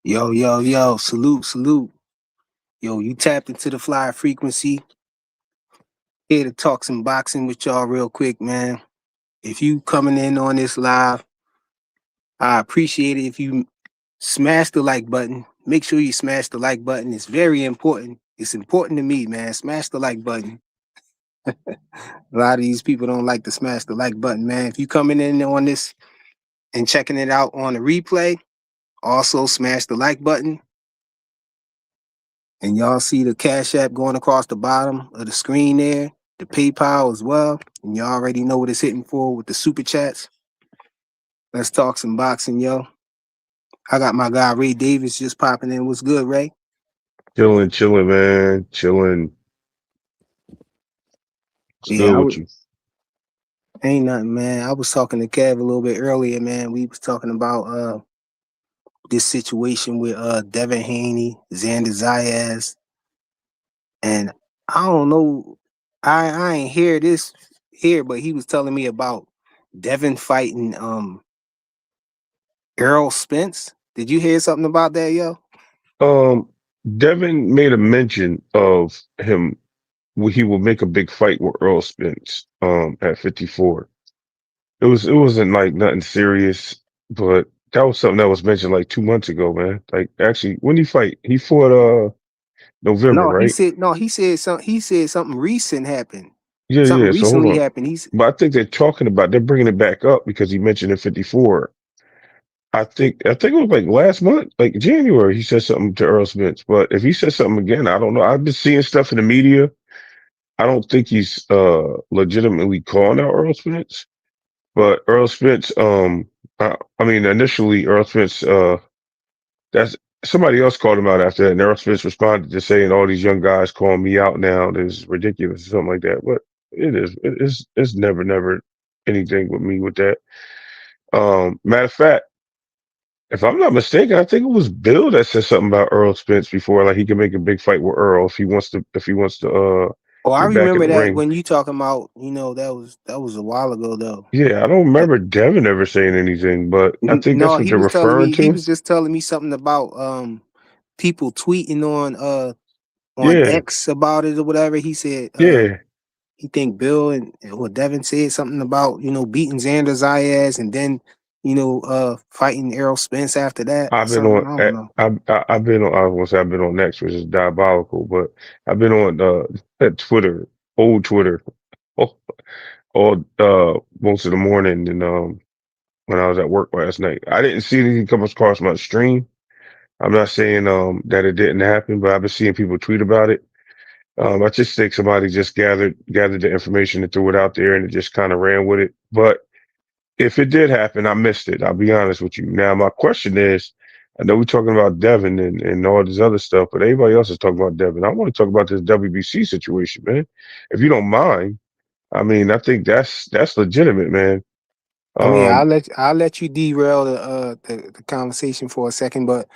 Yo, yo, yo, salute, salute. Yo, you tapped into the fly frequency. Here to talk some boxing with y'all real quick, man. If you coming in on this live, I appreciate it if you smash the like button. Make sure you smash the like button. It's very important. It's important to me, man. Smash the like button. A lot of these people don't like to smash the like button, man. If you coming in on this and checking it out on the replay, also smash the like button. And y'all see the Cash App going across the bottom of the screen there, the PayPal as well. And y'all already know what it's hitting for with the super chats. Let's talk some boxing, yo. I got my guy Ray Davis just popping in. What's good, Ray? Chilling, chilling, man. Chilling. What's Yeah, good I with was you? ain't nothing, man. I was talking to Kev a little bit earlier, man. We was talking about this situation with Devin Haney, Xander Zayas, and I don't know. I ain't hear this here, but he was telling me about Devin fighting Errol Spence. Did you hear something about that, yo? Um, Devin made a mention of him. He will make a big fight with Earl Spence. At 54. It wasn't like nothing serious, but that was something that was mentioned like 2 months ago, man. Like actually, when he fight, he fought November, No, he right? said no. He said something recent happened. Yeah, Something yeah. So hold recently on, happened. He's but I think they're bringing it back up because he mentioned in 54. I think it was like last month, like January, he said something to Earl Spence. But if he says something again, I don't know. I've been seeing stuff in the media. I don't think he's legitimately calling out Earl Spence. But Earl Spence, I mean, initially Earl Spence, that's somebody else called him out after that, and Earl Spence responded to saying all these young guys calling me out now. This is ridiculous, or something like that. But it's never anything with me with that. Matter of fact. If I'm not mistaken, I think it was Bill that said something about Earl Spence before, like he can make a big fight with Earl if he wants to oh, I get back in remember the that ring. when you talking about, that was a while ago though. Yeah, I don't Uh, remember Devin ever saying anything, but I think no, that's what he they're was telling referring me he to. was just telling me something about people tweeting on Yeah, X about it or whatever. He said yeah. he think Bill and what Devin said something about, beating Xander Zayas and then, fighting Errol Spence after that or I've been something. on. I don't know. I've been on. I was gonna say I've been on Next, which is diabolical, but I've been on at Twitter, old Twitter, all most of the morning, and when I was at work last night, I didn't see anything come across my stream. I'm not saying that it didn't happen, but I've been seeing people tweet about it. I just think somebody just gathered the information and threw it out there and it just kind of ran with it. But if it did happen, I missed it. I'll be honest with you. Now my question is, I know we're talking about Devin and all this other stuff, but everybody else is talking about Devin. I want to talk about this WBC situation, man. If you don't mind, I mean, I think that's legitimate, man. I mean, Um, I'll let you derail the conversation for a second, but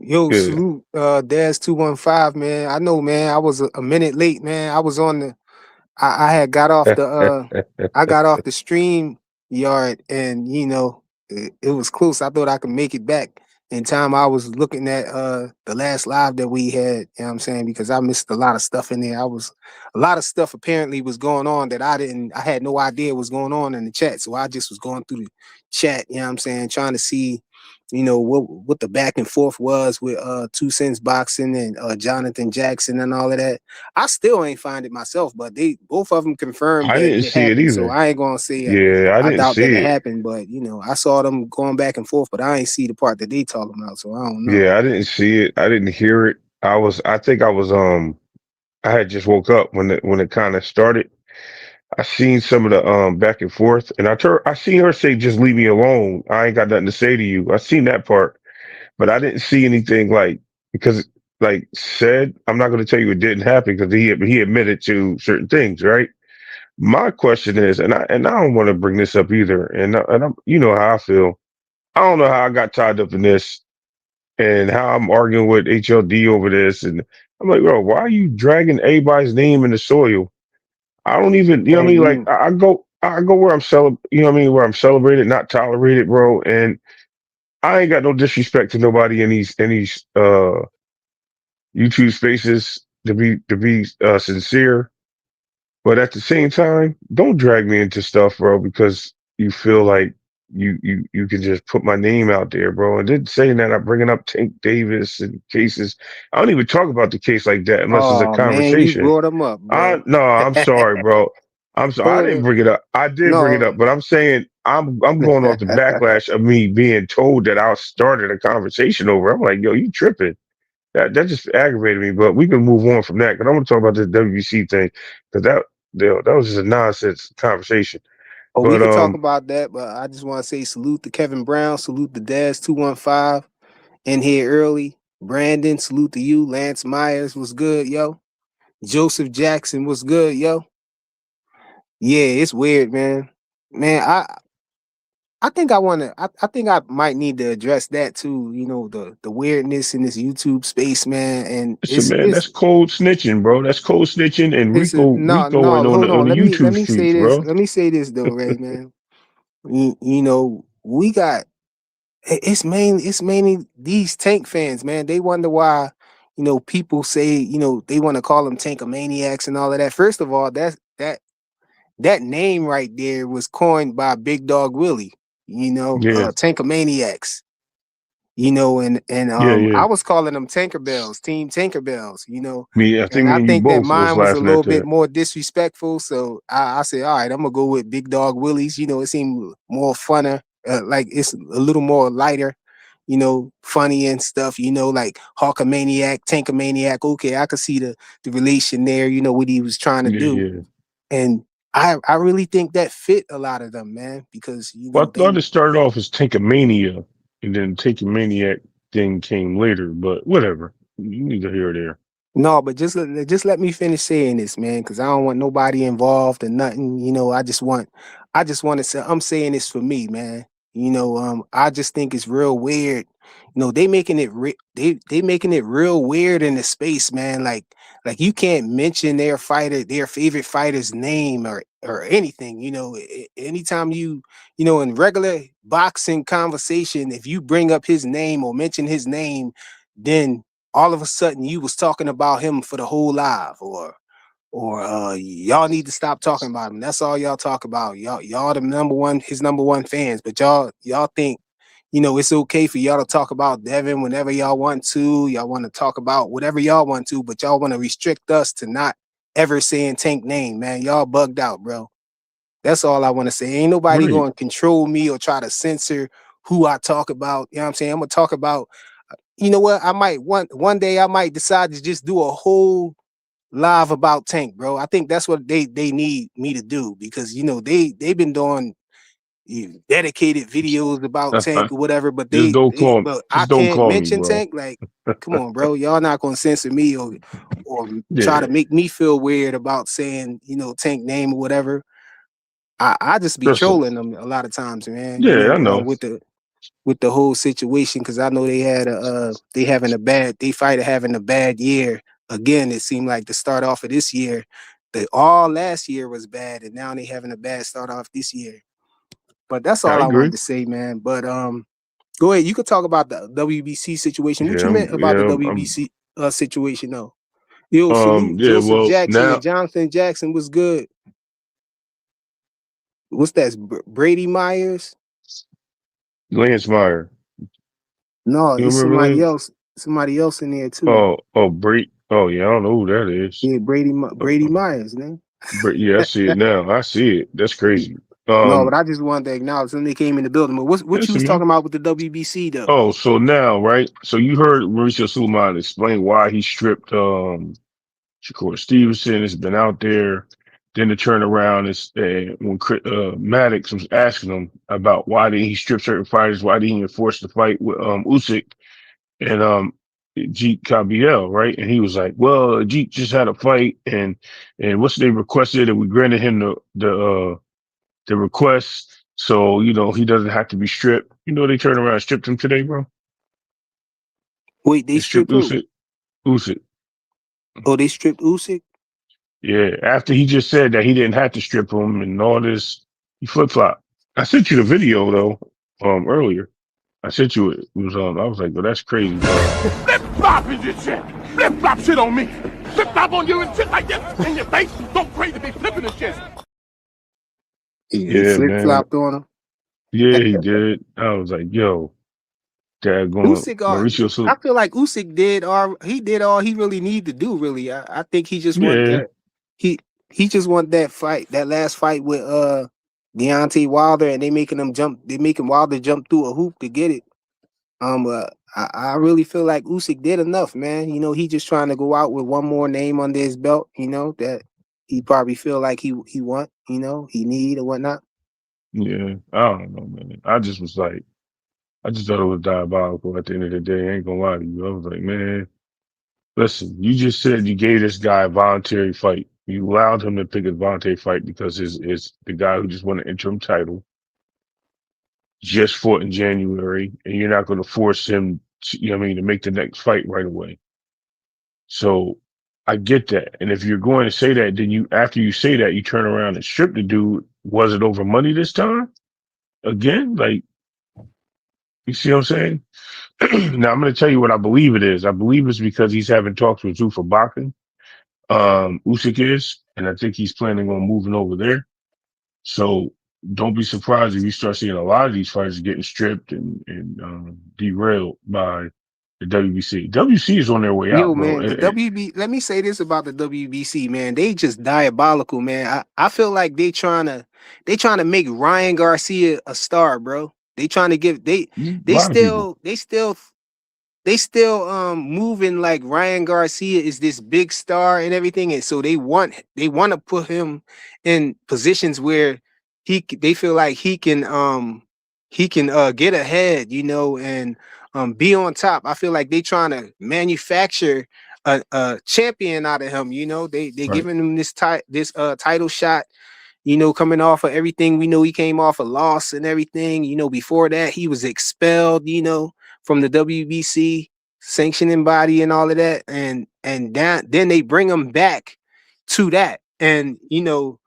yo, yeah. salute Daz 215, man. I know, man. I was a minute late, man. I was on the I had got off the I got off the stream yard and it was close. I thought I could make it back in time. I was looking at the last live that we had, you know what I'm saying, because I missed a lot of stuff in there. I was a lot of stuff apparently was going on that I had no idea was going on in the chat. So I just was going through the chat, you know what I'm saying, trying to see what the back and forth was with Two Cents Boxing and Jonathan Jackson and all of that. I still ain't find it myself, but they both of them confirmed I that didn't it see it happened. So either. I ain't gonna say Yeah, I I didn't doubt that see it it. happened, but I saw them going back and forth, but I ain't see the part that they talking about, so I don't know. Yeah, I didn't see it. I didn't hear it. I think I had just woke up when it kind of started. I seen some of the back and forth, and I seen her say, "Just leave me alone. I ain't got nothing to say to you." I seen that part, but I didn't see anything like because like said. I'm not going to tell you it didn't happen because he admitted to certain things, right? My question is, and I don't want to bring this up either, and I'm you know how I feel. I don't know how I got tied up in this and how I'm arguing with HLD over this, and I'm like, bro, why are you dragging everybody's name in the soil? I don't even, you know what I And mean? Like I go where I'm you know what I mean, where I'm celebrated, not tolerated, bro. And I ain't got no disrespect to nobody in these YouTube spaces to be sincere. But at the same time, don't drag me into stuff, bro, because you feel like you can just put my name out there, bro. And then saying that I'm bringing up Tank Davis and cases. I don't even talk about the case like that unless it's a Oh man, you conversation. brought him up, bro. No, I'm sorry, bro. I'm sorry. I Hold didn't it. bring it up. I did bring it No. up, but I'm saying I'm going off the backlash of me being told that I started a conversation over. I'm like, yo, you tripping. That just aggravated me, but we can move on from that because I want to talk about this WBC thing because that was just a nonsense conversation. Oh, we But could talk about that, but I just want to say salute to Kevin Brown, salute the Daz 215 in here early. Brandon, salute to you. Lance Myers was good, yo. Joseph Jackson was good, yo. Yeah, it's weird, man. Man, I think I want to. I think I might need to address that too. You know, the weirdness in this YouTube space, man. And listen, man, that's cold snitching, bro. That's cold snitching and it's no, Rico and no. Hold on on. the Let YouTube me say streets, this. bro. Let me say this though, Ray, man. You know, we got it's mainly these Tank fans, man. They wonder why, people say, they want to call them Tankomaniacs and all of that. First of all, that name right there was coined by Big Dog Willie, Yeah, Tankomaniacs. And yeah, yeah. I was calling them Tankerbells, Team Tankerbells, I think and me I and you think that both was mine was a laughing at little bit that. more disrespectful. So I said, all right, I'm gonna go with Big Dog Willie's. It seemed more funner, like it's a little more lighter, funny and stuff. Like Hawkamaniac, Tankomaniac. Okay, I could see the relation there. What he was trying to Yeah, do, yeah. and I really think that fit a lot of them, man, because Well, I they. thought it started off as Tankomania, and then Tankomaniac thing came later, but whatever. You need to hear there. No, but just let me finish saying this, man, because I don't want nobody involved or nothing. I just want to say I'm saying this for me, man. I just think it's real weird. They making it they making it real weird in the space, man. Like you can't mention their favorite fighter's name or anything. Anytime in regular boxing conversation, if you bring up his name or mention his name, then all of a sudden you was talking about him for the whole live or y'all need to stop talking about him. That's all y'all talk about. Y'all the his number one fans, but y'all think it's okay for y'all to talk about Devin whenever y'all want to. Y'all want to talk about whatever y'all want to, but y'all want to restrict us to not ever saying Tank name, man. Y'all bugged out, bro. That's all I want to say. Ain't nobody Right. going to control me or try to censor who I talk about. You know what I'm saying? I'm gonna talk about, you know what? I might one day I might decide to just do a whole live about Tank, bro. I think that's what they need me to do because they've been doing dedicated videos about Tank or whatever, but Just don't call me. but I Just don't can't call me, mention bro. Tank. Like, come on, bro. Y'all not gonna censor me or try to Yeah. make me feel weird about saying, Tank name or whatever. I just be Listen. trolling them a lot of times, man. Yeah, I know. With the whole situation because I know they fight having a bad year again. It seemed like the start off of this year, that all last year was bad, and now they having a bad start off this year. But that's I all I wanted agree. to say, man. But go ahead. You could talk about the WBC situation. What you meant about the I'm WBC situation, though? Yo, salute yeah, Joseph well, Jackson now and Jonathan Jackson was good. What's that? Brady Myers? Lance Meyer. No, You it's remember somebody Lance? else. Somebody else in there too. Bree. Oh, yeah, I don't know who that is. Yeah, Uh, Brady Myers, man. Yeah, I see it now. I see it. That's crazy. No, but I just wanted to acknowledge when they came in the building. But what you was Listen, talking man. about with the WBC though? Oh, so now, right? So you heard Mauricio Sulaiman explain why he stripped Shakur Stevenson. Has been out there. Then the turnaround is when Maddox was asking him about why did he strip certain fighters, why did he enforce the fight with Usyk and Jeet Kabiel, right? And he was like, "Well, Jeet just had a fight, and what's they requested, and we granted him the request, so he doesn't have to be stripped. They turned around and stripped him today, bro. Wait, they They stripped stripped who? Usyk. Usyk. Oh, they stripped Usyk. Yeah, after he just said that he didn't have to strip him and all this, he flip flop. I sent you the video though, earlier. I sent you it. It was I was like, well, that's crazy, dog. Flip flop is your shit. Flip flop shit on me. Flip flop on you and shit like this in your face. Don't crazy be flipping the shit. He Yeah, flip man. flopped on him. Yeah, he did. I was like, yo, dad going Usyk, Mauricio. I So feel like Usyk did all he really needed to do. Really, I think he just want yeah, that. He he just want that fight, that last fight with Deontay Wilder, and they making him jump. They making Wilder jump through a hoop to get it. I really feel like Usyk did enough, man. You know, he just trying to go out with one more name under his belt. You know that he probably feel like he want. You know, he need or whatnot. yeah. I don't know, man. I just was like, I just thought it was diabolical. At the end of the day, I ain't gonna lie to you. I was like, man, listen, you just said you gave this guy a voluntary fight. You allowed him to pick a voluntary fight because his the guy who just won an interim title just fought in January, and you're not going to force him, to, you know what I mean, to make the next fight right away. So I get that. And if you're going to say that, then you, after you say that, you turn around and strip the dude. Was it over money this time? Again? Like, you see what I'm saying? Now I'm going to tell you what I believe it is. I believe it's because he's having talks with Zuffa Bakken. Usyk is, and I think he's planning on moving over there. So don't be surprised if you start seeing a lot of these fighters getting stripped and derailed by the WBC. WBC is on their way Yo, out, bro. man, the WB. Let me say this about the WBC, man. They just diabolical, man. I feel like they trying to make Ryan Garcia a star, bro. They trying to give A lot of people. they still moving like Ryan Garcia is this big star and everything, and so they want to put him in positions where they feel like he can get ahead, you know, and be on top. I feel like they trying to manufacture a champion out of him, you know. They Right. giving him this title shot, you know, coming off of everything. We know he came off a loss and everything. You know, before that, he was expelled, you know, from the WBC sanctioning body and all of that. And then they bring him back to that. And, you know,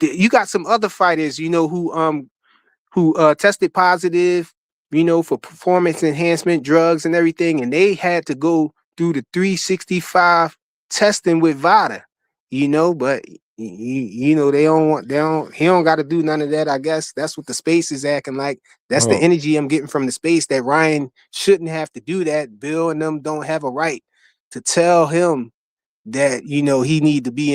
you got some other fighters, you know, who tested positive, you know, for performance enhancement drugs and everything, and they had to go through the 365 testing with VADA, you know, but you know, he don't got to do none of that. I guess that's what the space is acting like. That's the Oh, energy I'm getting from the space, that Ryan shouldn't have to do that. Bill and them don't have a right to tell him that, you know, he need to be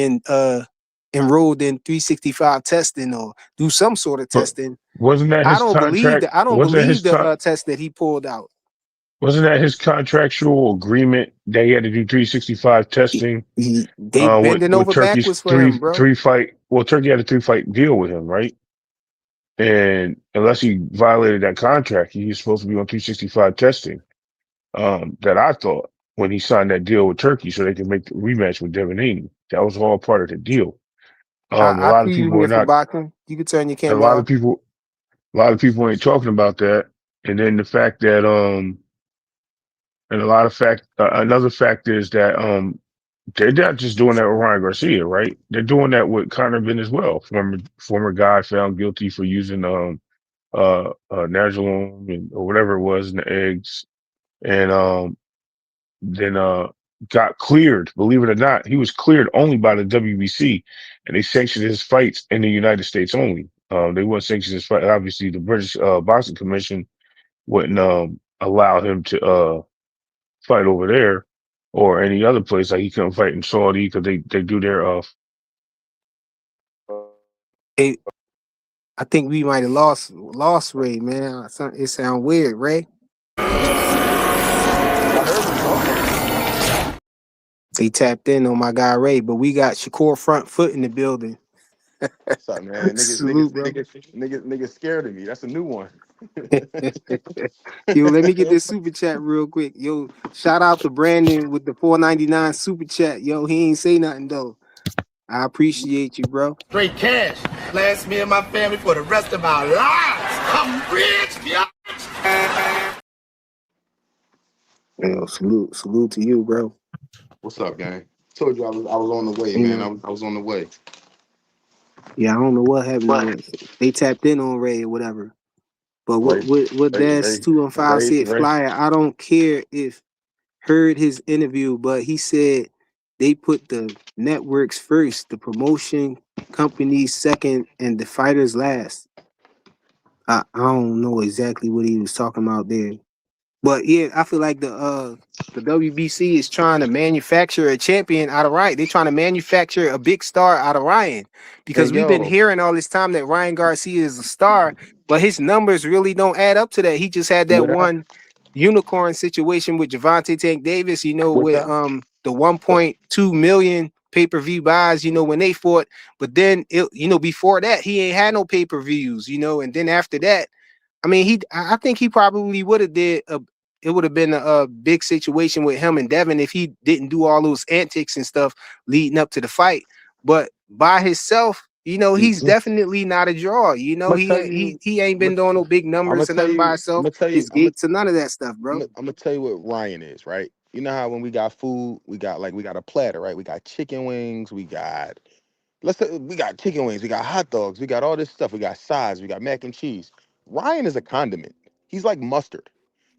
enrolled in 365 testing or do some sort of but testing. wasn't that I his don't believe contract? that. I don't believe the test that he pulled out. Wasn't that his contractual agreement that he had to do 365 testing? They bending With over Turkey's backwards for him, bro. three fight. Well, Turkey had a 3 fight deal with him, right? And unless he violated that contract, he was supposed to be on 365 testing. That I thought when he signed that deal with Turkey, so they could make the rematch with Devin Haney. That was all part of the deal. A I lot of see you people are here for not. boxing. You can turn your A camera lot of off. people. A lot of people ain't talking about that. And then the fact that and a lot of another fact is that they're not just doing that with Ryan Garcia, right? They're doing that with Conor Ben as well, former guy found guilty for using Nagilum or whatever it was in the eggs, and then got cleared. Believe it or not, he was cleared only by the WBC, and they sanctioned his fights in the United States only. They wouldn't sanction his fight. Obviously, the British Boxing Commission wouldn't allow him to fight over there or any other place. Like he couldn't fight in Saudi because they do their Hey, I think we might have lost Ray, man. It sound weird, Ray. They tapped in on my guy Ray, but we got Shakur front foot in the building. What's up, man? Salute, bro. Niggas scared of me. That's a new one. Yo, let me get this super chat real quick. Yo, shout out to Brandon with the 4.99 super chat. Yo, he ain't say nothing though. I appreciate you, bro. Straight cash. Last me and my family for the rest of our lives. I'm rich, bitch. Yo, salute to you, bro. What's up, gang? Told you I was on the way, You man. know, I was on the way. yeah, I don't know what happened. They tapped in on Ray or whatever. But Ray, what Ray, that's Ray, 215 Ray, said, Ray. Flyer. I don't care if heard his interview, but he said they put the networks first, the promotion companies second, and the fighters last. I don't know exactly what he was talking about there. But yeah, I feel like the WBC is trying to manufacture a champion out of Ryan. They're trying to manufacture a big star out of Ryan Hey, because we've been yo, hearing all this time that Ryan Garcia is a star, but his numbers really don't add up to that. He just had that with that, one unicorn situation with Javante Tank Davis, with with that, the with, 1.2 million pay-per-view buys, when they fought. But then before that, he ain't had no pay-per-views, and then after that, I mean, I think he probably would have did a. It would have been a big situation with him and Devin if he didn't do all those antics and stuff leading up to the fight. But by himself, he's I'm definitely not a draw. gonna He tell he you, he ain't I'm been doing no big gonna numbers or tell nothing by you, I'm himself. gonna tell you, His gates or none of that stuff, bro. I'm gonna tell you what Ryan is, right? You know how when we got food, we got a platter, right? We got chicken wings, let's say we got chicken wings, we got hot dogs, we got all this stuff, we got sides, we got mac and cheese. Ryan is a condiment. He's like mustard.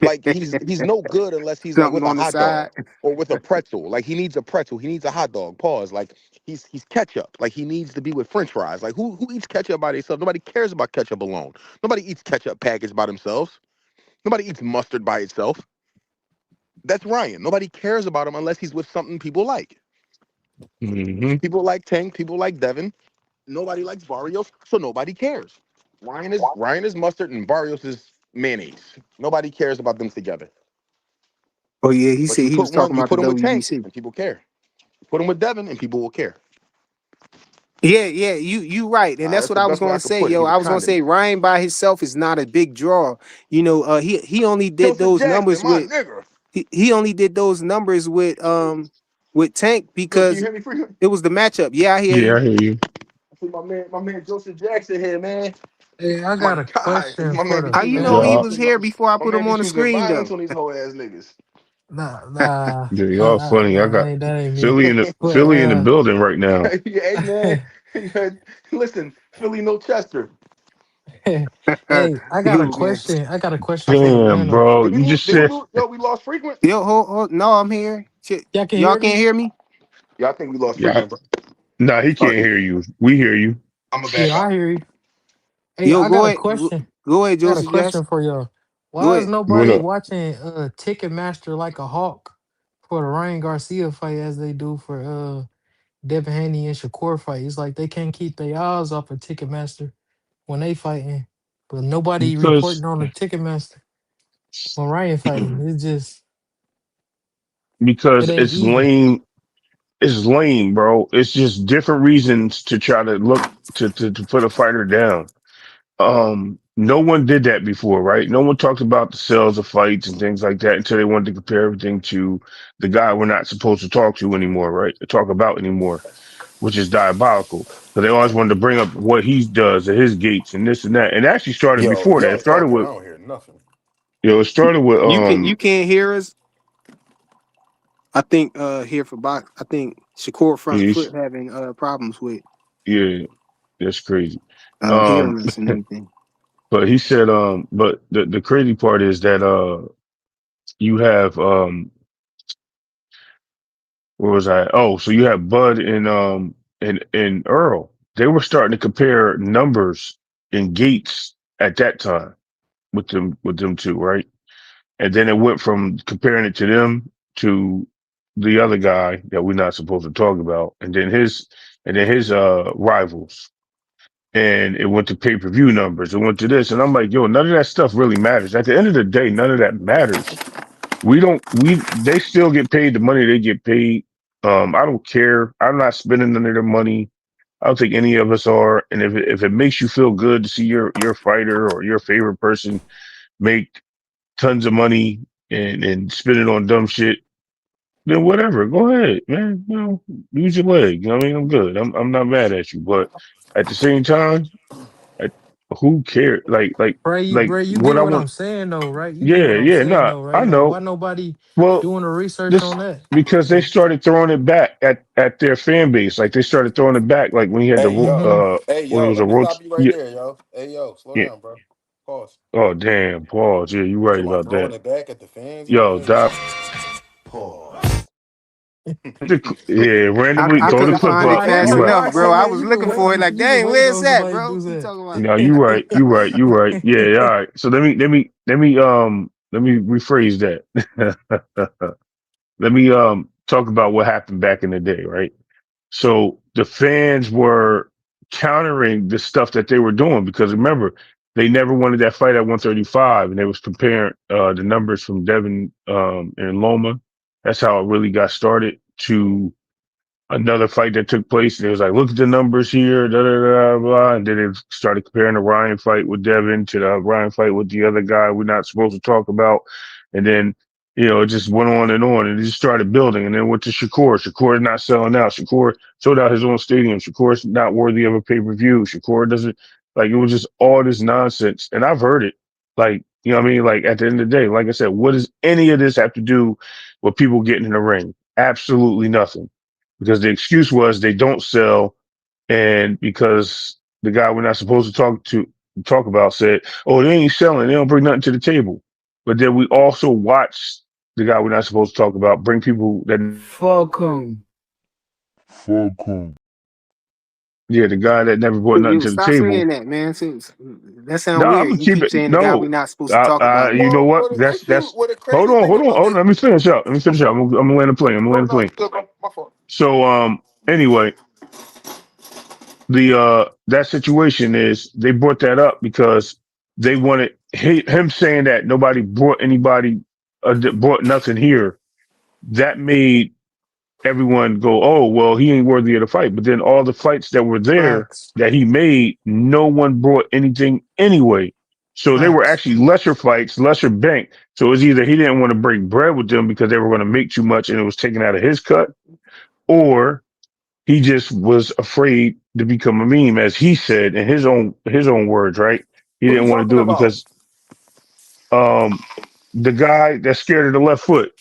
Like he's no good unless he's like Something with a on the hot dog side. or with a pretzel. Like he needs a pretzel, he needs a hot dog. Pause. Like he's ketchup. Like he needs to be with French fries. Like who eats ketchup by themselves? Nobody cares about ketchup alone. Nobody eats ketchup packaged by themselves. Nobody eats mustard by itself. That's Ryan. Nobody cares about him unless he's with something people like. Hmm. People like Tank. People like Devin. Nobody likes Barrios, so nobody cares. Ryan is mustard and Barrios is mayonnaise. Nobody cares about them together. Oh yeah, he But said he was talking you about the put him with Tank WBC. and people care. You put him with Devin and people will care. Yeah, yeah, you right, and that's That's what the I was best way going I to could say, put it. yo. He's a I was going to say condiment. Ryan by himself is not a big draw. He only did Joseph those numbers Jackson, my with nigga. he only did those numbers with Tank Yo, can you because hear me, Freeman? it was the matchup. Yeah, I hear Yeah, you. I hear you. I see my man Joseph Jackson here, man. Hey, I My got a guy. question My for man be the How you choosing know he Yeah, family. was violence on here before I my put man him be on the choosing screen violence though? on these whole ass niggas. yeah, y'all funny. I got That ain't me. Philly in the But building right now. Hey man, listen, Philly no Chester. hey, I got a Yo, man. question. I got a question for the Damn, panel. bro, Did we you lose? just Did we said lose? Yo, we lost frequent. Yo, hold, no, I'm here. Shit, Y'all can y'all hear can't me? hear me? Yeah, I think we lost yeah. frequent, bro. Nah, he Oh, can't hear you. We hear you. I'm a bad Yeah, guy. I hear you. Hey, yo, I got go a ahead. question. Go ahead, I got a Joseph Jazz. question for y'all. Go Why is ahead. What nobody up? watching Ticketmaster like a hawk for the Ryan Garcia fight as they do for Devin Haney and Shakur fight? It's like they can't keep their eyes off of Ticketmaster when they fighting, but nobody Because reporting on the Ticketmaster when Ryan fighting. It's just it because ain't it's even. lame. It's lame, bro. It's just different reasons to try to look to put a fighter down. No one did that before, right? No one talked about the sales of fights and things like that until they wanted to compare everything to the guy we're not supposed to talk to anymore, right? To talk about anymore, which is diabolical. So they always wanted to bring up what he does at his gates and this and that. And it actually started Yo, before that. It y'all started talking? I with, don't hear nothing. it started with, You can't hear us. I think here for box. I think Shakur front he's, foot having problems with yeah, that's crazy. hearing Um, us and everything. but he said, but the crazy part is that, you have, where was I? Oh, so you have Bud and Earl. They were starting to compare numbers in gates at that time with them two, right? And then it went from comparing it to them to the other guy that we're not supposed to talk about, and then his rivals. And it went to pay-per-view numbers. It went to this. And I'm like, yo, none of that stuff really matters. At the end of the day, none of that matters. They still get paid the money they get paid. I don't care. I'm not spending none of their money. I don't think any of us are. And if it makes you feel good to see your fighter or your favorite person make tons of money and spend it on dumb shit, then whatever. Go ahead, man. Use your leg. You know what I mean? I'm good. I'm not mad at you. But at the same time, I, who cares? Like Bray, you what get I what want. I'm saying though, right? You get Yeah, what I'm yeah, saying no, though, right? I Like, why know. nobody Well, doing the research on this that? because they started throwing it back at their fan base. Like they started throwing it back. Like when he had the Hey yo, Mm-hmm. hey when it yo, was a let me roach. stop you right Yeah, there, yo. Hey yo, slow yeah. down, bro. Pause. Oh damn, pause. Yeah, you You right talking about about throwing that. it back at the fans Yo, again? Doc, Pause. yeah, I, randomly I throw the couldn't clip find it up. I fast You know, right. enough, right? bro. So I man, was looking for it like, you been dang, waiting where's on that, somebody to bro? do What you that. talking No, you right. You right. You right. Yeah, all right. So let me rephrase that. Let me talk about what happened back in the day, right? So the fans were countering the stuff that they were doing because remember, they never wanted that fight at 135 and they was comparing the numbers from Devin and Loma. That's how it really got started to another fight that took place. And it was like, look at the numbers here, da da da blah. And then it started comparing the Ryan fight with Devin to the Ryan fight with the other guy we're not supposed to talk about. And then, it just went on and it just started building. And then went to Shakur. Shakur not selling out. Shakur sold out his own stadium. Shakur's not worthy of a pay-per-view. Shakur doesn't like it was just all this nonsense. And I've heard it. Like, you know what I mean? Like at the end of the day, like I said, what does any of this have to do with people getting in the ring? Absolutely nothing because the excuse was they don't sell, and because the guy we're not supposed to talk about said, "Oh, they ain't selling. They don't bring nothing to the table." But then we also watched the guy we're not supposed to talk about bring people that Falcon. yeah, the guy that never brought nothing You to the stop table. saying that, man. That No, sound I'm weird. gonna You keep keep it. saying the guy No, we're not supposed to talk about, you know man. what? Well, the issue, That's. well, the Hold crazy on, thing hold on, about hold on. Let me finish up. I'm gonna land the plane. I'm gonna no, land the no, plane. you good, my fault. So, anyway, the that situation is they brought that up because they wanted him saying that nobody brought anybody brought nothing here. That made everyone go, oh well, he ain't worthy of the fight. But then all the fights that were there Facts, that he made, no one brought anything anyway. So they were facts. actually lesser fights, lesser bank. So it was either he didn't want to break bread with them because they were going to make too much and it was taken out of his cut, or he just was afraid to become a meme, as he said in his own words, right? He Who you didn't want to talking do it about? because um the guy that's scared of the left foot.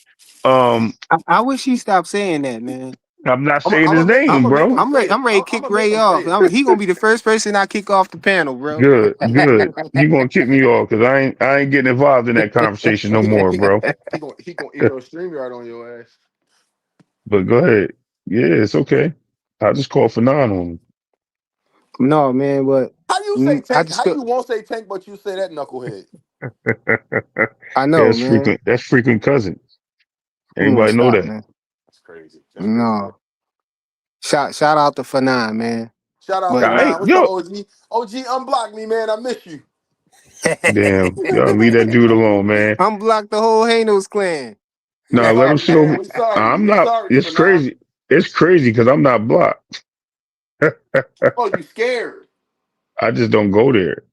Um I wish he stopped saying that, man. I'm not I'm saying his gonna make, I'm name, gonna make bro. him say it. I'm ready to I'm kick gonna make Ray him say off. it. He gonna be the first person I kick off the panel, bro. Good, good. You gonna kick me off because I ain't getting involved in that conversation no more, bro. He gonna stream yard on your ass. But go ahead. Yeah, it's okay. I'll just call for nine on him. No, man, but How you say I tank? just How you won't say tank, but you say that knucklehead? I Yeah, know, man. that's frequent cousin. Come on, Anybody know stop, that? man. That's crazy. That's crazy work. No, shout out to Fanon, man. Shout out But for I nine. ain't What's up, yo, OG? OG, unblock me, man. I miss you. damn, y'all leave that dude alone, man. unblock the whole Hanos clan. No, let him Sorry, sit over. man. We sorry. I'm We not. sorry It's for nine. crazy. It's crazy because I'm not blocked. Oh, you scared? I just don't go there.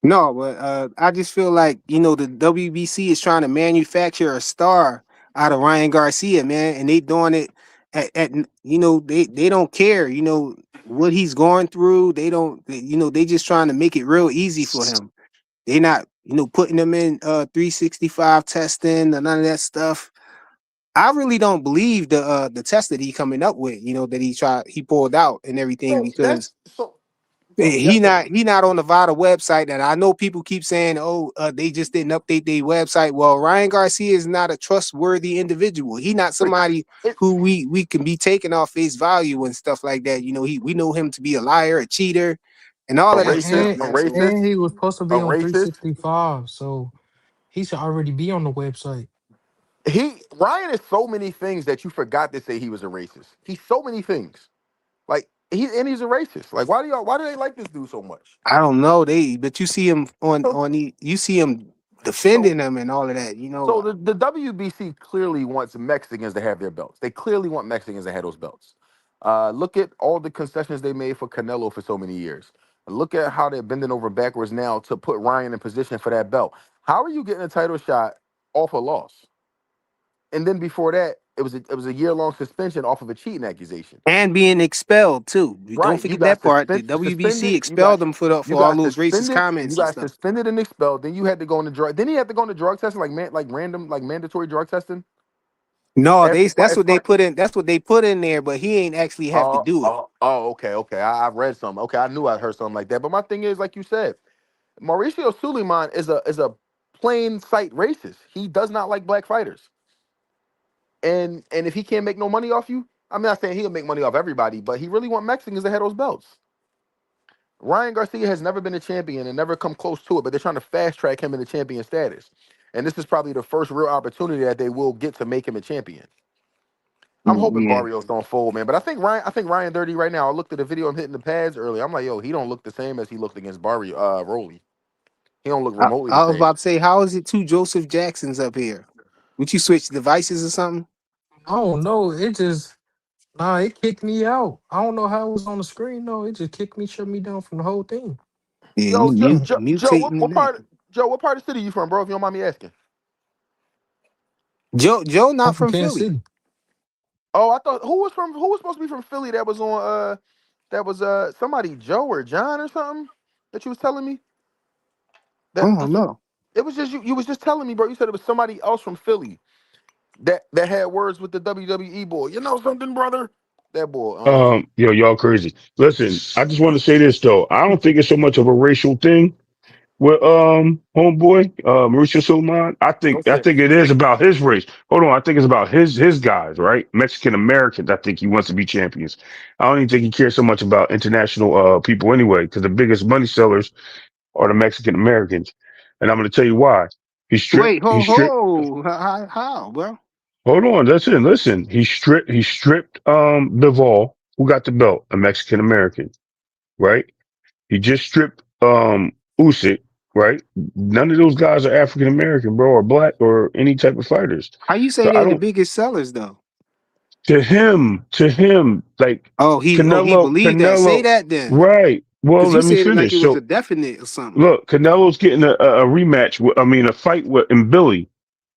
No, but I just feel like the WBC is trying to manufacture a star out of Ryan Garcia, man, and they doing it they don't care, what he's going through. They don't, they just trying to make it real easy for him. They not, putting him in 365 testing and none of that stuff. I really don't believe the test that he coming up with, that he pulled out and everything So that's because so. Go ahead. he Yes, sir. not on the Vada website, and I know people keep saying, "Oh, they just didn't update their website." Well, Ryan Garcia is not a trustworthy individual. He not somebody It, who we can be taken off face value and stuff like that. We know him to be a liar, a cheater, and all a of that And stuff, and racist, a man. So and racist, he was supposed to a be on racist. 365, so he should already be on the website. He Ryan is so many things that you forgot to say he was a racist. He's so many things. Like he's a racist. Like why do they like this dude so much? I don't know but you see him So you see him so defending them and all of that. so the WBC clearly wants Mexicans to have their belts. They clearly want Mexicans to have those belts. Look at all the concessions they made for Canelo for so many years. Look at how they're bending over backwards now to put Ryan in position for that belt. How are you getting a title shot off a loss? And then before that, it was a year-long suspension off of a cheating accusation. And being expelled too. Don't Right. You forget got that part. The WBC suspended. expelled him You for all got those racist suspended. You comments and got stuff. suspended and expelled. Then you had to go on the drug. Then he had to go on the drug testing, like random, like mandatory drug testing. No, As, that's as what they part. put in. That's what they put in there, but he ain't actually have to do it. Okay. I read something. Okay, I knew I heard something like that. But my thing is, like you said. Mauricio Suleiman is a plain sight racist. He does not like black fighters. And if he can't make no money off you, I'm not saying he'll make money off everybody, but he really want Mexicans to have those belts. Ryan Garcia has never been a champion and never come close to it, but they're trying to fast track him into champion status. And this is probably the first real opportunity that they will get to make him a champion. I'm hoping Yeah. Barrios don't fold, man. But I think Ryan Dirty right now. I looked at the video of him hitting the pads earlier. I'm like, yo, he don't look the same as he looked against Rolly. He don't look remotely the I was same. about to say, how is it two Joseph Jacksons up here? Would you switch devices or something? I don't know. It just it kicked me out. I don't know how it was on the screen though. It just kicked me, shut me down from the whole thing. Yeah, Yo, you Joe, Joe, mutating in that. what part of the city you from, bro? If you don't mind me asking. Joe I'm not from from Kansas Philly. City. Oh, I thought who was supposed to be from Philly that was on that was somebody Joe or John or something that you was telling me that Oh no. it was just you was just telling me, bro. You said it was somebody else from Philly that had words with the WWE boy. You know something, brother? That boy. Yo, y'all crazy. Listen, I just want to say this though. I don't think it's so much of a racial thing with homeboy Mauricio Sulaiman. Don't I say think it is about his race. Hold on, I think it's about his guys, right? Mexican Americans. I think he wants to be champions. I don't even think he cares so much about international people anyway, because the biggest money sellers are the Mexican Americans, and I'm going to tell you why. Wait, He ho stripped. ho. How, bro? Hold on, listen. He stripped Bivol, who got the belt, a Mexican American, right? He just stripped Usyk, right? None of those guys are African American, bro, or black or any type of fighters. How you say So I they the don't biggest sellers though? to him, like He believed that. Say Canelo, that then. right. Well, Cause you let me said it like it finish. was a So definite or something. look, Canelo's getting a rematch with, I mean, a fight with Billy,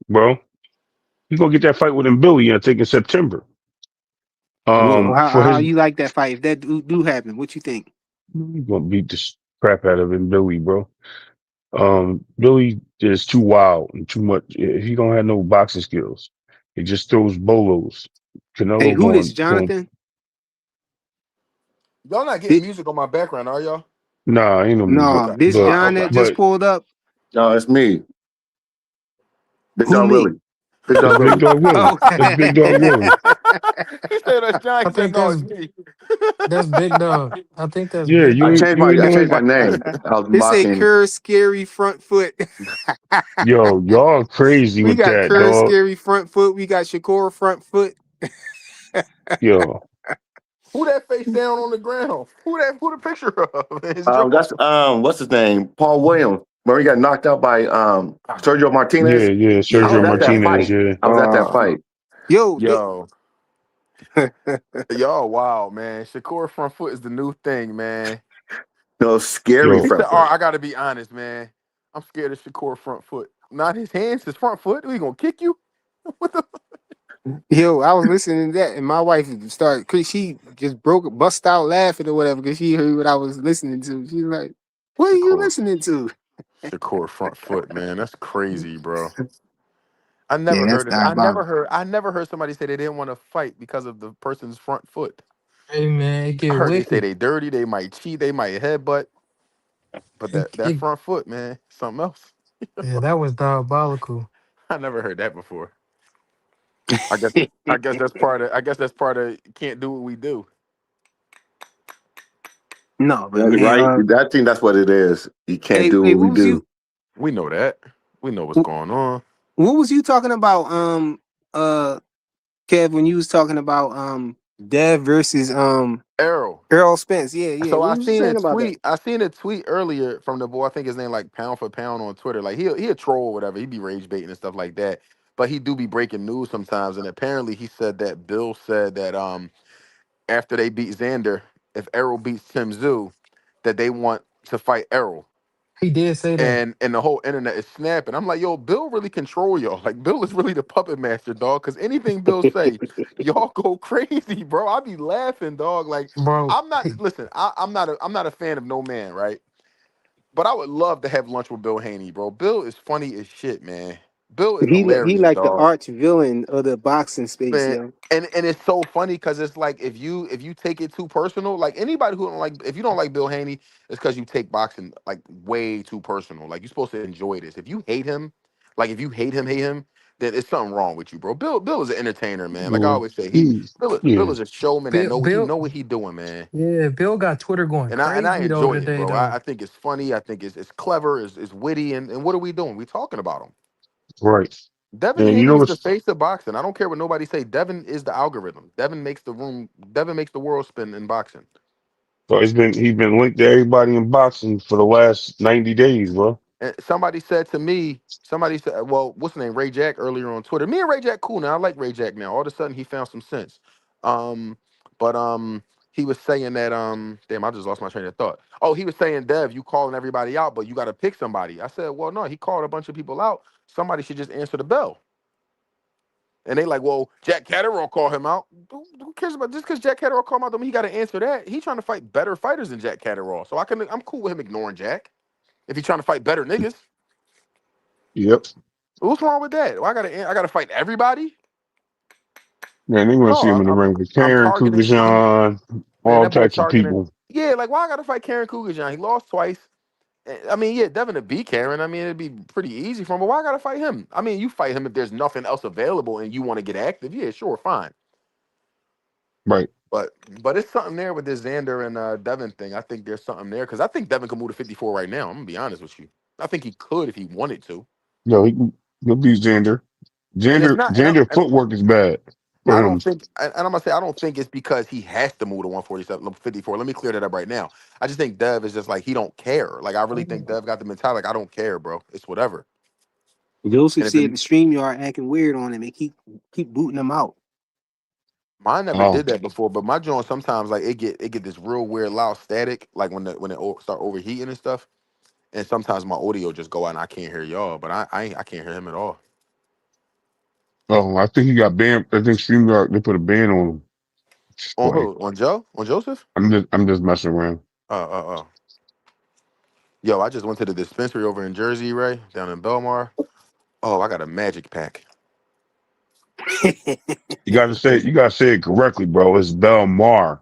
bro. He's gonna get that fight with Billy, I think in September. For How his you like that fight? If that do happen, what you think? he's gonna beat the crap out of Billy, bro. Billy is too wild and too much. He don't have no boxing skills. He just throws bolos. Hey, Canelo who this, going. Jonathan? y'all not getting Thi- music on my background, are y'all? Nah, ain't no music. no, Okay. this But John Okay. that just but pulled up. No, it's me, Big Who Dog me? Willie. Big it's Dog Big Willie. Dog Willie. Oh, It's Big Dog Willie. He said that's John. I He said think no, it's me. that's Big Dog. I think that's Yeah, Big Dog. you ain't I know changed him. my name. I was it say mocking. Kerr scary front foot. Yo, y'all crazy We with got that, Kerr dog. scary front foot. We got Shakur front foot. Yo, Who that face down on the ground? Who the picture of? His jaw. That's what's his name? Paul Williams. When he got knocked out by Sergio yeah, Martinez. yeah. I was Sergio at that Martinez. fight. Yeah, I was at that Uh, fight. yo, Yo, y'all, wow, man. Shakur front foot is the new thing, man. No, scary He yo, said, front "Oh, foot. I gotta be honest, man. I'm scared of Shakur front foot. Not his hands, his front foot. We gonna kick you? What the? yo, I was listening to that, and my wife started. She just bust out laughing or whatever because she heard what I was listening to. She's like, "What are you Shakur, listening to?" Shakur front foot, man. That's crazy, bro. Yeah, that's diabolical. I never heard somebody say they didn't want to fight because of the person's front foot. Hey man, it I get heard they say wicked. they dirty, they might cheat, they might headbutt, but that It front foot, man, something else. yeah, that was diabolical. I never heard that before. I guess I guess that's part of can't do what we do. No, but That's man, right. I think that's what it is. You can't do hey, what we do. We know that. We know what's going on. what was you talking about? Uh, Kev, when you was talking about Dev versus Arrow. Earl Spence. Yeah, yeah. So What was you saying about that? I seen a tweet earlier from the boy. I think his name like Pound for Pound on Twitter. Like he a troll or whatever. He be rage baiting and stuff like that. But he do be breaking news sometimes. And apparently he said that Bill said that after they beat Xander, if Errol beats Tim Zoo, that they want to fight Errol. He did say that. And the whole internet is snapping. I'm like, yo, Bill really control y'all. Like Bill is really the puppet master, dog. Cause anything Bill say, y'all go crazy, bro. I be laughing, dog. Like Bro, I'm not listen. I'm not a fan of no man, right? But I would love to have lunch with Bill Haney, bro. Bill is funny as shit, man. Bill is He hilarious, like the dog. arch villain of the boxing space, Man, yo. and it's so funny because it's like if you take it too personal, like anybody who don't like if you don't like Bill Haney, it's because you take boxing like way too personal. Like you're supposed to enjoy this. If you hate him, like if you hate him, then it's something wrong with you, bro. Bill is an entertainer, man. Like I Well, always say, he, Bill yeah, is a showman that Bill, know Bill, what he doing, man. yeah, Bill got Twitter going And I crazy though enjoy it, today bro. though. I think it's funny. I think it's clever. It's witty. And what are we doing? We talking about him. right. Devin And you Haney know is the what's face of boxing. I don't care what nobody say. Devin is the algorithm. Devin makes the room. Devin makes the world spin in boxing. so he's been linked to everybody in boxing for the last 90 days, bro. And somebody said to me, somebody said, well, what's the name? Ray Jack earlier on Twitter. Me and Ray Jack cool now. I like Ray Jack now. All of a sudden he found some sense. Um, but he was saying that damn, I just lost my train of thought. Oh, he was saying, Dev, you calling everybody out, but you got to pick somebody. I said, well, no, he called a bunch of people out. Somebody should just answer the bell. And they like, well, Jack Catterall called him out. Who cares about just because Jack Catterall called him out? Don't mean he got to answer that. He trying to fight better fighters than Jack Catterall. So I'm cool with him ignoring Jack if he's trying to fight better niggas. Yep. What's wrong with that? Well, I gotta fight everybody. Man, they want to No, see him in the ring with I'm Karen targeting. Kugashan, Man, all that boy types of targeting. people. Yeah, like why I gotta fight Karen Cougar? He lost twice. I mean, yeah, Devin to beat Karen. I mean, it'd be pretty easy for him. But why I gotta fight him? I mean, you fight him if there's nothing else available and you want to get active. Yeah, sure, fine. Right. But but it's something there with this Xander and Devin thing. I think there's something there because I think Devin can move to 54 right now. I'm gonna be honest with you. I think he could if he wanted to. No, he'll beat Xander. And it's Xander not. Xander footwork is bad And I for don't him. think, and I'm gonna say, I don't think it's because he has to move to 147, 54. Let me clear that up right now. I just think Dev is just like he don't care. Like I really think Dev got the mentality like I don't care, bro. It's whatever. Joseph And if it, said the StreamYard acting weird on him and keep booting him out. mine never Oh, did that before, but my joint sometimes like it get this real weird loud static, like when it start overheating and stuff. And sometimes my audio just go out and I can't hear y'all, but I can't hear him at all. oh, I think he got banned. I think StreamYard they put a ban on him. Just On play. who? On Joe? On Joseph? I'm just messing around. Uh. Yo, I just went to the dispensary over in Jersey, Ray, down in Belmar. Oh, I got a magic pack. You gotta say it correctly, bro. It's Belmar.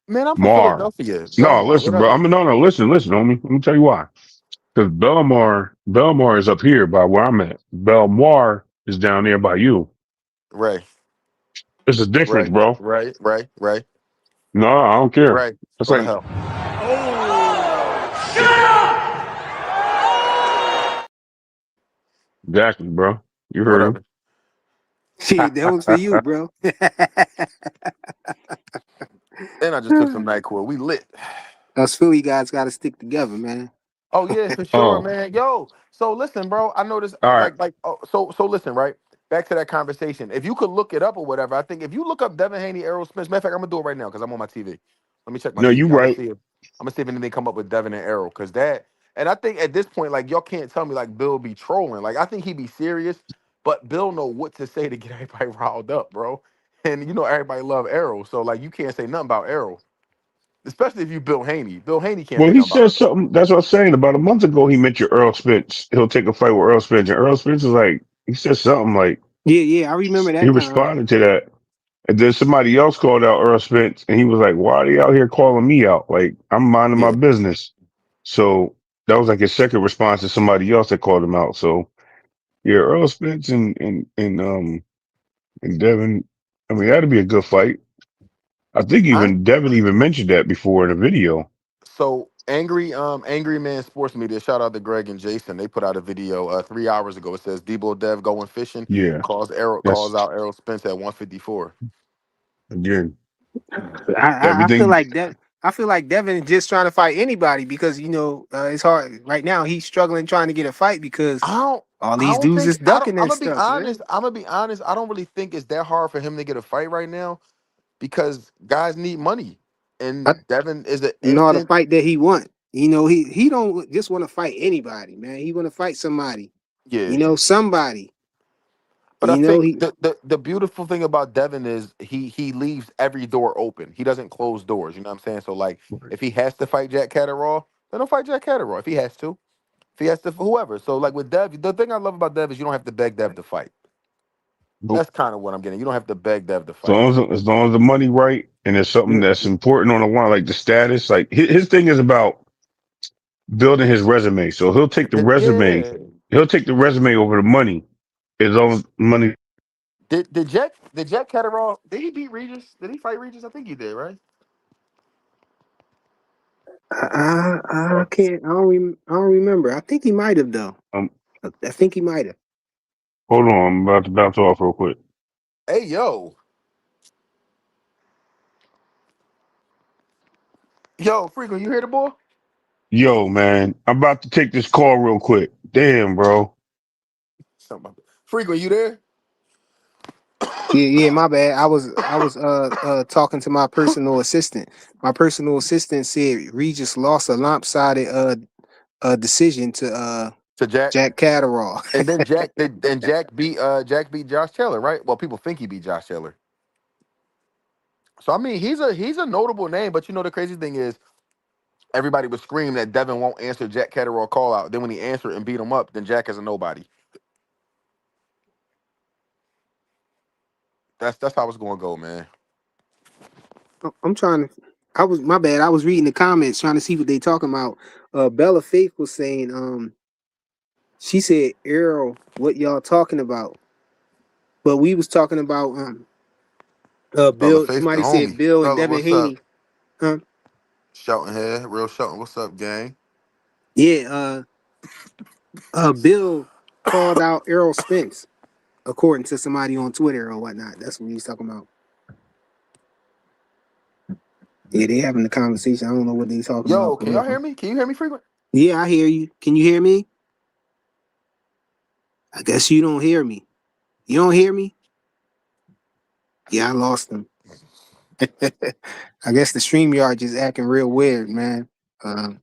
Man, I'm from Mar. Philadelphia. No, Belmar, listen, bro. whatever. No, listen, homie. Let me tell you why. Because Belmar is up here by where I'm at. Belmar is down there by you. Right, It's a difference, right, bro. right. No, I don't care. Right. It's Go to like hell. exactly, bro. You heard him. Whatever. Shit, that was for you, bro. And I just took some NyQuil. We lit. Us Philly guys got to stick together, man. Oh yeah, for sure, Oh, man. Yo, so listen, bro. I noticed, all right. so listen, right? Back to that conversation. If you could look it up or whatever, I think if you look up Devin Haney, Errol Spence. Matter of fact, I'm gonna do it right now because I'm on my TV. Let me check my No, you TV. right. I'm gonna see if anything come up with Devin and Errol because that. And I think at this point, like y'all can't tell me like Bill be trolling. Like I think he be serious, but Bill know what to say to get everybody riled up, bro. And you know everybody love Errol, so like you can't say nothing about Errol, especially if you Bill Haney. Bill Haney can't Well, say he nothing about said Errol. something. That's what I'm saying. About a month ago, he mentioned Earl Spence. He'll take a fight with Earl Spence, and Earl Spence is like, he said something like Yeah, I remember he that now. responded to that. And then somebody else called out Earl Spence, and he was like, "Why are they out here calling me out? Like I'm minding my Yeah, business." So that was like his second response to somebody else that called him out. So yeah, Earl Spence and Devin. I mean, that'd be a good fight. I think I even Devin even mentioned that before in a video. So angry man sports media. Shout out to Greg and Jason. They put out a video 3 hours ago. It says Debo Dev going fishing Yeah, calls that's out Errol Spence at 154. again I feel everything. like that. I feel like Devin is just trying to fight anybody because it's hard right now. He's struggling trying to get a fight because I don't all I these don't dudes think is ducking I'm and gonna be stuff, man. honest. I'm gonna be honest. I don't really think it's that hard for him to get a fight right now because guys need money, I and Devin is an know the instant. fight that he want. He don't just want to fight anybody, man. He want to fight somebody. Yeah, Somebody. but I You know think he. the beautiful thing about Devin is he leaves every door open. He doesn't close doors. You know what I'm saying? So like, if he has to fight Jack Catterall, then he'll fight Jack Catterall if he has to. Fiesta for whoever. So like with Dev, the thing I love about Dev is you don't have to beg Dev to fight. Nope. That's kind of what I'm getting. You don't have to beg Dev to As fight. long as the money right and there's something that's important on the line, like the status, like his thing is about building his resume. So he'll take the resume, Yeah. over the money. As long as money. Did Jack Catterall, did he beat Regis? Did he fight Regis? I think he did, right? I can't. I don't remember. I think he might have though. I think he might have. Hold on, I'm about to bounce off real quick. Hey yo. Yo, Freako, you hear the boy? Yo, man, I'm about to take this call real quick. Damn, bro. Something about that. Freako, you there? Yeah, my bad. I was talking to my personal assistant. My personal assistant said Regis lost a lopsided decision to To Jack. Jack Catterall. And then Jack beat Josh Taylor, right? Well, people think he beat Josh Taylor. So I mean, he's a notable name, but you know the crazy thing is everybody was screaming that Devin won't answer Jack Catterall call out. Then when he answered and beat him up, then Jack is a nobody. That's how it's gonna go, man. I'm trying to. I was my bad. I was reading the comments trying to see what they talking about. Bella Faith was saying, she said, Errol, what y'all talking about? But we was talking about Bella Bill. Face the Somebody said homie. Bill and Bella, Devin what's up? Haney. Huh? Shouting here, real shouting. What's up, gang? Yeah. Bill called out Errol Spence, according to somebody on Twitter or whatnot. That's what he was talking about. Yeah, they having the conversation. I don't know what they talking Yo, about. can y'all hear me? Can you hear me frequent? Yeah, I hear you. Can you hear me? I guess you don't hear me. You don't hear me? Yeah, I lost him. I guess the StreamYard just acting real weird, man. Oh,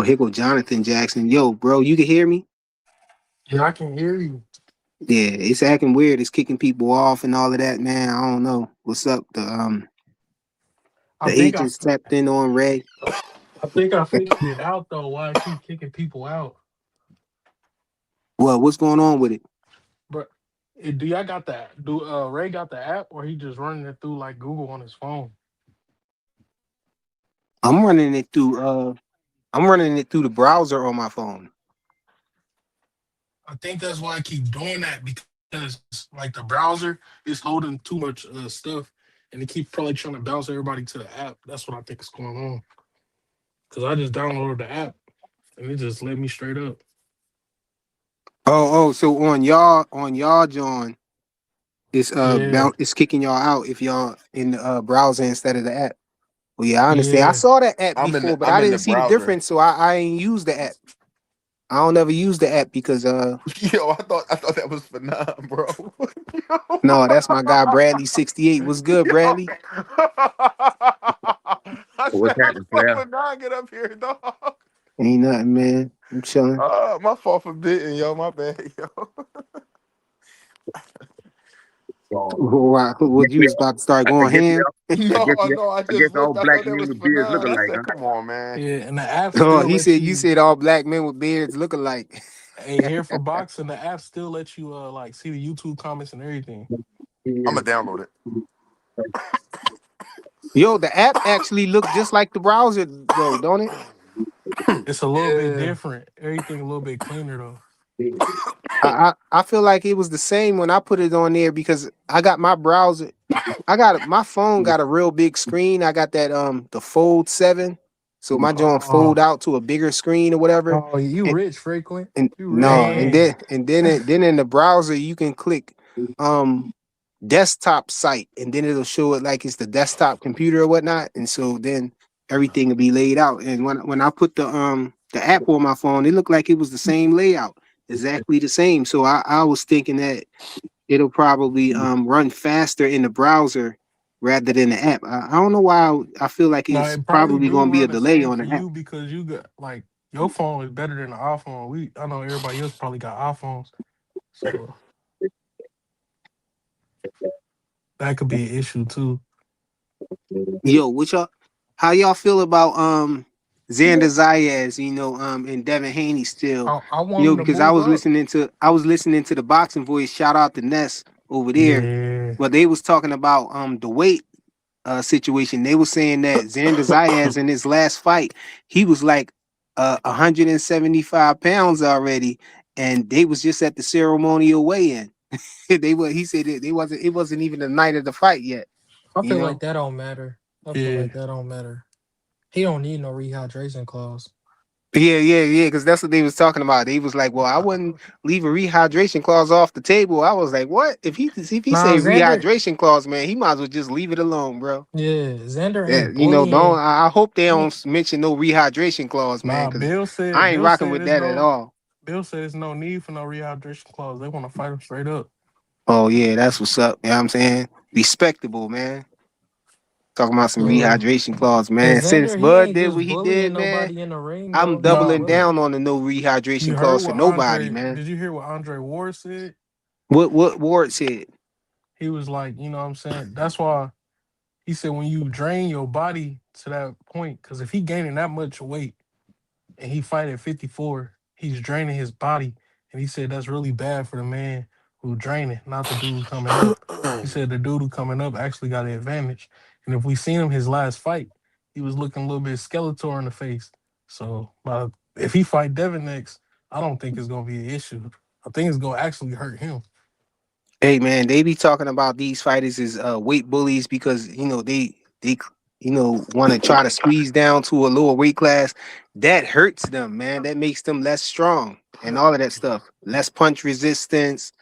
here go Jonathan Jackson. Yo, bro, you can hear me? Yeah, I can hear you. Yeah, it's acting weird. It's kicking people off and all of that, man. I don't know. What's up? I The think I agents tapped in on Ray. I think I figured it out though. Why I keep kicking people out, Well, what's going on with it? but do y'all got that? Do Ray got the app, or he just running it through like Google on his phone? I'm running it through the browser on my phone. I think that's why I keep doing that because like the browser is holding too much stuff, and it keep probably trying to bounce everybody to the app. That's what I think is going on. Cause I just downloaded the app and it just let me straight up. So on y'all John, Yeah, it's kicking y'all out if y'all in the browser instead of the app. Well, yeah, I understand. I yeah. saw that app I'm in before, the but I'm I in didn't the see the browser. difference, so I ain't use the app. I don't ever use the app because Yo, I thought that was for nine, bro. no, that's my guy Bradley 68. What's good, Yo. Bradley? I What's said, how the happening, fuck player? would nine get up here, dog? Ain't nothing, man. I'm chilling. My fault for bidding, yo. My bad, yo. What you was about to start I going guess ham? No, y'all, no, I I guess just all looked. I black thought that men was with for beards look nine. I alike, said, huh? come on, man. Yeah, and the app Oh, still he lets said you you. said all black men with beards look alike. And here for boxing, the app still lets you like see the YouTube comments and everything. I'm gonna download it. Yo, the app actually look just like the browser though, don't it? It's a little bit Yeah. different. Everything a little bit cleaner though. I feel like it was the same when I put it on there because I got my browser. My phone got a real big screen. I got that the Fold 7. So my joint fold Oh, out to a bigger screen or whatever. oh, you And rich, frequent. and You rich, no, man. then in the browser you can click um desktop site and then it'll show it like it's the desktop computer or whatnot. And so then everything will be laid out. And when I put the app on my phone, it looked like it was the same layout, exactly the same. So I was thinking that it'll probably run faster in the browser rather than the app. I don't know why I feel like No, it's it probably probably do gonna be a run the delay same on for the app. you because you got like your phone is better than the iPhone. I know everybody else probably got iPhones, so that could be an issue too. Yo, how y'all feel about Xander Zayas, and Devin Haney still, I want him to because I move was up. listening to the boxing voice. Shout out to Ness over there. Yeah. But they was talking about the weight situation. They were saying that Xander Zayas in his last fight, he was like 175 pounds already, and they was just at the ceremonial weigh-in. He said it wasn't even the night of the fight yet. I You feel like know. that don't matter. I feel Yeah. like that don't matter. He don't need no rehydration clause. Yeah, because that's what they was talking about. They was like, "Well, I wouldn't leave a rehydration clause off the table." I was like, "What? If he Nah, say Xander. rehydration clause, man, he might as well just leave it alone, bro." Yeah, Xander Yeah, ain't don't. bullying. I hope they He don't mention no rehydration clause, man, Nah, because I ain't rocking with that at all. Bill said there's no need for no rehydration clause. They want to fight him straight up. Oh yeah, that's what's up. You know what I'm saying? Respectable, man. Talking about some Uh, rehydration clause, and man. Since Xander, he Bud ain't did just what he did, bullying man, nobody in the ring I'm though. He ain't Nah, doubling bullying. down on the no rehydration you heard clause for what nobody, Andre? man. Did you hear what Andre Ward said? What Ward said? He was like, you know what I'm saying? That's why he said when you drain your body to that point, because if he gaining that much weight and he fight at 54, he's draining his body. And he said that's really bad for the man who draining, not the dude coming up. He said the dude who coming up actually got an advantage. And if we seen him his last fight, he was looking a little bit Skeletor in the face. So if he fight Devin next, I don't think it's gonna be an issue. I think it's gonna actually hurt him. Hey man, they be talking about these fighters as weight bullies because they want to try to squeeze down to a lower weight class. That hurts them, man. That makes them less strong and all of that stuff. Less punch resistance,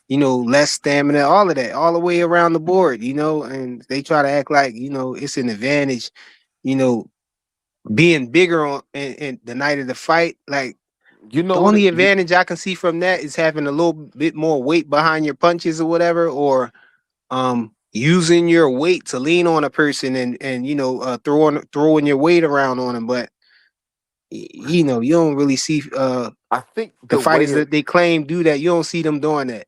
less stamina, all of that, all the way around the board. And they try to act like it's an advantage. You know, being bigger on in the night of the fight, like. You know The what? only advantage I can see from that is having a little bit more weight behind your punches or whatever, or using your weight to lean on a person and throwing your weight around on them. But you don't really see I think the the way fighters it, that they claim do that. You don't see them doing that.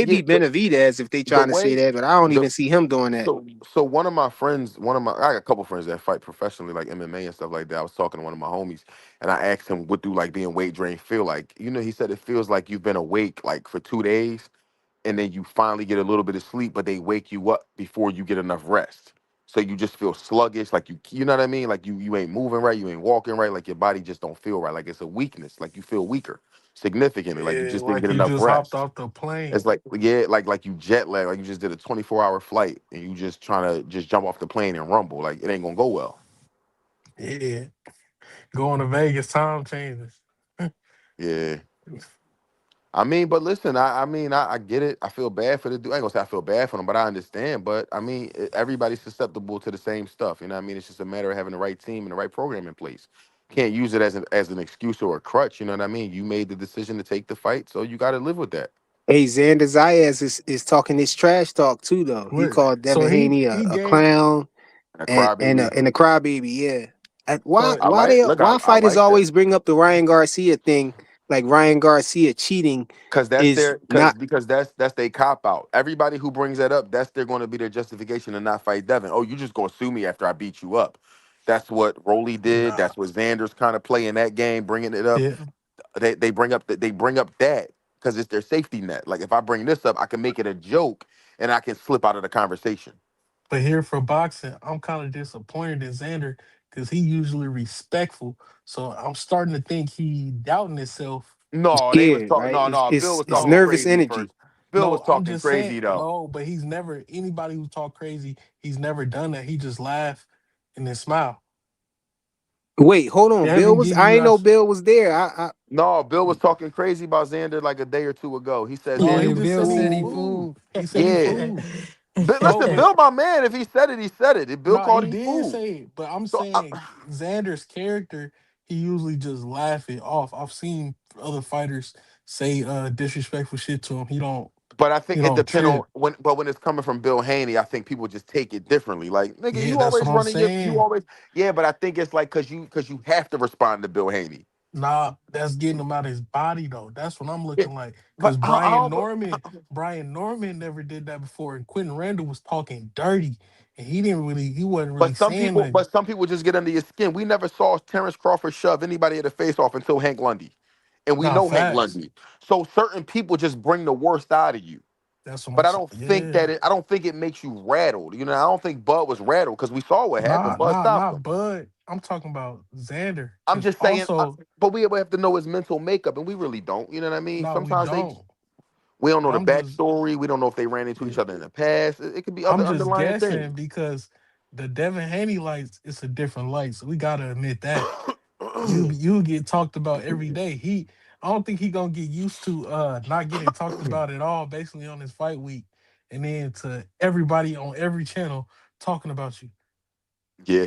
yeah, Maybe Benavidez if they the trying to say way that, but I don't the even see him doing that. so one of my friends, I got a couple friends that fight professionally, like MMA and stuff like that. I was talking to one of my homies, and I asked him, "What do like being weight drained feel like?" He said it feels like you've been awake like for 2 days, and then you finally get a little bit of sleep, but they wake you up before you get enough rest. So you just feel sluggish, like you know what I mean? Like you ain't moving right, you ain't walking right, like your body just don't feel right. Like it's a weakness, like you feel weaker significantly, like you Yeah, just didn't like get you enough just hopped rest. off the It's plane. like, yeah, like you jet lag, like you just did a 24-hour flight and you just trying to just jump off the plane and rumble. Like it ain't gonna go well. Yeah, going to Vegas, time changes. Yeah. I mean, but listen, I get it. I feel bad for the dude. I ain't gonna say I feel bad for him, but I understand. But I mean, everybody's susceptible to the same stuff. You know what I mean? It's just a matter of having the right team and the right program in place. Can't use it as an excuse or a crutch. You know what I mean? You made the decision to take the fight, so you got to live with that. Hey, Xander Zayas is talking this trash talk too, though. He What? called So Devin Haney a, he a gave, clown And a and and crybaby. a, and a crybaby. Yeah. Why but I why like. they Look, why I fighters like that. always bring up the Ryan Garcia thing? Like Ryan Garcia cheating Cause that's is their not. because that's their cop out. Everybody who brings that up, that's they're going to be their justification to not fight Devin. Oh, you just gonna sue me after I beat you up? That's what Rolly did. nah, That's what Xander's kind of playing that game, bringing it up. yeah. They bring up that because it's their safety net. Like if I bring this up, I can make it a joke and I can slip out of the conversation. But here for boxing, I'm kind of disappointed in Xander because he usually respectful. So I'm starting to think he doubting himself. No, they was Scared, talking. right? No, It's no. Bill it's was it's talking No, nervous crazy energy. first. Bill was no, I'm talking just saying crazy though. no. But he's never anybody who talk crazy. He's never done that. He just laugh and then smile. Wait, hold on. Bill Devin was. give I you ain't know that. Bill was there. I No, Bill was talking crazy about Xander like a day or two ago. He said No, he Yeah, Xander was just Bill said he said he food. fooled. fooled. He said he Yeah. fooled. But No, listen, but Bill, my man, if he said it, he said it. If Bill no, called he him, he did fooled. say it. But I'm So, saying Xander's character, he usually just laugh it off. I've seen other fighters say disrespectful shit to him. but I He think it don't depends on trip. when it's coming from Bill Haney, I think people just take it differently. Like, nigga, Yeah, you that's always what I'm running you saying. always, yeah, but I think it's like because you have to respond to Bill Haney. Nah, that's getting him out of his body though. That's what I'm Yeah, looking like. but Cause Brian Norman never did that before, and Quentin Randall was talking dirty, and he wasn't really saying that. but some people just get under your skin. We never saw Terrence Crawford shove anybody at the face off until Hank Lundy, and we Nah, know Hank facts. Lundy. So certain people just bring the worst out of you. That's what But I'm saying. Yeah. I don't think it makes you rattled. You know, I don't think Bud was rattled because we saw what Nah, happened. Bud nah, stopped not him. Bud. I'm talking about Xander. I'm Cause just saying, also, but we have to know his mental makeup, and we really don't. You know what I mean? no, we Sometimes don't. we don't know But the I'm just backstory. We don't know if they ran into yeah. each other in the past. It could be other I'm just underlying things. guessing because the Devin Haney lights, it's a different light. So we gotta admit that. You get talked about every day. I don't think he gonna get used to not getting talked about at all, basically on his fight week, and then to everybody on every channel talking about you. Yeah.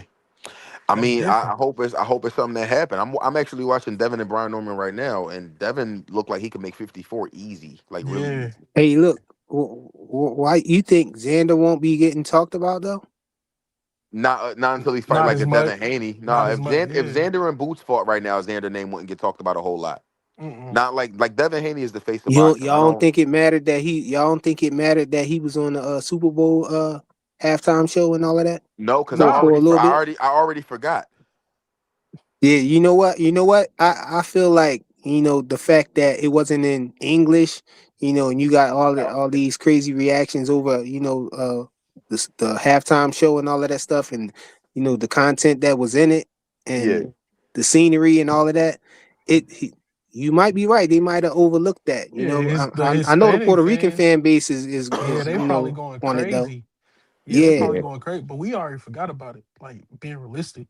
I That's mean, different. I hope it's something that happened. I'm actually watching Devin and Brian Norman right now, and Devin looked like he could make 54 easy, like really Yeah, easy. Hey, look, why you think Xander won't be getting talked about though? Not until he fight not like as a much, Devin Haney. No, not as much. If Yeah. Xander and Boots fought right now, Xander name wouldn't get talked about a whole lot. Mm-mm. Not like Devin Haney is the face of boxing. I Y'all don't don't think it mattered that he was on the Super Bowl halftime show and all of that know because Nah, for a little bit? I already forgot. Yeah, you know what? You know what? I feel like, the fact that it wasn't in English, and you got all these crazy reactions over, the halftime show and all of that stuff, and the content that was in it, Yeah, and the scenery and all of that. You might be right. They might have overlooked that. yeah. The I know the Hispanic Puerto Rican fans, fan base is yeah, they probably going on it though. crazy. Yeah, they Yeah. probably Yeah. going crazy. But we already forgot about it. Like being realistic.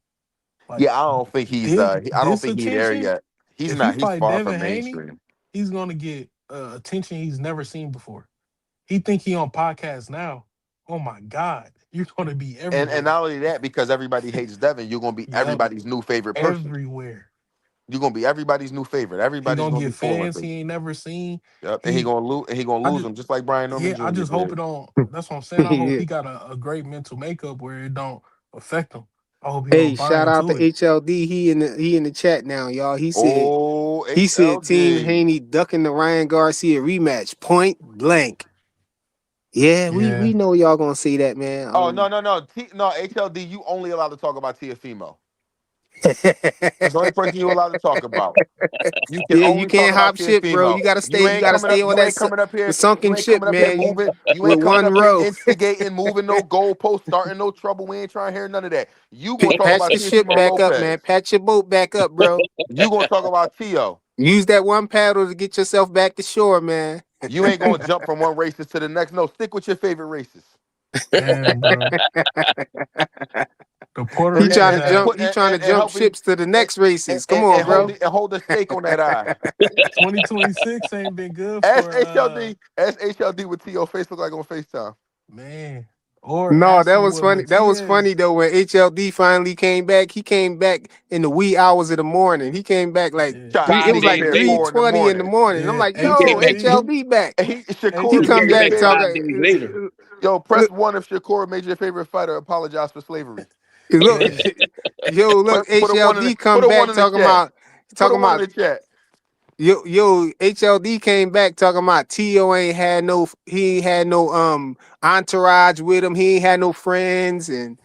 Like yeah. I don't think he's I don't this think he's there attention, yet. He's if he not. He's fight far from Devin Haney, mainstream. he's gonna get attention he's never seen before. He think he on podcast now. Oh my God, you're gonna be And everywhere. not only that, because everybody hates Devin, you're gonna be Yep, everybody's new favorite person. everywhere. You're gonna be everybody's new favorite. He Everybody's gonna gonna be get pulling fans for he you. ain't never seen. Yep. He, And he gonna I lose just, them just like Brian Norman yeah, I Jr. just hope did. it don't. That's what I'm saying. I hope Yeah. he got a great mental makeup where it don't affect him. I hope he Hey, don't buy shout out into to it. HLD. He in the chat now, y'all. Oh, He said Team HLD. Haney ducking the Ryan Garcia rematch point blank. Yeah, we Yeah, know y'all gonna say that, man. Oh no HLD. You only allowed to talk about Tiafimo. That's the only person you allowed to talk about. You can Yeah, you only talk can't about hop ship, bro. Tiafimo. You You ain't gotta coming up. stay on that the You sunken ain't ship, coming up here man. moving. You With ain't coming one up here row. instigating, moving no goalposts, starting no trouble. We ain't trying to hear none of that. You gonna talk Patch about the ship Tiafimo back up, man. Lopez. Patch your boat back up, bro. You gonna talk about Tio. Use that one paddle to get yourself back to shore, man. You ain't gonna jump from one racist to the next. No, stick with your favorite racist. damn, bro. The Puerto He trying Ricans to And had jump. put He trying to and jump help me ships to the next races. Come on, bro. and hold the stake on that eye. 2026 ain't been good for Ask HLD what Tio face look like on FaceTime. man. Or No, ask that him was what funny. That was funny Matias. though. When HLD finally came back, he came back in the wee hours of the morning. He came back like Yeah, Try it Five was days like at three later. 20 in the morning. morning. I'm yeah. like, He came yo, back HLD, 2. HLD back. And He Shakur He come made came your back back favorite. talking. 5 days later. Yo, press Look, one if Shakur made your favorite fighter apologize for slavery. look, yeah, yo, look, Put a one in HLD put come a one back in the talking chat. about Put a talking one in about the chat. yo, HLD came back talking about Tio he ain't had no entourage with him. He ain't had no friends, and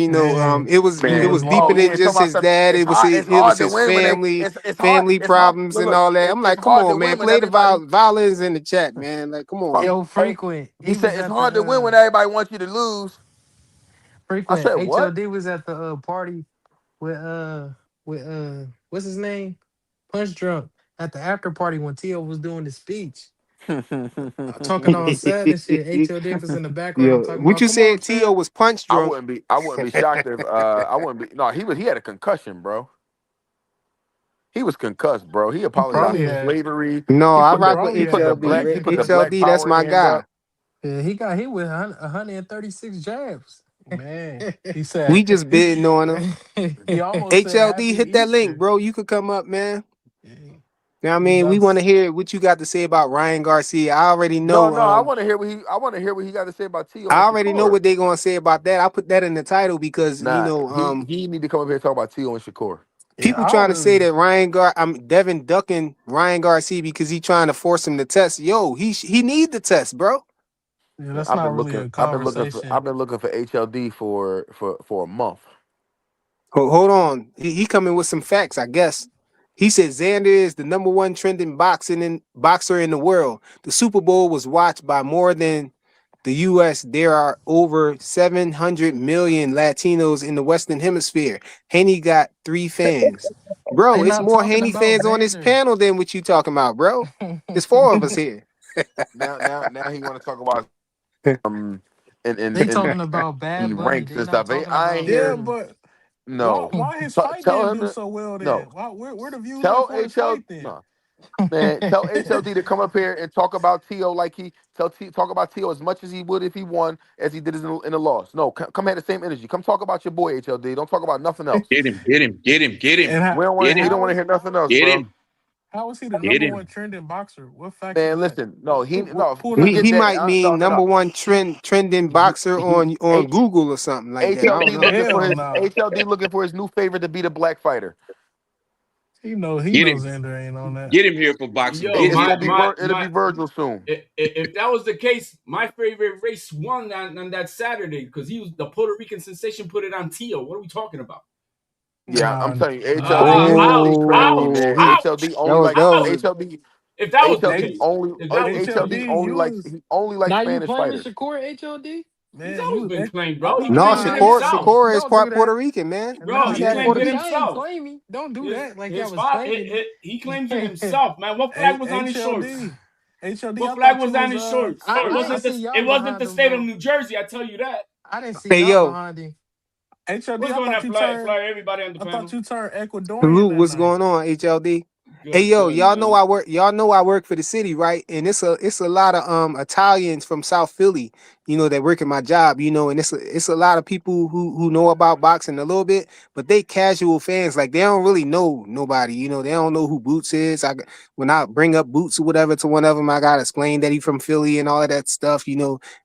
man. He it Man. was was deeper Oh lost. than yeah, talking just about his some dad. It was hard to his win when they family it's hard problems and look, all that. I'm like, it's come hard to on, win man, when play the everybody violins in the chat, man. Like, come on. Yo, frequent. he He said was it's at the hard to win when everybody wants you to lose. I frequent. said what? HLD was at the party with what's his name? Punch Drunk at the after party when Tio was doing the speech. Talking all sad and shit. HLD was in the background Yo, talking what about, you come on, said? Tio champ. was punch drunk. I wouldn't be shocked if I wouldn't be no, he had a concussion, bro. He was concussed, bro. He He apologized probably for had slavery. No, I rock with probably had a HLD. He brain put the injury. black HLD, that's power my hands guy. up. Yeah, he got hit with 136 jabs. Man, he We said just bidding on him. he almost said HLD, Happy hit that link, Easter. bro. You could come up, man. Yeah, You know what I he mean? We about want to, to hear what you got to say about Ryan Garcia. I already No, know. no, I want to hear what he got to say about Tio I and already know Shakur. what they gonna say about that. I put that in the title because Nah, he need to come up here and talk about Tio and Shakur. People I trying to say really, that Devin ducking Ryan Garcia because he trying to force him to test. Yo, he need the test, bro. yeah, Yeah, that's not really a I've conversation. been looking for HLD for a month. Hold on. He coming with some facts, I guess. He said Xander is the number one trending boxer in the world. The Super Bowl was watched by more than the US. There are over 700 million Latinos in the Western Hemisphere. Haney got 3 fans. Bro, They it's not more talking Haney about fans on this Xander. panel than what you talking about, bro. There's 4 of us here. Now he want to talk about um They in talking about the Bad Bunny. ranks They and not stuff. talking I about ain't Yeah, hear Xander. but no. why his fight Tell didn't him do to so well then? no. Why where the views at Tell for his HL fight then? no. Man, tell HLD to come up here and talk about T.O. like talk about T.O. as much as he would if he won, as he did in the loss. No, come have the same energy. Come talk about your boy HLD. Don't talk about nothing else. Get him, get him, get him, get him, And We don't get want. We him, don't want to how hear nothing else, get bro. him, how is he the get number one him. trending boxer? What facts is Man, that? listen. No, Pull that He forget up. that. might mean No. number one trending boxer on H, Google or something like that. I don't HLD know. looking for Hell his nah. HLD looking for his new favorite to be the black fighter. He Get knows him, Xander ain't on that. get him here for boxing. Yo, Get It's him. gonna be it'll be my. Virgil soon. If that was the case, my favorite race won on that Saturday because he was the Puerto Rican sensation. Put it on Tio. What are we talking about? Yeah, I'm Nah, telling you, HLD Ouch! crazy, Ouch! man. Oh, Ouch! HLD only like that was Ouch! HLD If that was the H, case, if that was the HLD, case, He only likes Now you Spanish claiming fighters. Shakur HOD? he's man, always you. been claimed, I bro. He thought no, claimed it Nah, himself, Shakur is don't do part Puerto that. Rican, man. bro. He's He half claimed Puerto it Rican. I ain't himself. claiming. Don't do that like y'all His was father, claiming he claims it it. himself, man. What flag was on his shorts? HLD, HLD. What I flag thought you was on was his shorts? I, It I I, ain't wasn't see the y'all it wasn't behind the him, state of bro. New Jersey. I tell you that. I didn't see Hey y'all yo, behind him. HLD. What's going on, Fly? Everybody on the I thought panel. you turned Ecuadorian salute, that what's night. going on, HLD? Hey Good, yo, good, man. y'all know I work for the city, right? And it's a lot of Italians from South Philly, that work in my job, and it's a lot of people who know about boxing a little bit, but they casual fans, like they don't really know nobody, they don't know who Boots is. When I bring up Boots or whatever to one of them, I gotta explain that he from Philly and all of that stuff,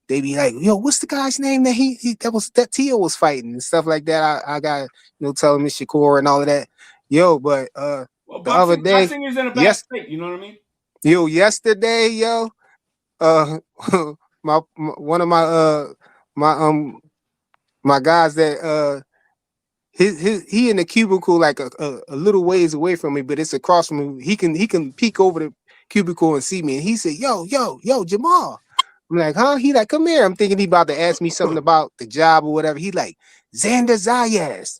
they be like, yo, what's the guy's name that that Tio was fighting and stuff like that. I got tell him it's Shakur and all of that. Yo, but Well, the other day, boxing isn't a bad yes, state. You know what I mean? yesterday, uh, one of my my guys that he in the cubicle like a little ways away from me, but it's across from me. He can peek over the cubicle and see me, and he said, yo, Jamal. I'm like, huh? He like, come here. I'm thinking he about to ask me something about the job or whatever. He like, Xander Zayas.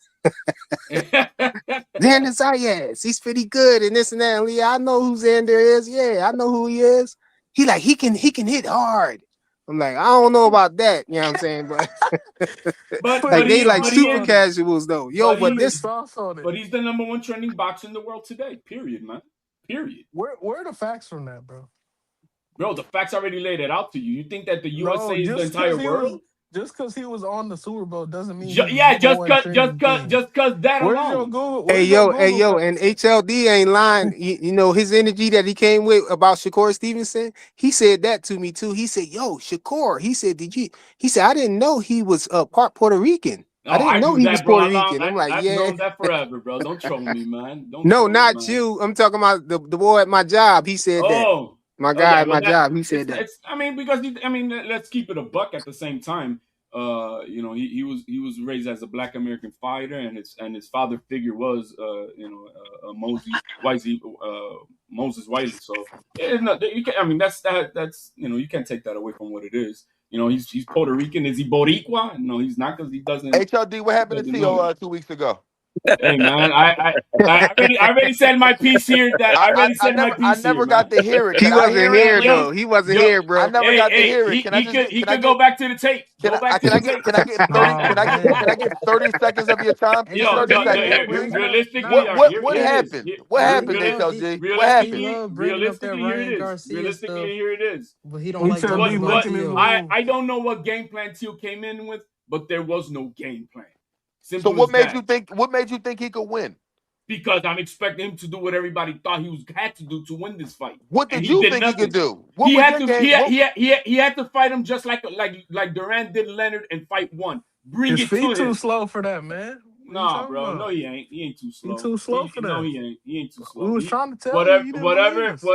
Xander Zayas, he's pretty good and this and that. And yeah, I know who Xander is. Yeah, I know who he is. He like he can hit hard. I'm like, I don't know about that. You know what I'm saying? But but Put like but they he like but sauce he super on is it. casuals though. Yo, but but Put he this sauce on it. but he's the number one trending boxer in the world today. Period, man. Period. Where are the facts from that, bro? Bro, the facts already laid it out to you. You think that the USA No, is the entire world? just because he was on the Super Bowl doesn't mean he's the Yeah, number one trending thing. just cause that alone. hey Where's your Google yo, and facts? HLD ain't lying. His energy that he came with about Shakur Stevenson. He said that to me too. He said, "Yo, Shakur." He said, "Did you?" He said, "I didn't know he was part Puerto Rican. I No, didn't I know knew he was that, bro. Puerto Rican." I'm like, I've "Yeah." known that forever, bro. Don't troll me, man. Don't No, troll, not man. you. I'm talking about the boy at my job. He said that. Oh, My oh guy yeah. at Well, my that job. He said that. it's. I mean, because let's keep it a buck at the same time. He was raised as a Black American fighter, and his father figure was Moses Wiley. So it's not, you can, I mean that's you can't take that away from what it is. He's Puerto Rican. Is he Boricua? No, he's not because HLD, what he happened to doesn't know T.O. it. 2 weeks ago? Hey man, I already said my piece here. That I already said my I piece here, never man. got to hear it. He Can I wasn't hear it at here Yo, though. least? He wasn't yo, here, I bro. never got to hey, hear it. Can I just he can I could go get back to the tape. Go back to the tape. can I get 30 Oh can I man. get 30 seconds of your time? Just Yo, 30 no, no. HLD seconds, love Here, please. bringing up realistically, all right, What here it is. happened? What happened, HLD? What he happened? love bringing up that Realistically, here it Ryan is. Garcia stuff, Realistically, here it is. but he don't like talking HLD about But making his Tio. move. I don't know what game plan Teal came in with, but there was no game plan. So Simple as that. what made you think he could win? Because I'm expecting him to do what everybody thought he had to do to win this fight, What and did he you did think he could nothing. do? What He was had your to game? What he had to fight him just like Durant did Leonard and fight one. Bring His it to feet too him. slow for that, man. talking bro. about? No, he ain't. He ain't too He slow. too slow for No, that. he ain't. He ain't too slow. We was trying to tell you. Whatever, You didn't believe us.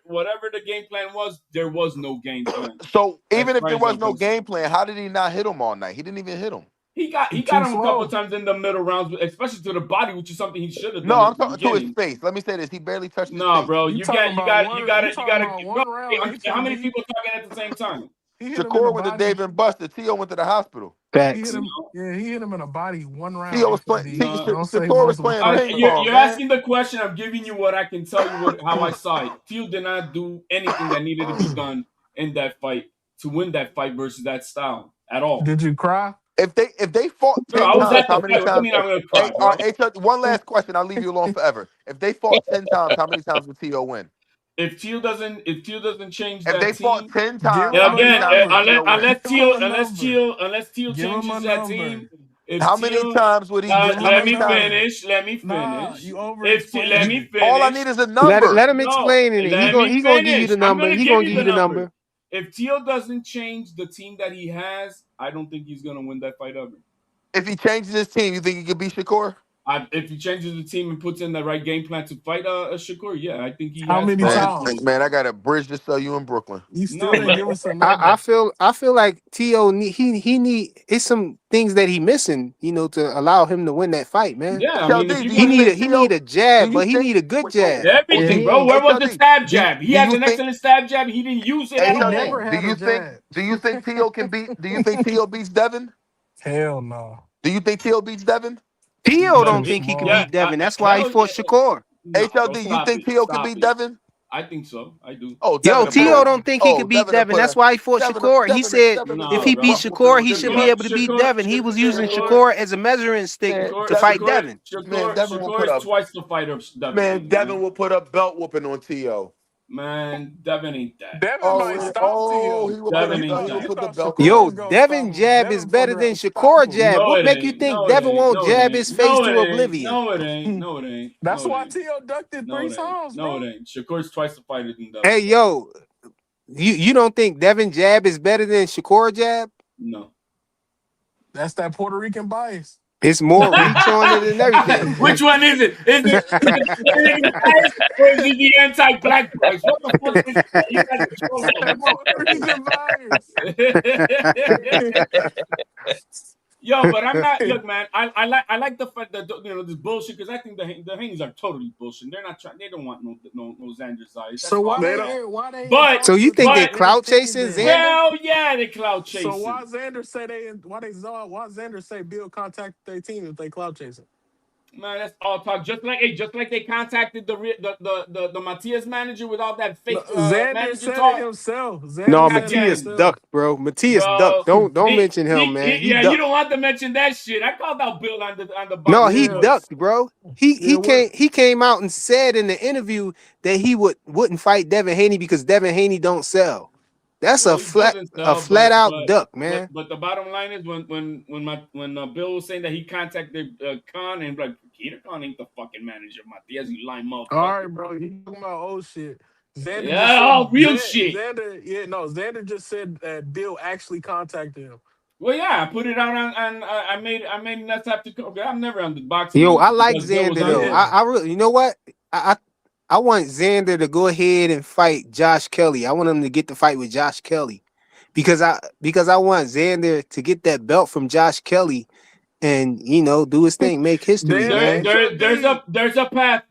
whatever the game plan was, there was no game plan. So As even if far there as was I'm no game concerned. plan, how did he not hit him all night? He didn't even hit him. He got He too him a couple slow. of times in the middle rounds, especially to the body, which is something he should have No, done I'm at the talking to his beginning. face. Let me say this: he barely touched his Nah, face. bro, You you talking about one? You talking gotta, about bro. one round? How many HLD. people talking at the same time? He hit him in the Shakur went to body. Dave and Buster. Tio went to the hospital. He hit Facts. You him. know, Yeah, he hit him in the body. One round. Tio was playing. HLD. Don't say Shakur was multiple playing ping rounds. pong, you're man. asking the question. I'm giving you what I can tell you how I saw it. Teal did not do anything that needed to be done in that fight to win that fight versus that style at all. Did you cry? If they fought Bro, 10 I was times, at how the many fight. What do you times? mean I'm gonna Hey, cry, bro? one last question. I'll leave you alone forever. If they fought 10 times, how many times would Tio win? If Teal doesn't change If they that fought team 10 Give times, how him a many again, times would number. Tio win? Give him a number. Unless Teal Give him a changes that number. team, if How many Teal, times would he get? Give How him a let many me times? number. finish. Let me Nah, finish. you over Let me explaining. All I finish. need is a number. Let him No, explain it. let me He gonna give you finish. the I'm number. gonna He give gonna you give the you the number. number. If Teal doesn't change the team that he has, I don't think he's gonna win that fight ever. If he changes his team, you think he could beat Shakur? If he changes the team and puts in the right game plan to fight a Shakur, yeah, I think he How has many Man, possible. times? I got a bridge to sell you in Brooklyn. You still No, didn't man. give us a number. I feel like T.O. he need it's some things that he missing, to allow him to win that fight, man. Yeah, I mean, if HLD, you do you got think He need Tio? a Do jab, you but he think? need a good Wait, whoa, jab. Yeah, everything, he bro, ain't. where was the HLD, stab do jab? He do has you an think? excellent stab jab. He didn't use it at He all. never HLD, had a jab. do you think Tio can beat? Do you think Tio beats Devin? Hell no. Do you think Tio beats Devin? He T.O. too don't But think he could yeah, small. beat Devin. That's why he hell fought yeah. Shakur. No, bro, HLD, you stop think it, Tio can stop beat it. Devin? I think so. I do. Oh, Yo, Devin to put T.O. a. don't think he Oh, could beat Devin to Devin. put That's a. why he fought Devin, Shakur. He said Devin to if Nah, put a he bro. beat butt whooping Shakur, on he should be Tio. able to beat Devin. He was using Shakur as a measuring stick Man, to fight Devin, Devin. Devin will put Shakur is a. twice the fighter of Man, Devin, Devin man. will put a belt whooping on Tio. Man, Devin ain't that. Devin Oh, might really? stop Oh, Tio. he will put a. Devin ain't He will that. You put the thought belt on Shakur Yo, was him. gonna stop Devin him. jab is Devin fuck better around than and stop Shakur him. jab. No, What it make you ain't. think No, it Devin ain't. won't No, it jab ain't. his face No, it to ain't. oblivion? No, it ain't. No, it ain't. That's No, it why ain't. Tio ducked it No, three it ain't. times, No, it bro. ain't. Shakur's twice the fighter than Hey, Devin, bro. yo, you don't think Devin jab is better than Shakur jab? No. That's that Puerto Rican bias. It's more reach on it and everything. Which one is it? Is it the Puerto Rican bias or is it the anti-black bias? What the fuck is that? You guys are trolling me. That Puerto Rican bias. Yo, but I'm not. Look, man. I like the fact that this bullshit because I think the Haneys are totally bullshit. They're not trying. They don't want no Xander Zayas. That's So all. why They they don't. ain't But So talk you to think they but their clout team chasing then? Xander? hell yeah, they cloud So chasing. why Xander say why Xander say Bill contacted their team if they cloud chasing? Man, that's all talk. Just like they contacted the Matias manager with all that No, fake Xander manager said it talk. himself. No, Xander said it Matthias Again, himself. ducked, bro. Matthias ducked. bro. Don't mention him, man. He Yeah, you ducked. don't want to mention that shit. I called out Bill on the No, box he Yeah, reports. ducked, bro. yeah. What? He came out and said in the interview that he wouldn't fight Devin Haney because Devin Haney don't sell. That's Well, he doesn't a sell, flat out duck, man. but the bottom line is when Bill was saying that he contacted Khan and like Peter Khan ain't the fucking manager, Matias, you lying All motherfucker. right, bro. You talking about old shit? Xander just Yeah, said all real shit. Xander. Yeah, no. Xander just said that Bill actually contacted him. Well, yeah, I put it out on I made nuts have to go. I'm never on the boxing Yo, news I like because Bill was Xander on though. there. Yeah. I really, you know what? I want Xander to go ahead and fight Josh Kelly. I want him to get the fight with Josh Kelly because I want Xander to get that belt from Josh Kelly and do his thing, make history, Damn, man. There's a path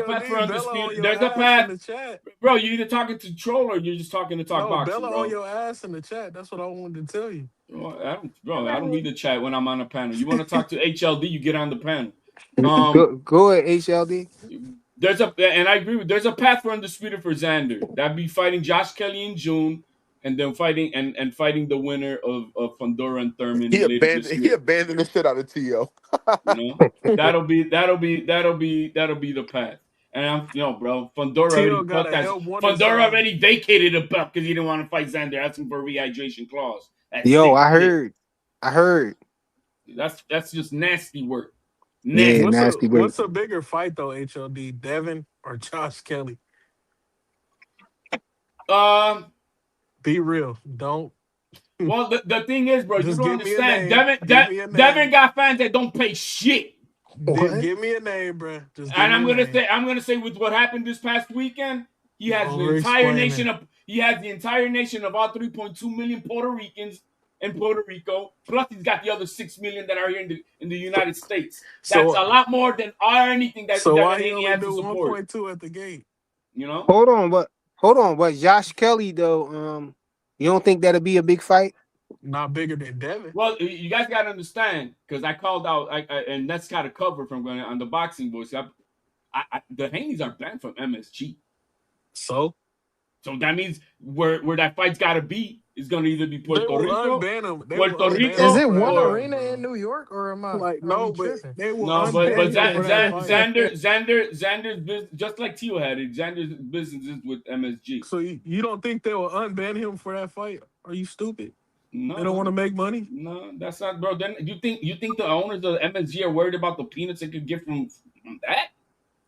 for HOD, Bella on undisputed. your There's a ass in path, the chat. bro. You either talking to troll or you're just talking to talk No, boxing, Bella on bro. your ass in the chat. That's what I wanted to tell you. Well, I don't read the chat when I'm on a panel. You want to talk to HLD, you get on the panel. Go ahead, HLD. And I agree with. There's a path for undisputed for Xander. That'd be fighting Josh Kelly in June, and then fighting the winner of Fundora and Thurman later this He year. abandoned the shit out of Tio. You know, that'll be the path. And bro, Fundora Tio already gotta cut that. help one of his Fundora sons. already vacated a belt because he didn't want to fight Xander, asking for a rehydration clause. That's Yo, sick I shit. heard. That's just nasty work. Yeah, Nasty. nasty work. What's a bigger fight though? HOD, Devin or Josh Kelly? Um, Be real. Don't Well, the thing is, bro, you Just don't give me a understand. name. Give me a Devin name. got fans that don't pay shit. What? Give me a name, bro. Just give And me a name. I'm gonna say with what happened this past weekend, You over explaining. he has the entire nation of all 3.2 million Puerto Ricans in Puerto Rico. Plus, he's got the other 6 million that are here in the United States. That's a So lot more than anything that so Devin why he Haney only has to do support. 1.2 at the gate? You know. Hold on, but Josh Kelly though, you don't think that'll be a big fight? Not bigger than Devin. Well, you guys got to understand because I called out, and that's kind of covered from going on the boxing boys. The Haneys are banned from MSG. So That means where that fight's got to be is going to either be they will unban him. They will unban Is him it for that one or fight, arena bro. in New York, or Like are we no, but tripping? they will no, but unban him for that fight. Xander's just like Tio had it. Xander's business is with MSG. So you don't think they will unban him for that fight? Are you stupid? They don't want to No, make money. no, that's not, bro. Then you think the owners of MSG are worried about the peanuts they could get from that?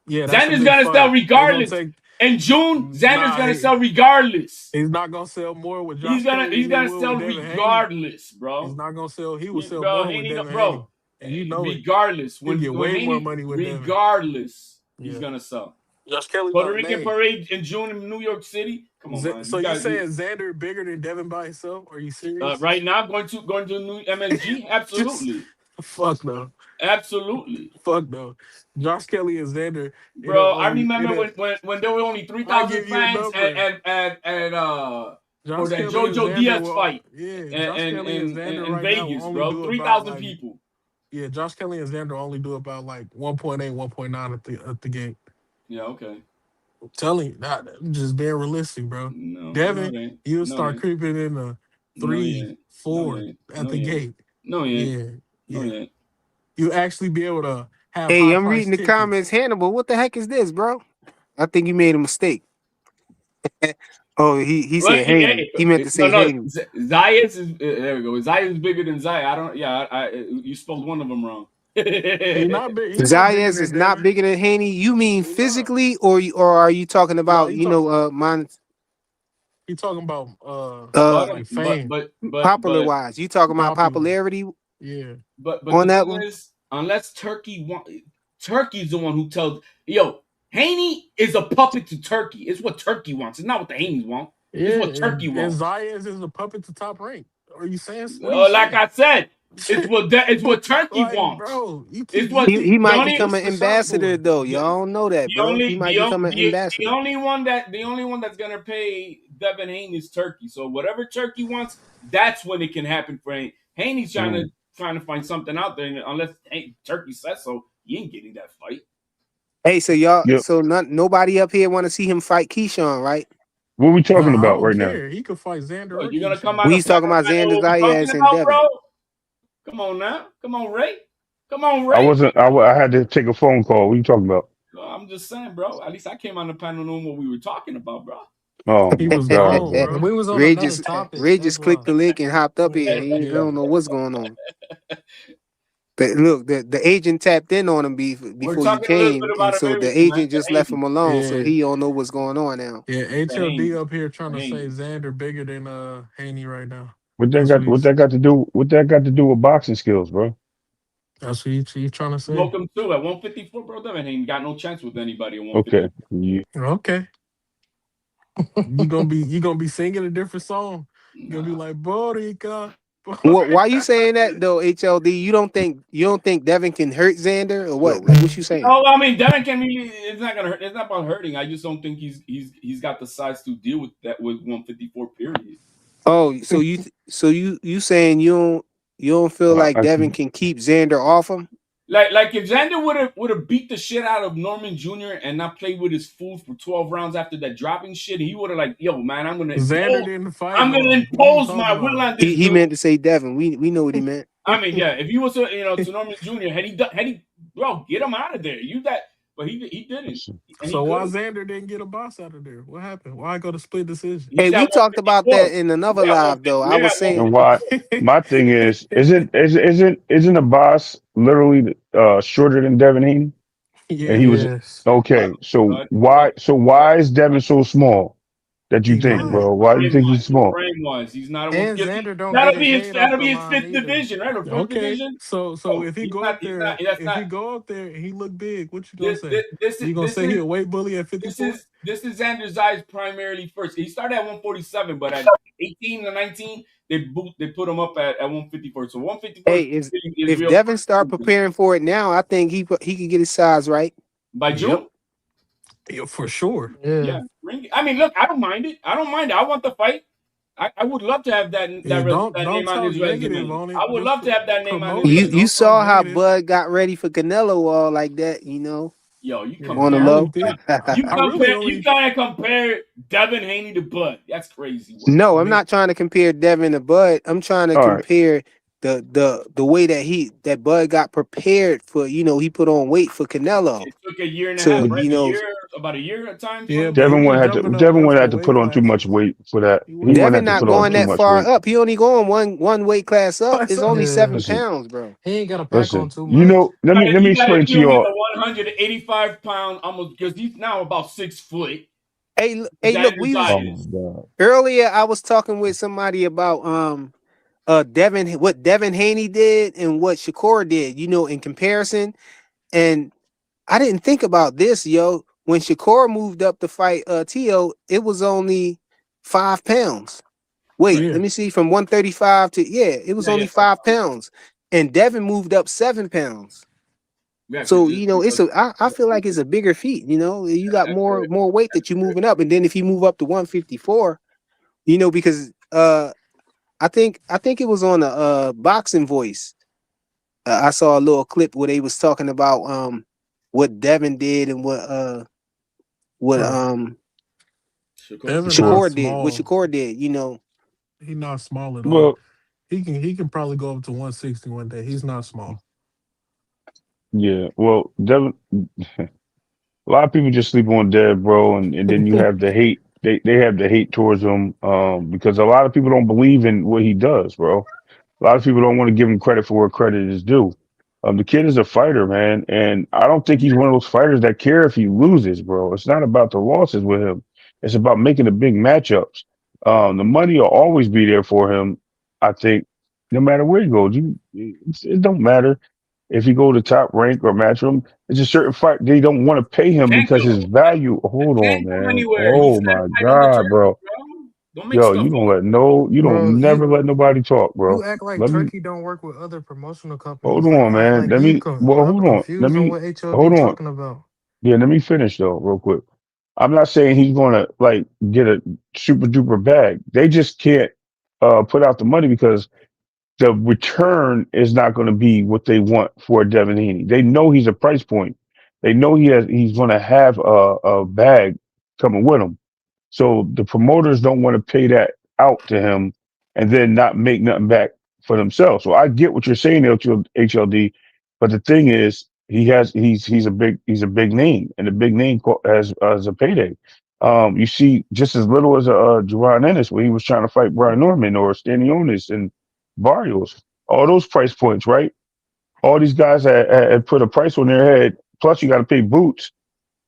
Yeah, that's a Xander's big gonna sell fight. They're gonna regardless. take. In June, Xander's Nah, gonna sell regardless. he's not gonna sell more with Josh Kelly He's than he gonna will sell with Devin Haney. regardless, He's bro. not gonna sell. He will sell Bro, more with Haney, Devin Haney, bro. and you know it. Regardless, He'll get when way more Haney, money with Devin. regardless, he's Yeah, gonna sell. Josh Kelly Puerto not a Rican name. parade in June in New York City. Come on, man. So you saying Xander bigger than Devin by himself? Are you serious? Right now, going to new MSG. Just Absolutely, fuck no, absolutely, fuck no. Josh Kelly and Xander, it'll bro. I only remember it'll. when there were only three I thousand give you a fans number. for Josh that Kelly and JoJo Xander Diaz will. fight Yeah, Josh Kelly and Xander in right now will Vegas, only bro. do about 3,000 like. people. Yeah, Josh Kelly and Xander only do about like 1.8, 1.9 at the gate. Yeah, okay. I'm telling you, I'm just being realistic, bro. No, Devin, it ain't. you'll No, it start ain't. creeping in the No, you three, ain't. No, you four ain't. at No, the you ain't. gate. No, you ain't. Yeah, No, yeah. you ain't. You actually be able to have Hey, high I'm price reading the tickets. comments. Hannibal, what the heck is this, bro? I think you made a mistake. Oh, he Well, said Haney. He meant to say no. Haney. Zayas is there we go. Zayas is bigger than Zay. I don't. Yeah, you spelled one of them wrong. He not big. He not bigger Zayas than is not Devin. bigger than Haney. You mean He not. physically, or are you talking No, about he talking about uh like fame. popular wise? You talking about Popular. popularity Yeah. but on the that thing one? is, unless Turkey's the one who tells Haney is a puppet to Turkey. It's what Turkey wants. It's not what the Haneys want. It's Yeah, what Turkey and wants. Zayas is a puppet to Top Rank. Are you saying? What are you Like saying? I said, it's what Turkey Like, wants. bro, It's you what He keep the might making only become this an the shot ambassador boy. though. the, Y'all don't know that, the bro. He only might become an the ambassador. only one that's gonna pay Devin Haney is Turkey. So whatever Turkey wants, that's when it can happen for Haney. Haney's trying to find something out there, and unless Turkey says so, he ain't getting that fight. Hey, Yep. so nobody up here want to see him fight Keyshawn, right? What we No, talking I about don't right now? care. He could fight Xander Bro, or you're gonna come Keyshawn. out We of talking about know Xander what we talking Zayas and about, bro? Devin. Come on now, come on, Ray. Come on, I Ray. wasn't. I had to take a phone call. What you talking about? I'm just saying, bro. At least I came on the panel knowing what we were talking about, bro. Oh He my was God, gone, bro. And bro. we was on Ray another just topic. Ray That's just clicked why. the link and hopped up here. I Yeah. don't know what's going on. But look, the agent tapped in on him We're before you talking a little bit came, and about so the everything, man. agent just left Haney, him alone, so Yeah. he don't know what's going on now. Yeah. the Haney, HLD up here trying the to say Haney. Xander bigger than Haney right now. What that That's what got? What he's that got to do? What that got to do with boxing skills, bro? that's what he's trying to say. Welcome to at 154, bro. Devin ain't got no chance with anybody at Okay. 154. Yeah. Okay. You gonna be singing a different song. You're gonna be Nah. like Borica. Why you saying that though, HLD? You don't think Devin can hurt Xander or Yo, what? Like what you saying? No, I mean Devin can really. It's not gonna hurt. It's not about hurting. I just don't think he's got the size to deal with that with 154. Period. Oh, so you saying you don't feel like I Devin see. can keep Xander off him? Like if Xander would have beat the shit out of Norman Jr. and not played with his food for 12 rounds after that dropping shit, he would have like, yo, man, Xander didn't fight I'm gonna Norman. What are you impose talking my will about? on this He dude. meant to say Devin. We know what he meant. I mean, yeah, if he was to Norman Jr. Had he bro, get him out of there. You that, but he didn't, and he So why could. Xander didn't get a boss out of there? What happened? Why go to split decision? He's Hey, at we talked about 154. that in He's another at live 150. though. I We're was at saying, And 150. why? My thing is, isn't a boss literally shorter than Devin Haney? And he Yeah. was Yes. But okay. So but why is Devin so small? that you He think, not. bro? Why do you think he's small? Frame wise, he's not a one. And Xander don't get That'll his be his. head off That'll the be his line fifth either. division, right? Or fourth Okay, division. so Oh, if he he's go not. up He's there, not. That's if he not. go up there and he look big, what you gonna say? You gonna This say is he a weight bully at this 54? is this is Xander Zayas primarily first. He started at 147, but at 18 and 19, they put him up at 154. So 154 Hey, is if real Devin start first preparing for it now, I think he could get his size right. by Yep, June. yeah, for sure. Yeah, Yeah. I mean, look, I don't mind it. I don't mind it. I want the fight. I would love to have Yeah, that don't name on talk his negative resume. on I it. would Just love to have that name on his promote it. You resume. Don't talk saw how negative. Bud got ready for Canelo all like that, Yo, you Yeah, on the I compare only low. think I really you only trying to compare Devin Haney to Bud. That's crazy work. No, I'm me. not trying to compare Devin to Bud. I'm trying to All right. compare the way that Bud got prepared for, he put on weight for Canelo. It took a year and a half, To, But right? About a year at times for Yeah, him. but he was jumping up Devin wouldn't have multiple to weight put on too much classes. weight for that. He He wasn't wouldn't Devin have to not put on going too that much far weight. up. He only going one weight class up. class It's up. only Yeah. Listen, 7 pounds, bro. He ain't got to pack on listen. too much. Let me You got to explain to deal with y'all. a 185-pound almost because he's now about 6 foot. Hey, look, Xander we was Oh my Zayas. god. earlier. I was talking with somebody about Devin, what Devin Haney did and what Shakur did, in comparison. And I didn't think about this, yo. When Shakur moved up to fight Tio, it was only 5 pounds. Wait, Yeah, let me see. From 135 to it was Yeah, only yeah, 5 pounds. And Devin moved up 7 pounds. yeah. So, I feel like it's a bigger feat, you got That's good. more weight that you're moving up. And then if you move up to 154, because I think it was on a boxing voice. I saw a little clip where they was talking about what Devin did and what bro. Shakur. Devin not Shakur. Shakur did. What small. Shakur did, He not small at all. Well, He can probably go up to 160 one day. He's not small. yeah. Well, Devin. A lot of people just sleep on Dev, bro, and then you have the hate. They have the hate towards him because a lot of people don't believe in what he does, bro. A lot of people don't want to give him credit for where credit is due. The kid is a fighter, man, and I don't think he's one of those fighters that care if he loses, bro. It's not about the losses with him. It's about making the big matchups. The money will always be there for him. I think, no matter where he goes, it don't matter if you go to top rank or match him. It's a certain fight they don't want to pay him Can't because his go. value. Hold on, Can't go man. anywhere. He's Oh got to my fight on the God, turf, bro. bro. Don't make Yo, stuff up. you Bro, don't never let nobody talk, you bro. act like Let me Turkey don't work with other promotional hold companies. on, man. Like you Well, I'm hold on. confused on what HOD Hold on. talking about. Yeah, let me finish though, real quick. I'm not saying he's gonna like get a super duper bag. They just can't put out the money because the return is not going to be what they want for Devin Haney. They know he's a price point. They know he's going to have a bag coming with him. So the promoters don't want to pay that out to him and then not make nothing back for themselves. So I get what you're saying, HLD, but the thing is, he's a big name, and a big name has a payday. You see, just as little as Jerron Ennis when he was trying to fight Brian Norman or Stanionis and Barrios, all those price points, right? All these guys had put a price on their head. Plus, you got to pay boots,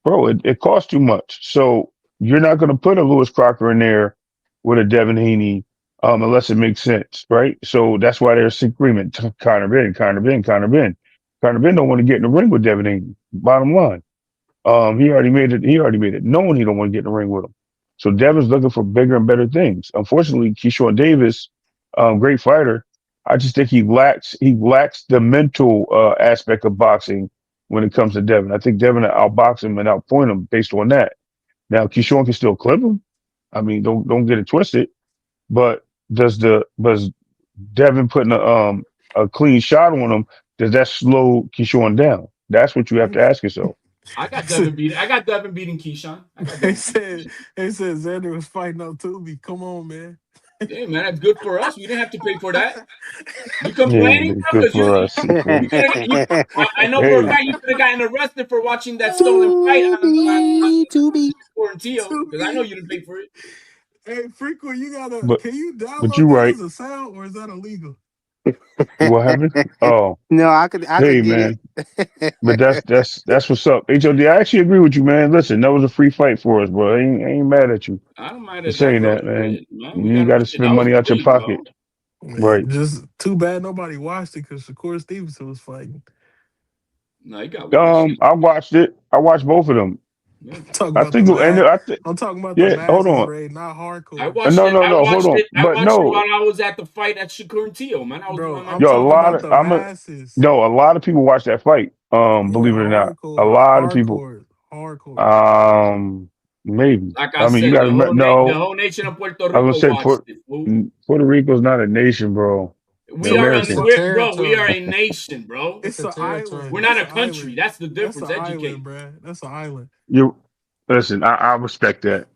bro. It costs too much. So you're not going to put a Lewis Crocker in there with a Devin Haney, unless it makes sense, right? So that's why there's agreement. Conor Ben, Conor Ben, Conor Ben. Conor Ben don't want to get in the ring with Devin Haney. Bottom line. He already made it. He already made it known he don't want to get in the ring with him. So Devin's looking for bigger and better things. Unfortunately, Keyshawn Davis, great fighter. I just think he lacks the mental aspect of boxing when it comes to Devin. I think Devin will outbox him and outpoint him based on that. Now Keyshawn can still clip him. I mean, don't get it twisted. But does Devin putting a clean shot on him, does that slow Keyshawn down? That's what you have to ask yourself. I got Devin beating Keyshawn. I got They Devin. said they said Xander was fighting up Tubi. Come on, man. Yeah, man, that's good for us. We didn't have to pay for that. You Yeah, complaining that's good because for us. you could have. I know for a Hey, fact you could have gotten arrested for watching that stolen fight to be. on Tio because I know Tubi. you didn't pay for it. Hey, Frequent, but can you but download you're that right. as a sound or is that illegal? What happened? Oh, No, I could hey get man. it. But that's what's up. HOD, I actually agree with you, man. Listen, that was a free fight for us, bro. I ain't mad at you I don't mind for at that, saying bro. that, man. Shit, man, we You ain't gotta got to respect. spend That was money out your big, pocket. bro. Right. Man, just too bad nobody watched it because Shakur Stevenson was fighting. No, you gotta watch it. I watched it. I watched both of them. Yeah. Talking I about the think, and mass. I think, I'm talking about the yeah. Hold masses, on. Ray, not I hardcore. watched No, it. no, no. Hold on. I But watched it while no, I was at the fight at Shakur and Tio, man. I was Bro, doing my I'm yo, a thing. talking lot about of the masses. a lot of people watch that fight. Yeah, Believe it or not, a hardcore, lot of people. hardcore, hardcore. Maybe. Like I I mean, you said, got to remember. the No, whole nation of Puerto I was Rico gonna say watched it, fool. Puerto Rico's not a nation, bro. They're We are Bro, a it's a American. we are territory. a nation, bro. It's It's a an island. We're That's not an a country. island. That's the That's difference. an island, Educate. bruh. That's an island. You listen. I respect that.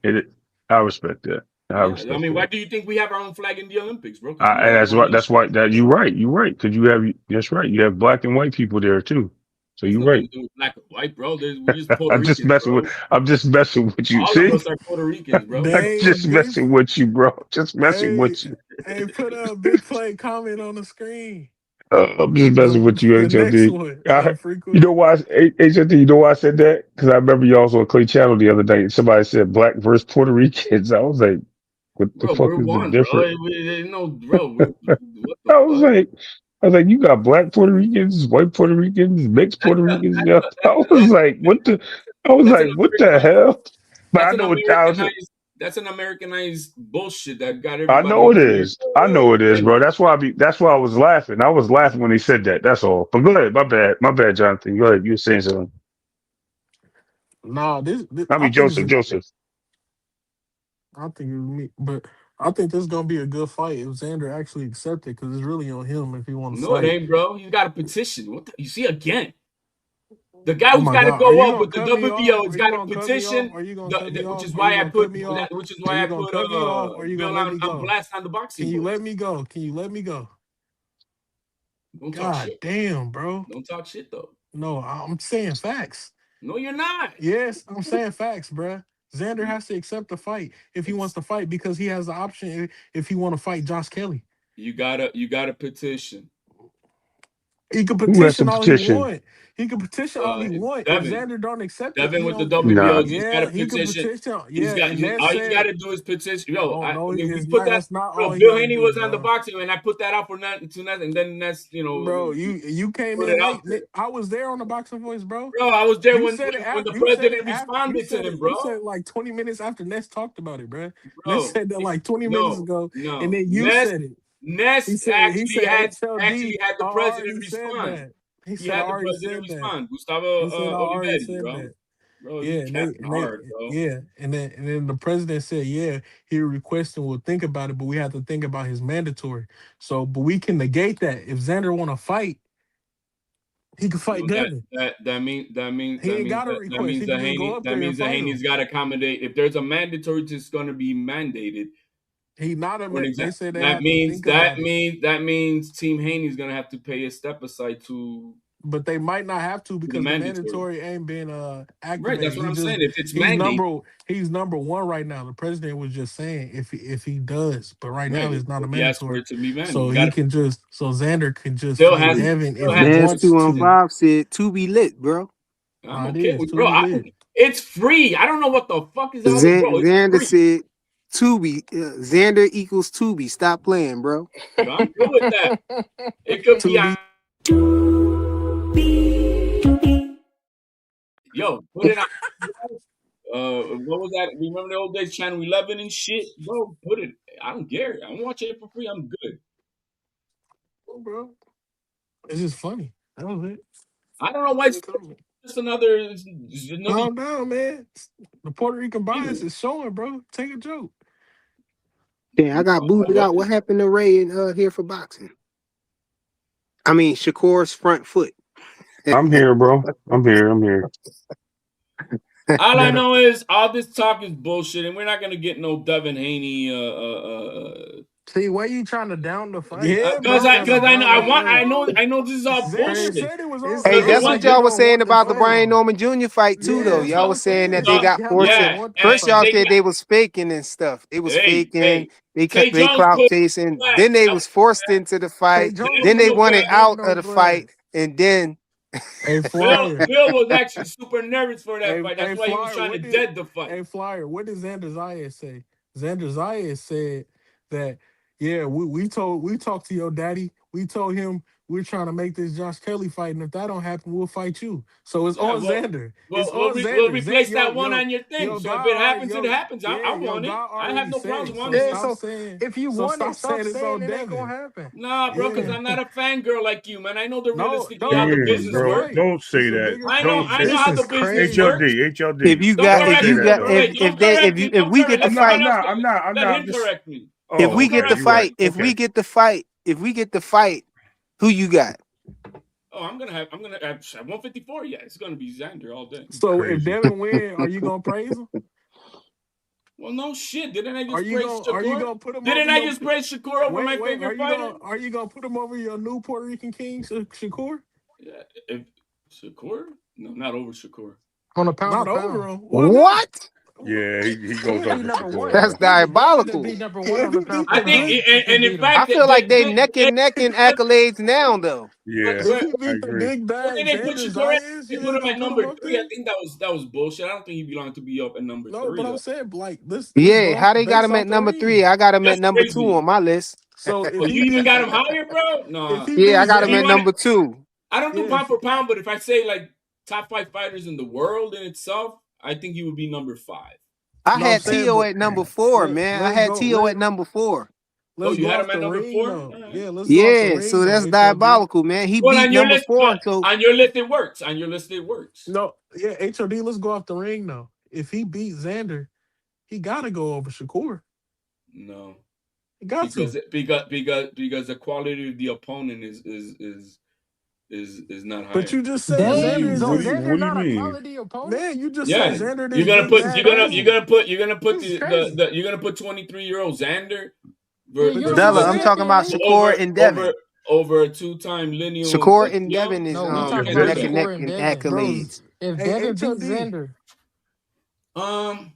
I respect that. I Yeah, I respect mean, why that. do you think we have our own flag in the Olympics, bro? Because we And are that's one what. That's nation. why. That you're right. You're right. Because you have. That's right. You have black and white people there too. So There's you're nothing right. to do with black and white, bro. We're just Puerto Ricans, bro. I'm just messing with you. All of See, us are Puerto Ricans, bro. I'm They just big. messing with you, bro. Just messing Hey, with you. hey, put a big play comment on the screen. I'm just messing with you, The next HOD. one, You frequent. know why, HOD? You know why I said that? Because I remember y'all was on Clay Channel the other night. Somebody said black versus Puerto Ricans. I was like, what the Bro, fuck we're is the one, bro. difference? Bro, what the I was fuck? like, you got black Puerto Ricans, white Puerto Ricans, mixed That's Puerto a, Ricans. that's Yeah, a, I was like, what the? I was that's an like, what the hell? But I That's an know what I was. Americanized bullshit that got I everybody know it over here. is. I know it is, Hey, bro. That's why I was laughing. I was laughing when he said that. That's all. But go ahead. My bad. My bad, Jonathan. Go ahead. You were saying something. Nah, this I I mean, think it's a, Joseph. I think it's me, but I think this is gonna be a good fight if Xander actually accepts it because it's really on him if he want to no, it fight. ain't, bro. He's got a petition. You see again? The guy Oh who's my got to God, are you go up gonna with the cut me off? WBO has Are you got a gonna cut me off? petition, Are you gonna cut me which off? is Are you why I gonna put cut me off? Are you gonna cut me off? Or are you gonna Bill let me on go? blast on the Can boxing you books. let me go? Can you let me go? Don't talk God shit. damn, bro. Don't talk shit though. No, I'm saying facts. No, you're not. Yes, I'm saying facts, bruh. Xander has to accept the fight if he wants It's to fight because he has the option if he want to fight Josh Kelly. you gotta petition. He could Who has to petition all he petition? want. He could petition all he It's want. If Devin. Xander don't accept it, Devin he with the don't. Nah. WBO just got Yeah, a he could petition. petition. Yeah, and that All he's got said, to do is petition. Yo, oh no, we it's put not. that. That's not all Bro, he Bill got to Haney do, was on the bro. boxing, and I put that out for nothing to nothing. And then that's Bro, you came put in it out late. there. I was there on the boxing voice, bro. Bro, I was there You said it when after. the You said it president after. You responded to said him, it. bro. You said it like 20 minutes after Ness talked about it, bro. Ness Bro, said that like 20 minutes no, ago, and no. then you said it. He Ness said he said HLD. actually had I the president already said respond. that. He He said I had the already president said that. respond. Gustavo He said I already Olivetti, said bro. that. Bro, Yeah, you capping and they hard, bro. yeah, and then the president said, yeah, he requesting we'll think about it, but we have to think about his mandatory. So, but we can negate that. If Xander want to fight, he can fight No, Devin. He ain't got a that request. means He could just go up there and The fight Haney's him. got to accommodate. If there's a mandatory, it's going to be mandated. He not a. For an They example, said they have to think about it, that means Team Haney's going to have to pay a step aside but they might not have to to the because the mandatory. mandatory ain't been Right, activated. that's what I'm saying. If it's He's mandated, number one right now. The president was just saying if he does, but right right? now it's not a If he asks for mandatory. it to be mandated, So you got he to can just Xander can just still fight has Devin if still he has to Nance wants two one to. five said to be lit, bro. I'm It okay is with to bro. be lit. It's free. I don't know what the fuck is all this, bro. It's Xander free. said Tubi. Xander equals Tubi. Stop playing, bro. Yo, I'm good with that. It could be To be yo, put it on. What was that? Remember the old days, Channel 11 and shit, bro? Put it. I don't care. I'm watching it for free. I'm good. bro. It's just funny. That was it. I don't know why it's just another Calm down, man. The Puerto Rican bias year. is showing, bro. Take a joke. Yeah, I got booted What? out. What happened to Ray and here for boxing? I mean Shakur's front foot. I'm here, bro. I'm here. I'm here. All I Yeah, know is all this talk is bullshit, and we're not gonna get no Devin Haney See, why you trying to down the fight? Yeah, Because You bro. I trying to because It's I know down I the crazy, want fight. bro. I know this is all Xander bullshit. said it was It's all. Hey, like Number it's that's one, what like you y'all was don't saying want the about the fight. Brian Norman Jr. fight too, though. Yeah, that's Y'all what was I'm saying saying. that So they so, I'm got saying you forced. don't yeah, want that First, y'all fight. they said got they was faking and stuff. They was faking. hey, They Clay they Jones clout pulled chasing. back. Then they That was was forced into the Hey, fight. Jones Bill Then didn't they pulled even wanted back. get out no of the fight, glass. and then Hey, Flyer. Bill was actually super nervous for that Hey, fight. That's hey, why he was Flyer. trying to What did dead the fight. Hey Flyer? What did Xander Zayas say? Xander Zayas said that yeah, we talked to your daddy. We told him we're trying to make this Josh Kelly fight, and if that don't happen, we'll fight you. So it's Yeah, on well, Xander. It's well, we'll, on re- we'll Xander. replace that one on your thing. Your So guy if it already happens, it happens. I your want it. guy I have already no said problem it. So wanting yeah. it. stop So saying if you so want it, stop stop saying it's saying on it ain't gonna Devin. happen. Nah, bro, because Yeah. I'm not a fangirl like you, man. I know the No, realistically no, how it's the a Yeah, business bigger bro. works. fight. Don't say It's a that. bigger Don't fight. I say know This how is the business crazy. works. If HOD. you Don't got, Don't if correct say me. you that got, though. Wait, don't correct me. if Don't we correct. get the Let I'm not. fight, someone I'm else not. I'm not. I'm let not. I'm him just. correct me. if Oh, we Don't get okay. the correct You're me. right. fight, if Okay. we get the fight, who you got? Oh, I'm gonna have 154. Yeah, it's gonna be Xander all day. So if Crazy. Devin win, are you gonna praise him? Well, no shit. Didn't I Are just you praise gonna are you Shakur? gonna put him over Didn't I your just praise Shakur over my wait, favorite fighter? are you gonna put him over your new Puerto Rican king, Shakur? Yeah, if Shakur? No, not over Shakur. On a Not pound for over pound. him. Why not? What? Yeah, he goes Yeah, He'll be over number Shakur, one. That's man. Devin to diabolical. be number one on If the he pound beat for I the think, pound. big, He can and in beat him. I fact, feel like they neck and neck in accolades now, though. Yeah, If he I beat the agree. big what bag did they put Xander Shakur at? Zayas, They you put ain't him gonna at put him number up three. I there? think that was bullshit. I don't think he belonged to be up at number No, three but I'm though. saying like this Yeah, going how they got based him off at the number ring. 3? I got him at That's number 2 crazy. on my list. So Oh, you even got him higher, bro? if Nah. he Yeah, I beats got him You at Xander, want? number 2. I don't do yeah, pound for pound, but if I say like top 5 fighters in the world in itself, I think he would be number 5. I no, I'm had saying, T.O. but at number 4, man. I let's had go T.O. at number 4. Oh, let's you go had off him at the number ring 4? though. All right. Yeah, let's go off the Yeah, ring so though. that's HOD. diabolical, man. He Well, beat number 4, so on your list it works. On your list it works. No, yeah, HOD. Let's go off the ring though. If he beats Xander, he gotta go over Shakur. No, He got to. because the quality of the opponent is not But higher. you just said What do Xander you? is the So What do you? big Xander What do you not a mean? quality opponent? man. You just said Yeah, Xander you're this gonna big put This is bad crazy. animal. you're gonna put This is crazy. you're gonna put 23-year-old Xander Yeah, But you Bella, just versus I'm said talking about champion. Shakur and Devin. over a 2-time lineal and Shakur what, and yo? Devin is No, we No, you talking can't about do neck that. and neck Shakur and in Devin. bro. accolades. If Hey, Devin beats HOD, Xander, Um,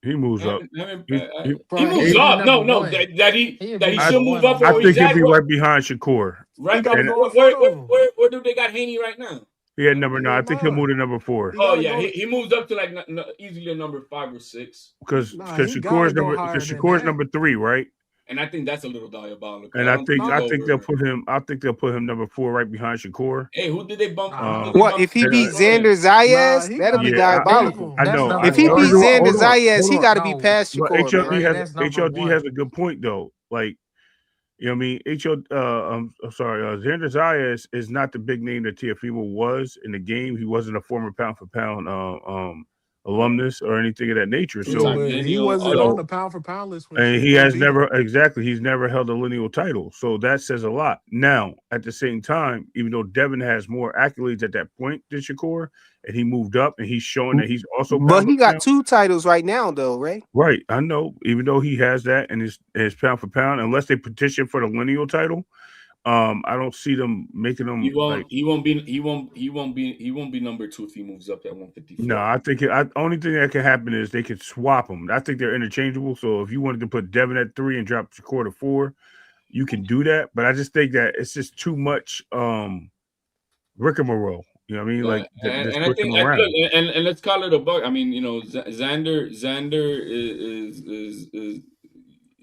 He moves up. He, he bro, he moves he, would be up. number No, no, one. He'd that be he I number should move one up on from I my where he's think he'll at. list. be right behind Shakur. he Right, got to And go in front of him. where do they got Haney right now? he had number 9. I Number think he'll move 9. to number 4 He Oh got to yeah, go. he moves up to like easily a number 5 or 6, because Nah, he got to go higher than Shakur's that. number 3, right? and I think that's a little diabolical. And I don't think he's Nah, over. I think they'll put him number 4 right behind Shakur. Hey, who did they bump? Who did nah, they What bump if he beat Shakur Xander against? nah. Zayas? He That'll got be to Yeah, go above diabolical. I him. That's know. number If he Hold beat one. on, Xander hold on, Zayas, hold he on. got to be No, past But Shakur, man. Ray, HOD that's number HOD has one. a good point though. Like, you know what I mean? I'm sorry, Xander Zayas is not the big name that Teofimo was in the game. He wasn't a former pound for pound alumnus or anything of that nature. Yeah, So 2-time but he lineal, all wasn't that. on so the pound for pound list when and he Shakur has beat him. he's never held a lineal title. So that says a lot. Now, at the same time, even though Devin has more accolades at that point than Shakur, and he moved up and he's showing that he's also But pound he for got pound. 2 titles right now, though, Ray. Right. I know. Even though he has that and his pound for pound, unless they petition for the lineal title, I don't see them making He them like. won't. He won't be. He won't be number 2 if he moves up at No, 154. I think only thing that can happen is they could swap them. I think they're interchangeable. So if you wanted to put Devin at 3 and drop Shakur to 4, you can do that. But I just think that it's just too much rigmarole. You know what I mean? Yeah, Like to and I switch them think around. look, and let's call it a bug. I mean, Xander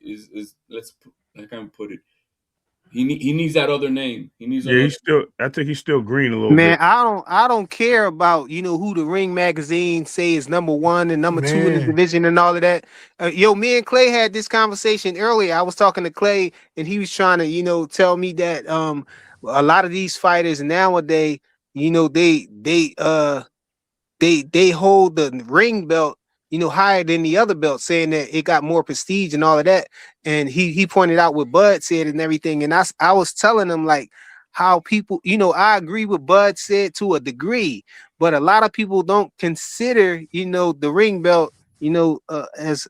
is let's I can't put it. He needs that other name. He needs Yeah, another. I think he's still green a little Man, bit. I don't care about who the Ring magazine say is number 1 and number 2 in the Man, division and all of that. Me and Clay had this conversation earlier. I was talking to Clay and he was trying to tell me that a lot of these fighters nowadays, they hold the ring belt, higher than the other belt, saying that it got more prestige and all of that. And he pointed out what Bud said and everything. And I was telling him like how people, I agree with Bud said to a degree, but a lot of people don't consider, the ring belt, as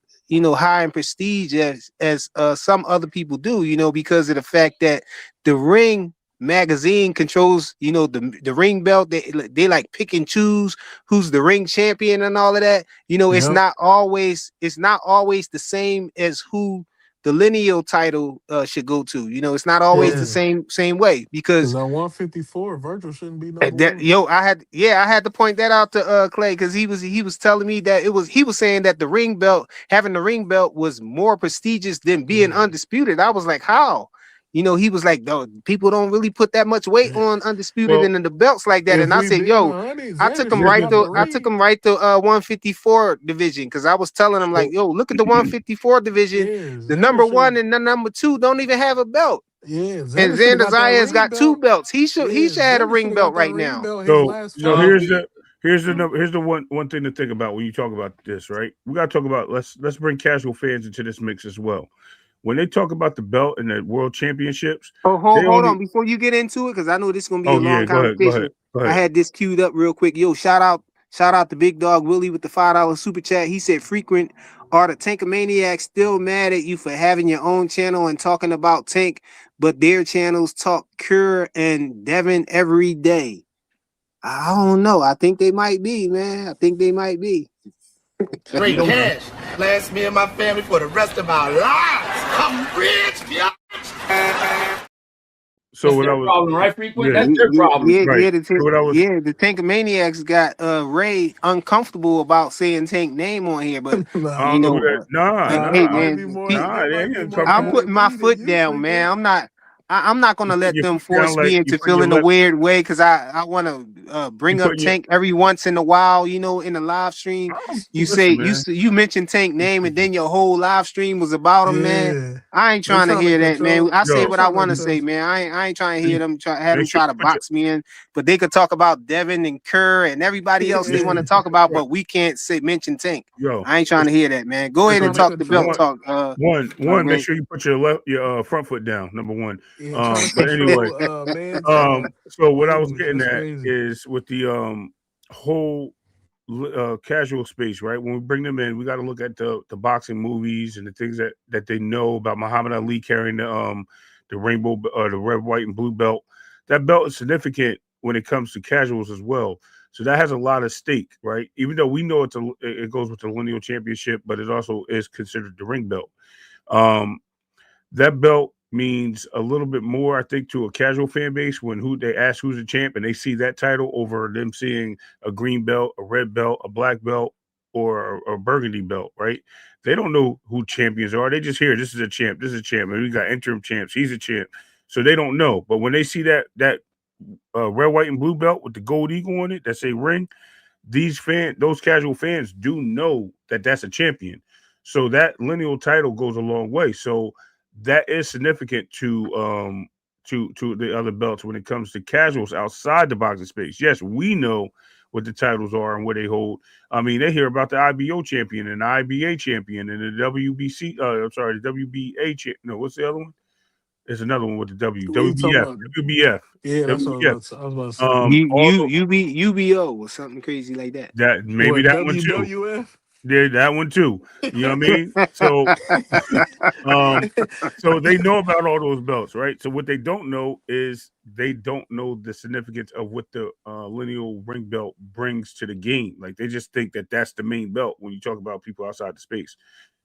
high in prestige as some other people do, because of the fact that the Ring magazine controls, the ring belt. They like pick and choose who's the ring champion and all of that. It's Yep. not always the same as who the lineal title should go to. It's not always the Yeah. same way, Because because at 154, Virgil shouldn't be number one. I had to point that out to Clay, because he was telling me that he was saying that having the ring belt was more prestigious than being Yeah. undisputed. I was like, how? He was like, no, people don't really put that much weight Yeah. on undisputed Well, and the belts like that. If And I we said, being yo, 100, I took Xander him should have here's right got the the to ring. 154 division, because I was telling him, like, So yo, look at the 154 division. yeah, The Xander number one should. and the number two don't even have a belt. Yeah, And Xander should have Xander got that Zayas ring got two belt. belts. He Yeah, should have a Xander should ring have got belt that right ring now. belt his so last so fight. No, here's the one thing to think about when you talk about this, right? We got to talk about let's bring casual fans into this mix as well. When they talk about the belt and the world championships, Oh, they hold on only before you get into it, because I know this is gonna be a oh long yeah, go ahead, conversation. go I ahead. had this queued up real quick. Yo, shout out to Big Dog Willie with the $5 super chat. He said, "Frequent, are the Tankomaniacs still mad at you for having your own channel and talking about Tank, but their channels talk Cure and Devin every day?" I don't know. I think they might be, man. I think they might be. Straight cash. Last me and my family for the rest of our lives. I'm rich, bitch. So that's what I their was problem, right? Frequent. yeah, That's their problem. right. So what I was The Tankomaniacs got Ray uncomfortable about saying Tank name on here, but I Nah, don't know who that. nah, hey that might man, be more. That They might ain't be more uncomfortable. I'm Cali putting my B than foot you, down, man. frequent. I'm not You gonna putting let your them foot down force like me you into putting your feeling a left. weird way, because I want to You bring up putting your. Tank every once in a while, in the live stream. Listen, man. You mentioned Tank name, and then your whole live stream was about him, man. Yeah, I ain't they trying to trying to hear that, man. control. I say Yo, They what I trying to want to say, touch. man. I ain't trying to hear them have them make sure try you to put your box me in, but they could talk about Devin and Kerr and everybody else make they sure want Yeah, to you put talk about, your but we can't mention Tank. yo. I ain't trying to Listen, hear that, man. Go they ahead listen, and trying to talk the belt control. talk, one. Make Ray. sure you put your front foot down. Number one. Yeah, trying to But anyway, control man time. so what I was Language. getting That's at crazy. is with the whole casual space, right? When we bring them in, we got to look at the boxing movies and the things that they know about Muhammad Ali carrying the rainbow the red, white, and blue belt. That belt is significant when it comes to casuals as well. So that has a lot of stake, right? Even though we know it goes with the lineal championship, but it also is considered the ring belt. Um, that belt means a little bit more, I think, to a casual fan base when who they ask who's the champ and they see that title over them seeing a green belt, a red belt, a black belt, or a burgundy belt, right? They don't know who champions are. They just hear this is a champ, this is a champ, and we got interim champs. He's a champ, so they don't know. But when they see that red, white, and blue belt with the gold eagle on it that say ring, those casual fans do know that that's a champion. So that lineal title goes a long way. So that is significant to the other belts when it comes to casuals outside the boxing space. Yes, we know what the titles are and what they hold. I mean, they hear about the IBO champion and the IBA champion and the WBC. I'm sorry, the WBA. No, what's the other one? There's another one with the What you talking WBF. about? WBF. Yeah, that's what WBF. I was about to say. All UBO or something crazy like that. that maybe What that one too. WWF? Yeah, that one too. You know what I mean? So um so they know about all those belts, right? So what they don't know is they don't know the significance of what the lineal ring belt brings to the game. Like they just think that that's the main belt when you talk about people outside the space.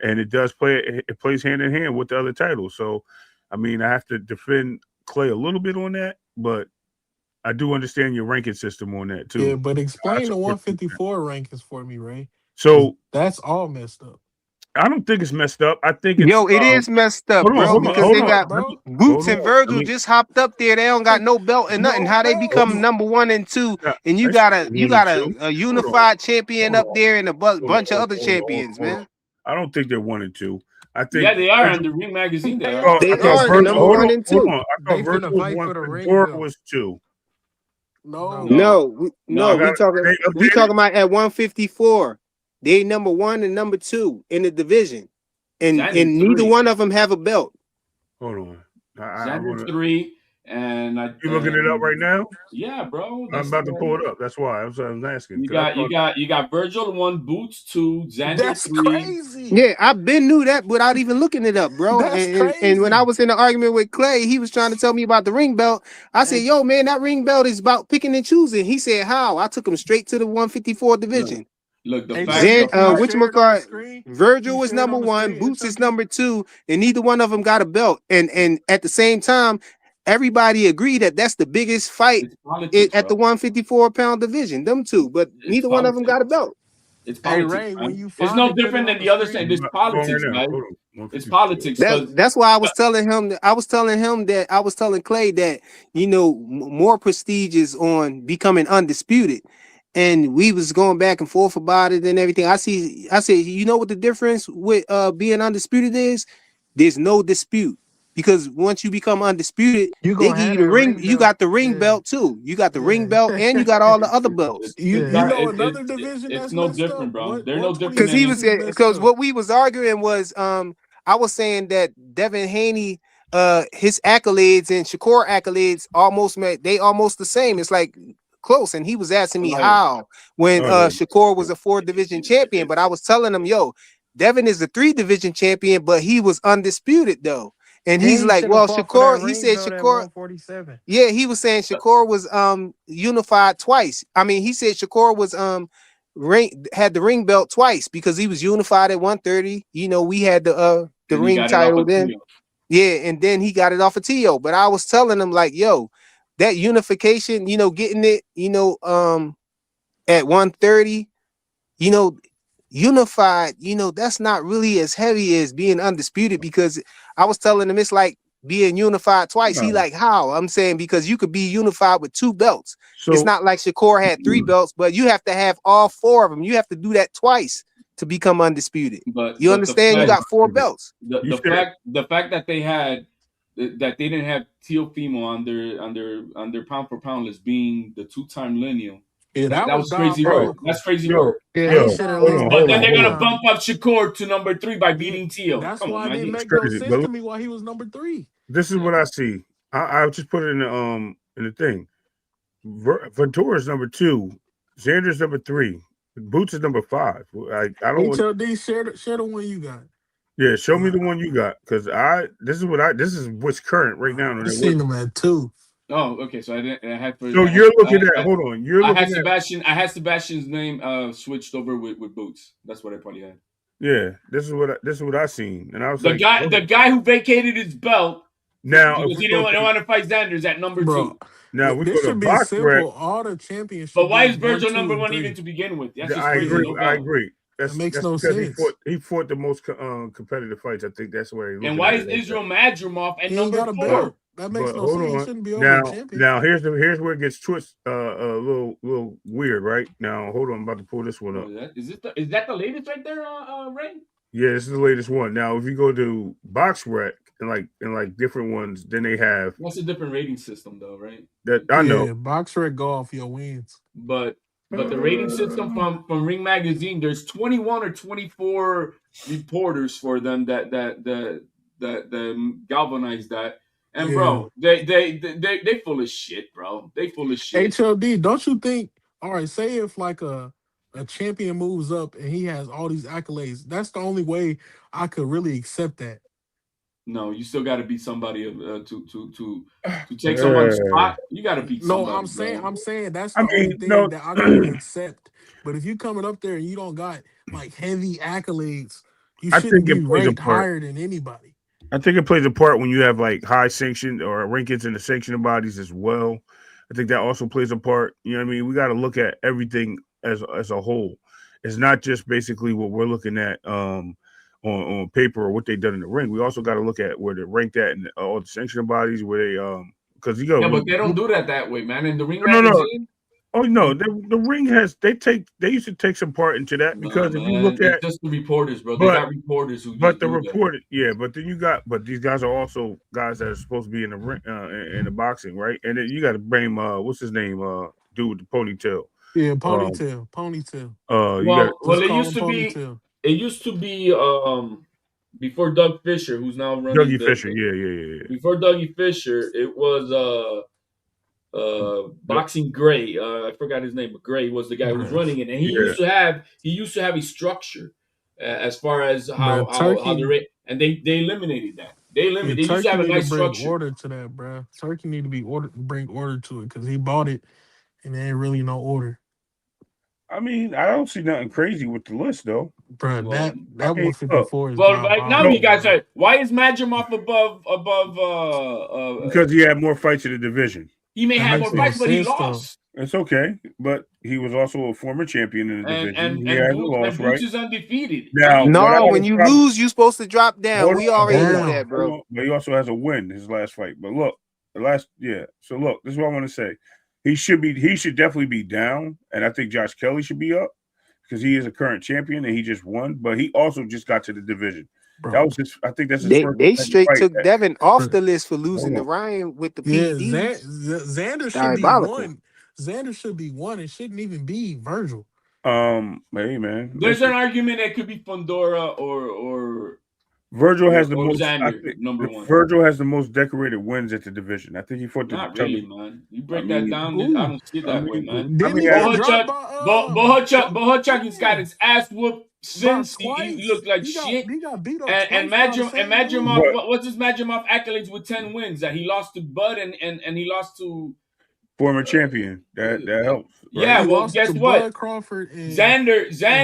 And it plays hand in hand with the other titles. So I mean, I have to defend Clay a little bit on that, but I do understand your ranking system on that Yeah, too. but I explain the support you on that. 154 rankings for me, Ray. Because So that's all messed up. I don't think it's messed up. I think it's Yo, it is messed up, hold on, bro, It's hold on, because messed hold they on. up, got bro. Boots Hold and on. I Virgil mean, just hopped up there. They don't got no belt and nothing. No, How they hold become bro. on. number one and two, Yeah, and I said you one and got two. a Hold on, unified champion hold up on, there and a hold bunch of on, other hold on, champions, hold on. man. I don't think they're one and two. I Yeah, think they are Virgil. under Ring Magazine. They They are. are. They I thought are Yes, the they Virgil. number Hold one are. on, and hold two. on. I thought They finna Virgil was fight one. for the ring Bora belt. was two. No. No, No, I no. got. They we updated. talking about at 154. They number one and number two in the division, and Xander neither three. one of them have a belt. Hold on. I Xander want to. three, And You looking it up right now? Yeah, bro. I'm about to pull it up. That's why I was asking. You got Virgil 1, Boots 2, Xander That's 3. crazy. Yeah, I've been knew that without even looking it up, bro. That's And when I crazy. was in the argument with Clay, he was trying to tell me about the ring belt. I said, "Yo, man, that ring belt is about picking and choosing." He said, "How?" I took him straight to the 154 division. Look, the fact. Then, HLD, can you share it on the whatchamacallit, screen? Can Virgil you was share it number on the one, screen, Boots is HLD? number two, and neither one of them got a belt. And at the same time, everybody agreed that that's the biggest fight It's politics, at the bro. 154-pound division. Them two, but It's neither one of them got a politics. belt. It's Hey politics, Ray, when man. you It's find no it, put it different on than the the other screen. side. It's I'm going politics, right now. guys. Hold on. It's 154. politics because That's why I was telling him. I was telling him that I was telling Clay that more prestige is on becoming undisputed, and we was going back and forth about it and everything. I said, you know what the difference with being undisputed is? There's no dispute. Because once you become undisputed, You they gonna give have you the that ring. ring You belt. got the ring Yeah, belt too. You got the ring yeah, belt, and you got all the other belts. You that know another division it's that's no messed different, up? bro. What They're no what different Because than he any. was is saying, messed because up? what we was arguing was I was saying that Devin Haney his accolades and Shakur accolades almost the same. It's like close. And he was asking me Like, how when Oh, yeah. Shakur was a 4 division champion, but I was telling him, yo, Devin is a 3 division champion, but he was undisputed though. And and he's he like, should have well, fought for that Shakur, he ring said belt at Shakur, 147. yeah, he was saying Shakur was unified twice. I mean, he said Shakur was had the ring belt twice because he was unified at 130. We had the and he ring got it off title of then. Tio. Yeah, and then he got it off of Tio. But I was telling him like, yo, that unification, getting it, at 130, you know, unified, that's not really as heavy as being undisputed because I was telling him it's like being unified twice. He No. like, how? I'm saying because you could be unified with 2 belts. It's So not like Shakur had 3 belts, but you have to have all 4 of them. You have to do that twice to become undisputed. You But the understand? You fact got 4 belts. you said the fact that they had that they didn't have Teofimo on their pound for pound list being the 2-time lineal. Yeah, that That was was crazy bro, work. diabolical. That's crazy yo, work. Yeah, he yo, should have at hold least on, But been hold then on, a they're hold gonna on. bump up Shakur to number 3 by Yeah, beating Tio. that's Come on, why it man. didn't It's make no crazy. sense But to look, me why he was number 3. this is what I see. I just put it in the thing. Ventura's number 2, Xander's number 3, Boots is number 5. I don't want. HLD, share the one you got. Yeah, show me Uh, the one you got because this is what's current right now. I seen him at 2. Oh, okay. So I didn't. So you're looking at. Hold on, you're I had looking at. Sebastian. I had Sebastian's name switched over with Boots. That's what I probably had. Yeah, this is what I seen, and I was like, The oh. guy who vacated his belt Now if because we he go didn't to want to fight Xander's at number Bro, 2. now we this go to should be box rec. simple. All the champions But should why be is 1, Virgil 2, number and 1 even 3. to begin with? That's just I crazy. agree. No I belt. agree. That makes That's no because sense. he fought the most competitive fights. I think that's why he's And looking why at it is like that. Israel Madrimov at He ain't number got a 4? belt. That makes But no hold sense. He on. shouldn't be over a champion. Here's where it gets a little weird, right? Now hold on, I'm about to pull this one Oh, up. is that the latest right there, Ray? Yeah, this is the latest one. Now if you go to box rec and like different ones, then they have That's a different rating system, though, right? that I know. Yeah, box rec go off your wins. But the rating system from Ring Magazine, there's 21 or 24 reporters for them that galvanized that. And Yeah. bro, they full of shit, bro. They full of shit. HLD, don't you think? All right, say if like a champion moves up and he has all these accolades, that's the only way I could really accept that. No, you still got to beat somebody to take someone's spot. You got to beat No, somebody, bro. I'm saying that's I the only mean, thing no, that I could really accept. But if you coming up there and you don't got like heavy accolades, you I shouldn't think be it plays a ranked part. higher than anybody. I think it plays a part when you have like high sanction or rankings in the sanctioning bodies as well. I think that also plays a part. You know what I mean? We got to look at everything as a whole. It's not just basically what we're looking at on paper or what they've done in the ring. We also got to look at where they're ranked at in all the sanctioning bodies, where they because you go Yeah, but they don't do that way, man. In the Ring no. Magazine, Oh no, the ring has they used to take some part into that nah, because if you man, look it's at just the reporters, bro. They but got reporters who but just the do that. reported, yeah. But then but these guys are also guys that are supposed to be in the ring, in the boxing, right? And then you got to blame what's his name, dude with the ponytail. Yeah, Um, ponytail. you got Well, Just it call used him to be ponytail. it used to be before Doug Fisher, who's now running Dougie Fisher. Yeah. before Dougie Fisher, it was Boxing Gray. I forgot his name, but Gray was the guy who was Bruh. running it, and he Yeah. used to have a structure as far as Bruh, how the rate, and they eliminated that. They eliminated. They used to Turkey have a need to nice bring structure. order to that, bruh. Turkey need to bring order to it because he bought it and there ain't really no order. I mean, I don't see nothing crazy with the list though. Bruh, Well, that I mean, look, 154 is well, right now you diabolical, guys bruh. are. Why is Madrimov because he had more fights in the division. he may That have makes more more fights, but he sense though. lost. It's okay, but he was also a former champion in the division. He And has a loss, Boots right? is undefeated. Now, what I No, got when a you problem. lose, you supposed to drop down. Hold We on, already hold know on, Damn. that, hold bro. on. But he also has a win his last fight. But look, So look, this is what I want to say. He should definitely be down, and I think Josh Kelly should be up because he is a current champion and he just won. But he also just got to the division. That Bro. was I think that's his They first they second straight fight. took Devin off Bruh. the list for Hold losing to on. Ryan with the Yeah, PEDs. Xander should be Diabolical. one. Xander should be one. It shouldn't even be Virgil. Hey man, There's listen. an argument that could be Fondora or Virgil has the most. I Xander, think number one. Virgil has the most decorated wins at the division. I think he fought the Not really, toughest. man. You I break that mean, down, I Who? don't see it that way, man. I Didn't mean, he get dropped by Bohachuk has got yeah, his ass whooped about since he twice? looked like He got shit. he got beat up And twice by the same dude. Madrimov, what what's his Madrimov accolades with 10 wins? That he lost to Bud and he lost to former champion that helps, right? yeah. He Well, lost to guess what? Bud Crawford and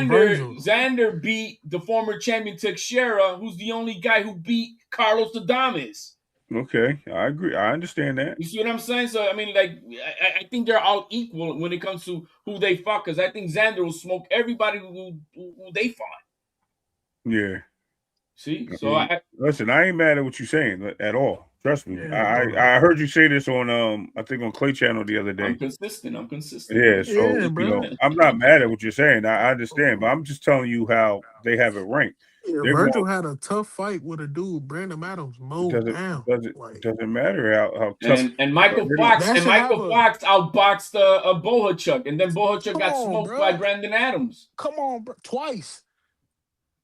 Virgil. Xander beat the former champion Teixeira, who's the only guy who beat Carlos Adames. Okay, I agree. I understand that. You see what I'm saying? So I mean, like, I think they're all equal when it comes to who they fought, because I think Xander will smoke everybody who they fought. Yeah. See, I so mean, listen, I ain't mad at what you're saying at all. Trust me. Yeah, bro. I heard you say this on I think on Clay Channel the other I'm day. consistent. I'm consistent, Yeah, man. so Yeah, bro. I'm not mad at what you're saying. I understand, but I'm just telling you how they have it ranked. Yeah, They're going. Virgil had a tough fight with a dude, Brandon Adams, It mowed doesn't down. doesn't Like doesn't matter how tough. And Michael They don't. Fox that should have a outboxed Bohachuk, and then Bohachuk come got on, smoked by bro. Brandon Adams. Come on, bro. Twice.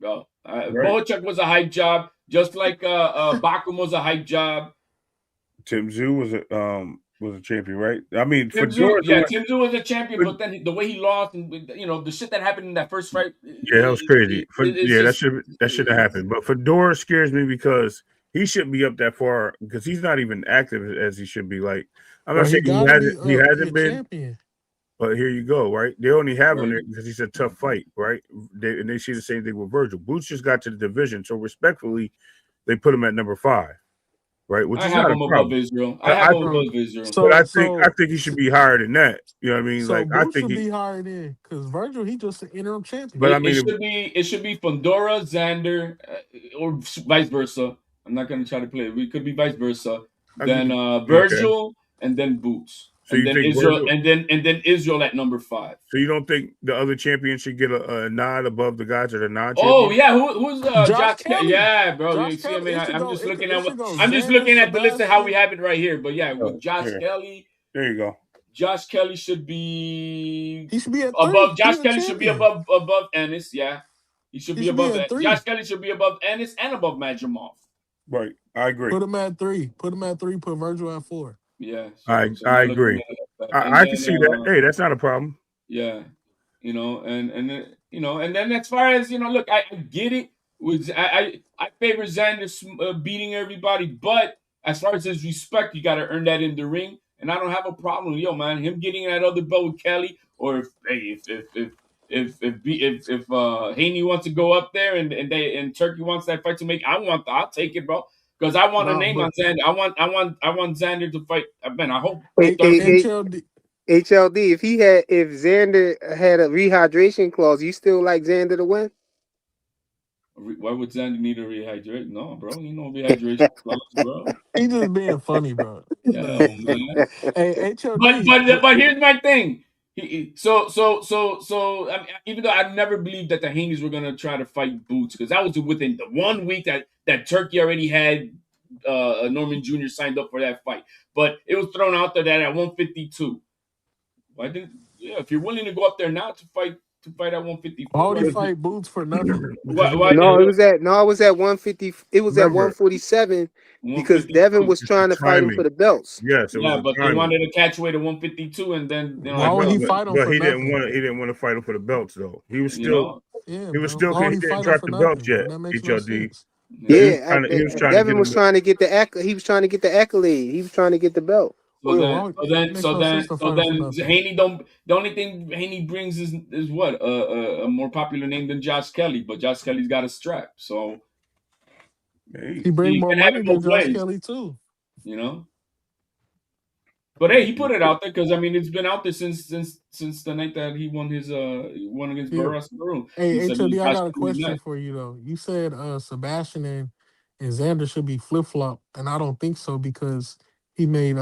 Bro, Right. Bohachuk was a hype job, just like Bakum was a hype job. Tim Zoo was a champion, right? I mean, Tim Tszyu, Fedora's the yeah, one. Tim Tszyu was a champion, but then the way he lost, and the shit that happened in that first fight, Yeah, that was crazy. it's Yeah, just that should have happened. But Fedora scares me because he shouldn't be up that far because he's not even active as he should be. Like I'm Bro, not he saying gotta be he up. He a hasn't been, champion. but here you go, right? They only have him right. there because he's a tough fight, right? And they see the same thing with Virgil. Boots just got to the division, so respectfully, they put him at number 5, right? Which I is have not a him above problem. Israel. I But have him Bro, above Israel. I so think so he should be higher than that. You know what I mean? so Like I Boots think should he. be higher than because Virgil, he just an interim champion. But I It mean, should be Fondora, Xander, or vice versa. I'm not gonna try to play it. It could be vice versa. Then okay. Virgil, and then Boots, So and you then think Israel, Virgil? and then Israel at number 5. So you don't think the other champion should get a nod above the guys that are Oh non-champions? yeah, who's Josh Josh? Kelly. Yeah, bro. You Josh see, I Kelly. mean, It should I'm go. just looking at It what should go. I'm just Xander, looking at the list of how we Sebastian. have it right here. But yeah, with Oh, Josh yeah. Kelly, There you go. Josh Kelly should be He should be at 3. above. He Josh a Kelly should be champion. above Ennis. Yeah, he should He be should be above. at Josh 3. Kelly should be above Ennis and above Madrimov. Right. I agree. Put him at 3. Put him at 3. Put Virgil at 4. Yeah, I now looking agree. at that. And I can then see that. Hey, that's not a problem. yeah, and then, and then as far as look, I get it. With I favor Xander beating everybody, but as far as his respect, you got to earn that in the ring, and I don't have a problem, man. Him getting that other belt with Kelly, or if Haney wants to go up there and Turkey wants that fight to make, I'll take it, bro. Because I want a Nah, name on but Xander. I want Xander to fight. Man, I hope HLD. HLD. If Xander had a rehydration clause, you still like Xander to win? Why would Xander need a rehydrate? No, bro. You know rehydration clause, bro. He just being funny, bro. Yeah, man. Hey, HLD. But here's my thing. So I mean, even though I never believed that the Haneys were gonna try to fight Boots, because that was within the 1 week that Turkey already had Norman Jr. signed up for that fight, but it was thrown out there that at 152. Why didn't? Yeah, if you're willing to go up there now to fight to fight at Why 154? would he fight Boots for nothing? Because he Why make No, money. it was at 150. It was at Remember, 147 because Devin 152? was it's the trying to fight him for timing. the belts. Yes, it was Yeah, the but they timing. wanted to catch weight at 152, and then Why like, would No, he yo, fight him but for he didn't nothing? want to. He didn't want to fight him for the belts though. He was you still. know, Yeah, He was bro. still. Why He would he didn't fight him drop for the belts nothing, yet. bro? That makes no HLD. sense. So he yeah. was Yeah, trying to. He was trying to get Devin him. was trying to get the he was trying to get the accolade. He was trying to get the belt. So Yeah, then, why would, so it then, makes so no then, sense to so fight him for then, nothing. Haney don't. The only thing Haney brings is what a more popular name than Josh Kelly, but Josh Kelly's got a strap, so Hey, He bring you more can have money it than both Josh ways, Kelly too. you know. But hey, he put it out there because I mean it's been out there since the night that he won his won against Yeah. Barras Room. Hey, He said it was HOD, I Josh got a Kelly's question night. for you though. You said Sebastian and Xander should be flip flop, and I don't think so because he made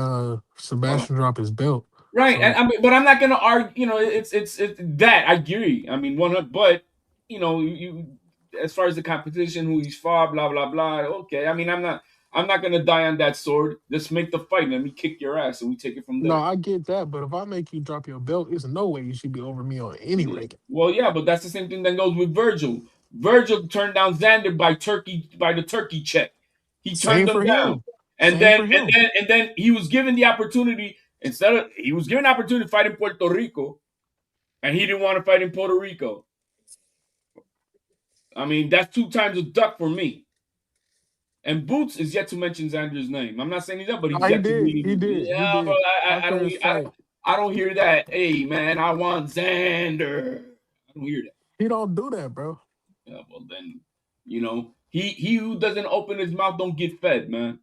Sebastian drop his belt. Right, and So I mean, but I'm not gonna argue. You know, it's that I agree. I mean, but you know, you as far as the competition, who he's fought, blah blah blah. Okay, I mean, I'm not gonna die on that sword. Just make the fight. Let me kick your ass, and we take it from no, there. I get that, but if I make you drop your belt, there's no way you should be over me on any Yeah. ranking. Well, yeah, but that's the same thing that goes with Virgil. Virgil turned down Xander by the turkey check. He turned Same him for down, him. and Same then for and him. then and then he was given the opportunity. He was given an opportunity to fight in Puerto Rico, and he didn't want to fight in Puerto Rico. I mean, that's 2 times a duck for me. And Boots is yet to mention Xander's name. I'm not saying he's up, but he's No, he yet to did. He really. did. He Yeah, but did. I After don't. his fight, I don't hear that. Hey, man, I want Xander. I don't hear that. he don't do that, bro. Yeah, well then, he who doesn't open his mouth don't get fed, man.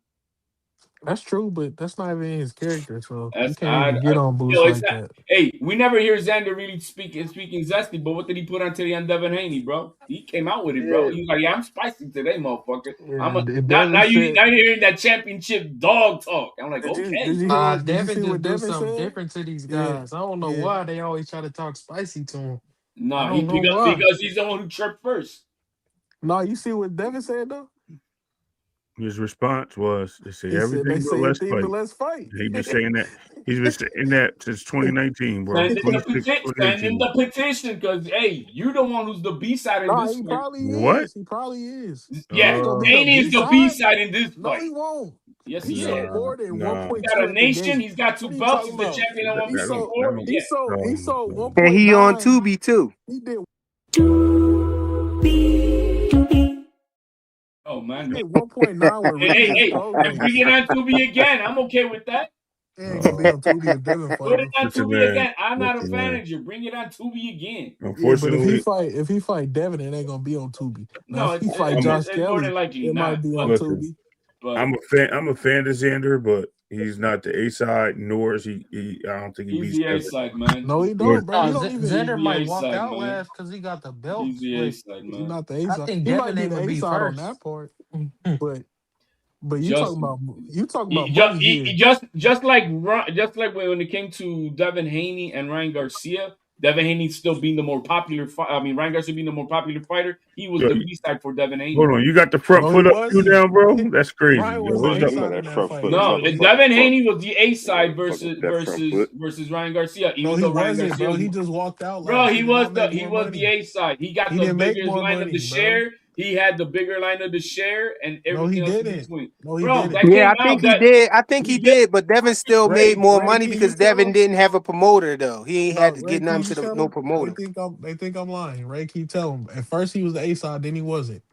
That's true, but that's not even his character, so you That's can't even get on Boots it's like not. that. Hey, we never hear Xander really speaking zesty, but what did he put on today on Devin Haney, bro? He came out with it, bro. Yeah, He was like, "Yeah, I'm spicy today, motherfucker. I'm yeah. a not Devin said, now you're hearing that championship dog talk." I'm like, Did okay, you hear what? Did you Devin see just what do Devin something said? different to these Yeah, guys. I don't know yeah. why they always try to talk spicy to him. I no, he don't know because why. because he's the one who chirped first. No, you see what Devin said though? his response was, "They say He said they everything but say let's anything but fight." let's fight. He's been saying that. He's been saying that since 2019, bro. Send in the 26, petition. Send in 2019. the petition, because hey, you the one who's the B side in No, this he fight. probably What? is. He probably is. He Yeah, ain't gonna be Uh, the Haney B is the B side. side in this No, fight. he won't. Yes, He he is. sold nah, more than nah. He's got 1.2 a at the nation. gate. He's got two What are you belts. talking He's the about? champion at That, He that don't, sold that 154. don't, he Yeah. sold he sold And he on 1.9. Tubi too. He did Oh he man. did 1.9 with Hey, Ricky hey, as hey, and bring co-host. it on Tubi again. I'm okay with that. He ain't gonna be on Tubi if Devin fight Put it him. on listen, Tubi man. again. I'm not a Listen, fan man. of you. Bring it on Tubi again. Yeah, but Unfortunately, if he fight Devin, it ain't gonna be on Tubi. Now No, if he it's fight I'm a Josh it's more Kelly, than likely it might not. be on But listen. Tubi. but I'm a fan of Xander, but he's not the A side, nor is he. I don't think he he's beats the A Devin. side, man. No, He's he the A don't, bro. No, He don't even. he's Xander the might A walk side, out man. last because he got the He's belts, the A but side, He's man. not the A I side. think He might Devin be name the would A be side on first. that part, but you Just talking about money He here. just like when it came to Devin Haney and Ryan Garcia, Devin Haney still being the more popular. I mean, Ryan Garcia being the more popular fighter. He was Yo, the B side for Devin Haney. hold on, you got the front No, he foot up you wasn't. now, bro. That's crazy. Ryan Yo, was the what's A up? You know side in that that front fight. foot, What are you No, talking motherfucker. about? Devin Fuck. Haney was the A side Fucking versus that front versus foot. versus Ryan Garcia. No, Even he though Ryan wasn't, Garcia bro. was He just walked out bro, last. He he did was not the make he more was the money. A side. He got He the didn't make biggest more line of the money, bro. share. He had the bigger line of the share and No, he everything else in didn't. between. No, he Bro, didn't. that Yeah, came I think out he that did. I think he he did. did, but Devin still made more Ray, money can you because tell Devin him? didn't have a promoter though. He ain't No, had to Ray, get can nothing you to tell no him? promoter. They think I'm lying. Ray, can you tell him? At first he was the A side, then he wasn't.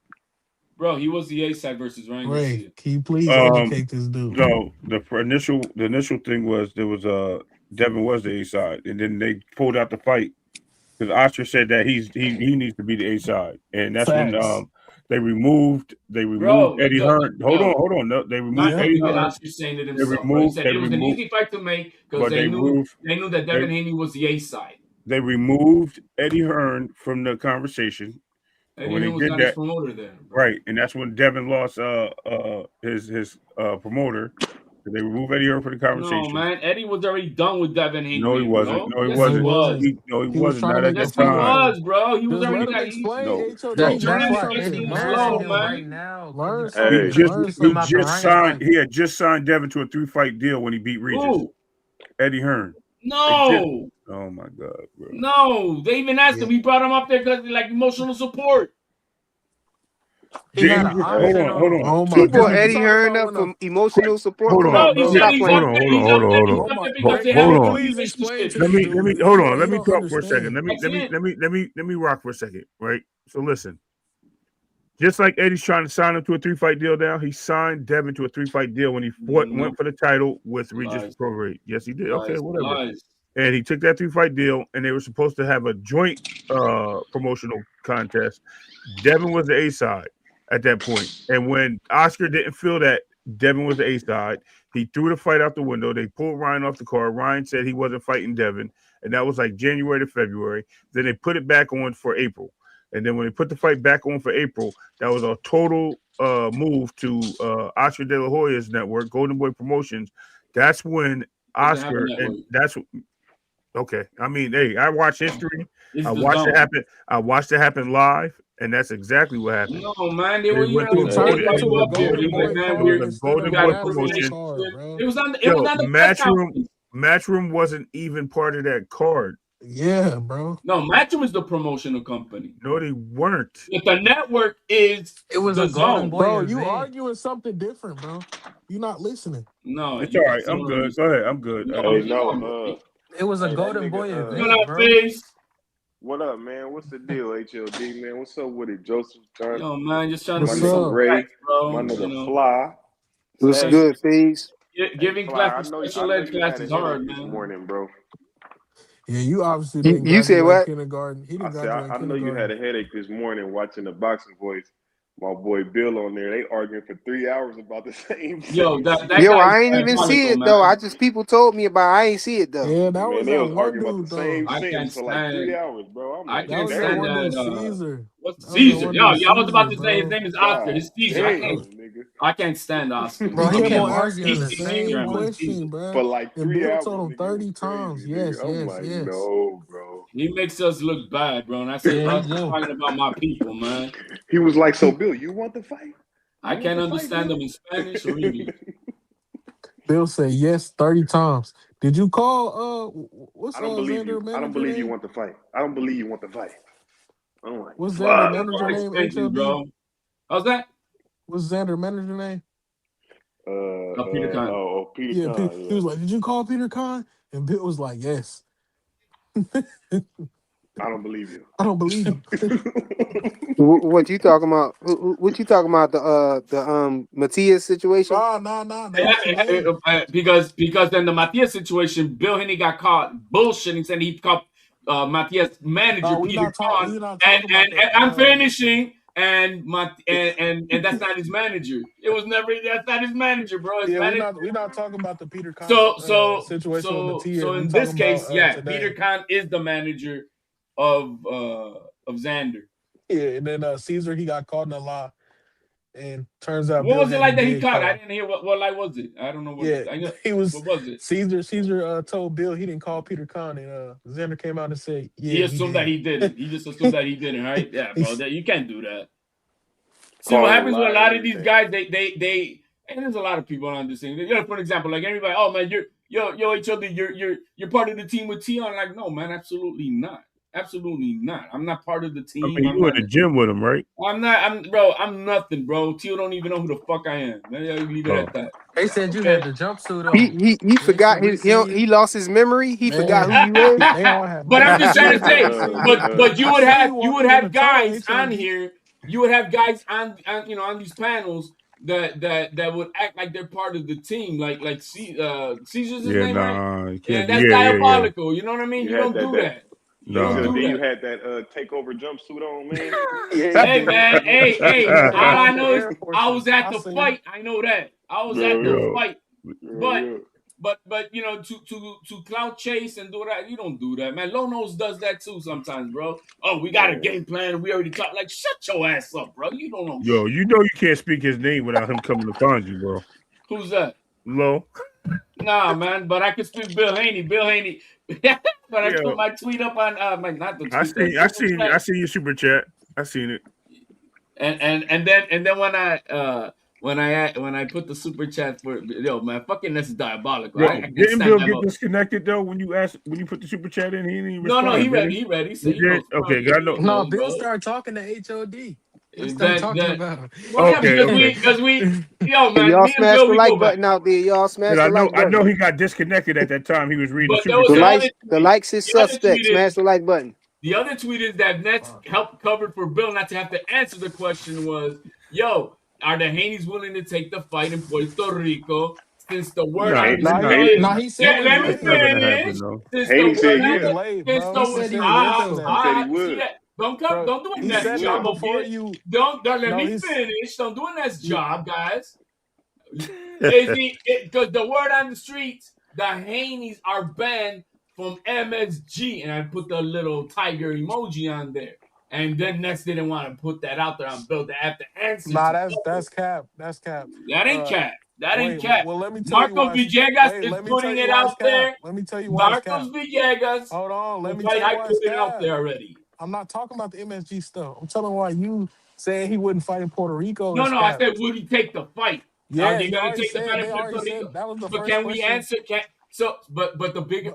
Bro, he was the A side versus Ryan Ray, Garcia. can you please Um, educate this dude? no, the initial thing was there was Devin was the A side, and then they pulled out the fight because Oscar said that he needs to be the A side, and that's when Facts. they removed Bro, Eddie Hearn. no, Hold on, no, they not removed Yeah. Eddie Eddie. Hearn. Oscar saying it They himself, bro. He removed said they it was an removed, easy fight to make because but they knew that they Devin Haney was the A side. they removed Eddie Hearn from the conversation. And Eddie when they Hearn was did not his that, promoter there, bro. right, and that's when Devin lost his promoter. They removed Eddie Hearn from the No, conversation. man. Eddie was already done with Devin No, he Haney, wasn't. bro. No, he Yes, No, he he wasn't. wasn't. was. No, he He was wasn't. trying to Not at make the a Yes, he fight for time. him. was, bro. He was Just already let No, him like he, explain, no, HOD. he That no. Let him trying that's to why talk take to him. Eddie things Learn mad at slow, him something. right man. now because Learn he trying to He Hey, something. get just Learn him he out the something. just Ryan signed fight. he had just signed Devin to a 3-fight deal when he beat Regis. Who? Eddie Hearn. No, Oh my god, bro. no. They even asked him. We brought him up there because like emotional support. He had an Hold option on. on. Oh my People god! You Eddie talking Hearn about up when a for emotional support. Hold Come on. No, on, he bro. said Stop he's playing. up there. He's up there. He's oh up my there because they bro, have a Hold good on. please explain to relationship. this Let dude. me hold on. Let He me don't talk for a second. understand. Let me rock for a second, right? So listen. Just like Eddie's trying to sign him to a 3-fight deal now, he signed Devin to a 3-fight deal when he went Nope. for the title with Regis Lies. Prograde. Yes, he did. Okay, whatever. Lies. And he took that 3-fight deal, and they were supposed to have a joint promotional contest. Devin was the A side at that point, and when Oscar didn't feel that Devin was the A side, he threw the fight out the window. They pulled Ryan off the card. Ryan said he wasn't fighting Devin, and that was like January to February. Then they put it back on for April, and then when they put the fight back on for April, that was a total move to Oscar De La Hoya's network, Golden Boy Promotions. That's when Doesn't have a Oscar, and network. that's okay. I mean, hey, I watch history. It's I the watched it zone. happen. I watched it happen live, and that's exactly what happened. No, man, they They were, you went know, to He a they turned Golden. it brought It into you a was up there. a, He Golden was like, Boy man, it was card a instead we of Golden a Boy got Matchroom promotion. card, bro. It was on Yo, the press conference. Matchroom wasn't even part of that card. Yeah, bro. No, Matchroom is the promotional company. No, they weren't. But the network is It was the a Golden zone. Boy Bro, you event. arguing something different, bro. You not listening. No, It's all you right. still I'm don't good. Go understand. ahead. I'm good. Hey, You no, don't understand. It was a hey, that Golden nigga, Boy You know event, that bro. face? what up, man? What's the deal, HLD, man? What's up with it, Joseph, John? Yo, man, just trying to My What's see some nigga up? Ray, facts, my bro. You nigga know, Fly. What's hey, good, Faze? Hey, giving Fly, class I for know, special ed you class had a is headache hard, this man. morning, bro. Yeah, you obviously You, didn't you said graduate what? kindergarten. He I didn't said, graduate I know you had kindergarten. a headache this morning watching the Boxing Voice. My boy Bill on there, they arguing for 3 hours about the same Yo, shit. that Yo, guy's I ain't even see diabolical, it though. man. I just people told me about. I ain't see it though. Yeah, that Man, was they that was one arguing about the dude same though. I sentence can't for like 3 stand. hours, bro. I'm I like, That can't was that stand one dude, damn, Caesar. what's That was that Caesar? one Yo, dude, y'all was about Caesar, to say his bro. name is Oscar. God It's Caesar. damn, nigga. I can't stand Oscar. Bro, He he kept kept on He asking arguing the the keeps his same same name on point. question, Caesar. For bro. like And 3 Bill hours, told him nigga. It was 30 times. crazy, Yes, nigga. I'm yes, like, yes. no, bro. He makes us look bad, bro. And I say, Yeah, he us do. talking about my people, man. He was like, so Bill, you want the fight? I You want can't the fight, understand Bill? them in Spanish or English. Bill said yes 30 times. Did you call what's I don't believe you. Xander I don't manager believe you name? want the fight. I don't believe you want the fight. I'm like, What's Xander fuck. That's manager why I name? explain things, HLD? bro. How's that? What's Xander manager name? Peter Khan. Peter Yeah, Khan, he yeah. was like, "Did you call Peter Khan?" And Bill was like, "Yes." I don't believe you. I don't believe you. What you talking about? What you talking about? The Matias situation? Nah. That was today. Because then the Matias situation, Bill Haney got caught bullshitting, saying he caught Matias manager We Peter not Khan, talking about the and I'm finishing, and that's not his manager. It was never that's not his manager, bro. His yeah, manager. we not talking about the Peter Khan situation with So Matias. We in this talking about case, yeah, Peter today. Khan is the manager of Xander. Yeah, and then Caesar he got caught in a lie, and turns out What Bill was it Haney like that he did caught? I call. didn't hear what lie was it. I don't know what Yeah, I know. he was What was it? Caesar told Bill he didn't call Peter Khan, and Xander came out and said, He "Yeah, he assumed that did." he didn't. He just assumed that he didn't, right? Yeah, bro. He's- That you can't do that. See what Calling a happens with a lie and lot of these everything. guys, they and there's a lot of people on this thing. You know, for example, like everybody, oh man, yo HOD, you're part of the team with Tion. Like, no, man, absolutely not. Absolutely not. I'm not part of the I team. mean, you in the gym with him, right? I'm nothing, bro. Tio don't even know who the fuck I am. Maybe leave it Oh, at that. They said you had Okay. the jumpsuit He on. he he We forgot we his seen he you. lost his memory. He forgot man, who you is. they all have But I'm just memories. trying to say, but you I would seen have you walking in the tunnel, guys on HOD. here, you would have guys on on these panels that would act like they're part of the team, like Caesar's his yeah, name, right? nah, you can't And do. that's Yeah. diabolical. You know what I mean? You You had don't that do that. You don't Nah. do HLD, you that. had that takeover jumpsuit on, man. Yeah, he Hey did. man, He hey, had it all on I for know is Air I was Forces. at I the seen him. fight. I know that. I was at the Yeah, Yo, fight. But yeah. but you know, to clout chase and do that, you don't do that, man. Lonos does that too sometimes, bro. Oh, we got a Man. game plan. We already talked. Like, shut your ass up, bro. You don't know yo, shit. you know you can't speak his name without him coming to find you, bro. Who's that? Low. Nah, man. But I can speak Bill Haney. Bill Haney. But I put Yo, my tweet up on not the tweet, the super I chat. seen your super chat. I seen it. And then when I when I put the super chat for man, fucking this is diabolical. Well, I can't didn't stand Bill that get up. disconnected though when you put the super chat in? He didn't even No, respond. he Did read. he? He read. He He said, did. Okay, got no. No, knows, Bill bro. started talking to HOD. He started Then talking about him. well, yeah, Okay, because okay. Hey, man, y'all me and smash Bill, the we go like back. button out there. Y'all smash Because the like I know button. he got disconnected at that time. He was reading the But there super was The chat. likes, another the tweet. likes is The other suspect. tweet is Smash the like button. the other tweet is that Nets helped covered for Bill not to have to answer the question was, are the Haneys willing to take the fight in Puerto Rico since the word Nah, on the Haney, Nah, street he, Haney, is nah, he said let, he let me that's would not though. gonna finish. happen though. Since the Haney He word said said he on was the yeah. late, since bro. the He word said he would He though. said he see would. that don't Bro, do a he nice said job that of before it. you. Don't let No, me he's. finish. Don't do a nice Yeah, job, guys. Is because the word on the streets, the Haneys are banned from MSG, and I put the little tiger emoji on there. And then Nets didn't want to put that out there on Bill to have to answer nah, to that's cover. cap. That's cap. That ain't Uh, cap. That ain't wait. cap. Well, let me tell you Marcos why. Villegas Wait, is let me tell putting you it why out it's cap. there. Let me tell you why it's cap. Marcos Villegas, Hold on. Let the me fight tell you I why put it's it out cap. there already. I'm not talking about the MSG stuff. I'm telling why you saying he wouldn't fight in Puerto Rico No, is I cap. said, would he take the fight? Are Yeah, they he going to already take the fight said. in They already Puerto Rico? said that was the But first can we question. answer? But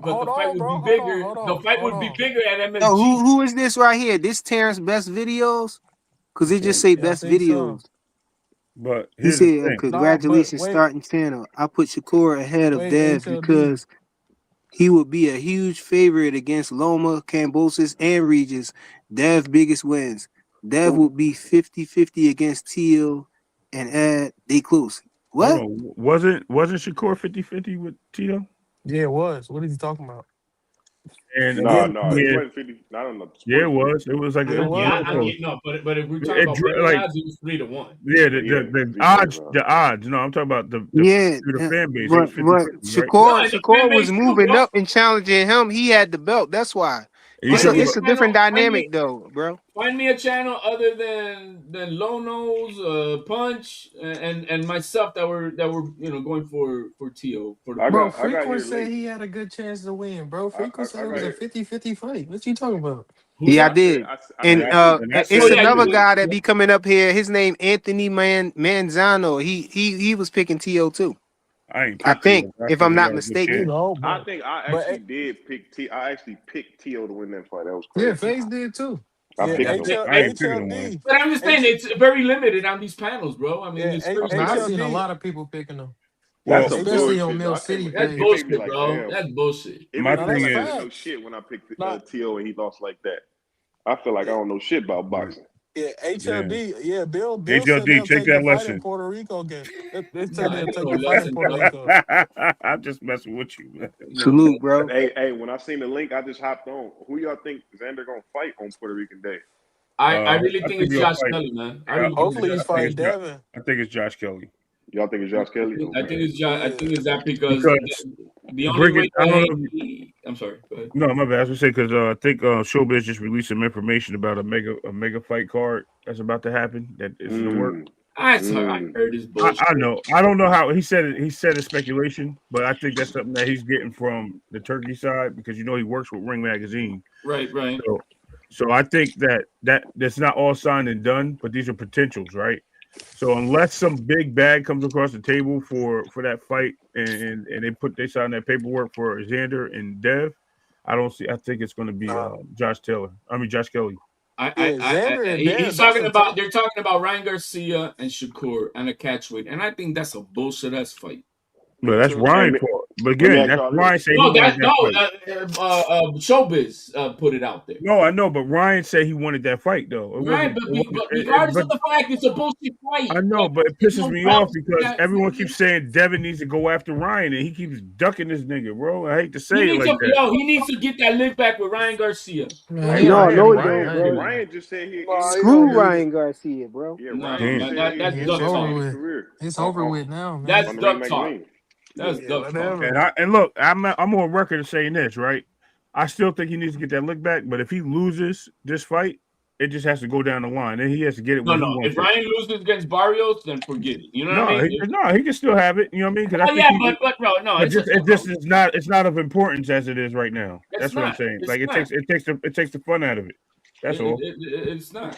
Hold the fight on, would be bro. Hold on. bigger. Hold The on. fight Hold would be on. bigger at Yo, MSG. who is this right here? This Terrence Best Videos? Cause it just say Yeah, I best think so. videos. But He here's the said, thing. No, but "Congratulations, wait, starting channel. I put Shakur ahead of wait, Dev HLD. because he would be a huge favorite against Loma, Cambosis, and Regis. Dev biggest wins. Dev would be 50-50 against Teal and Ad. They close. Hold What? on. Wasn't Shakur 50-50 with Tito? Yeah, it was. What is he talking about? And Yeah, No, he but wasn't 50. Not on the yeah, it sports book. was. It was like it it was was real though. close. No, but if we're talking about betting Like odds, it was 3-1. yeah, Yeah, the 3-1 odds, is the odds. No, I'm talking about Yeah, the fan base. It was but 50-50, right? No, Shakur and the fan Shakur was base too, moving bro. up and challenging him. He had the belt. That's why. You Find said me a It's what? a different channel. dynamic though, bro. Find me a channel other than Lonos, Punch, and myself that were going for Tio for the Bro, I got Frequent here said late. he had a good chance to win, bro. Frequent said I it got was a here. 50-50 fight. What you talking about? who's Yeah, I that? did. I And And said I 50. and I Oh it's said yeah, you another did. guy that be coming up here. His name Anthony Manzano. He was picking To too. I ain't I picked think, Tito. I if think I'm he not got a good You mistaken. chance. know, I but think I but actually did pick T. I actually picked T.O. to win that fight. That was yeah, crazy. FaZe did too. I Yeah, Yeah, picked him. but HL, I ain't picking him one. HLD. But I'm just saying H, it's very limited on these panels, bro. I mean, yeah, it's H, crazy. Nah, How I is see. it? HLD. it. Seen a lot of people picking them, That's Well, some especially on bullshit though. Mill I came. City That's It page. made me bullshit, like, bro. damn. That's bullshit. It my made No, me that's thing like I is, didn't know facts. shit when I picked Not T.O. and he lost like that. I feel like I don't know shit about boxing. yeah, yeah, HLD. Yeah, Bill said HLD, they'll take take the that fight in lesson. Puerto Rico game. They said Nah, they'll ain't take no the fight in lesson, Puerto bro. Rico. I'm just messing with you, man. No, Salute, bro. Hey, when I seen the link, I just hopped on. Who y'all think Xander gonna fight on Puerto Rican Day? I really I think think it's he'll Josh fight. Kelly, man. I really think it's Hopefully Josh he's Kelly. fighting Devin. I think it's Josh Kelly Y'all think it's Josh Kelly? I Okay. think it's Josh. I Yeah. think it's that because because the only bring way it. I don't that know. I'm sorry. Go ahead. No, my bad. I was gonna say because I think Showbiz just released some information about a mega fight card that's about to happen. That is in the work. Mm, I mm. heard this bullshit. I know. I don't know how he said it. He said it's speculation, but I think that's something that he's getting from the Turkey side because he works with Ring Magazine. Right. So, so I think that's not all signed and done, but these are potentials, right? So unless some big bag comes across the table for that fight and they sign that paperwork for Xander and Dev, I don't see. I think it's going to be Nah. Josh Taylor. I mean Josh Kelly. Yeah, Xander and He's Dev, that's talking a about. tough. They're talking about Ryan Garcia and Shakur and a catchweight, and I think that's a bullshit ass fight. But Me that's too. Hey, Ryan for. But let me again, ask that's y'all Ryan this. said he No, wanted that fight. Showbiz put it out there. No, I know, but Ryan said he wanted that fight though. It Right, wasn't. but It wasn't. regardless But of the fact, it's a bullshit fight. I know, Like, but it there's pisses no me off problems with because that. everyone keeps saying Devin needs to go after Ryan, and he keeps ducking this nigga, bro. I hate to He say it needs like to, that. he needs to get that live back with Ryan Garcia. Man, he Wait, No, already no, got he that. don't, I ain't bro. gonna lie. Ryan just said he Nah, ended he his don't Screw need career. it. Ryan Garcia, bro. Yeah, No, Ryan just Damn. man, said he that's Yeah, ended it's duck over talk. his with. career It's over with now, man. That's on the Ring duck talk. magazine. That's Yeah, duck talk. whatever. And look, I'm on record of saying this, right? I still think he needs to get that look back, but if he loses this fight, it just has to go down the line, and he has to get it No, when he no. If wants it. Ryan loses against Barrios, then forget it. You know what I No, mean? he can still have it. You know what I mean? Because I Oh think yeah, he. but bro, no, But it's a it just is not. It's not of importance as it is right now. it's That's what I'm not. saying. It's Like not. it takes the fun out of it. That's all. It's not.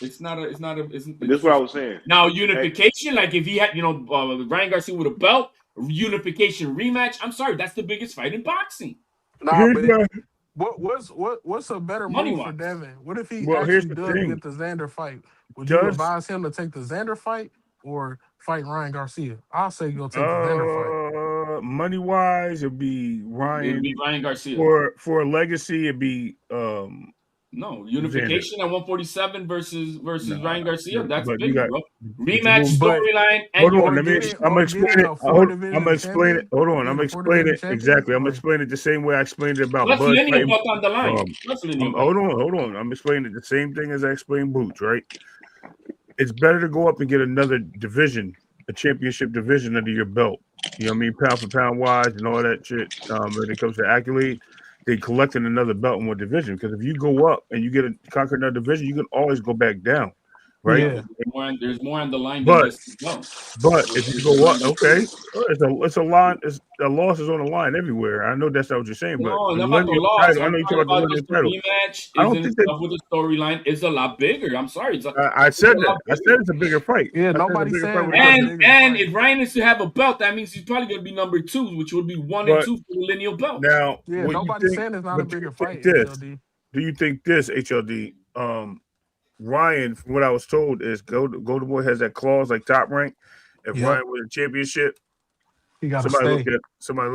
It's not a. It's not a. It's, This is what I was saying. Now unification, like if he had, Ryan Garcia with a belt, unification rematch. I'm sorry, that's the biggest fight in boxing. Nah, Here's but the what's a better Money move for wise. Devin? What if he here's actually the does thing. get the Xander fight? Would you Does advise him to take the Xander fight or fight Ryan Garcia? I'll say go take the Xander fight. money wise, it'd be It'll be Ryan. Ryan Garcia. For a legacy, it'd be No, Xander. unification at 147 versus Nah, Ryan Garcia. That's but you big, got bro. but you Rematch move. But storyline, and Hold you on, let me. I'm gonna or explain getting it. a four division champion, Hold on, I'm getting gonna a four explain division it champion, exactly. I'm gonna or explain it the same way I explained it about plus Bud lineal fighting. belt on the line. Plus lineal belt. Hold on. I'm explaining it the same thing as I explained Boots. Right? It's better to go up and get another division, a championship division under your belt. You know what I mean, pound for pound wise and all that shit. When it comes to accolades, they collecting another belt in one division. Because if you go up and you get a conquer another division, you can always go back down, right? No, yeah. there's more on the line than But just the belt. But if you go up, Ryan Garcia. okay, it's a line. It's the loss is on the line everywhere. I know that's not what you're saying, but No, the not about the linear loss. title. I I'm know you're talking talking about the about linear just the title. rematch I don't isn't think that. enough with the storyline. It's a lot bigger. I'm sorry. I It's a said that. lot I bigger. said it's a bigger fight. Yeah, I said it's a nobody's bigger fight saying when it's it a comes to. And bigger and fight. if Ryan is to have a belt, that means he's probably going to be number 2, which would be 1 and But 2 for the lineal belt. now, Yeah, what you nobody's think? saying it's not a But do you bigger think fight, this? HLD. Do you think this HLD? Ryan, from what I was told, is Golden Boy has that clause like Top Rank. If Yep, Ryan wins a championship, he got to stay.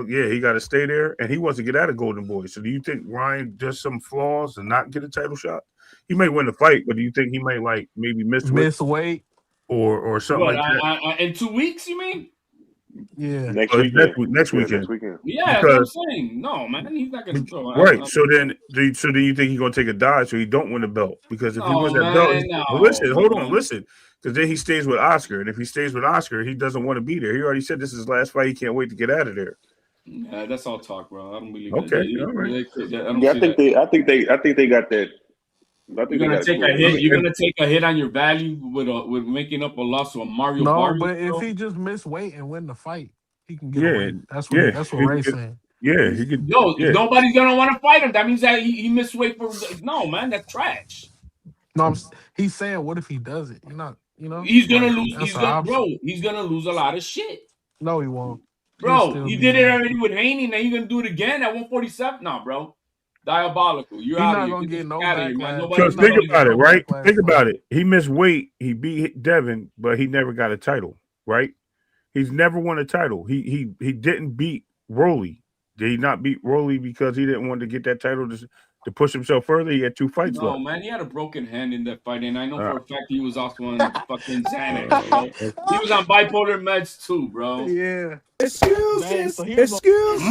Yeah, he got to stay there, and he wants to get out of Golden Boy. So, do you think Ryan does some flaws and not get a title shot? He may win the fight, but do you think he might like maybe miss weight Miss weight. or something What? like that? In 2 weeks, you mean? Yeah, Next Well, it's weekend. next Yeah, weekend next weekend. Yeah, that's what I'm because saying. No, man, he's not going to throw. right. So then you think he's gonna take a dive so he don't win the belt because if he No, wins that belt, man, well, no, listen, hold on, man. listen, because then he stays with Oscar, and if he stays with Oscar, he doesn't want to be there. He already said this is his last fight. He can't wait to get out of there. Yeah, that's all talk, bro. I don't believe that. Okay, all right. I don't Yeah, see that. I think they got that. I think You're they gonna got it take a cleared I up. hit. mean, You're gonna take a hit on your value with making up a loss to a Mario no, Barrios, but if bro. he just miss weight and win the fight, he can get yeah, away. That's what yeah, that's what he Ray's could, saying. yeah, he could, Yo, yeah. nobody's gonna want to fight him. That means that he missed weight for. No, man, that's trash. No, he's saying, what if he does it? You're not, He's gonna like lose. that's an option. He's gonna lose a lot of shit. No, he won't. He'll Bro, still he be did it there. already with Haney. Now you gonna do it again at 147? Nah, bro. Diabolical. You're He's out of not here. gonna Get this get no fuck out of here, man. backlash. Because He's not Nobody's think gonna gonna get about it, no right? backlash Think fight. about it. He missed weight. He beat Devin, but he never got a title, right? He's never won a title. He didn't beat Rolly. Did he not beat Rolly because he didn't want to get that title to push himself further? He had 2 fights No, left. man, he had a broken hand in that fight, and I know Uh, for a fact he was also on fucking Xanax, bro. okay. He was on bipolar meds too, bro. Yeah, man. Excuses, So here's a excuses.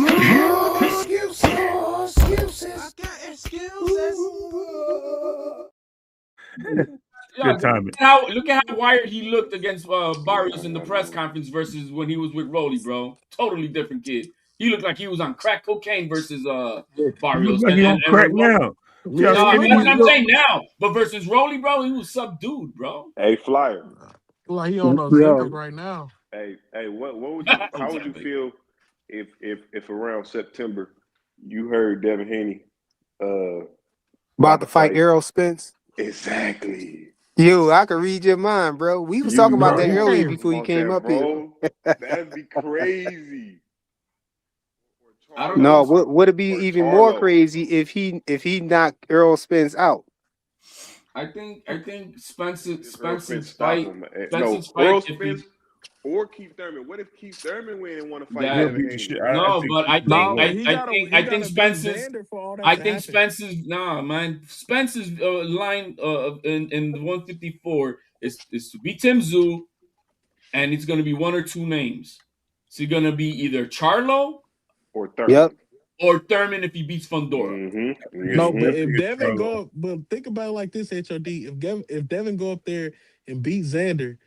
I got excuses. Yeah, Good timing. look at how wired he looked against Barrios in the press conference versus when he was with Rolly, bro. Totally different kid. He looked like he was on crack cocaine versus He Barrios, looks like he on and with crack Rolly. now. See how yeah. He No, looked skinny that's he what like I'm look? saying now. But versus Rolly, bro, he was subdued, bro. Hey, Flyer. he on Ozempic Yo, right now. Hey, what would you? How would you Ozempic. feel if around September you heard Devin Haney about about to to fight fight? Errol Spence. Exactly. Yo, I can read your mind, bro. We was You talking about Bro, that he know earlier can't. before you about came that, up here. bro? That'd be crazy. Or I don't know. No, Charlo. would it be Or even more Charlo. crazy if he knocked Errol Spence out? I think Does Earl Spence stop him? No, Spence's fight Earl if Spence he or Keith Thurman. What if Keith Thurman went and want to fight He'll that Devin beat the shit. Haney? I no, think but he's gonna No, win. but I he think gotta beat Spence's Xander for all that I to think happen. Spence's nah, man. Spence's line in the 154 is to beat Tim Zoo, and it's gonna be one or two names. It's gonna be either Charlo Or Yep. Thurman? or Thurman if he beats Fundora. Mm-hmm. No, Mm-hmm. but I think if it's Devin Charlo. go up, but think about it like this, HOD. If Devin go up there and beat Xander,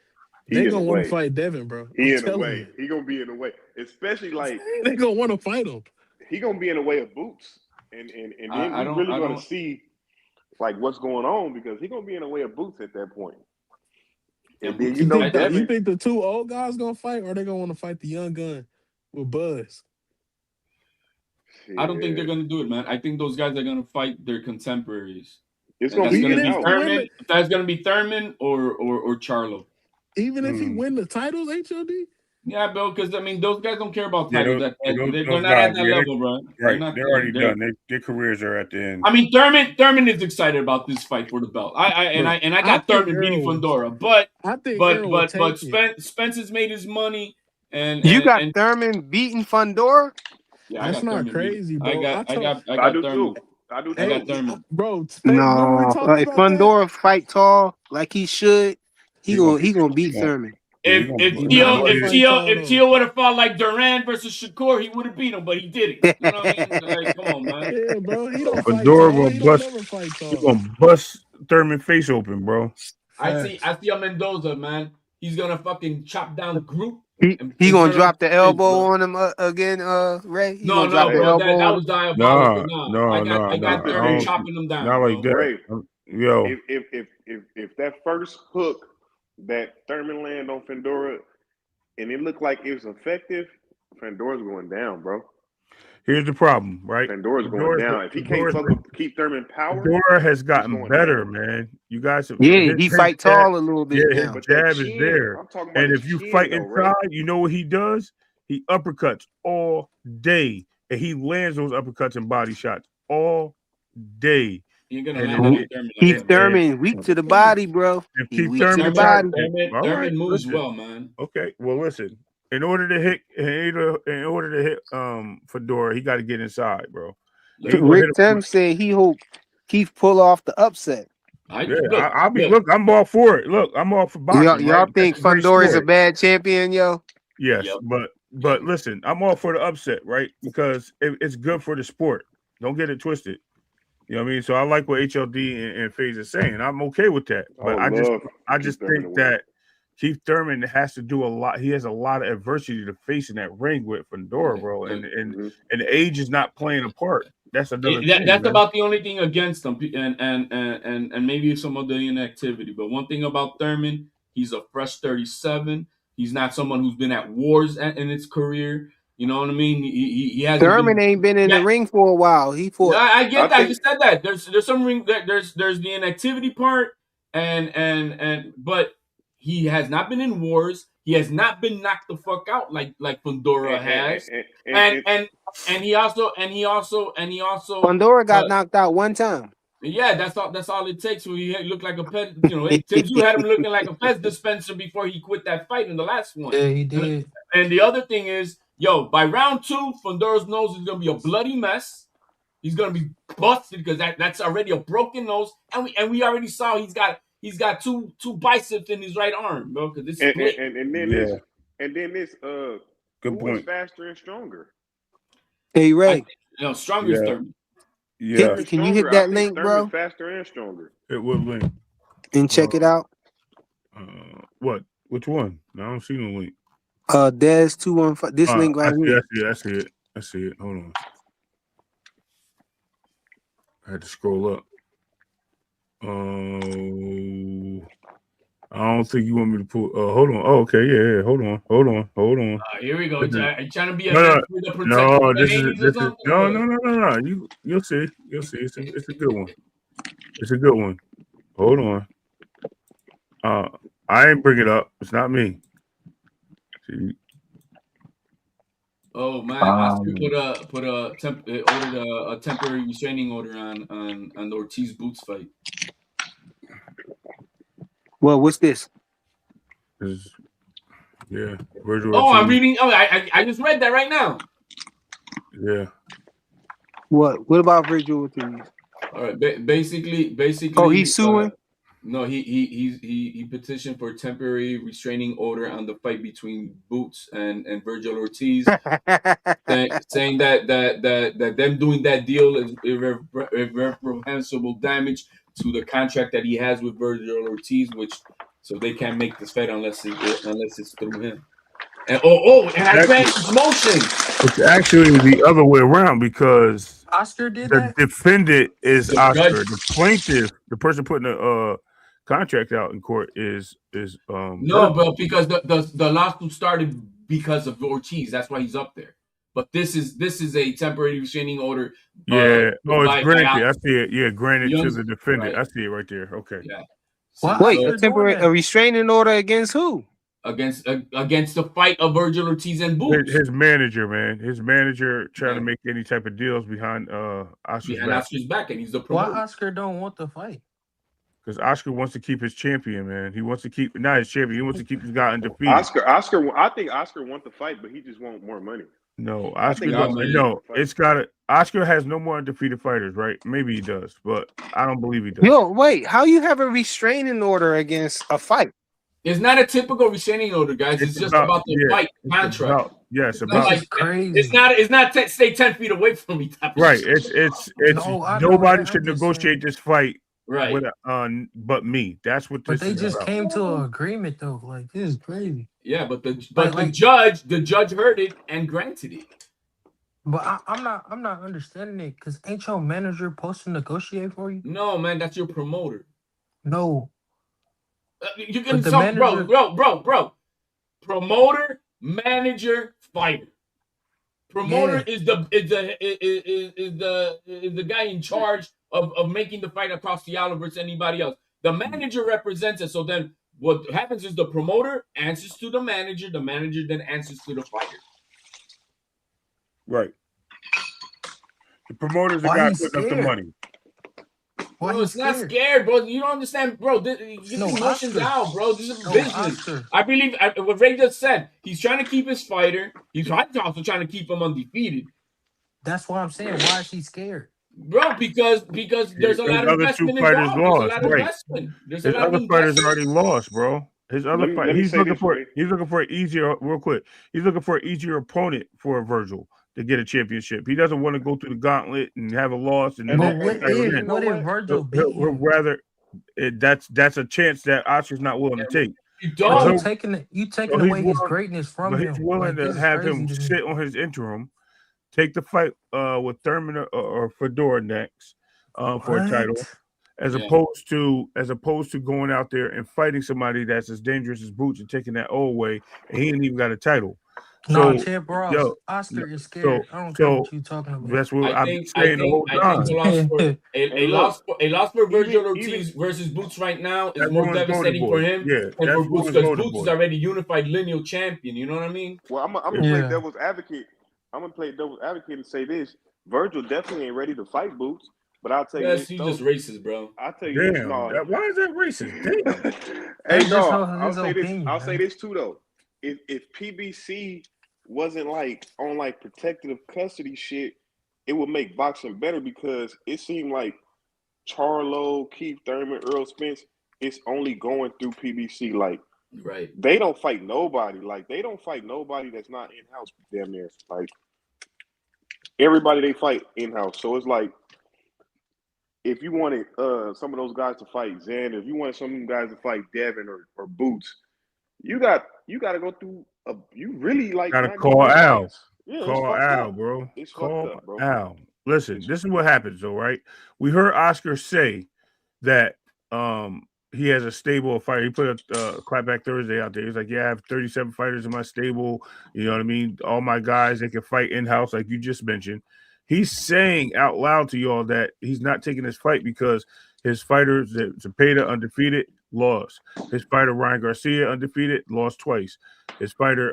He they in the gonna want to way. fight Devin, bro. I'm He in the telling way. you, He gonna be in the way. Especially like they gonna want to fight him. he gonna be in the way of Boots. And then I we don't really I gonna don't see like what's going on because he gonna be in the way of Boots at that point. And and then Boots you You is know think I you Devin, think the two old guys gonna fight, or they gonna want to fight the young gun with Buzz? don't think they're shit, gonna do it, man. I think those guys are gonna fight their contemporaries. It's And gonna that's be gonna in and be out. Thurman. That's gonna be Thurman or Charlo. Even if he win the titles, HOD. Yeah, bro. Because I mean, those guys don't care about Yeah, titles. those They're not guys, at that level, bro. They're right. not. They're already done. Their careers are at the end. I mean, Thurman is excited about this fight for the belt. I got Thurman beating Fundora, but I think Earl will take it. Spence has made his money, and You got and Thurman beating Fundora? yeah, That's not crazy, bro. I got I do Thurman. too. I do I got too. Thurman. Bro, remember we No, talked if about that? Fundora fight tall like he should, he gonna beat Thurman. If Teal would have fought like Duran versus Shakur, he would have beat him, but he didn't. You know what I mean? Like, come on, man. Yeah, bro. He don't fight Fedora tall. gonna He don't bust. never fight He tall. gonna bust Thurman face open, bro. I see a Mendoza, man. He's gonna fucking chop down Group. He gonna drop the elbow on him again, Ray. He gonna drop the bro. elbow That on was him. diabolical. No. I got Thurman chopping him down. Not like bro. that. Ray, Yo, if that first hook that Thurman land on Fundora and it looked like it was effective, Fundora's going down, bro. here's the problem, right? Fundora's going down. If he can't keep Thurman power, Fedora has gotten better, man. You guys have he fight tall a little bit now. His jab is there. I'm talking about And if you fight inside, you know what he does? He uppercuts all day. And he lands those uppercuts and body shots all day. You're gonna land Keith Thurman weak to the body, bro. He weak to the body. Thurman moves well, man. Okay, well listen. In order to hit Fedora, he got to get inside, bro. Rick Tim said he hope Keith pull off the upset. Look, I'm all for it. Look, I'm all for boxing. Y'all think Fundora is a bad champion, yo? Yes, but listen, I'm all for the upset, right? Because it's good for the sport. Don't get it twisted. You know what I mean? So I like what HLD and FaZe is saying. I'm okay with that. But I just think that Keith Thurman has to do a lot. He has a lot of adversity to face in that ring with Fundora, bro. And age is not playing a part. That's another thing. That's about the only thing against him, and maybe some of the inactivity. But one thing about Thurman, he's a fresh 37. He's not someone who's been at wars in his career. You know what I mean? He hasn't. Thurman ain't been in the ring for a while. He fought. I get that. You said that. There's some ring. There's the inactivity part, but he has not been in wars. He has not been knocked the fuck out like Fundora has, and he also Fundora got knocked out one time. Yeah, that's all it takes. When he looked like a pet, Tim Zoo had him looking like a pet dispenser before he quit that fight in the last one. Yeah, he did. And the other thing is, by round 2, Fundora's nose is gonna be a bloody mess. He's gonna be busted because that's already a broken nose, and we already saw he's got two biceps in his right arm, bro. Because this split. And then this good point. Who's faster and stronger? Hey Ray, stronger is Thurman. Yeah, can you hit that link, bro? Faster and stronger. It will link and check it out. What? Which one? No, I don't see no link. Des 215. This link right here. I see it. Hold on. I had to scroll up. I don't think you want me to pull. Hold on. Oh, okay. Yeah. Hold on. Here we go. Are you trying to be a no. This is no. You'll see. It's a good one. It's a good one. Hold on. I ain't bring it up. It's not me. See? Oh man, Oscar ordered a temporary restraining order on the Ortiz Boots fight. Well, what's this? Yeah, Virgil Ortiz. I'm Ortiz. reading. I just read that right now. Yeah. What about Virgil Ortiz? All right, basically. Oh, he's suing. No, he petitioned for a temporary restraining order on the fight between Boots and Virgil Ortiz, saying that them doing that deal is irreprehensible damage to the contract that he has with Virgil Ortiz, so they can't make this fight unless it's through him. And I grant his motion. It's actually the other way around because Oscar did the that. defendant is The Oscar. judge. The plaintiff, the person putting the contract out in court is no, but because the lawsuit started because of Ortiz, that's why he's up there. But this is a temporary restraining order. Yeah. Oh, it's By granted. I Oscar. see it. Yeah, granted to the defendant. Right. I see it right there. Okay. Yeah. Why See, Wait, so a Oscar doing temporary a that? restraining order against who? against the fight of Virgil Ortiz and Boots His manager, man. His manager trying to yeah, make any type of deals behind Oscar's behind back. Oscar's back, and he's the Why promoter. Oscar don't want the fight? Because Oscar wants to keep his champion, man. He wants to keep not his champion. He wants to keep his guy undefeated. Oscar. I think Oscar wants the fight, but he just wants more money. No, I Oscar think No, don't. Oscar man. just No, wants the fight. it's got to. Oscar has no more undefeated fighters, right? Maybe he does, but I don't believe he does. Yo, wait, how you have a restraining order against a fight? It's not a typical restraining order, guys. It's just about the fight contract. It's It's about not This is like crazy. it's not stay 10 feet away from me type of right. shit. It's No, I know nobody that. should I'm just negotiate saying. this fight Right. with but me. That's what But this they is just about. came to an agreement though. Like this is crazy. Yeah, but the Like- judge heard it and granted it. But I'm not understanding it because ain't your manager supposed to negotiate for you? No, man, that's your promoter. No. You can But the some manager- bro. Promoter, manager, fighter. Promoter Yeah. is the guy in charge of making the fight across the aisle versus anybody else. The manager represents it. So then what happens is the promoter answers to the manager then answers to the fighter. Right. The promoter's the Why guy he putting up the scared? money. Why Bro, he it's not scared? scared, bro. You don't understand, bro. Get No, the emotions Oscar. out, bro. This is No, business. Oscar. I believe what Ray just said. He's trying to keep his fighter. He's also trying to keep him undefeated. That's what I'm saying. Why is he scared? Bro, because there's a lot of other two investment fighters involved. There's a lost, lot of right. investment. There's a His lot of other fighters investment. already lost, bro. His other fight. let me He's say looking this, for. Ray. He's looking for an easier. Real quick. He's looking for an easier opponent for Virgil to get a championship. He doesn't want to go through the gauntlet and have a loss and then But have to title in. what if Virgil beat He'll him? rather. That's a chance that Oscar's not willing to take. You But don't. you taking So he's away his willing- greatness from But he's him. willing Like to this is have crazy him to me. sit on his interim, take the fight with Thurman or Fedor next for a title, What? as Yeah. opposed to going out there and fighting somebody that's as dangerous as Boots and taking that O away, and he ain't even got a title. No, So, Champ Ross. yo, Oscar is scared. I don't care what you talking about. that's what I I've been think saying the whole a time. loss for Hey, look, a loss for Virgil even- Ortiz versus Boots right now is That more ruins Golden devastating Boy. for him Yeah, and that for Boots ruins because Golden Boots is Boy. already unified lineal champion. You know what I mean? Well, I'm gonna Yeah. play devil's advocate. I'm gonna play devil's advocate and say this: Virgil definitely ain't ready to fight Boots. But I'll tell you Yes, this, you though. just racist, bro. I'll tell you this. Damn, No. why is that racist? Damn. Hey, That's just no. his opinion, I'll say man. this too, though. If PBC wasn't like on like protective custody shit, it would make boxing better because it seemed like Charlo, Keith Thurman, Earl Spence, it's only going through PBC. Like Right. they don't fight nobody. Like they don't fight nobody that's not in house. Damn near. Like everybody they fight in house. So it's like if you wanted some of those guys to fight Xander, if you wanted some of them guys to fight Devin or Boots, you got to go through. You really like Gotta not call getting Al. fights. Yeah, it's Call fucked Al, up. bro. It's Call fucked up, bro. Al. Listen, this is what happens, though, right? We heard Oscar say that he has a stable of fighters. He put a clapback Thursday out there. He's like, yeah, I have 37 fighters in my stable. You know what I mean? All my guys, they can fight in-house, like you just mentioned. He's saying out loud to y'all that he's not taking this fight because his fighters, Zepeda, undefeated, lost. His fighter, Ryan Garcia, undefeated, lost twice. His fighter,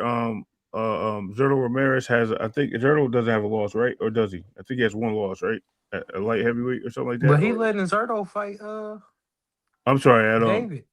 Zerto Ramirez has, I think Zerto doesn't have a loss, right? Or does he? I think he has one loss, right? A light heavyweight or something like that. But he or, letting Zerto fight I'm sorry, at David.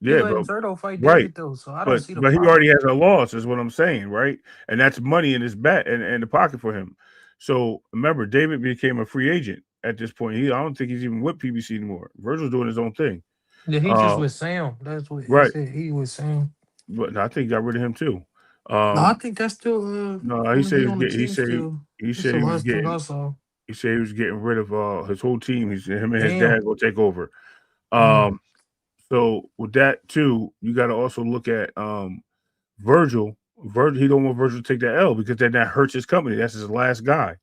He yeah, letting but Zerto fight right. David though, so I don't see the but he problem. already has a loss, is what I'm saying, right? And that's money in his bet and in the pocket for him. So remember, David became a free agent at this point. I don't think he's even with PBC anymore. Virgil's doing his own thing. Yeah, he just with Sam. That's what right. he said. He was Sam. But no, I think he got rid of him too. No, I think that's still No, I he mean, said he on the team still. he That's said the he was last thing I getting saw. he said he was getting rid of his whole team. Him and his Damn. dad will take over. So with that too, you got to also look at Virgil. He don't want Virgil to take that L because then that hurts his company. That's his last guy.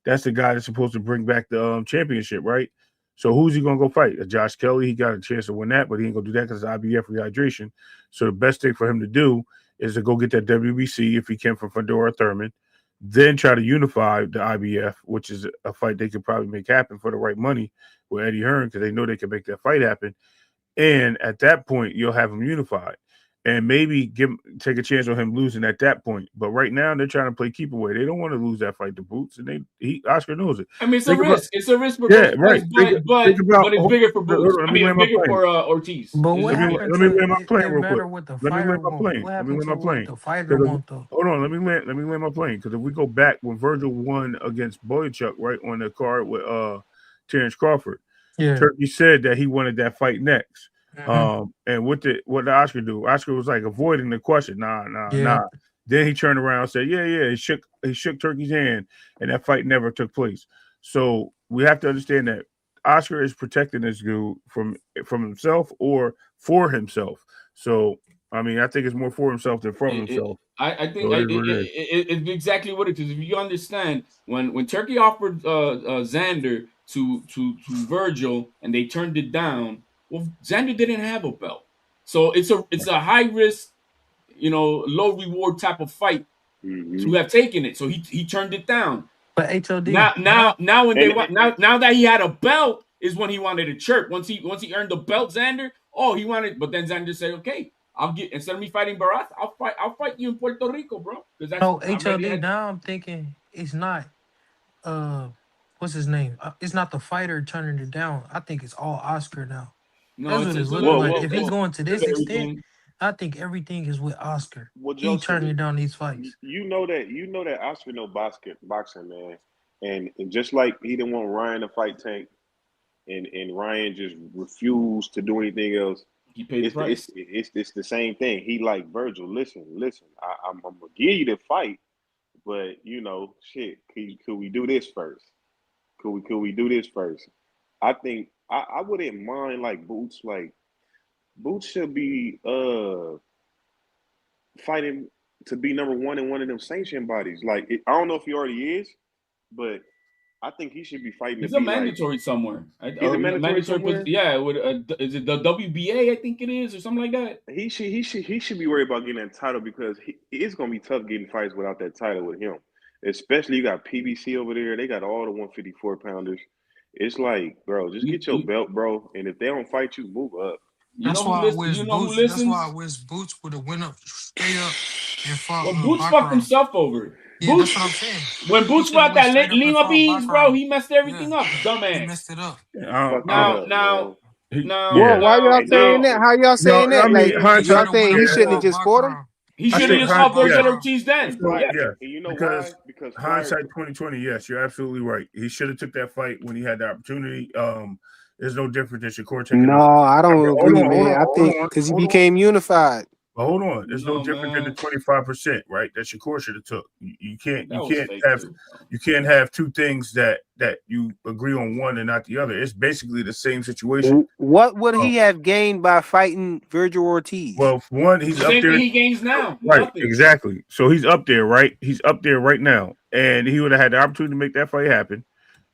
That's the guy that's supposed to bring back the championship, right? So who's he gonna go fight? Josh Kelly. He got a chance to win that, but he ain't gonna do that because of IBF rehydration. So the best thing for him to do is to go get that WBC if he can from Fedor or Thurman. then try to unify the IBF, which is a fight they could probably make happen for the right money with Eddie Hearn because they know they can make that fight happen. And at that point, you'll have him unified, and maybe take a chance on him losing at that point. But right now, they're trying to play keep away. They don't want to lose that fight to Boots, and Oscar knows it. I mean, it's a Think about risk. It's a risk for yeah, both right. fights, Think about. but it's bigger for Boots. Let I me mean, land it's my bigger plane. for Ortiz. But It's what just Let me happened let me to land my it? plane It real quick. matter what the Let me fighter land my want. plane. What Let me happened land to my what plane. the fighter Because want though? hold on, let me land my plane. Because if we go back when Virgil won against Boychuk, right on the card with Terrence Crawford, Yeah. Turkey said that he wanted that fight next. Hmm. And what did Oscar do? Oscar was like avoiding the question. Yeah. Nah. Then he turned around and said, yeah. He shook Turkey's hand, and that fight never took place. So we have to understand that Oscar is protecting this dude from himself or for himself. So I mean, I think it's more for himself than from himself. I think So it is what it is. it's exactly what it is. If you understand, when Turkey offered Xander to Virgil and they turned it down, well, Xander didn't have a belt, so it's a high risk, low reward type of fight to have taken it. So he turned it down. But HOD, Now now now when they And want now that he had a belt is when he wanted to chirp. Once he earned the belt, Xander. Oh, he wanted, but then Xander said, "Okay, I'll get instead of me fighting Barat, I'll fight you in Puerto Rico, bro, because that's no I already HOD. had." Now I'm thinking it's not uh what's his name? It's not the fighter turning it down. I think it's all Oscar now. No, That's it's what it's it's a looking little like. bit. well, If he It's well, going to a bit this of extent, everything. I think everything is with Oscar. well, He Joseph, turning down these fights. you know that Oscar know boxing, man, and just like he didn't want Ryan to fight Tank, and Ryan just refused to do anything else. He paid the price. It's the same thing. He like Virgil. Listen. I'm gonna give you the fight, but shit. Could we do this first? Could we do this first? I think I wouldn't mind like Boots. Like Boots should be fighting to be number one in one of them sanctioned bodies. Like I don't know if he already is, but I think he should be fighting to He's a be like mandatory somewhere, he's a or mandatory mandatory. somewhere. Yeah, is it the WBA? I think it is, or something like that. He should be worried about getting that title because it's gonna be tough getting fights without that title with him. Especially you got PBC over there. They got all the 154 pounders. It's like, bro, just You, get your you, belt, bro. And if they don't fight you, move up. you That's know who why I listens? wish You know who Boots. That's why I listens? wish Boots would have went up straight up and fought Well, Boots fucked Baccarat. himself over. Yeah, that's Boots what I'm saying. When He Boots should have fought went that straight up and Lima fought Beans, bro, Baccarat. he messed Yeah, everything up. he Dumbass. messed it up. Fucked it Now, up, now, man. now, Well, Yeah. why now, y'all saying now, that? How y'all No, saying that? I mean Like He should y'all hindsight. have saying went he up Yeah, and shouldn't have fought just fought him? Baccarat. he I should Should have have think just fought fought yeah. Virgil Baccarat. Ortiz then. Right. Yeah. Yeah, And you know why? because Because hindsight Flyer 2020. Yes, you're absolutely right. He should have took that fight when he had the opportunity. It's no different than Shakur taking No, the. I don't Hold agree, on, hold man. on, I hold think on, because he hold on. became unified. But hold on, it's no No, different than the man, 25%, right? That Shakur should have took. You can't, that was fake have, too, bro. you can't have two things that you agree on one and not the other. It's basically the same situation. What would Uh, he have gained by fighting Virgil Ortiz? well, for one, he's The up same thing there. he gains now. Right, Nothing. exactly. So he's up there, right? He's up there right now, and he would have had the opportunity to make that fight happen.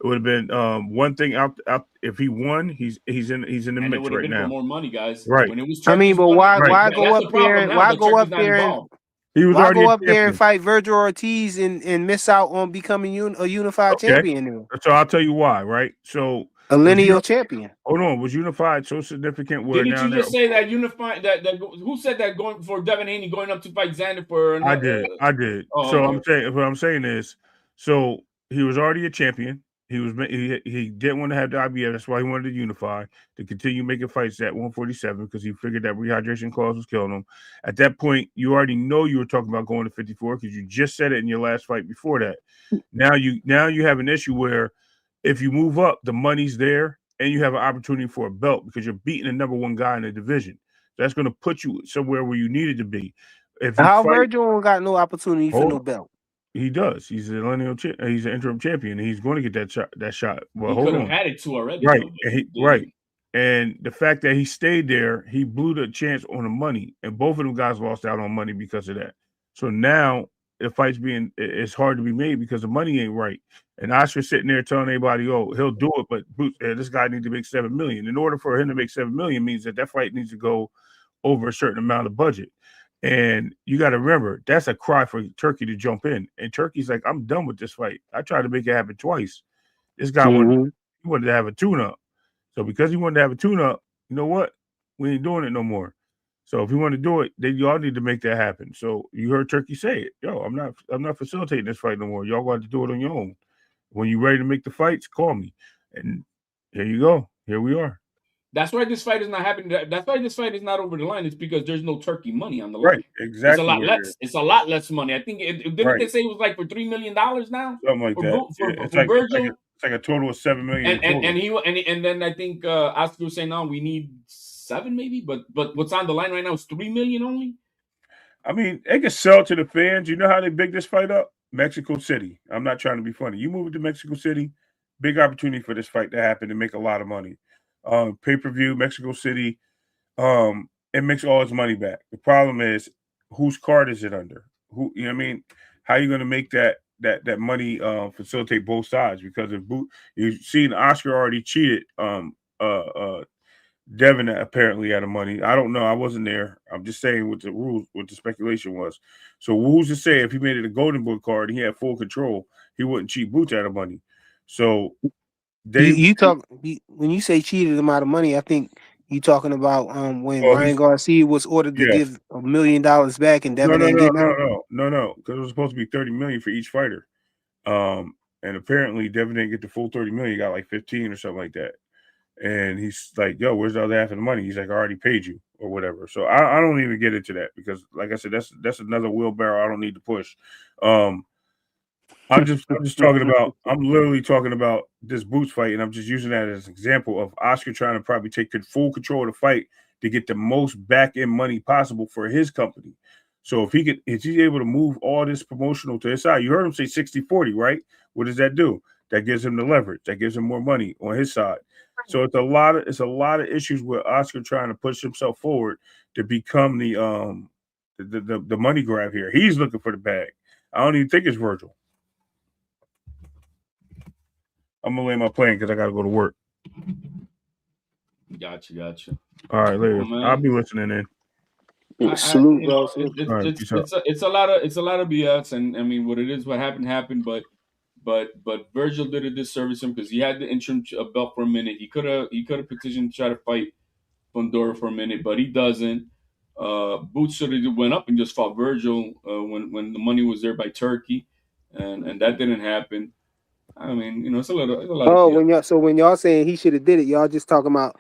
It would have been one thing out. If he won, he's in the And it mix would have right been for now. more money, guys. Right, When it was I mean, Turkey's but money, right. that's the problem now. why The go Turkey's up not there and involved. He was why already go a up there and champion. fight Virgil Ortiz and miss out on becoming a unified Okay, champion, now? so I'll tell you why. Right. So A was lineal champion. hold on, was unified so significant where Didn't now you they're just say that unifying that who said that going for Devin Haney going up to fight Xander for I another? did. I did. Oh, So I'm okay. saying what I'm saying is, so he was already a champion. He didn't want to have the IBF. That's why he wanted to unify to continue making fights at 147 because he figured that rehydration clause was killing him. At that point, you already know you were talking about going to 54 because you just said it in your last fight before that. Now you have an issue where if you move up, the money's there and you have an opportunity for a belt because you're beating the number one guy in the division. That's going to put you somewhere where you needed to be. If you How fight, Virgil ain't got no opportunity for hold no on. belt? He does. He's he's an interim champion, and he's going to get that shot. That shot. Well, He hold could have on. had it too already Right, though, but and he right, didn't. and the fact that he stayed there, he blew the chance on the money, and both of them guys lost out on money because of that. So now the fight's it's hard to be made because the money ain't right. And Oscar's sitting there telling everybody, "Oh, he'll do it," but this guy needs to make 7 million. In order for him to make 7 million, means that fight needs to go over a certain amount of budget. And you got to remember, that's a cry for Turkey to jump in. And Turkey's like, I'm done with this fight. I tried to make it happen twice. This guy wanted to have a tune-up. So because he wanted to have a tune-up, you know what? We ain't doing it no more. So if you want to do it, then y'all need to make that happen. So you heard Turkey say it. Yo, I'm not facilitating this fight no more. Y'all got to do it on your own. When you're ready to make the fights, call me. And here you go. Here we are. That's why this fight is not happening. That's why this fight is not over the line. It's because there's no Turkey money on the line. Right. Exactly. It's a lot less money. I think didn't they say it was like for $3 million now? Something like that. It's like Virgil. It's like a total of $7 million. And then I think Oscar was saying now we need 7 maybe, but what's on the line right now is $3 million only. I mean, they can sell to the fans. You know how they big this fight up? Mexico City. I'm not trying to be funny. You move it to Mexico City, big opportunity for this fight to happen and make a lot of money. Pay-per-view, Mexico City, it makes all its money back. The problem is, whose card is it under? Who, you know what I mean? How are you going to make that money facilitate both sides? Because if you've seen Oscar already cheated Devin apparently out of money. I don't know. I wasn't there. I'm just saying what the rules, what the speculation was. So who's to say if he made it a golden boot card, he had full control, he wouldn't cheat Boots out of money. So you talk when you say cheated him out of money. I think you talking about when Ryan Garcia was ordered to give $1 million back and Devin ain't getting out. No, because it was supposed to be $30 million for each fighter. And apparently Devin didn't get the full $30 million. He got like 15 or something like that. And he's like, yo, where's the other half of the money? He's like, I already paid you or whatever. So I don't even get into that because, like I said, that's another wheelbarrow I don't need to push. I'm just talking about, I'm literally talking about this Boots fight, and I'm just using that as an example of Oscar trying to probably take full control of the fight to get the most back end money possible for his company. So if he's able to move all this promotional to his side, you heard him say 60-40, right? What does that do? That gives him the leverage. That gives him more money on his side. So it's a lot of issues with Oscar trying to push himself forward to become the money grab here. He's looking for the bag. I don't even think it's Virgil. I'm gonna lay my plane because I gotta go to work. Gotcha. All right, later. I'll be listening in. Salute, bro. It's a lot of BS, and I mean, what happened. But Virgil did a disservice him because he had the interim belt for a minute. He could have petitioned to try to fight Fundora for a minute, but he doesn't. Boots should have went up and just fought Virgil when the money was there by Turkey, and that didn't happen. I mean, it's a lot. Oh, when y'all saying he should have did it, y'all just talking about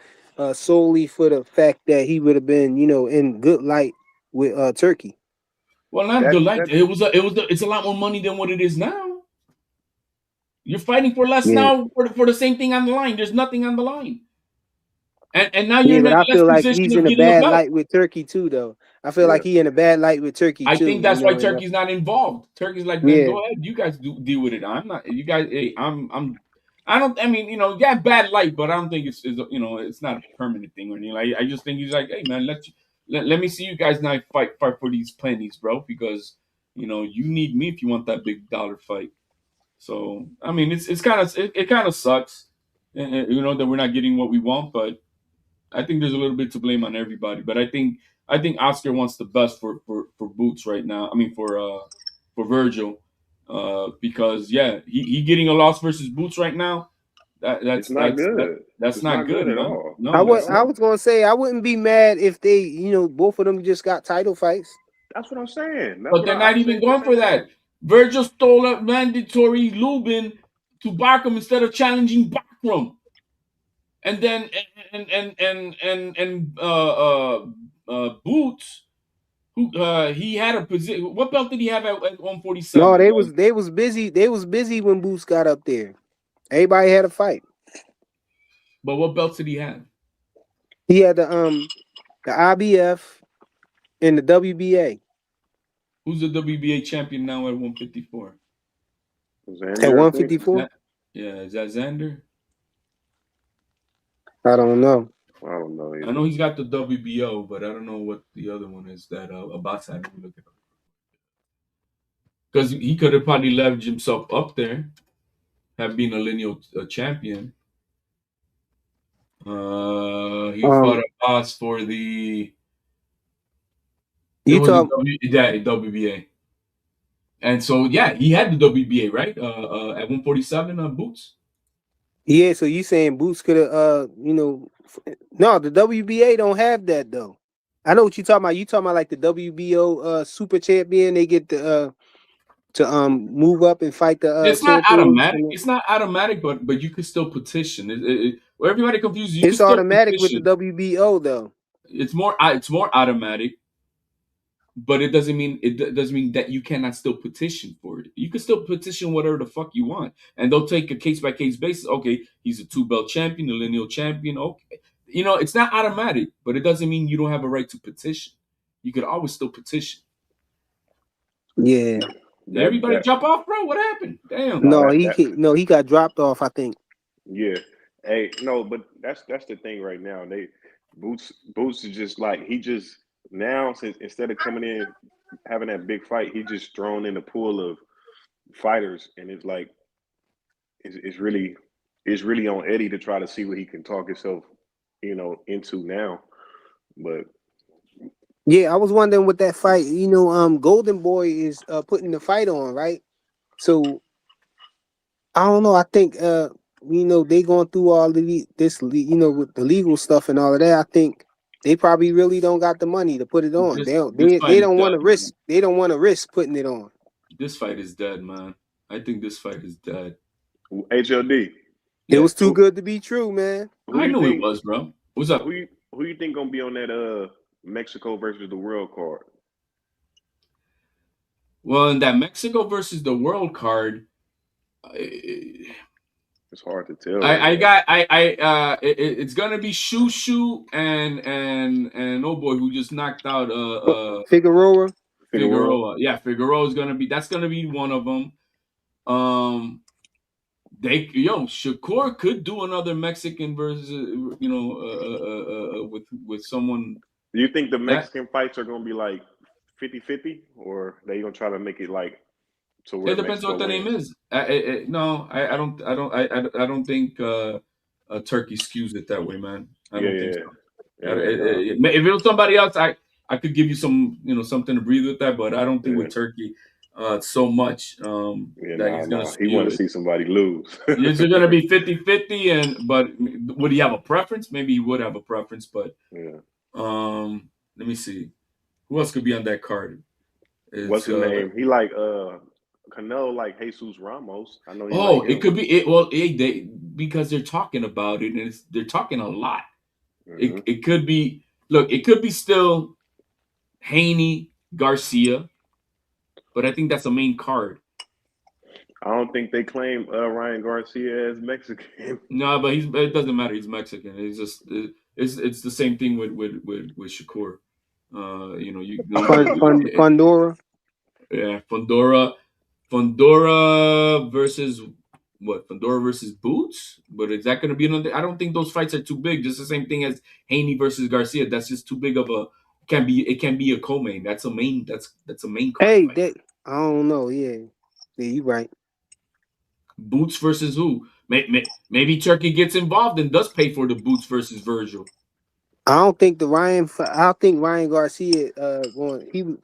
solely for the fact that he would have been, in good light with Turkey. Well, not good light. It's a lot more money than what it is now. You're fighting for less now for the same thing on the line. There's nothing on the line. And now you're in but I feel like position he's of in a getting bad light with Turkey too, though. I feel like he in a bad light with Turkey too. I think that's why Turkey's not involved. Turkey's like, then go ahead, you guys deal with it. I'm not. You guys, hey, I don't. I mean, yeah, bad light, but I don't think it's it's not a permanent thing or anything. I just think he's like, hey man, let me see you guys now fight for these pennies, bro, because you need me if you want that big dollar fight. So I mean, it kind of sucks, that we're not getting what we want, but I think there's a little bit to blame on everybody. But I think Oscar wants the best for Boots right now. I mean for Virgil, because he getting a loss versus Boots right now. That's not good. That's not good at man. all. No, I was gonna say I wouldn't be mad if they, both of them just got title fights. That's what I'm saying. But they're not even going for that. Virgil stole a mandatory Lubin to Barkham instead of challenging Barkham. And then Boots, who he had a position. What belt did he have at 147? No, they was busy. They was busy when Boots got up there. Everybody had a fight. But what belts did he have? He had the IBF and the WBA. Who's the WBA champion now at 154? Xander, at 154? Is that Xander? I don't know. I don't know either. I know he's got the WBO, but I don't know what the other one is that Abbas had to look at. Because he could have probably leveraged himself up there, have been a lineal champion. He fought Abbas for the It You was talk, WBA. And so yeah, he had the WBA, right? At 147 on Boots. yeah. So you saying Boots could have, no, the WBA don't have that though. I know what you talking about. You talking about like the WBO super champion? They get the to move up and fight the It's not champions. automatic. It's not automatic, but you could still petition. Where everybody confused, you could It's still automatic with the petition. WBO though. It's more automatic, but it doesn't mean that you cannot still petition for it. You can still petition whatever the fuck you want, and they'll take a case by case basis. Okay, he's a two belt champion, a lineal champion. Okay, it's not automatic, but it doesn't mean you don't have a right to petition. You could always still petition. Yeah. Did That everybody that jump off, bro? What happened? Damn. no No, that he that can't. No, he got dropped off. I think. yeah. Hey, no, but that's the thing right now. Boots is just like he just now since instead of coming in having that big fight, he just thrown in the pool of fighters, and it's like it's really on Eddie to try to see what he can talk himself, into now. But Yeah, I was wondering with that fight. Golden Boy is putting the fight on, right? So I don't know. I think they going through all of with the legal stuff and all of that. I think they probably really don't got the money to put it on. This They don't. this They fight is don't want dead, to man. risk. They don't want to risk putting it on. This fight is dead, man. I think this fight is dead. HLD, It Yeah, was too good to be true, man. who I you knew it think was, bro. What's up? who you think gonna be on that Mexico versus the world card? Well, in that Mexico versus the world card, I, It's hard to tell right I now. got it's gonna be Shushu and oh boy, who just knocked out Figueroa. Figueroa. Figueroa. Yeah, Figueroa is gonna be one of them. Shakur could do another Mexican versus with someone Do you think the that Mexican fights are gonna be like 50-50, or they gonna try to make it like to it where depends Mexico what the name wins? is. No, I don't think Turkey skews it that way, man. I Yeah, don't think yeah, so. yeah. Nah, If it was somebody else, I could give you something to breathe with that, but I don't think yeah, with Turkey so much yeah. that Nah, he's gonna nah. He want skew to it. see somebody lose. It's gonna be 50-50, but would he have a preference? Maybe he would have a preference, but Yeah. let me see. Who else could be on that card? What's It's his name? He like Canelo like Jesus Ramos. I know he like oh, it him. could be it. Well, because they're talking about it, and they're talking a lot. Hmm. It could be. Look, it could be still Haney Garcia, but I think that's the main card. I don't think they claim Ryan Garcia as Mexican. No, but it doesn't matter. He's Mexican. It's just it's the same thing with Shakur. Fundora. Yeah, Fundora versus what? Fundora versus Boots? But is that going to be another? I don't think those fights are too big. Just the same thing as Haney versus Garcia. That's just too big of a. It can be a co-main. That's a main. That's a main card Hey, fight. I don't know. Yeah, you right. Boots versus who? Maybe Turkey gets involved and does pay for the Boots versus Virgil. I don't think I don't think Ryan Garcia going.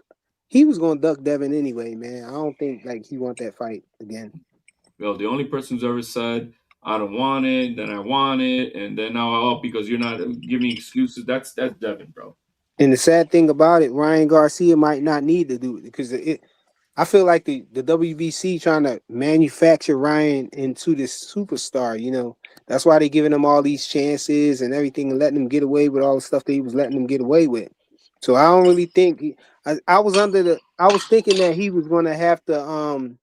He was going to duck Devin anyway, man. I don't think like he want that fight again. Well, the only person who's ever said I don't want it, then I want it, and then now I'm up because you're not giving excuses. That's Devin, bro. And the sad thing about it, Ryan Garcia might not need to do it because I feel like the WBC trying to manufacture Ryan into this superstar. That's why they giving him all these chances and everything, and letting him get away with all the stuff that he was letting him get away with. So I don't really think I was thinking that he was going to have to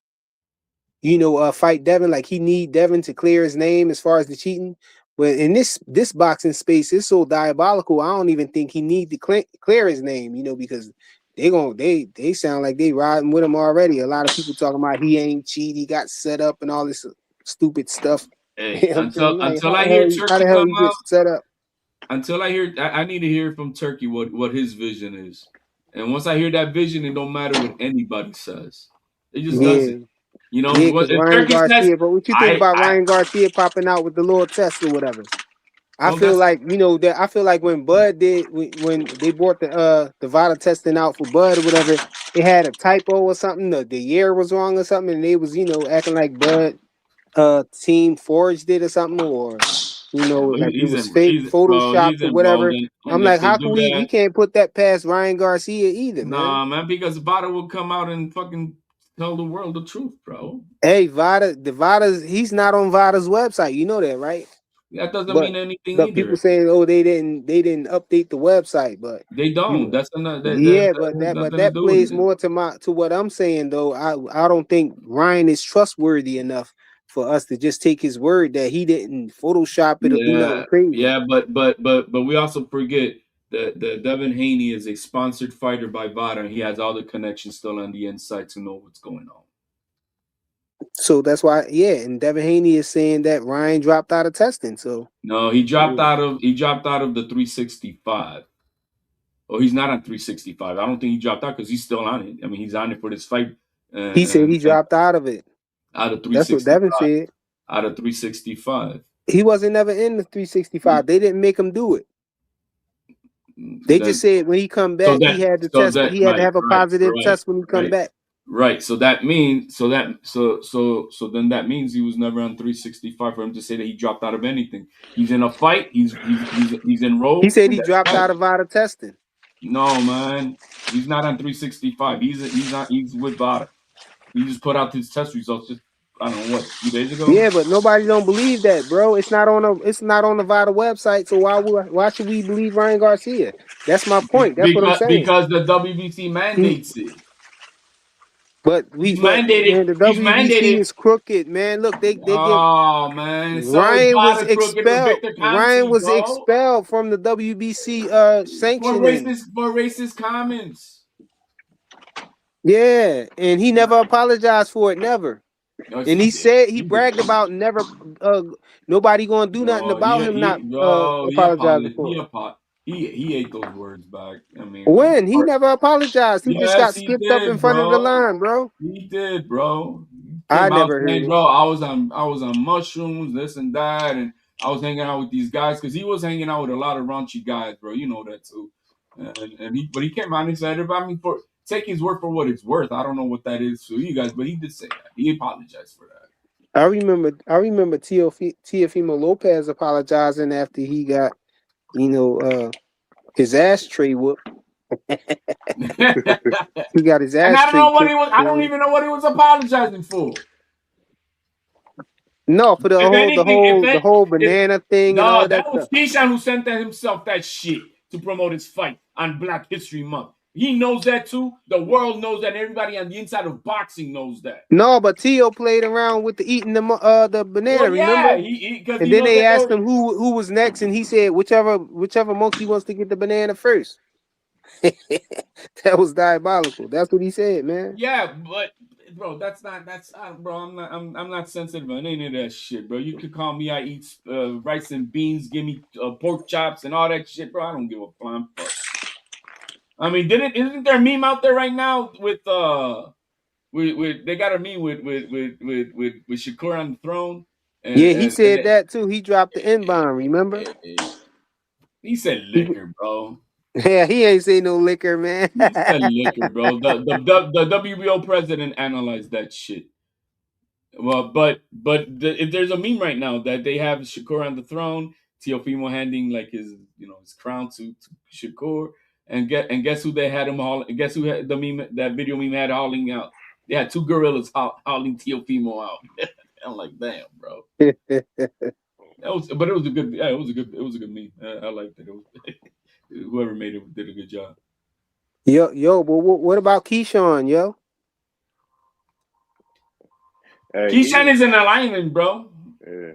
fight Devin. Like he need Devin to clear his name as far as the cheating. But in this boxing space, it's so diabolical. I don't even think he need to clear his name. Because they sound like they riding with him already. A lot of people talking about he ain't cheat, he got set up and all this stupid stuff. Hey, I'm until saying, like, until I hear how Turkey the hell come he out, gets set up? until I need to hear from Turkey what his vision is. And once I hear that vision, it don't matter what anybody says. It just doesn't. Yeah, yeah, because If Ryan Turkey says Garcia. But what you think I about I Ryan Garcia popping out with the little test or whatever? I Well, feel that's like that. I feel like when Bud did when they brought the Vada testing out for Bud or whatever, it had a typo or something. The year was wrong or something, and they was acting like Bud team forged it or something, or well, like it he's was in, fake he's photoshopped or involved whatever. in, I'm and if like, they how do can we that, can't put that past Ryan Garcia either, man. nah, man, because Vada will come out and fucking tell the world the truth, bro. Hey, Vada's he's not on Vada's website. You know that, right? That doesn't But mean anything the people either. saying, oh, they didn't update the website, but They don't. you That's another. That yeah, has but nothing to that do with plays it. more to what I'm saying though. I don't think Ryan is trustworthy enough for us to just take his word that he didn't Photoshop it or do nothing Yeah, crazy. yeah, but we also forget that Devin Haney is a sponsored fighter by Vada, and he has all the connections still on the inside to know what's going on. So that's why, yeah. And Devin Haney is saying that Ryan dropped out of testing. So No, he dropped out of the 365. Oh, he's not on 365. I don't think he dropped out because he's still on it. I mean, he's on it for this fight, he said he and dropped out of it. out of That's what Devin 365, said. out of 365. He wasn't never in the 365. They didn't make him do it. They just That said when he come so back, he that had to so test. that He had to have a positive right, test when he come right. back. Right. So that means so then that means he was never on 365 for him to say that he dropped out of anything. He's in a fight. He's He enrolled said in he that dropped fight. out of Vada testing. No, man. He's not on 365. He's with Vada. He just put out his test results just I don't know what 2 days ago. Yeah, but nobody don't believe that, bro. It's not on the Vada website. So why should we believe Ryan Garcia? That's my point. That's what I'm saying. Because the WBC He, mandates it. but man, the He's WBC mandated. is crooked, man. Look, they give Oh man. So is Ryan was Vada crooked with expelled. Victor Ryan Conti, was bro. expelled from the WBC sanctioning. For racist comments. Yeah, and he never apologized for it, never. Yes, And he he did. said he He did. bragged about never nobody gonna do nothing No, about him not he apologizing apologized. for it. He ate those words back. I mean, When he never apologized, he just got yes, he skipped up in did, front of the bro. line, bro. He did, bro. He I came out never heard saying, it. "Bro, I was on mushrooms, this and that, and I was hanging out with these guys because he was hanging out with a lot of raunchy guys, bro. You know that too." But he came out and he said, "I mean, for take his word for what it's worth. I don't know what that is for you guys, but he did say that. He apologized for that." I remember Teofimo Lopez apologizing after he got, his ashtray whooped. He got his And I don't ashtray know what he kicked. was. I don't even know what he was apologizing for. No, for the If whole the anything, whole the whole banana thing and no, all that that was stuff. Keyshawn who sent himself that shit to promote his fight on Black History Month. He knows that too. The world knows that. Everybody on the inside of boxing knows that. No, but Tio played around with eating the banana, Well, yeah, remember? because And he then knows they that. asked him who was next, and he said whichever monkey wants to get the banana first. That was diabolical. That's what he said, man. Yeah, but bro, bro. I'm not sensitive on any of that shit, bro. You could call me. I eat rice and beans. Give me pork chops and all that shit, bro. I don't give a flying fuck. I mean, isn't there a meme out there right now with they got a meme with Shakur on the throne, Yeah, he said and that too. He dropped the N-bomb, remember? he said He, liquor, bro. yeah, he ain't say no liquor, man. He said liquor, bro. The WBO president analyzed that shit. Well, if there's a meme right now that they have Shakur on the throne, Teofimo handing like his crown to Shakur, and guess who they had him hauling? Guess who had the meme that video meme had hauling out? They had two gorillas hauling Teofimo out. I'm like, damn, bro. But it was a good. Yeah, it was a good meme. I liked it. It was, whoever made it did a good job. Yo, but what about Keyshawn, yo? Hey, Keyshawn is an alignment, bro. Yeah.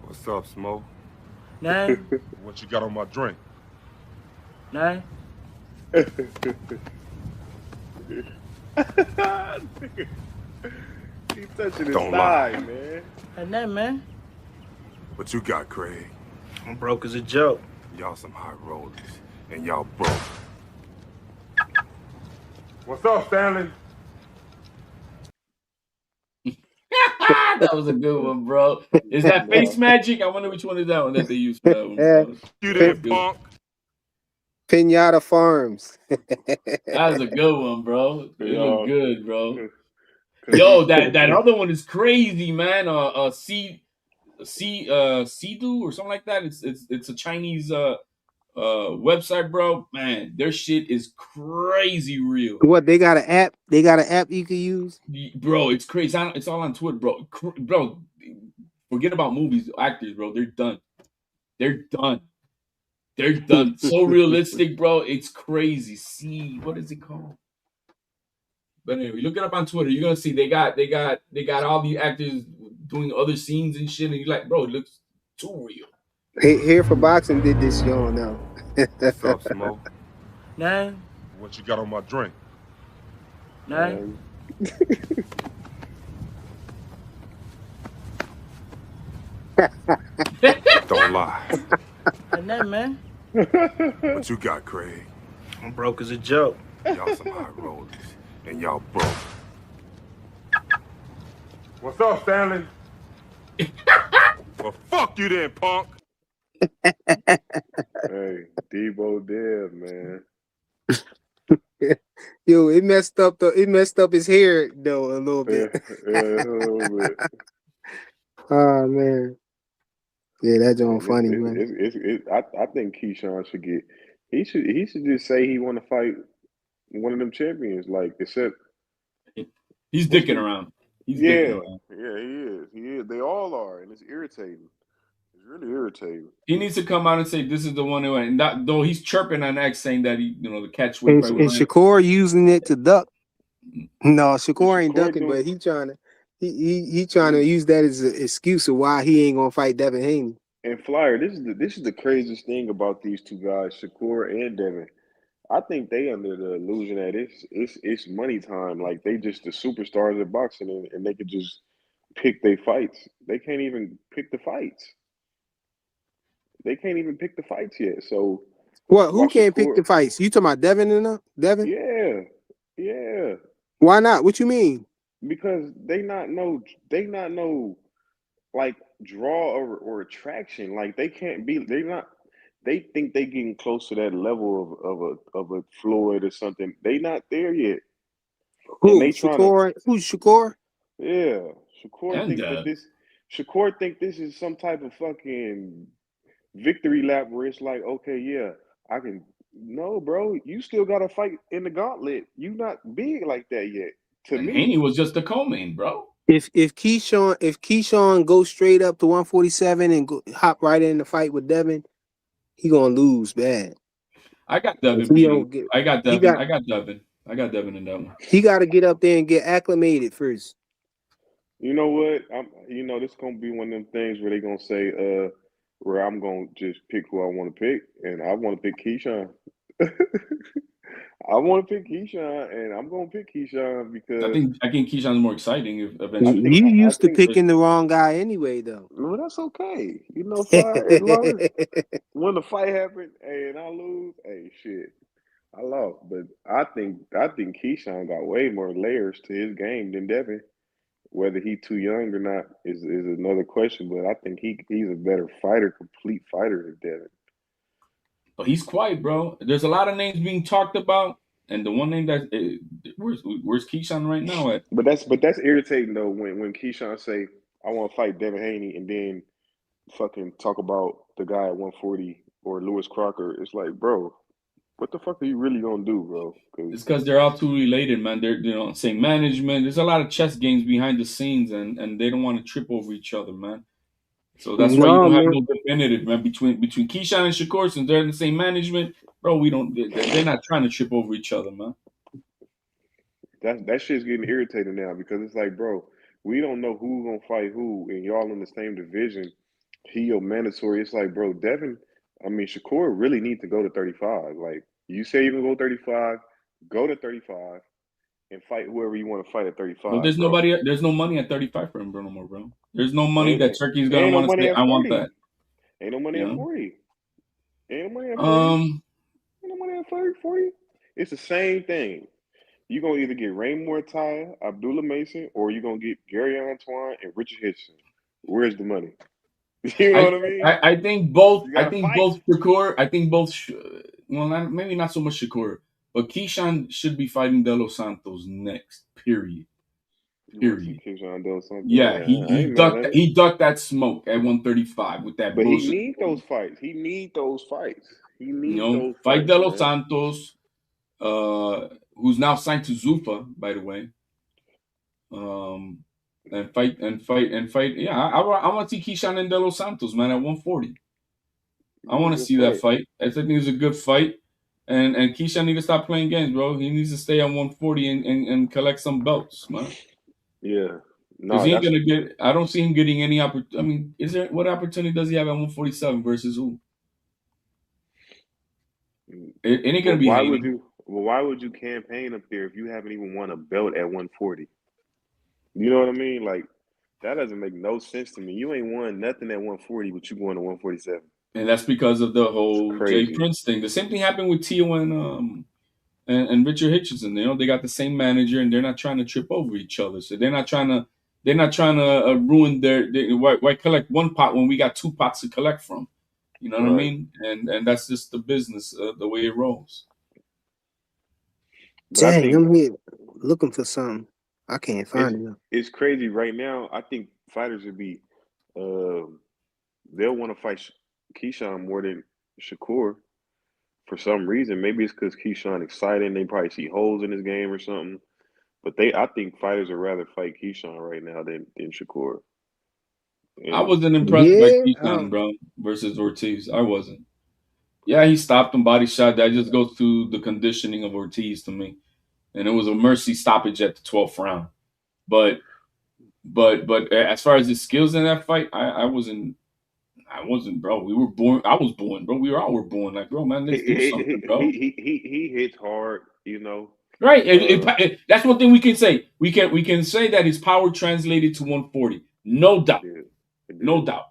What's up, Smoke? Nine, What you got on my drink? 9. He's touching his Don't thigh, lie. man. And that, man. What you got, Craig? I'm broke as a joke. Y'all some high rollers, and y'all broke. What's up, Stanley? That was a good one, bro. Is that face magic? I wonder which one is that one that they use for that one, bro. You That was there, good. punk? Pinata Farms. That was a good one, bro. It looked Y'all, good, bro. cause Yo, he, that other one is crazy, man. Sidu or something like that. It's a Chinese website, bro. Man, their shit is crazy real. What, they got an app? They got an app you can use? Bro, it's crazy. It's all on Twitter, bro. Bro, forget about movies, actors, bro. They're done. They're done. They're done. So realistic, bro. It's crazy. See, what is it called? But anyway, look it up on Twitter. You're gonna see they got all the actors doing other scenes and shit, and you're like, bro, it looks too real. Here for Boxing did this, y'all know. What's up, Smoke? Name, What you got on my drink? name. Don't lie. And that, man. What you got, Craig? I'm broke as a joke. Y'all some high rollers, and y'all broke. What's up, Stanley? Well, fuck you then, punk. hey, Debo Dev, man. Yo, it messed up his hair though a little bit. Yeah, a little bit. Oh man. Yeah, that joint funny, man. I think Keyshawn should get. He should just say he want to fight one of them champions. Like except He's what's dicking the around. He's dicking yeah around. yeah he is. They all are, and it's irritating. It's really irritating. He needs to come out and say this is the one who went. And that, though he's chirping on X saying that the catch weight fight And was on. Shakur using it to duck. No, And Shakur ain't Shakur ducking, doing but he trying to use that as an excuse of why he ain't gonna fight Devin Haney. and Flyer. This is the craziest thing about these two guys, Shakur and Devin. I think they under the illusion that it's money time. Like they just the superstars of boxing, and they could just pick their fights. They can't even pick the fights. They can't even pick the fights yet. So What? Who why can't pick Shakur? the fights? You talking about Devin and Devin? Yeah, yeah. Why not? What you mean? Because they not know like draw or attraction. Like they can't be. They not. They think they getting close to that level of a Floyd or something. They not there yet, and Who? they trying to. Shakur? Who's Shakur? Yeah, Shakur And think that this. Shakur think this is some type of fucking victory lap where it's like, okay, yeah, I can. No, bro, you still got to fight in the gauntlet. You not big like that yet. To and Haney me, was just a co-main, bro. Keyshawn goes straight up to 147 and hop right in the fight with Devin, he gonna lose bad. I got If Devin he beating. don't get, I got he Devin. got I got Devin. I got Devin in that one. he got to get up there and get acclimated first. you know what? This gonna be one of them things where they gonna say, where I'm gonna just pick who I want to pick, and I want to pick Keyshawn. I want to pick Keyshawn, and I'm gonna pick Keyshawn because I think Keyshawn's more exciting if I eventually. think You I used to think picking the wrong guy anyway, though. well, that's okay. Fire as long as when the fight happened, hey, and I lose, hey, shit, I lost. But I think Keyshawn got way more layers to his game than Devin. Whether he too young or not is another question. But I think he's a better fighter, complete fighter than Devin. But he's quiet, bro. There's a lot of names being talked about, and the one name that where's Keyshawn right now at? But that's irritating though when Keyshawn say I want to fight Devin Haney and then fucking talk about the guy at 140 or Lewis Crocker. It's like, bro, what the fuck are you really gonna do, bro? Because It's because they're all too related, man. They're same management. There's a lot of chess games behind the scenes, and they don't want to trip over each other, man. So that's why you No, don't have man. no definitive, man. Between Keyshawn and Shakur, since they're in the same management, bro, we don't. They're not trying to trip over each other, man. that shit's getting irritating now because it's like, bro, we don't know who gonna fight who, and y'all in the same division. He your mandatory. It's like, bro, Shakur really need to go to 35. Like you say, you can go 35, go to 35, and fight whoever you want to fight at But 35, bro. there's no money at 35 for him, bro, no more, bro. There's no money Ain't, that Turkey's gonna ain't no want to money say, at I want 40. that. Ain't no money You at know. 40. Ain't no money at 40. Ain't no money at 40. It's the same thing. you're gonna either get Raymore Ty, Abdullah Mason, or you're gonna get Gary Antoine and Richard Hitchson. Where's the money? You know I, what I mean? I think both. You I gotta think fight. both Shakur. I think both. Well, maybe not so much Shakur, but Keyshawn should be fighting De Los Santos next. Period. You want to see Period. Keyshawn Del Santos? Yeah, Yeah, I ain't mad at it. he ducked that smoke at 135 with that But he bullshit. need those fights. He need those fights. He You need know, those fight fights, De Los man. Santos, who's now signed to Zufa, by the way. And fight. Yeah, I want to see Keyshawn and De Los Santos, man, at 140. I It's a want to good see that fight. fight. I think it's a good fight. And Keyshawn need to stop playing games, bro. He needs to stay on 140 and collect some belts, man. Yeah. Because No, he ain't that's gonna get. I don't see him getting any opportunity. I mean, is there what opportunity does he have at 147 versus who? It ain't but gonna be why would Haney. you well, why would you campaign up there if you haven't even won a belt at 140? You know what I mean? Like that doesn't make no sense to me. You ain't won nothing at 140, but you going to 147. And that's because of the It's whole Jay crazy. Prince thing. The same thing happened with Tio and Richard Hitchison. You know, they got the same manager, and they're not trying to trip over each other. So they're not trying to ruin their why collect one pot when we got two pots to collect from. You know what I Right. mean? And that's just the business, the way it rolls. But I Dang, think I'm here looking for something. I can't it's find it. it's crazy right now. I think fighters would be uh, they'll want to fight Keyshawn more than Shakur for some reason. Maybe it's because Keyshawn excited and they probably see holes in his game or something. But I think fighters would rather fight Keyshawn right now than Shakur. I And wasn't impressed by Yeah. Keyshawn, bro, versus Ortiz. I wasn't. Yeah, he stopped him, body shot. That just goes to the conditioning of Ortiz to me. And it was a mercy stoppage at the 12th round. But as far as his skills in that fight, I wasn't, bro. We were born. I was born, bro. We all were born. Like, bro, man, he let's do something, he he bro. he, he hits hard, you know. Right. Uh, That's one thing we can say. We can say that his power translated to 140. No it doubt. did. It No did. doubt.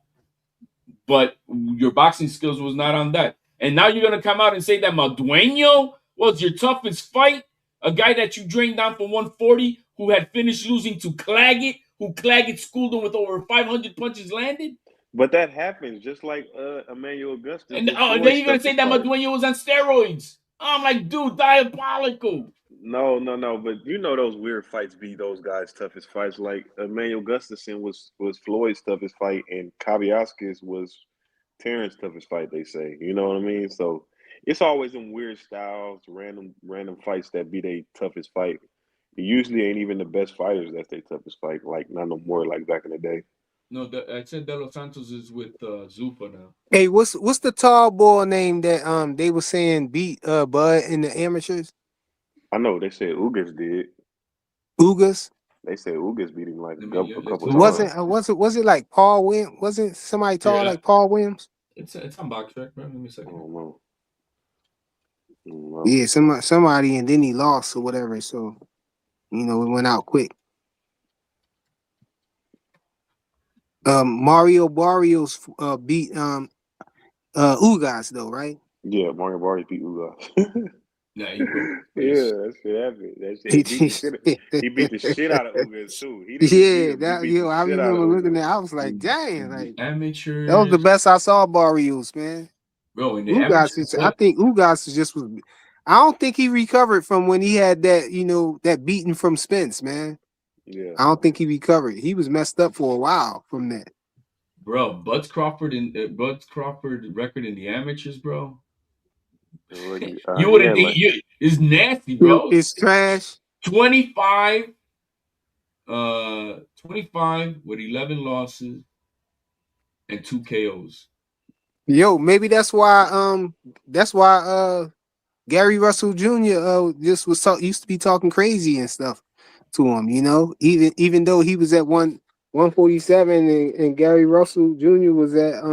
But your boxing skills was not on that. And now you're gonna come out and say that Madueño was your toughest fight, a guy that you drained down from 140, who had finished losing to Claggett, who Claggett schooled him with over 500 punches landed. But that happens just like Emmanuel Augustus And was oh, and then Floyd's you're gonna say toughest that fight. Madueño was on steroids. I'm like, dude, diabolical. No, no, no. But you know those weird fights be those guys' toughest fights. Like Emmanuel Gustafsson was Floyd's toughest fight, and Kaviaskis was Terrence's toughest fight. They say, you know what I mean. So it's always in weird styles, random fights that be their toughest fight. It usually ain't even the best fighters that's their toughest fight. Like not no more like back in the day. No, I said De Los Santos is with Zupa now. Hey, what's the tall boy name that they were saying beat Bud in the amateurs? I know they said Ugas did. Ugas? They said Ugas beat him like a Let's couple look it times. up. Was it like Paul Williams? Wasn't somebody tall Yeah, like Paul Williams? it's on box track, bro. Give me a I second. don't know. I don't know. Yeah, somebody, and then he lost or whatever. So it went out quick. Mario Barrios beat Ugas though, right? Yeah, Mario Barty beat Ugas. Yeah, he broke his face. Yeah, that shit happened. That shit he beat the shit. He beat the shit out of Ugas too. He didn't beat Yeah, him. He beat the I shit out of remember looking Ugas. at. I was like, In dang, the like that was the amateurs, best I saw Barrios, man. bro. In the Ugas amateurs, is, I think Ugas is just was. I don't think he recovered from when he had that beating from Spence, man. Yeah. I don't think he recovered. He was messed up for a while from that. bro. Bud's Crawford record in the amateurs, bro. You He wouldn't had think like you it's nasty, bro. It's trash. 25, 25 with 11 losses and 2 KOs. Yo, maybe that's why Gary Russell Jr. Just used to be talking crazy and stuff to him, even though he was at 147 and Gary Russell Jr. was at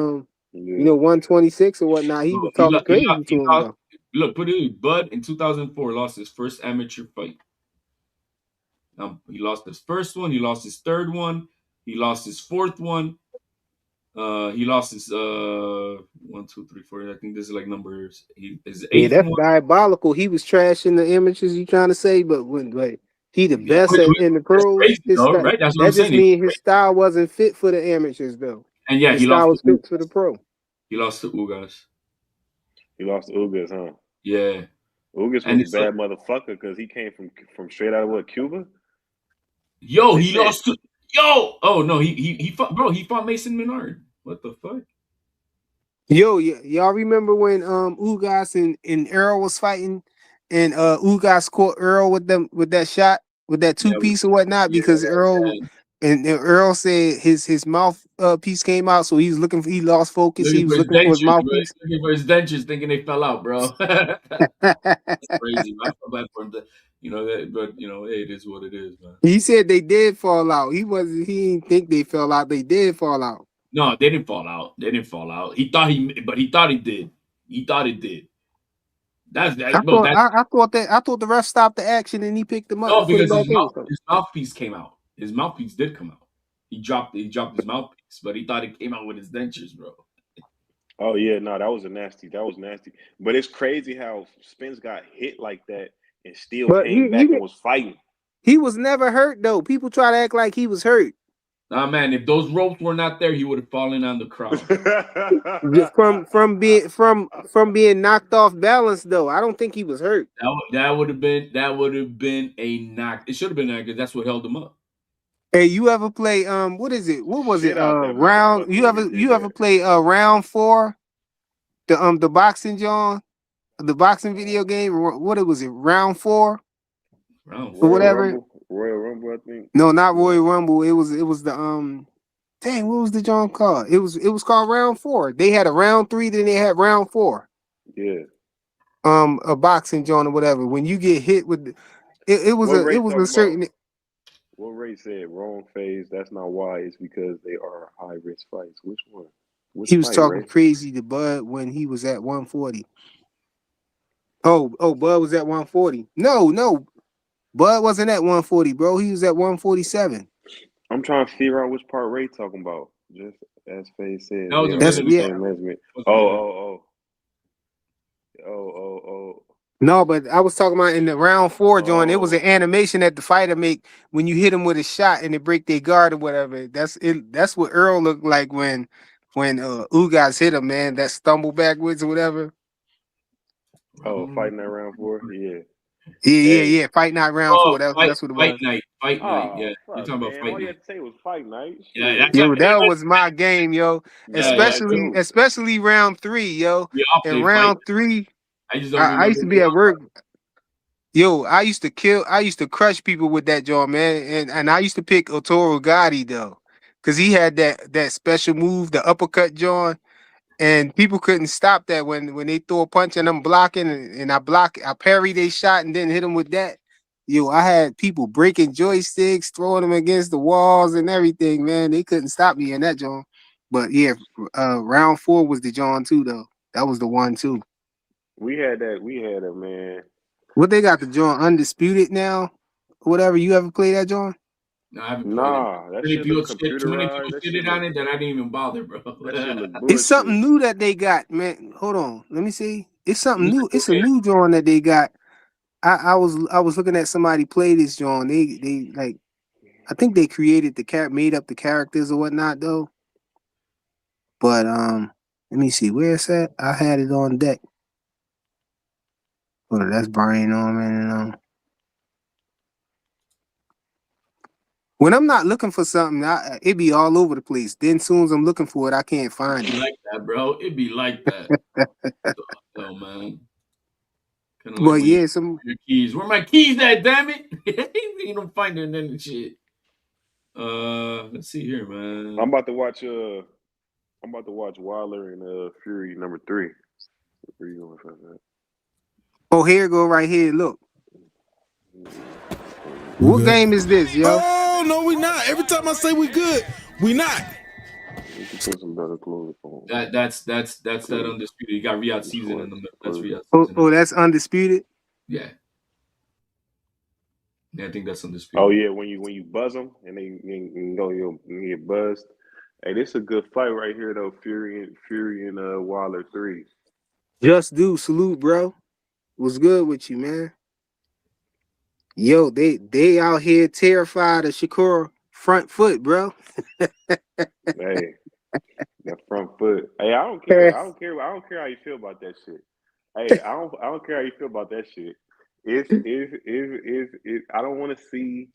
yeah. 126 or whatnot. He Bro, was talking crazy to he him lost. though. Look, put it. Bud in 2004 lost his first amateur fight. He lost his first one. He lost his third one. He lost his fourth one. He lost his 1, 2, 3, 4. I think this is like numbers. His Yeah, eighth that's one. diabolical. He was trashing the amateurs. You trying to say, but when like he the Yeah, best in the that's pros, crazy though, right? That's what I'm that just saying. means his style wasn't fit for the amateurs though. And yeah, His style was fit for the pro. he lost to Ugas. He lost to Ugas, huh? Yeah, Ugas and was a it's bad motherfucker because he came from straight out of what, Cuba? yo, They he said lost to yo. Oh no, he fought, bro. He fought Mason Menard. What the fuck? Yo, y'all remember when Ugas and Earl was fighting, and Ugas caught Earl with them with that shot with that two Yeah, piece or whatnot yeah, because Earl yeah. and Earl said his mouth piece came out, so he was looking for, he lost focus. He Looking for was his looking for his dentures, bro. mouthpiece. Looking for his dentures, thinking they fell out, bro. That's crazy. Man. I feel bad for him. But hey, it is what it is, man. He said they did fall out. He didn't think they fell out. They did fall out. No, they didn't fall out. They didn't fall out. He thought he did. He thought it did. That's I that, bro. thought That I thought the ref stopped the action and he picked him up no, and put him because back in. So. his mouthpiece came out. His mouthpiece did come out. He dropped his mouthpiece, but he thought it came out with his dentures, bro. oh yeah, no, that was nasty. But it's crazy how Spence got hit like that and still But came back and was fighting. he was never hurt though. People try to act like he was hurt. Nah, man, if those ropes were not there, he would have fallen on the crowd, bro. From being knocked off balance though. I don't think he was hurt. That would have been a knock. It should have been that because that's what held him up. Hey, you ever play what is it? What was it? Shit out that Round motherfucker when he did you ever that. play round 4? The boxing John? The boxing video game? What it was it? Round 4 Round or Royal four. whatever? Rumble, Royal Rumble, I think. No, not No, Royal Rumble. It was the dang, what was the John called? It was called round 4. They had a round 3, then they had round 4. yeah. A boxing joint or whatever. When you get hit with it was What it Ray was a talking about? certain. What Ray said? Wrong phase. That's not why. It's because they are high risk fights. Which one? Which He was fight, talking Ray? crazy to Bud when he was at 140. Oh, Bud was at 140. No, Bud wasn't at 140, bro. He was at 147. I'm trying to figure out which part Ray talking about. Just as Faye said, That they was a are That's in minute the yeah. ago. same measurement. That was Oh, a minute. oh, oh, oh, oh, No, but I was talking about in the round 4 oh, joint. It was an oh. animation that the fighter make when you hit him with a shot and they break their guard or whatever. That's it. That's what Earl looked like when Ugas hit him, man. That stumble backwards or whatever. Oh, Round. fighting that round 4? Yeah. Yeah. Hey. Fight night round Oh, 4. That's fight, that's what it fight was. night, fight night. Yeah, Oh, you're fuck, talking about man. fight All you night. had to say was fight night. Yeah, Shit. that's Yo, it. that was my game, yo. Yeah, Nah, yeah. mine Especially, too. especially round 3, yo. We all In play fight. round 3, I just don't I remember used to the be at one. work. Yo, I used to crush people with that joint, man. And I used to pick Otoro Gotti though. Cause he had that special move, the uppercut joint. And people couldn't stop that when they throw a punch and I'm blocking and I parry they shot and then hit them with that. Yo, I had people breaking joysticks, throwing them against the walls and everything, man. They couldn't stop me in that joint. But yeah, round 4 was the John too, though. That was the one too. We had that. We had a man. What they got the John undisputed now? Whatever. You ever play that John? No, I haven't played it. Nah, that Too many shit look people shit. Too many computerized. people shitted on it that I didn't even bother, bro. That shit look It's bullshit. something new that they got, man. Hold on. Let me see. It's something new. It's a Yeah. new John that they got. I was looking at somebody play this John. They like I think they created made up the characters or whatnot though. But let me see where it's at. I had it on deck. Oh, that's Brian Norman and when I'm not looking for something, it be all over the place. Then soon as I'm looking for it, I can't It'd find be it. like that, bro. It'd be like that. Oh man. Kind of like But when you yeah, some your keys. Where my keys at, damn it? You don't find it in the shit. Let's see here, I'm man. about to watch. I'm about to watch Wilder and Fury #3. Where you going for that? oh here it go right here. Look. We What good. game is this, yo? Oh no, we not. Every time I say we good, we not. We can put some better clothes on. That's that Clean, undisputed. You got Riyadh clean season in sweats. the middle. That's Clothes. Riyadh Oh, season. that's undisputed. Yeah. Yeah, I think that's Oh undisputed. yeah, when you buzz them and they you know you get buzzed. Hey, this is a good fight right here though. Fury and Wilder 3. Just do salute, bro. What's good with you, man? Yo, they out here terrified of Shakur front foot, bro. Hey, that front foot. Hey, I don't care. I don't care. I don't care how you feel about that shit. Hey, I don't care how you feel about that shit. It's I don't want to see.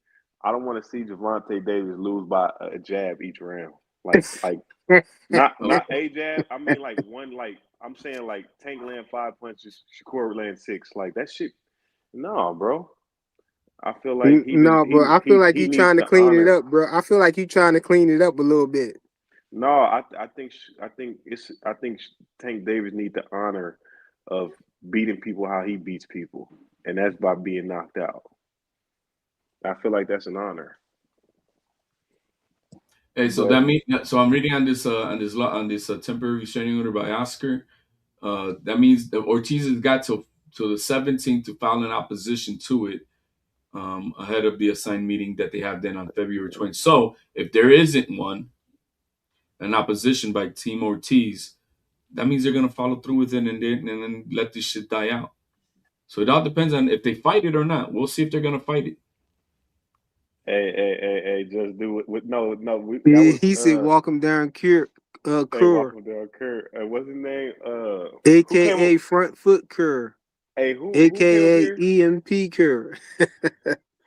I don't want to see Javante Davis lose by a jab each round. Like not a jab. I mean like one. Like I'm saying like Tank land 5 punches, Shakur land 6. Like that shit. No, bro. I feel like No, bro. I feel like he you needs trying to to clean it honor. up, bro. I feel like you trying to clean it up a little bit. No, I think Tank Davis need the honor of beating people how he beats people, and that's by being knocked out. I feel like that's an honor. Hey, so But that means so I'm reading on this temporary restraining order by Oscar. That means that Ortiz has got to the 17th to file an opposition to it ahead of the assigned meeting that they have then on February 20th. So if there isn't an opposition by Team Ortiz, that means they're gonna follow through with it and then let this shit die out. So it all depends on if they fight it or not. We'll see if they're gonna fight it. hey, just do it. That Yeah, was he said walk him down hey, Cur, welcome down Kurt. What's his name? Who came? aka front foot Cur, Hey, who came up aka here? EMP Cur.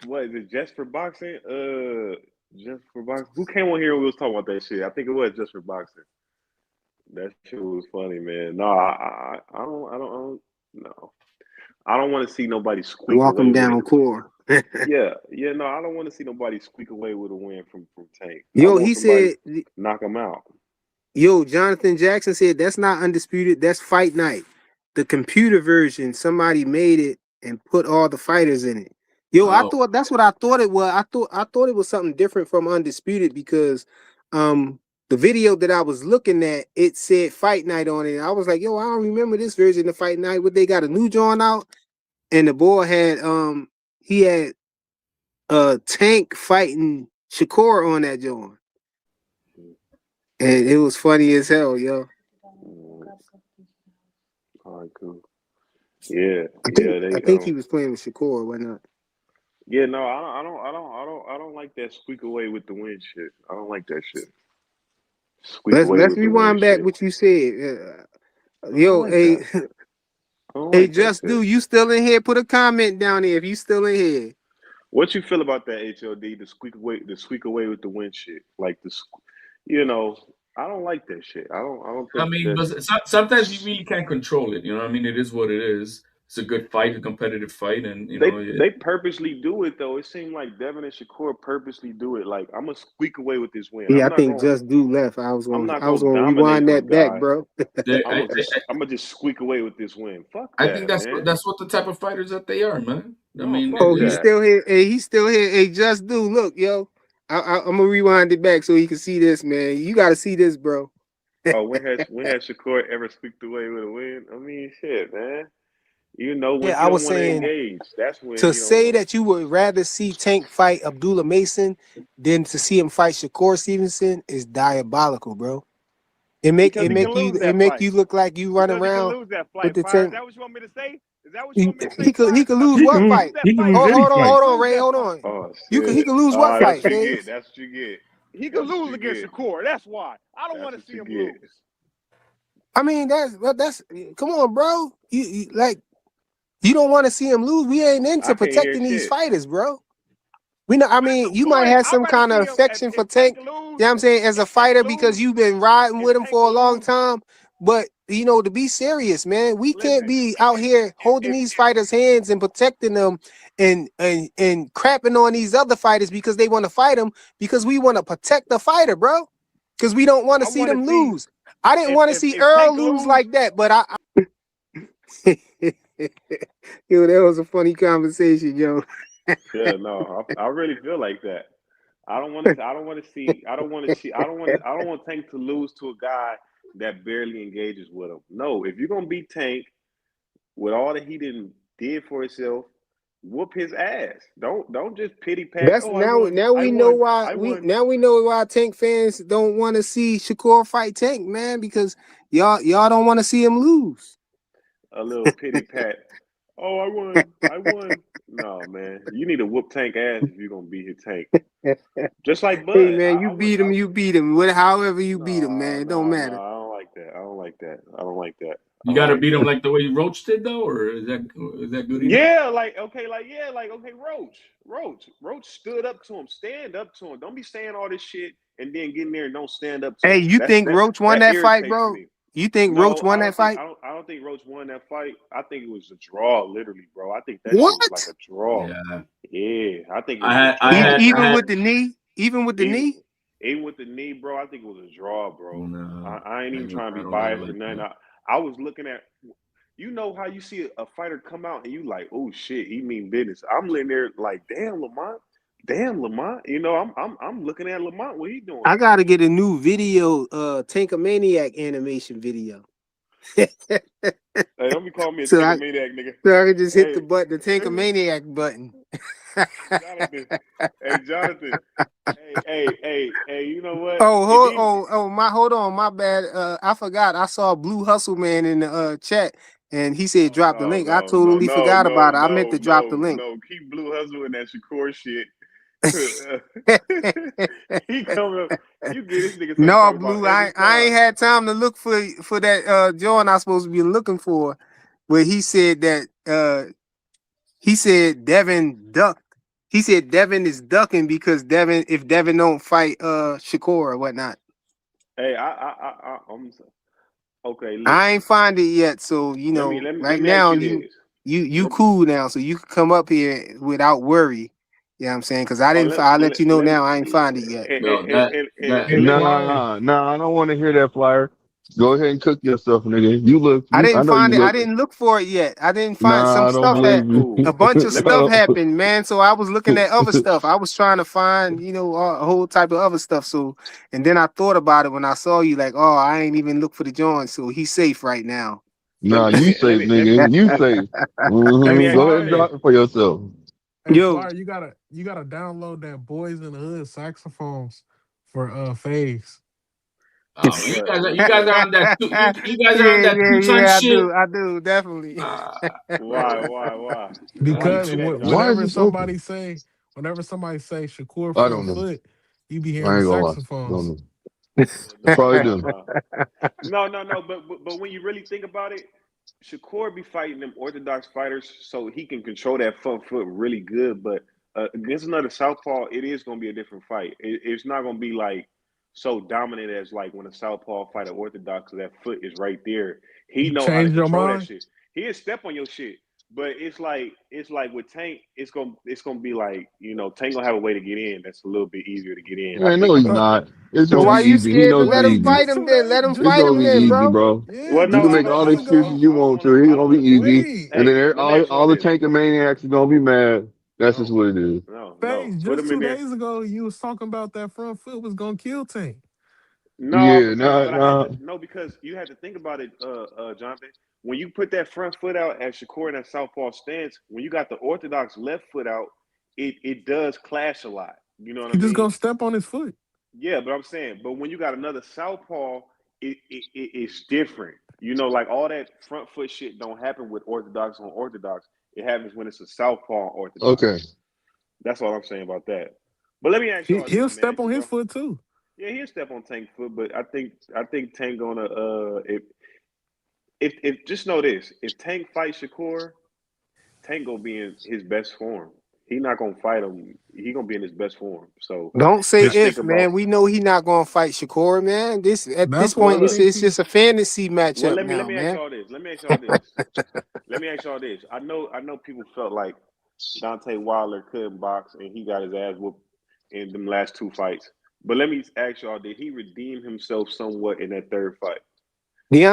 What is it? Just for boxing? Just for boxing. Who came on here and we was talking about that shit? I think it was just for boxing. That shit was funny, man. No, no. I don't want to see nobody squeak Walk away him with it. down Core. Yeah, no, I don't want to see nobody squeak away with a win from Tank. I Yo, want he somebody said, knock him out. yo, Jonathan Jackson said that's not undisputed. That's fight night. The computer version, somebody made it and put all the fighters in it. Yo, I Oh, thought that's what I thought it was. I thought it was something different from undisputed because the video that I was looking at, it said fight night on it. I was like, yo, I don't remember this version of fight night. What they got a new joint out? And the boy had he had Tank fighting Shakur on that joint. And it was funny as hell, yo. Mm, all right, cool. Yeah, I think yeah, I they think he was playing with Shakur, why not? yeah, no, I don't like that squeak away with the win shit. I don't like that shit. Squeak away Let's with the win rewind back shit. what you said. I don't Yo, like hey, that. I don't hey, like that just do shit. you still in here? Put a comment down there if you still in here. What you feel about that HOD? The squeak away with the win shit. Like you know, I don't like that shit. I don't I think mean, that's. but sometimes you really can't control it. You know, what I mean, it is what it is. It's a good fight, a competitive fight, and They purposely do it though. It seemed like Devin and Shakur purposely do it. Like I'm gonna squeak away with this win. Yeah, I think just do left. I'm not I was gonna gonna dominate rewind a that back, guy. bro. I'm gonna just squeak away with this win. Fuck I think that, man. that's what the type of fighters that they are, man. I No, mean, fuck Oh, he's that. still here. Hey, he's still here. Hey, just do look, yo. I'm gonna rewind it back so he can see this, man. You gotta see this, bro. Oh, when has Shakur ever squeaked away with a win? I mean, shit, man. You know when Yeah, he I don't was want to saying engage. That's when to he don't say want. that you would rather see Tank fight Abdullah Mason than to see him fight Shakur Stevenson is diabolical, bro. It make Because it he can make you lose it that make fight. you look like you run Because he can around lose that with fight. the Fire. Is tank. that what you want me to say? Is that what you He, want me to say, he could Fire? he could Because lose he can what fight? lose that he can fight. lose any He fight. can Hold on, lose Ray, that hold fight. on. Oh He shit. could lose what That's fight, what you Fave? get. That's what you get. He can That's what lose you against get. Shakur. That's why. I don't That's want to what see you him get. lose. I mean that's come on, bro. Like you don't want to see him lose. We ain't I into can't hear protecting these shit. fighters, bro. We know. I I mean, know, you might boy. have I'd some rather kind of see him affection for if Tank Tank. lose. You know what I'm saying? As a If Tank fighter, because lose, you've been riding if with him Tank for a long lose, time. But to be serious, man, we can't listen. be out here holding If these fighters' hands and protecting them, and crapping on these other fighters because they want to fight them because we want to protect the fighter, bro. Because we don't want to I see want to them see lose. I didn't want to see if Earl Tank lose lose, like that, but I yo, that was a funny conversation, yo. Yeah, no, I really feel like that. I don't want to. I don't want to see. I don't want to see. I don't want. I don't want Tank to lose to a guy that barely engages with him. No, if you're gonna beat Tank with all that he did for himself, whoop his ass. Don't just pity pat. That's Oh, now I we know won, why I won. we know why Tank fans don't want to see Shakur fight Tank, man, because y'all don't want to see him lose. A little pity pat. Oh, I won. No, man, you need to whoop Tank ass if you're gonna beat his Tank. Just like Hey Bud. man, you beat him. However you beat him, man, it don't No, matter. I don't like that. I don't like that. I don't like that. I You got don't to like beat him that. like the way Roach did, though, or is that good enough? Yeah, okay, Roach stood up to him. Stand up to him. Don't be saying all this shit and then getting there and don't stand up to Hey, him. you think Roach won That that fight, irritates bro? me. You think Roach No, won that fight? I don't think Roach won that fight. I think it was a draw, literally, bro. I think that shit was like What? a draw. Yeah, Yeah, I think it I was a had, I had, draw, I Even bro. had. with the knee? Even with the Even knee? even with the knee, bro, I think it was a draw, bro. No, I ain't even trying to I be don't got it biased or like nothing. that. I was looking at, you know how you see a fighter come out and you like, oh shit, he mean business. I'm laying there like, damn Lamont. You know, I'm looking at Lamont. What he doing? I gotta get a new video, Tankamaniac animation video. Hey, don't be calling me a so I maniac, nigga. so I can just hit Hey, the Tankamaniac button. Jonathan. Hey, Jonathan. Hey, you know what? Oh, If he hold on, my bad. I forgot. I saw Blue Hustle Man in the chat, and he said no, drop the no, link. I no, no, totally no, forgot no, about it. I meant no, to drop the no, link. no. Keep Blue Hustle in that Shakur shit. He coming up. You get this nigga something to No, talk about Blue, every I time. ain't had time to look for that joint I supposed to be looking for, where he said that he said Devin ducked. He said Devin is ducking because if Devin don't fight Shakur or whatnot. Hey, I'm okay. I Listen, ain't find it yet, so let right me ask now you this. you cool now, so you can come up here without worry. You know what I'm saying? Because Oh, I'll let you know now. I ain't find it yet. Bro, that Hey, Flyer. Nah, I don't want to hear that, Flyer. Go ahead and cook yourself, nigga. I I didn't know you find it. I looking. didn't look for it yet. I didn't find some Nah, I don't stuff all right, had believe cool. a you. bunch of Let me. stuff happened, man. So I was looking at other stuff. I was trying to find, a whole type of other stuff. So, and then I thought about it when I saw you, like, oh, I ain't even look for the joint. So he's safe right now. Nah, you safe, nigga. You safe. Let Hey, me ask. Go ahead and Flyer. drop it for yourself. Hey, Yo, Flyer, you gotta download that Boys in the Hood saxophones for Faves. oh man, What? you guys are on that you guys are on that two ton yeah. shit. I do, definitely. Uh, Why? Why you Because say that, Why is Jonathan? whenever this open? somebody say Shakur I don't front know. foot, you be hearing I the ain't gonna lie. Don't saxophones. know. I No, probably no, do. no. No. But when you really think about it, Shakur be fighting them orthodox fighters, so he can control that front foot really good. But against another southpaw, it is going to be a different fight. It's not going to be like so dominant as like when a southpaw fight an orthodox. That foot is right there. He You know how to changed your control that mind? shit. He'll step on your shit. But it's like with Tank, it's gonna be like Tank gonna have a way to get in. That's a little bit easier to get in. I Man, no, think. I he's thought not. It's So gonna be why just you easy. He scared to knows it's let him easy. fight wait him? two Then days let him It's just fight gonna him, be then, easy, bro. bro. yeah, Well, You no, can just I two make don't. all the I days don't. I excuses ago. don't. you I don't want want to. to. It's I gonna don't. be easy. Wait. And then Hey, let me ask y'all all the this. tanker maniacs are gonna be mad. That's just No, what it is. no. Phase, But I just mean, 2 days ago, you was talking about that front foot was gonna kill Tank. no, Yeah, but I had nah. to no because you had to think about it, Jonathan. When you put that front foot out at Shakur in that southpaw stance, when you got the orthodox left foot out, it does clash a lot. You know what I He just mean? gonna step on his foot. Yeah, but I'm saying, but when you got another southpaw, it's different. Like all that front foot shit don't happen with orthodox on orthodox. It happens when it's a southpaw on orthodox. Okay. That's all I'm saying about that. But let me ask y'all this, He'll man. step on his foot too. Yeah, he'll step on Tank foot, but I think Tank gonna if just know this: if Tank fights Shakur, Tank gonna be in his best form. He not gonna fight him. He gonna be in his best form. So Don't say just think if, about. man. We know he not gonna fight Shakur, man. At this That's why Well, point, I look. think it's he just a fantasy Well, matchup let now, me ask man. y'all this. Let me ask y'all this. I know people felt like Deontay Wilder couldn't box and he got his ass whooped in them last two fights. But let me ask y'all: did he redeem himself somewhat in that third fight?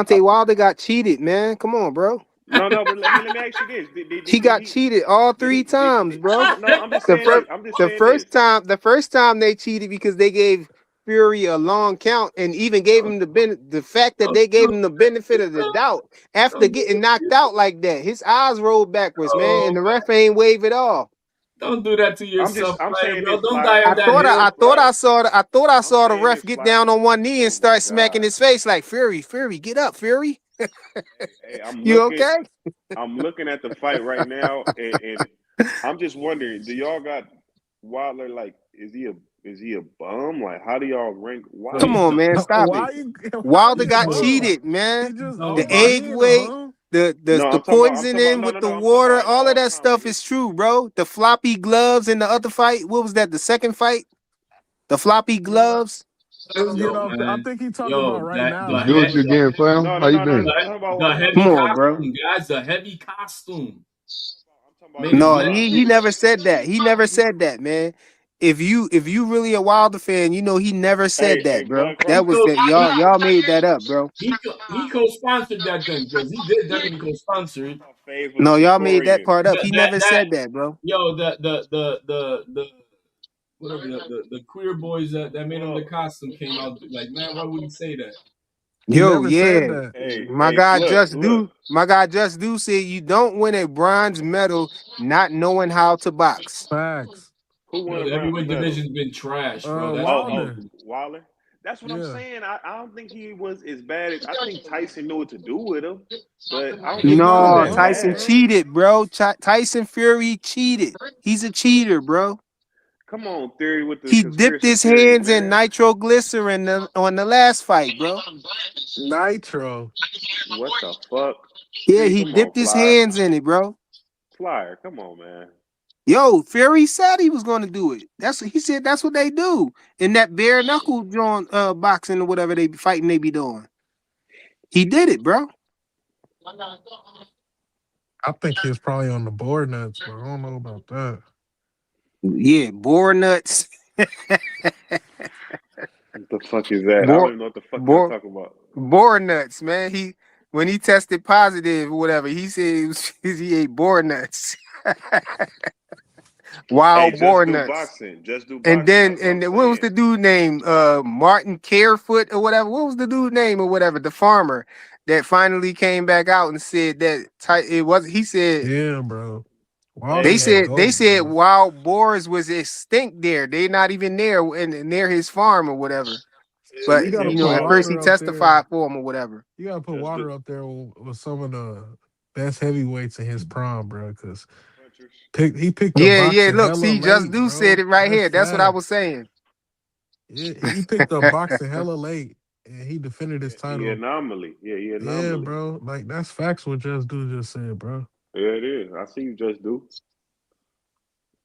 I, Deontay Wilder got cheated, man. Come on, bro. no, but let me ask you this: He did got he cheated all did three he did, times, did bro. no? I'm just The saying first this. I'm just the saying this. first time the first time they cheated because they gave Fury a long count and even gave him the fact that they gave him the benefit of the doubt after getting knocked out like that. His eyes rolled backwards, man, and the ref ain't wave it off. Don't do that to yourself, I'm player, saying bro. this, Don't Fly. die on that hill. I thought I saw the saying ref this, get Fly. down on one knee and Oh my start smacking God. his face like Fury, get up, Fury. Hey, I'm You looking. okay? I'm looking at the fight right now, and I'm just wondering, do y'all got Wilder? Like, is he a bum? Like, how do y'all rank Bro, Come he's Wilder? on, man, stop Why it. you? Why Wilder he he's a got bum? cheated, He man. just no, The owned. bro. He egg ain't a weight, bum. the No, the I'm talking poisoning about with the I'm talking about water, like all of all that time. Like, stuff is true, bro. The floppy gloves in the other fight. What was that? The second fight? The floppy gloves. Let's get Yo, off. I man. think he talking Yo, about right that now, What's the good though. with head you again, fam? no, How no, you no, no, been? no. I'm talking about the like heavy Come all on, bro. time. costume, guys. The heavy costume I'm talking about made the his No, leg gloves. he look. never said that. He never said that, man. If you really a Wilder fan, you know he never said Hey, that, bro. blood That He was crusher. co that y'all made that up, bro. he co-sponsored that then because he did definitely co-sponsor I it. thought Fave was a No, y'all made that Shakorian. part up. That He that never that said that, bro. yo the whatever the queer boys that made him the Flow. costume came out like, man, why would he say that? He Yo, never said yeah. that. Hey, look. My guy Just Do said you don't win a bronze medal not knowing how to box. Facts. Who won Yo, a the bronze heavyweight medal? division's been trash, bro. That's the Oh, Wilder. reason. Wilder. That's what I'm Yeah. saying. I don't think he was as bad as I think Tyson knew what to do with him, but I don't He think he not was a No, that bum, Tyson bad. bro. cheated, bro. Tyson Fury cheated. He's a cheater, bro. Come on, theory with the He dipped conspiracy his theories, hands in man. nitroglycerin on the last fight, bro. Nitro. What the fuck? Yeah, See, he come on, dipped his Flyer. hands in it, bro. Flyer, come on, man. Yo, Fury said he was going to do it. He said that's what they do in that bare knuckle joint boxing or whatever they be fighting they be doing. He did it, bro. I think he was probably on the board nuts, but I don't know about that. Yeah, boar nuts. What the fuck is that? I don't Boar, even know what the fuck y'all boar, talking about. boar nuts, man. When he tested positive or whatever, he said he ate boar nuts. Hey, Wild just boar do nuts. boxing. Just do And boxing. then That's what I'm what was saying. the dude name? Martin Carefoot or whatever. What was the dude name or whatever? The farmer that finally came back out and said that it was. He said Yeah, bro. Hey, Wilder the they GOAT, said bro. wild boars was extinct there. They not even there and near his farm or whatever. Yeah, But you gotta and put at first Wilder, he Wilder up there. testified for him or whatever. You gotta put just do Wilder up there with some of the best heavyweights in his prime, bro. Because punchers. he picked up Yeah. boxing Look, hella see, Just late, Do said bro. it right That's here. That's what I was facts. saying. Yeah, he picked up boxing hella late, and he defended his He title. anomaly. Yeah, he Yeah, anomaly. bro. Like that's facts. What Just Do just said, bro. Yeah, it is. I see you just do.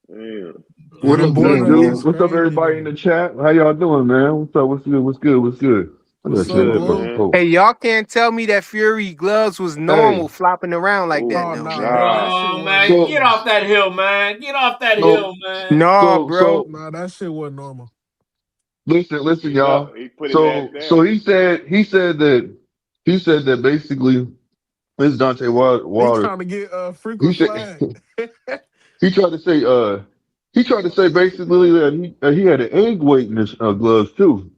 Damn. Yeah, What them up, Yeah, board just nuts do? is man. What's up, crazy everybody in though. the chat? How y'all doing, man? What's up? What's good? What's good? What's good? I What's What's gotta turn up, this good, fucking Blue? man? post. Hey, y'all can't tell me that Fury gloves was Hey, normal flopping around like that Oh Oh though, nah, man. bro. That shit Bro, wasn't man, get normal. so, off that hill, man. Get off that so, hill, man. No, so, bro. so, Nah, that shit wasn't normal. listen, Yup, y'all. he put his ass So down. he said that basically, this is Dante He Water. trying to get He frequent said, flag. he tried to say, he tried to say basically that he had an egg weight in his gloves too.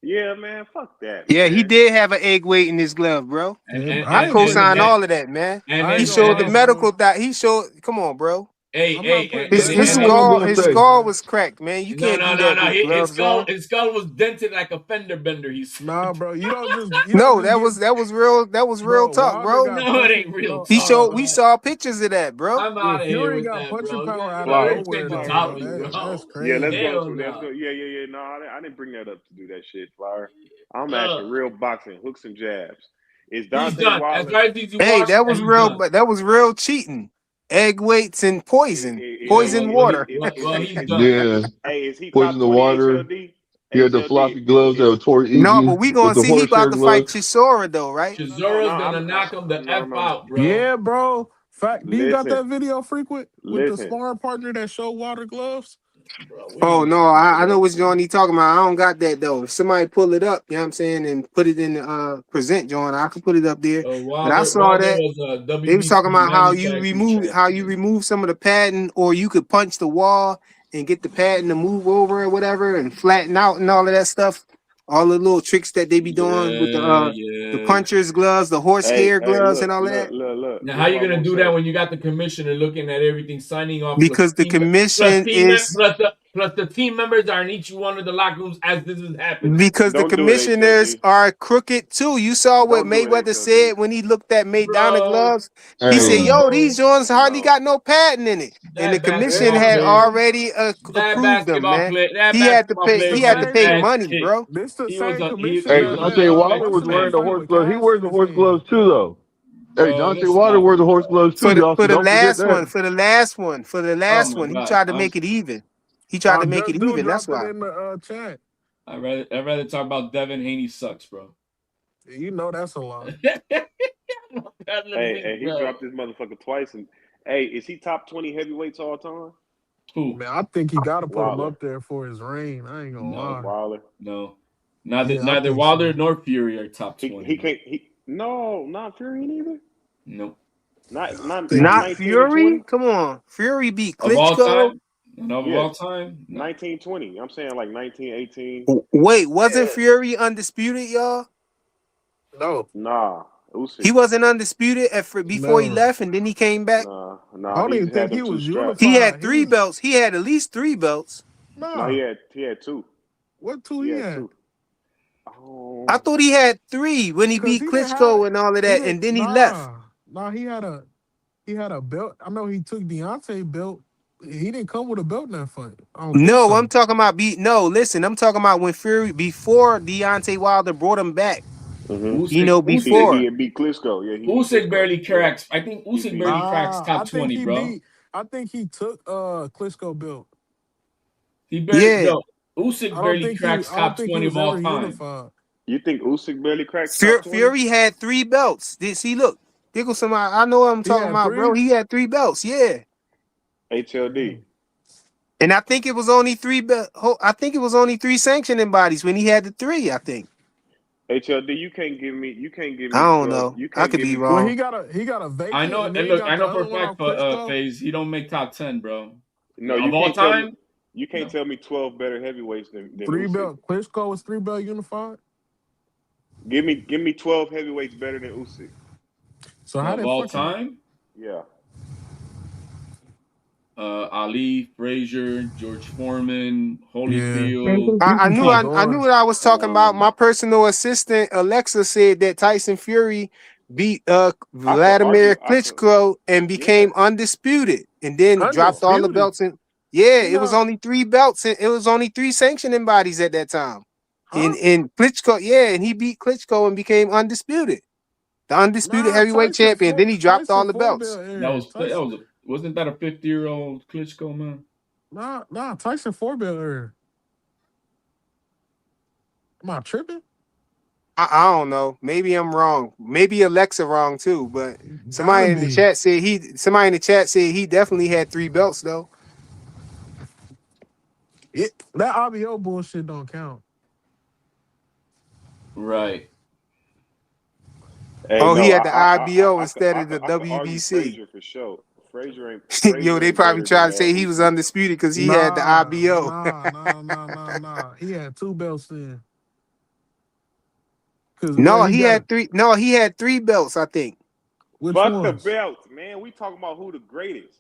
Yeah, man. Fuck that, Yeah, he man. did have an egg weight in his glove, bro. And Yeah, and I I and ain't and putting co-sign and, that. all of that, man. and, I He ain't his gonna showed and the lie, his bro. medical that he showed. Come on, bro. hey I'm hey not and, putting His and, that his This is and, man. what I was skull gonna his say. skull was cracked, man. You no can't no do no that no with gloves on. his skull was dented like a fender bender. He Nah, said, bro. You don't No, just get that was real bro. talk, Wilder bro. got no, it punching. ain't real No, talk, We man. saw pictures of that, bro. I'm yeah. out of here Fury with got that, punching bro. power out of Let's Flyer, change nowhere the though, bro. flyer. topic, That's bro. Yeah, let's crazy. go Hell to let's no. go. Yeah. No, I didn't bring that up to do that shit, flyer. I'm Uh, asking real boxing, hooks and jabs. Is he's Dante done. As Wilder? far as he's Hey, washed, that was he's real, done. but that was real cheating. Egg weights and Yeah, poison water. he's done. Yeah, Hey, is he poison top the 20 water. HLD? He had the HLD floppy gloves that is were tore No, easy but we with gonna the see he horsehair about to fight gloves. Chisora though, right? Chizora's gonna I'm knock him the F no. out, bro. Yeah, bro. Fact. Do you got Listen, that video frequent with the listen. sparring partner that showed Water gloves? Bro, we Oh ain't no, gonna I do know that. which joint he talking about. I don't got that though. If somebody pull it up, you know what I'm saying, and put it in the present joint, I can put it up there. But I saw Wilder that was a they was talking WBC about heavy tag team how champion. you remove some of the padding or you could punch the wall and get the padding to move over or whatever and flatten out and all of that stuff. All the little tricks that they be doing with the puncher's gloves, the horsehair gloves, and all of that. Look. Now, This how you what I'm gonna gonna do say. that when you got the commissioner looking at everything, signing off Because the commission is plus the team members are in each one of the locker rooms as this is happening? because the Don't do it, commissioners HLD. are crooked too. You saw what Don't do it, Mayweather HLD. said when he looked at Maidana Bro, gloves. He said, Hey, "Yo, these joints hardly No. got no padding in it," and the that commission basketball had player, already approved them. Man, that he had to basketball pay. player He the got had to his same pay ass money, kicked. bro. This the He was same a commission hey, that let Deontay Wilder what's was the name wearing the fight horse with gloves. He gas wears in the his horse gloves hand. too, though. Hey, Bro, Deontay let's Wilder not. wears the horse gloves too, y'all. So For the don't forget last one, that. for the last one, for the Oh last my one, he god, tried to make it even. He tried to make it Just do even. That's dropped it why. in the chat. I'd rather talk about Devin Haney sucks, bro. You know that's a lie. Hey, he dropped this motherfucker twice. And hey, is he top 20 heavyweights all time? Who? Man, I think he got to put him Wilder. up there for his reign. I ain't gonna No, lie. Wilder. no. Yeah, I Neither think Wilder so. nor Fury are top 20, He bro. can't. No, not Fury neither. Nope. Not Not 19 and Fury. 20. Come on, Fury beat Of all Klitschko. time? Of Yeah, all time? No. 1920. I'm saying like 1918. Wait, wasn't Yeah. Fury undisputed, y'all? No, Nah, He Usyk. wasn't undisputed before he never. left, and then he came back. I Nah. don't He even just had think them he two was straps. He unified. had He three was belts. He had at least three belts. No, nah. he had two. What two He he had had? two. I Oh, thought he had three when he Because beat he didn't have Klitschko and all of he that, didn't and then he left. nah he had a belt. I know he took Deontay belt. He didn't come with a belt in that fight. I don't think No, I'm so. talking about No, listen, I'm talking about when Fury before Deontay Wilder brought him back. You Usyk, know, he before. had beat Klitschko. Yeah, he beat Usyk Klitschko. barely Yeah, cracks. I think he Usyk beat him. barely cracks Nah, top 20, bro. I think he took Klitschko belt. He barely Yeah, no. Usyk barely cracks I don't top think he 20 of was all ever time. unified. You think Usyk barely cracks top 20? Fury had three belts. Did see? Look, somebody. I know what I'm He talking had about, bro. three? He had three belts. Yeah. HLD. Mm. And I think it was only I think it was only three sanctioning bodies when he had the three. I think. HLD, you can't give I me don't 12. know. You I can't could give be me Well, wrong. he got a I vacant, know, and then and he look, got I the know for other a one on fact for Klitschko. Phase, he don't make top 10, bro. No, Of all time? you can't No. tell me 12 better heavyweights than Three Usyk. belt. Klitschko was three belt unified. Give me 12 heavyweights better than Usyk. So how Of did all fucking time? Yeah. Ali, Frazier, George Foreman, yeah? Holyfield. I knew Keep I knew going. what I was talking about. Um, My personal assistant Alexa said that Tyson Fury beat I could Vladimir argue. I could. Klitschko and Yeah. became undisputed, and then dropped all the Undisputed. belts. And yeah, He it was got only three belts, and it was only three sanctioning bodies at that time. huh? In Klitschko, yeah, and he beat Klitschko and became undisputed, the undisputed Nah, heavyweight champion. Then he dropped all Tyson the four belts. belt era. Wasn't that a 50-year-old Klitschko, man? Nah, Tyson four belt era. Am I tripping? I don't know. Maybe I'm wrong. Maybe Alexa wrong too. But Gotta be. somebody in the chat said he definitely had three belts though. That RBO bullshit don't count. Right. Hey, Oh, he no, had the IBO instead of the I could argue WBC. Frazier for sure. Yo, Frazier they ain't probably better than tried to say he was Usyk. undisputed because he had the IBO. Nah. He had two belts then. Cause No, he he got it. had three. No, he had three belts. I think. Which Fuck the ones? belts, man. We talking about who the greatest.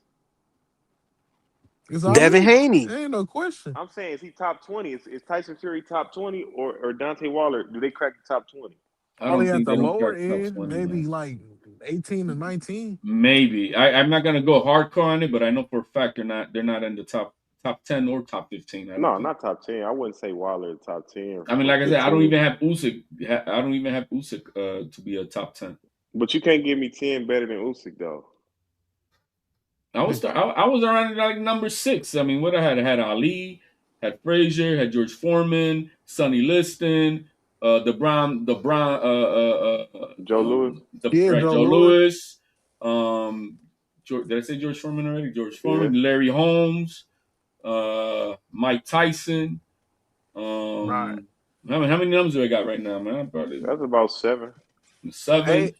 It's Devin Ali. Haney. Ain't no question. I'm saying, is he top 20? Is Tyson Fury top 20 or Deontay Wilder? Do they crack the top 20? I Probably don't at think the they don't lower crack top end, 20, maybe man. like 18 to 19. Maybe. I'm not gonna go hardcore on it, but I know for a fact they're not in the top 10 or top 15. I don't No, think. not top 10. I wouldn't say Wilder top 10 I mean, or like I said, I don't 15. even have Usyk. I don't even have Usyk to be a top 10. But you can't give me 10 better than Usyk, though. I was around like number 6. I mean, what I had Ali, had Frazier, had George Foreman, Sonny Liston, Joe Louis? Yeah, Joe Joe Lewis. Lewis. Did I say George Foreman already? George Yeah. Foreman, Larry Holmes, Mike Tyson. Right. How many numbers do I got right now, man? Probably That's about 7. 7. Hey,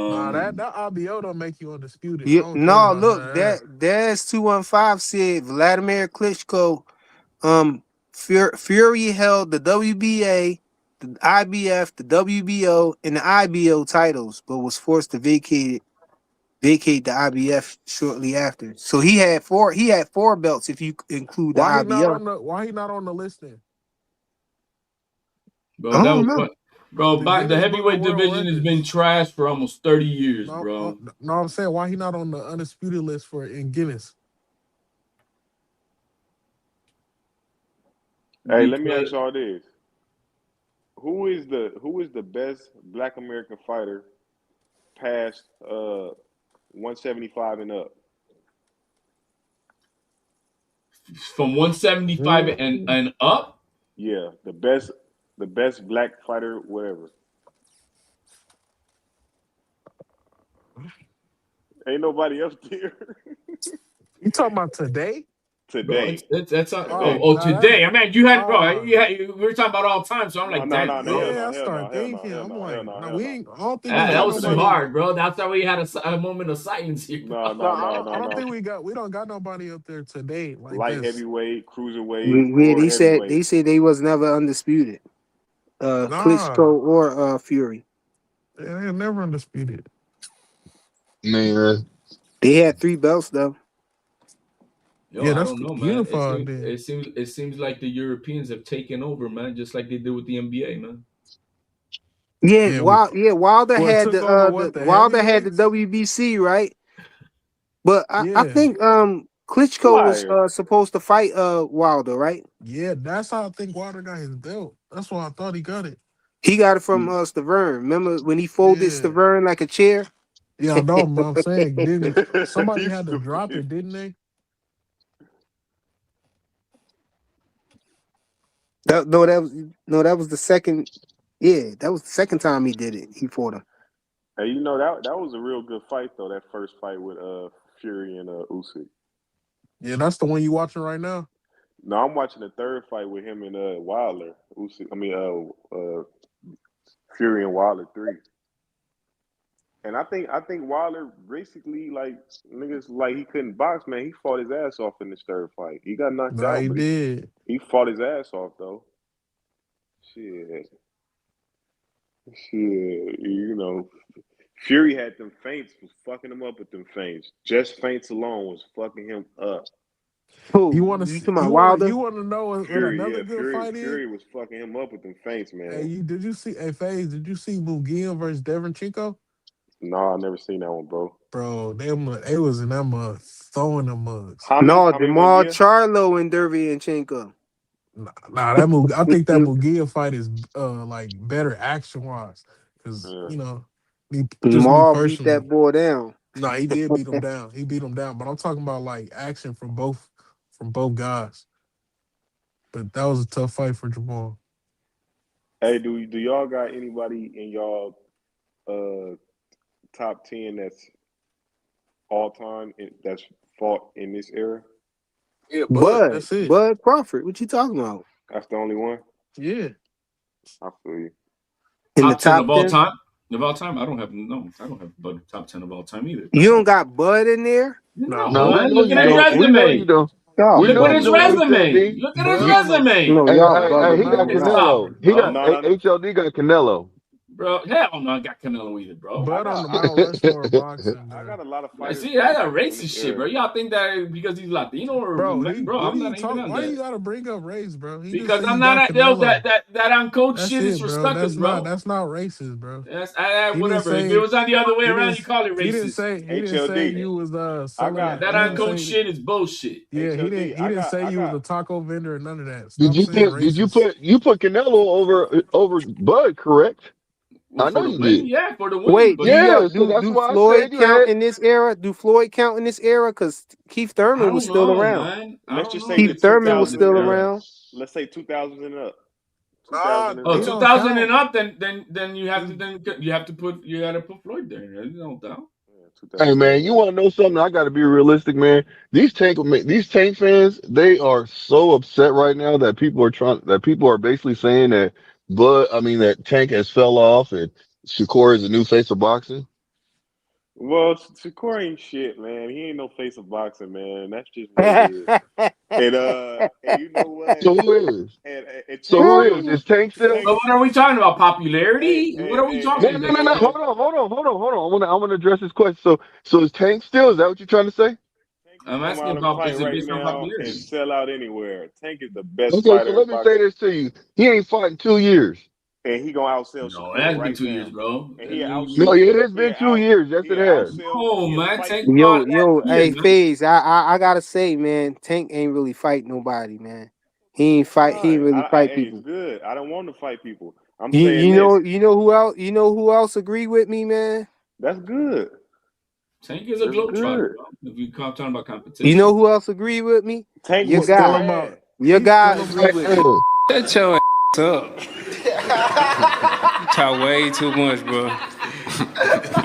Nah, that Um, that IBO don't make you undisputed. I Yeah, don't care no, about look, none of that. that's 215 said Vladimir Klitschko, Fury held the WBA, the IBF, the WBO, and the IBO titles, but was forced to vacate the IBF shortly after. So he had four belts if you include the IBO. Why he not on the list then? bro, I that don't was know. what, bro. The The Guinness Book of heavyweight World division has been Records. trashed for almost 30 years, No, no, bro. no. I'm saying why he not on the undisputed list for in Guinness? Hey, let me ask Because y'all this: who is the best Black American fighter past 175 and up? from 175 and up, Yeah, the best black fighter, whatever. Ain't nobody up there You talking about today? bro, today. that's Today. That today. I mean, you had bro. uh We were talking about all time, so I'm No, like, no, damn, no, no, hell bro. yeah, no, I hell no, start hell no, thinking. hell I'm no, hell like, no, no, hell we no. ain't. I don't think I'm we talking That got about was too today. nobody. hard, bro. That's why we had a moment of silence here, bro. No, No, no, no, I no, don't no. think we got. We don't got nobody up there today like Light this. heavyweight, cruiserweight, Yeah, or they heavyweight. said they was never undisputed. Klitschko Nah, or Fury. they're never undisputed. Man, They had three belts though. Yo, Yeah, I that's don't know, man. unified then. It seems like the Europeans have taken over, man, just like they did with the NBA, man. Yeah, Yeah, what Wilder took over? the What the Wilder had the heavyweights? WBC, right? But I Yeah, think Klitschko was Liar. supposed to fight Wilder, right? yeah. That's how I think Wilder got his belt. That's why I thought he got it. He got it from Stavern. Remember when he folded Yeah, Stavern like a chair? yeah. I know. But I'm saying, didn't somebody You had to drop stupid. it? Didn't they? That was the second. Yeah, that was the second time he did it. He fought him. Hey, you know that was a real good fight though. That first fight with Fury and Usyk. Yeah, that's the one you watching right now. No, I'm watching the third fight with him and Wilder. Usyk, I mean Fury and Wilder 3. And I think Wilder basically like niggas like he couldn't box, man. He fought his ass off in this third fight. He got knocked Nah, out, he but did. he fought his ass off though. Shit. Shit. Fury had them feints, was fucking him up with them feints. Just feints alone was fucking him up. You Who want you to? talking about Wilder? You want to know what Fury, another yeah, good Fury, fight is? Fury was fucking him up with them feints, Hey, man. did you see? Hey, FaZe, did you see Mugia versus Devin? No, I never seen that one, bro. Bro, they was in that mug throwing them mugs. No, How many more Demar gear? Charlo and Derevyanchenko. Nah, that I think that Mugia fight is like better action wise, because Yeah. me Demar beat that personally. boy down. Nah, he did beat him down. He beat him down, but I'm talking about like action from both guys. But that was a tough fight for Jamal. Hey, do y'all got anybody in y'all uh top 10 that's all time that's fought in this era? Yeah, but that's it. Bud Crawford. What you talking about? That's the only one. Yeah. I feel you. In the Top 10 top of all 10? time. Of all time, I don't have no. I don't have but top 10 of all time either. You don't got Bud in there? Nah, No, no, we man. know Look you at his hey, don't. We know you resume. don't. Y'all We Look know at you his bugging, don't. man. resume. HLD. Look at his Bud You, on the resume. No, hey, y'all he bugging, got Bud man. Fucking Y'all stop Canelo. it, He got bro. No, no, no. HLD got Canelo. Bro, hell no, I got Canelo either, bro. I Bud on got the Mount Rushmore of boxing, I bro. got a lot of I fighters see that's a from racist this shit, bro. era. Y'all think that because he's Latino or Bro, bro? what I'm are you not even talking? on Why do you that. gotta bring up race, bro? He just Because said I'm he not got at yo Canelo. that uncoached That's shit is it, for bro. suckers, bro. That's not racist, bro. That's He didn't whatever. If it say was on the other way he around, didn't you call it racist. he didn't say HLD. you was I selling got a That he didn't uncoached say shit is bullshit. yeah, HLD. he didn't say I you was got a taco vendor or none of that. Did Stop you saying put? Did you racist. put? You put Canelo over Bud? Correct. Well, I for know the you win, did. yeah, for the win. Wait, But Yeah, so that's do why I said Floyd you count had. in this era? Do Floyd count in this era? Because Keith I Thurman was don't still know, around. man. I let's don't just know say if the Keith it could Thurman count was in this 2000s still and era. around. let's say 2000 and up. Nah, 2000 and Oh, he up. don't 2000 and count. up, then you have to put Floyd there. There's no doubt. Yeah, Hey 2000 man, and you up. want to know something? I got to be realistic, man. These tank fans, they are so upset right now that people are basically saying that that Tank has fell off and Shakur is the new face of boxing. Well, Shakur ain't shit, man. He ain't no face of boxing, man. That's just what it is. And you know what? So who is? And So Tank who still, is? Is Tank still? But Tank. what are we talking about? Hey, Popularity? What hey, are we hey, No, talking hey, no, about? no, hey, no. man. I want to address this question. So is Tank still? Is that what you're trying to say? Tank can I'm come asking out and about fight is it right based on now and popularity? sell out anywhere. Tank is the best Okay, so fighter in let me say boxing, this to you. He ain't fought in 2 years. and he gonna outsell No, it Shakur hasn't been right 2 years, now. bro. And No, it has been 2 years. Yes, it he'll has. outsell No, he'll man. fight. Tank fought last Yo, year, hey, man. FaZe, I gotta say, man, Tank ain't really fight nobody, man. He ain't Fine. really fight Hey, it's people. good. I don't want to fight people. I'm You saying you this. know you know who else agree with me, man? That's good. Tank is a That's globetrotter, good. bro. If you come talking about You know competition. who else agree with me? Tank Your whooped Tell your guy. him about. ass. Your Tell guy him agree about. with me. Shut your ass up. You talk way too much, bro.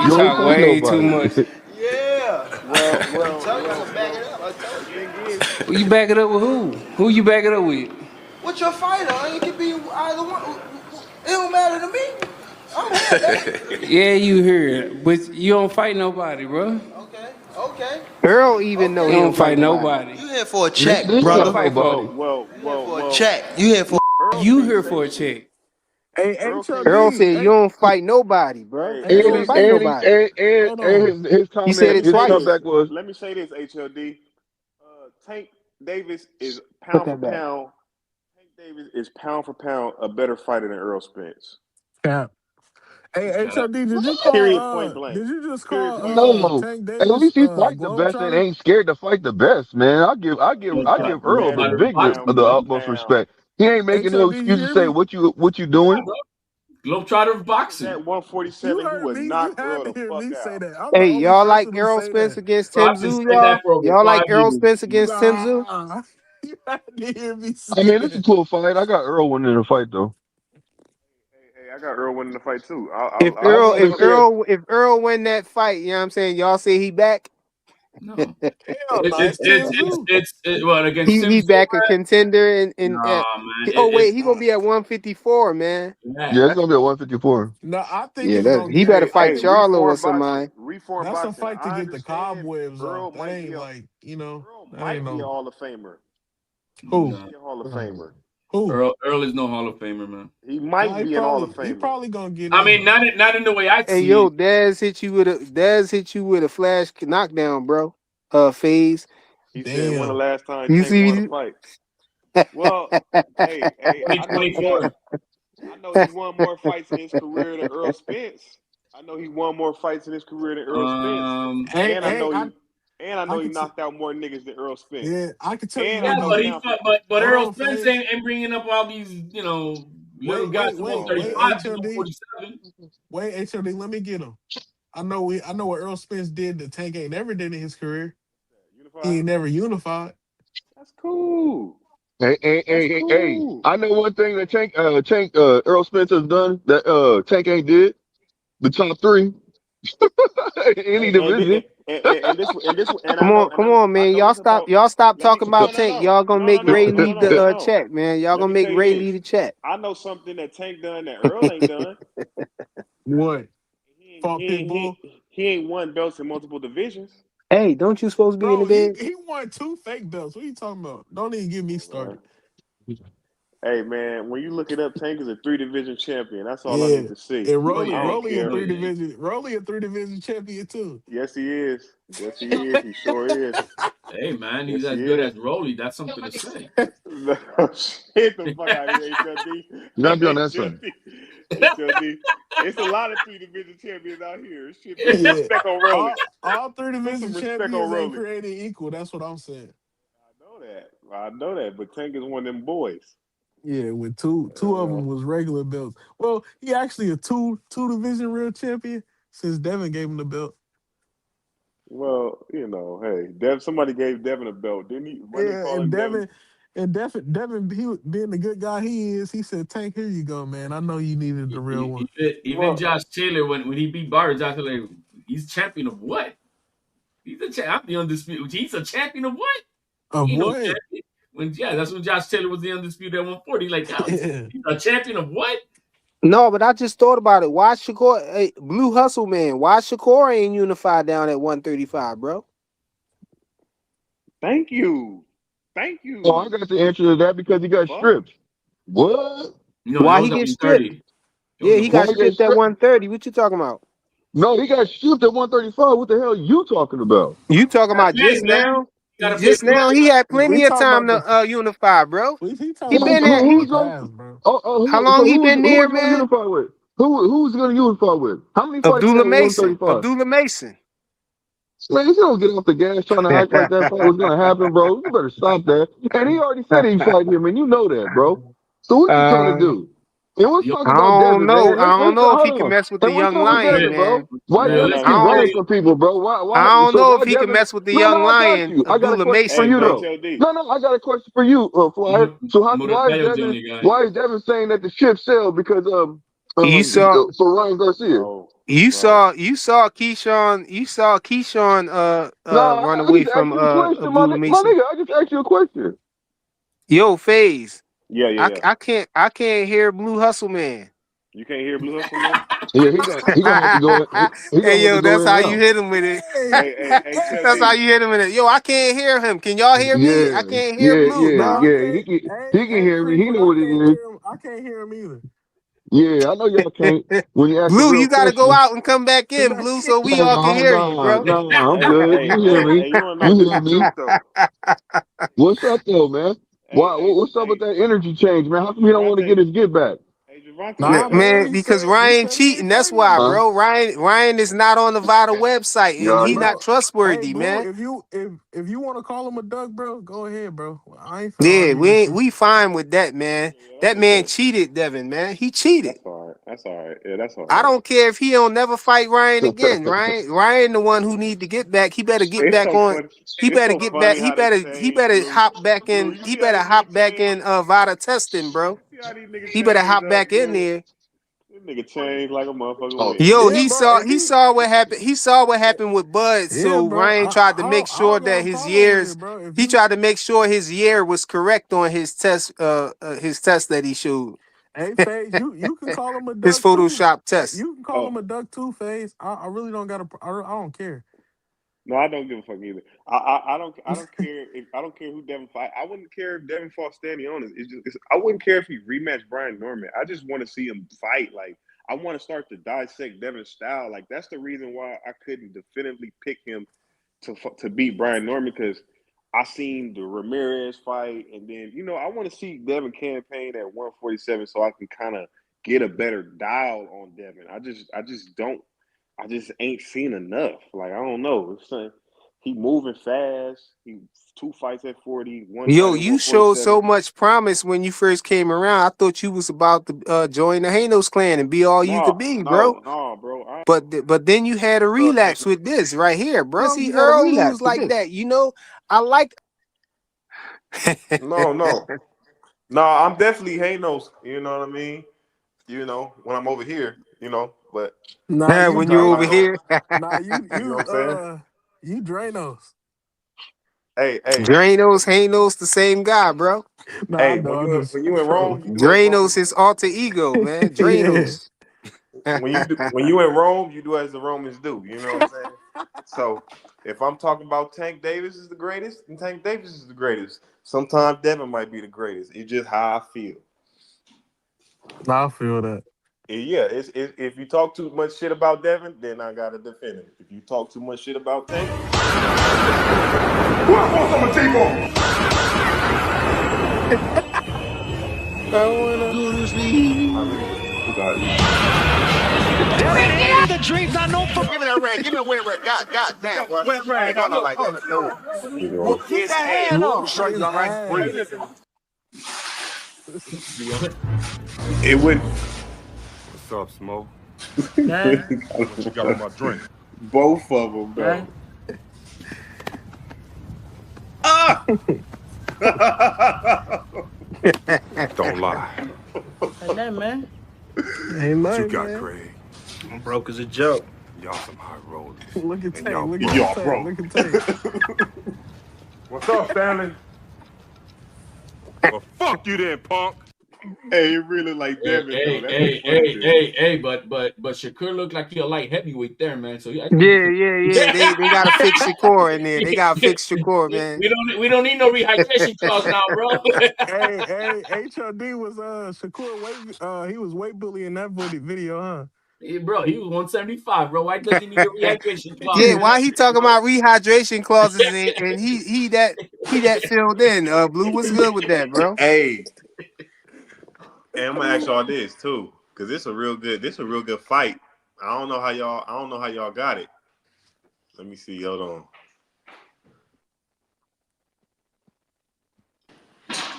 You You ain't talk fight way too nobody. much. Well. The thing is, Well, you back it up with who? Who you back it up with? What's your fighter? It could be either one. It don't matter to me. I'm here. Yeah, you heard, but you don't fight nobody, bro. Okay. Earl even know You he don't don't fight fight nobody. nobody. You here for a He check, did Who you fight brother? fight for? nobody. For a well. check. You here for Earl You can't here say for a shit. check? Hey, Earl can't. Earl HLD. said you Hey, don't fight nobody, bro. Hey, hey, You hey, don't And listen. fight HLD. nobody. Hold on. his He said comment, Let me it his say twice. this. comeback was, Let me say this. HLD. Tank Davis is Put pound for that back. pound. Tank Davis is pound for pound a better fighter than Earl Spence. Cap. Hey, Cap. HLD. Did you call? Period. Point blank. Did you just Period. call Point blank. no. Tank At Davis least he fight the best and Globetrotter? ain't scared to fight the best, man. I Globetrotter, give Earl the globetrotter of boxing, the bro. utmost respect. He ain't making no HLD, you excuse to hear say me? what you Yeah, doing. bro. Globetrotter of He was boxing. at You 147. He heard would me. You knock had Earl to the hear fuck me say out. that. I'm the Hey, only y'all like person who Errol say Spence that. against Bro, Tim I've been Zoo, saying that y'all? for over Y'all like 5 Errol years. Spence against Tim Zoo? Nah, you had to hear me I say mean, it's a that. cool fight. I got Earl winning the fight though. Hey, I got Earl winning the fight too. I I'll want to put. see. If Earl win that fight, you know what I'm saying? Y'all say he back? No. Hell no, it's Tim Zoo. Well, against Tim He Zuma. back a contender in Nah, man. oh wait, he gonna be at 154, man. Yeah. Yeah, it's gonna be a 154. No, I think Yeah, it's that gonna he get. better I fight Hey, think Charlo or reform boxing. somebody. Reform that's a boxing. fight to I get the understand. cobwebs off. Earl That might be ain't a like Earl that ain't might be a no Hall of Famer. He who might No. be a Hall of Famer. who. Earl is no Hall of Famer, man. He No, might be an Hall of he Famer. probably gonna get I in mean, though. not in the way I'd Hey see yo, it. Daz hit you with a flash knockdown, bro. Phase. He said, "When the Damn. last time You Tank won a see? fight?" Well, hey, I know he got. 2024. I know he won more fights in his career than Earl Spence. I know he won more fights in his career than Earl Spence. Hey, And I hey, know I he and I I know he could t- knocked out more niggas than Earl Spence. yeah, I can tell you And Yeah, I what know but he though. he down for fought, but Hold Earl on, Spence Face. ain't bringing up all these, little guys from Wait, 135 to HLD. 147. Wait, HLD, let me get him. I know what Earl Spence did that Tank ain't never did in his career. He Unified. ain't never unified. That's cool. That's Hey, cool. I know one thing that Earl Spence has done that Tank ain't did. The top three, any And division. and Come on, I man. know this about. Y'all stop Let me talking about Tank. Y'all gonna make Ray lead the no. check, man. Y'all Let gonna me make tell you Ray this. lead the check. I know something that Tank done that Earl ain't done. What? He Fought he Pitbull? he ain't won belts in multiple divisions. Hey, don't you supposed to be in the Bro, bed? he won two fake belts. What are you talking about? Don't even get me Come on, man. started. Hey man, when you look it up, Tank is a 3 division champion. That's all I Yeah. need to see. And No, I you don't ain't. Rolly a care. No, three you ain't. division Rolly a 3 division champion too. Yes, he is. Yes, he is. He sure is. Hey, man, he's Yes, as he good is. as Rolly. That's something to say. No, shit the fuck out of here, HLD. You gotta be on that side. HLD. It's a lot of 3 division champions out here. Shit, put some Yeah. respect on Rolly. All three Put division some respect on champions ain't Rolly. created equal. That's what I'm saying. I know that. But Tank is one of them boys. Yeah, with two of them was regular belts. Well, he actually a two division real champion since Devin gave him the belt. Well, hey, somebody gave Devin a belt, didn't he? Wasn't he Yeah, calling Devin? Devin, being the good guy he is, he said, "Tank, here you go, man. I know you needed the real one." Even Well, Josh Taylor, when he beat Barber, Josh Taylor, he's champion of what? I'm the undisputed. He's a champion of what? Of He ain't no what? champion. That's when Josh Taylor was the undisputed at 140. Like, yo, Yeah. he's a champion of what? No, but I just thought about it. Why Shakur, hey, Blue Hustle Man? Why Shakur ain't unified down at 135, bro? Thank you. Oh, I got the answer to that because he got Fuck. stripped. What? No, Why that he was at get stripped? 130. Yeah, he Why got he get stripped at stripped? 130. What you talking about? No, he got stripped at 135. What the hell are you talking about? You talking Gotta about pay, just man. now? Gotta pay Just for now, that. he had We plenty of talking time about the to unify, bro. we He talking about been the at fight in he. the Who's going? past, bro. How So long he been who there, is going to man? unify with? Who's going to unify with? How many fights he Abdullah got at Mason. 135? Abdullah Mason. Man, you don't get off the gas trying to act like that fight was going to happen, bro. You better stop that. And he already said he'd fight him, and you know that, bro. So what you trying to Uh, do? And let's Yo, talk I about don't Devin, know. man. I don't know if he Hold can on. mess with the And what's young up with lion, Devin, bro? man. Why man, Devin let I keep me tell don't. running you. from people, bro? I Why? don't So know why if he can Devin? mess with the No, young I got lion, you. I got a Abdullah question for Mason, Hey, you bro. though. HOD. No, I got a question for you, Flyer. So why is Morocayo Devin? Johnny guy. Why is Devin saying that the ship sailed because You saw, for Ryan Garcia? Oh, you right. saw, you saw Keyshawn No, run I away just from asked you a question, Abdullah my Mason. nigga. I just asked you a question. Yo, Faze, Yeah. I can't hear Blue Hustle Man. You can't hear Blue Hustle, man? Yeah, he gonna have to go. He gonna Hey, have to yo, go that's in and how you out. hit him with it. Hey, Hey, That's how HOD. hey, you hit him with it. Yo, I can't hear him. Can y'all hear me? I Yeah, can't hear yeah, Blue, yeah, no, nah. I yeah. can't. He can Hey, hear me. He Freakwood, know what it is. I can't hear him either. Yeah, I know y'all can't. When you ask a Blue, real you gotta go question. out and come back in, Blue, so we all can hear you, Nah, bro. nah, I'm Hey, good. hey, You hear hey, me? hey, you wanna know You this hear the me? truth though? What's up though, man? Hey, What's up with that energy change, man? How come he don't want to get Javante, his get back? hey, Javante, Nah, man, Man, because he Ryan said he cheating. ain't That's fighting no why, Huh? more. bro. Ryan is not on the Vital website, and Yeah, he not Bro, hey trustworthy, Blue, man. if you want to call him a duck, bro, go ahead, bro. I ain't finna Yeah, argue with you. we fine with that, man. yeah, that's That man okay. cheated, Devin, man. He cheated. That's all right. That's all right. Yeah, that's all I right. don't care if he don't never fight Ryan again. Ryan, the one who need to get back. He better get It's back so on. funny. He It's better so get back. funny He how they better change, Blue. hop back Blue, in. you He see how better these hop niggas back change? in Vada testing, bro. See how these niggas He better change hop up, back in man? there. This nigga changed like a motherfucker oh, wig. Yo, Yeah, bro. If he he, saw what happened. He saw what happened with Bud. yeah, So bro. Ryan tried to make I sure don't got that a his problem with years. it, bro. He tried to make sure his year was correct on his test that he showed. Hey, Phase, you can call him a His duck too. Photoshop Hey, test. you can call Oh, him a duck too, Phase. I really don't got I don't care. no, I don't give a fuck either. I don't care if I don't care who Devin fight. I wouldn't care if Devin fought Stanionis. I wouldn't care if he rematched Brian Norman. I just want to see him fight. Like I want to start to dissect Devin's style. Like that's the reason why I couldn't definitively pick him to beat Brian Norman because I seen the Ramirez fight, and then I want to see Devin campaign at 147 so I can kind of get a better dial on Devin. I just don't. I just ain't seen enough. Like I don't know. He moving fast. He 2 fights at 40, one fight Yo, at you showed 147. so much promise when you first came around. I thought you was about to join the Hanos clan and be all you could No, be, bro. no, bro. But then you had a relapse with this right here, bro. See, Earl lose like that. I like. No. No, I'm definitely Hanos. You know what I mean? When I'm over here, but Nah, Yeah, you when you over Drano. here, Nah, you know what I'm saying? you Dranos. Hey, Dranos, Hanos, the same guy, bro. Nah, I hey, know. I'm just when you in trolling. Rome, you do as Rome. Dranos is alter ego, man. Yeah. Dranos. When you in Rome, you do as the Romans do. You know what I'm saying? So if I'm talking about Tank Davis is the greatest, then Tank Davis is the greatest. Sometimes Devin might be the greatest. It's just how I feel. Nah, I feel that. Yeah, if you talk too much shit about Devin, then I gotta defend him. If you talk too much shit about Tank, who I want some of T-Bone? I wanna Go to sleep. You got Give me that rag. Give me a wet rag. God damn, bro. Wet rag. No, like that. No. it. Keep that hand Whoop on. Show you his all right. ass. It would. What's up, Smoke? Nah, What you got on my drink? Both of them, nah. though. Ah! Don't lie. And that, man. Ain't What you nothing, got, man. Craig? I'm broke as a joke. Y'all some high rollers. Look at And Tank. y'all Look at broke. Tank. Look at Tank. What's up, Stanley? Well, fuck you then, punk. Hey, he really like Hey, Devin though. hey, That's the hey, funny hey, thing. hey, hey, but Shakur looked like he a light heavyweight there, man. So I think he Yeah, can. yeah, yeah. They gotta fix Shakur in there. They gotta fix Shakur, man. We don't need no rehydration clause now, bro. HOD was Shakur weight he was weight bullying that video, huh? Hey, bro, he was 175, bro. Why does he need a rehydration clause, Yeah, man? why he talking about rehydration clauses and he that filled in. Blue, what's good with that, bro? Hey, and I'm gonna ask y'all this too, because this a real good fight. I don't know how y'all got it. Let me see. Hold on.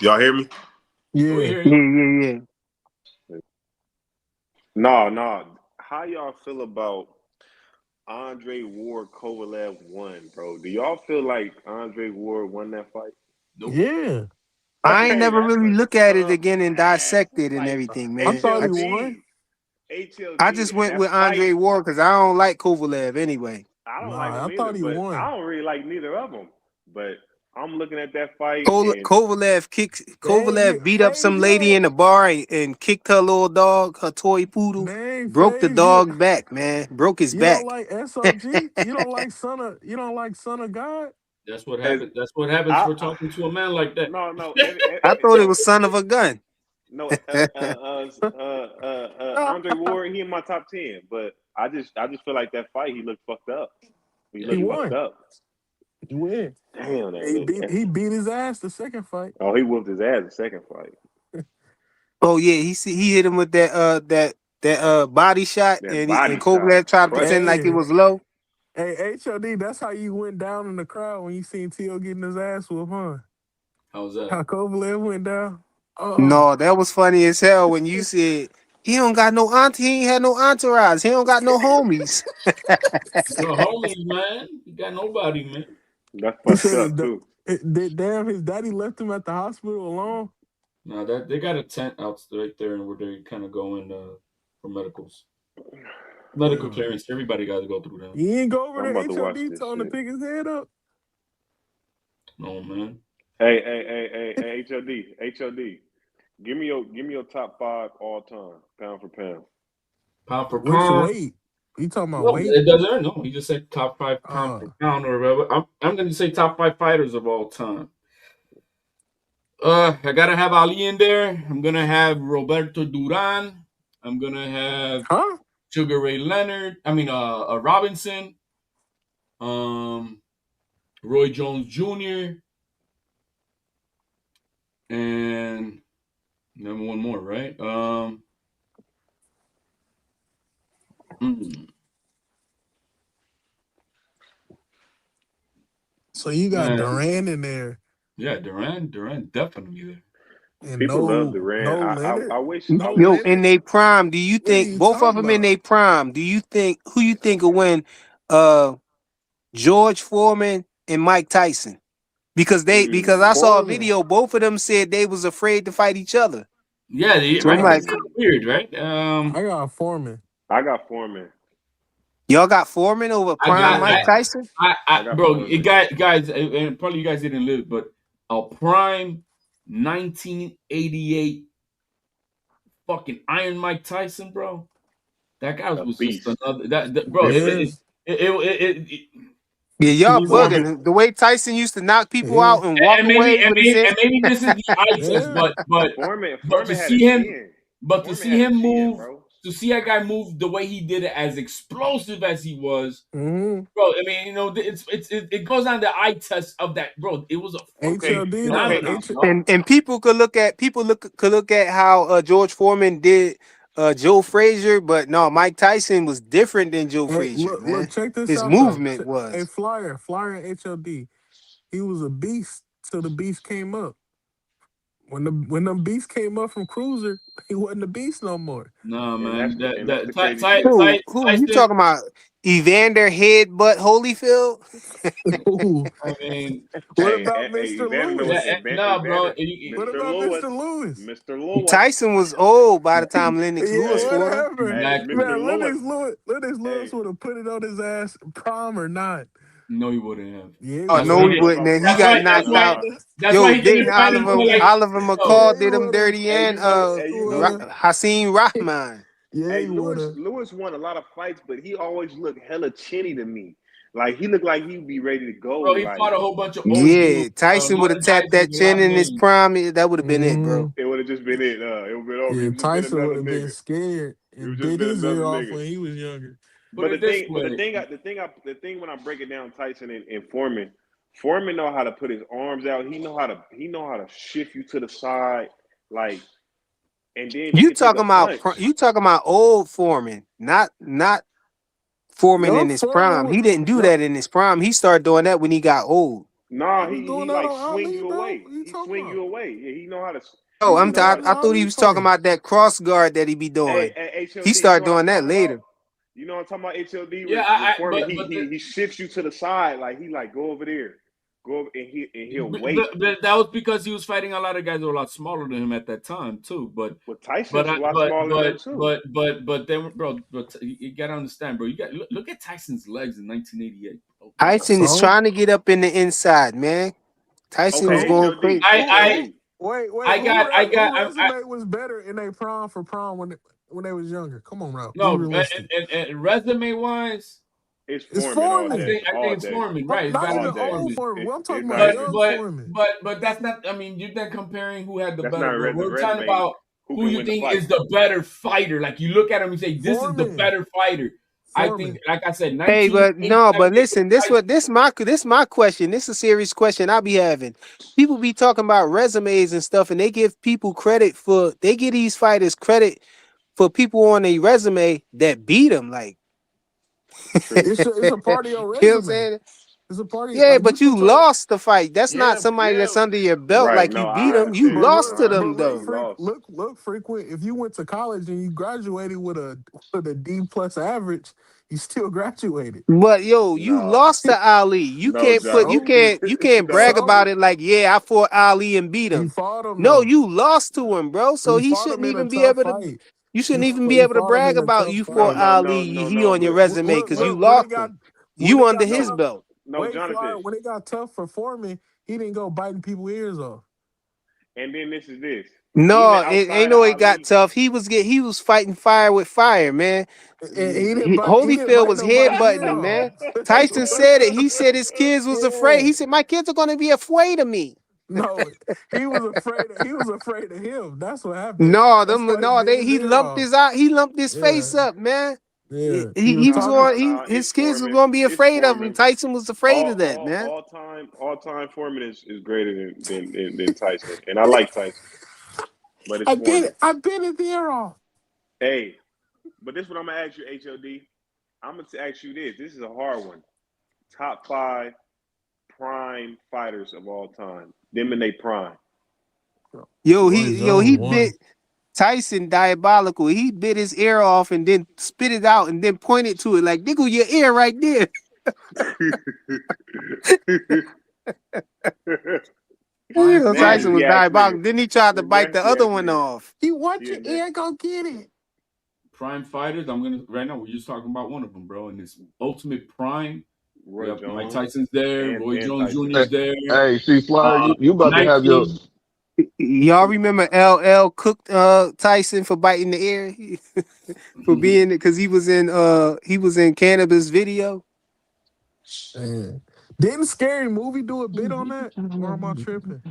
Y'all hear me? We Yeah. hear Yeah, you. yeah, yeah. No. How y'all feel about Andre Ward Kovalev won, bro? Do y'all feel like Andre Ward won that fight? Nope. Yeah. I ain't Hey, never that's really a look at it tough again and ass dissect it and fight. everything, I man. thought he won. I HLD, just went that with fight. Andre Ward because I don't like Kovalev anyway. I don't like Nah, him I either, thought he but won. I don't really like neither of them. But I'm looking at that fight, and Dang, Kovalev beat up phase some lady yo. in the bar and kicked her little dog, her toy poodle, Dang, broke the phase you. dog back, man. Broke his You don't back. like SOG? You don't like Son of God? That's what as happened. That's what happens I, for talking to a man like that. no, I thought it was son of a gun. no, Andre Ward, he in my top 10, but I just feel like that fight he looked fucked up. He Yeah, He he looked was. fucked won. up. He win. Damn He beat his ass the second fight. Oh, he whooped his ass the second fight. Oh yeah, he hit him with that body shot That and body shot, Kovalev tried to crushed pretend him. like it Hey, was low. hey, HOD, that's how you went down in the crowd when you seen T.O. getting his ass whooped, huh? How's that? How Kovalev went down? Oh, No, that was funny as hell when you said he don't got no auntie, he ain't had no entourage, he don't got no homies. No homies, man. You got nobody, man. That's he fucked said up too. damn, his daddy left him at the hospital alone. No, that they got a tent out right there, where they kind of go in for medical Damn. clearance. Everybody got to go through that. You ain't go over I'm there, about to watch HOD, this telling him to shit. pick his head up. No, man. Hey, HOD. Give me your top 5 all time, pound for pound. Pound for Which pound. weight? You talking about No, weight? it doesn't. No, he just said top 5 pound Uh, for pound or whatever. I'm going to say top 5 fighters of all time. I gotta have Ali in there. I'm gonna have Roberto Duran. I'm gonna have huh? Sugar Ray Leonard. I mean, Robinson. Um, Roy Jones Jr. and number one more, right? Mm, So you got man, Duran in there yeah, Duran, definitely there. and People love Durant. no Leonard? I wish No Yo, in Leonard? their prime, do you What are think you both of talking them in about? their prime? Do you think who you think will win? Uh, George Foreman and Mike Tyson because I saw a Foreman. video. Both of them said they was afraid to fight each other. Yeah, So I'm right. That's like, kind of weird, right? I got Foreman. I got Foreman. y'all got Foreman over I prime got, Yeah, Mike Tyson? I got bro, it Foreman. guys, and probably you guys didn't live, but a prime 1988 fucking Iron Mike Tyson, bro. That guy A was just beast. another bro. Different. Yeah, y'all He's one. bugging. The way Tyson used to knock people Yeah. out and walk And maybe away with his head. this is the eye test, Yeah. but to Foreman had a see him, chin. but to Foreman see had a him chin, move, bro. to see that guy move the way he did it, as explosive as he was, Mm-hmm. bro. I mean, it goes on the eye test of that, bro. It was a fucking Okay, HLD though. okay. phenomenon, bro. And people could look at how George Foreman did Joe Frazier, but no, Mike Tyson was different than Joe Hey, Frazier, look, man. check this His out though. movement Hey, was. Flyer and HLD. He was a beast till the beast came up. When them beasts came up from Cruiser, he wasn't a beast no more. No, And that's man, the and that's the crazy shit. Who you Tyson. talking about? Evander Headbutt Holyfield? Ooh. I mean, What Hey, about hey, hey, Mr. yeah, Lewis? nah, bro. What Mr. about Lewis, Mr. Lewis? Mr. Lewis. Tyson was old by the time Lennox Lewis Hey, Yeah, fought him. whatever. hey, Exactly. Mr. Man, Lewis. Lennox Lewis Hey, would have put it on his ass, prom or not. No, he wouldn't have. Yeah, he Oh That's no, why. he would. wouldn't. And he That's got why. That's knocked why. out. That's why Yo, he didn't didn't fight him for like. Oliver Yo, McCall Yeah, he did him would have. dirty Hey, and you know, hey, you know, Hasim Rahman. Yeah, hey, he would have. Lewis won a lot of fights, but he always looked hella chinny to me. Like he looked like he'd be ready to go. bro, he Like fought a whole bunch of old Yeah, dudes. Tyson would have Modern tapped Tyson that was a lot chin in his bigger. prime. That would have been it, bro. it would have just been it. It would have been over. He Yeah, would just been Tyson another would have been nigga. scared He would and just bit been his another ear off nigga. when he was younger. Put it this way. The thing when I break it down, Tyson and Foreman know how to put his arms out. He know how to shift you to the side, like, and then he You can take a talking about punch. old Foreman, not Foreman in Young his Foreman prime. was He didn't do that in his prime. He started doing that when he got old. Nah, he was doing he that like on swing Ali, you bro. away. What are you He talking swing about? you away. Yeah, he know how to. Oh, He did that in the I thought he Ali was talking fight. about that cross guard that he be Hey, doing. He HLD, you started know what doing I'm that talking about? later. You know what I'm talking about? HLD Yeah, with Foreman, but he shifts you to the side, like he like go over there, go over, and he'll wait. but that was because he was fighting a lot of guys that were a lot smaller than him at that time too. Well, Tyson's a lot smaller than him too. But then, bro, you gotta understand, bro. You got look at Tyson's legs in 1988. Bro. Tyson is So, trying to get up in the inside, man. Tyson was Okay, so going HLD, crazy. I HLD. wait, I got I got who resume was better in a prime for prime when they was younger? Come on, bro. Be no realistic. and resume wise, It's It's Foreman all I Foreman. day, think I all think it's day, Foreman, right? It's Not better all even than day. old Foreman. Foreman. I'm talking It's about not But even. young but Foreman. but that's not. I mean, you're not comparing who had the That's better. not Bro. the We're talking resume. about Who who can you win the think fight? is the better fighter. Like you look at him and say, "This is the Foreman. better fighter." I think, Foreman. like I said, Hey, but no, but 1978 listen, this my question. This is a serious question I be having. People be talking about resumes and stuff, and they give people credit for they give these fighters credit for people on a resume that beat them. Like, True. It's a part of you your know what I'm resume. saying? It's a party Yeah, like you but you put your lost the fight. That's not Yeah, somebody yeah. that's under your belt. Right. Like you No, beat I them, you understand. lost No, to I them understand. though. He lost. look frequent. If you went to college and you graduated with a D plus average, you still graduated. But yo, you No, lost to Ali. no, Johnny. You can't brag So about it like, yeah, I fought Ali and beat he him. fought him No, though. you lost to him, bro. So He he fought him shouldn't in a even be tough able to fight. you shouldn't even be He able to fought him brag in a about tough you No, fought fight. no, no, Ali, no, he no. on your But resume because you Look when it lost got him. when You it under got his no, tough. belt. no, Wait for Jonathan. it. When it got tough for Foreman, he didn't go biting people's ears off. And then this is this. Even No, it ain't outside of no it got Ali, tough. He was fighting fire with fire, man. And he didn't Holyfield bite was nobody's headbutting ear him, man. off. Tyson said it. He said his kids was afraid. Yeah. He said, my kids are gonna be afraid of me. No, he was afraid of him. That's what happened. No, That's why he bit his he ear lumped off. his eye, he lumped his Yeah. face up, man. Yeah. He was He was talking. going, no. It's his kids was Foreman. gonna be It's afraid of him. Foreman. Tyson was afraid of that, All man. all time Foreman is greater than Tyson. And I like Tyson. But it's Foreman. I bit his ear off. Hey, but this is what I'm gonna ask you, HOD. I'm gonna ask you this. This is a hard one. Top 5 prime fighters of all time. Them in they prime. Roy He Jones bit won. Tyson diabolical. He bit his ear off and then spit it out and then pointed to it like, nigga, your ear right there. Man, Tyson if was you ask diabolical. niggas. Then he tried to If you bite ask, the you other ask one niggas. off. He want Yeah, your man. ear, go get it. prime fighters. I'm gonna right now. We're just talking about one of them, bro. In this ultimate prime, we Roy have Mike Jones Tyson's there, Roy and Jones Tyson. Hey, Jr.'s there. Hey, see, Flyer, Uh, you about to have your 19. Y'all remember LL cooked Tyson for biting the ear for being because he was in Cannabis video. man. Didn't Scary Movie do a bit on that? Or am I tripping?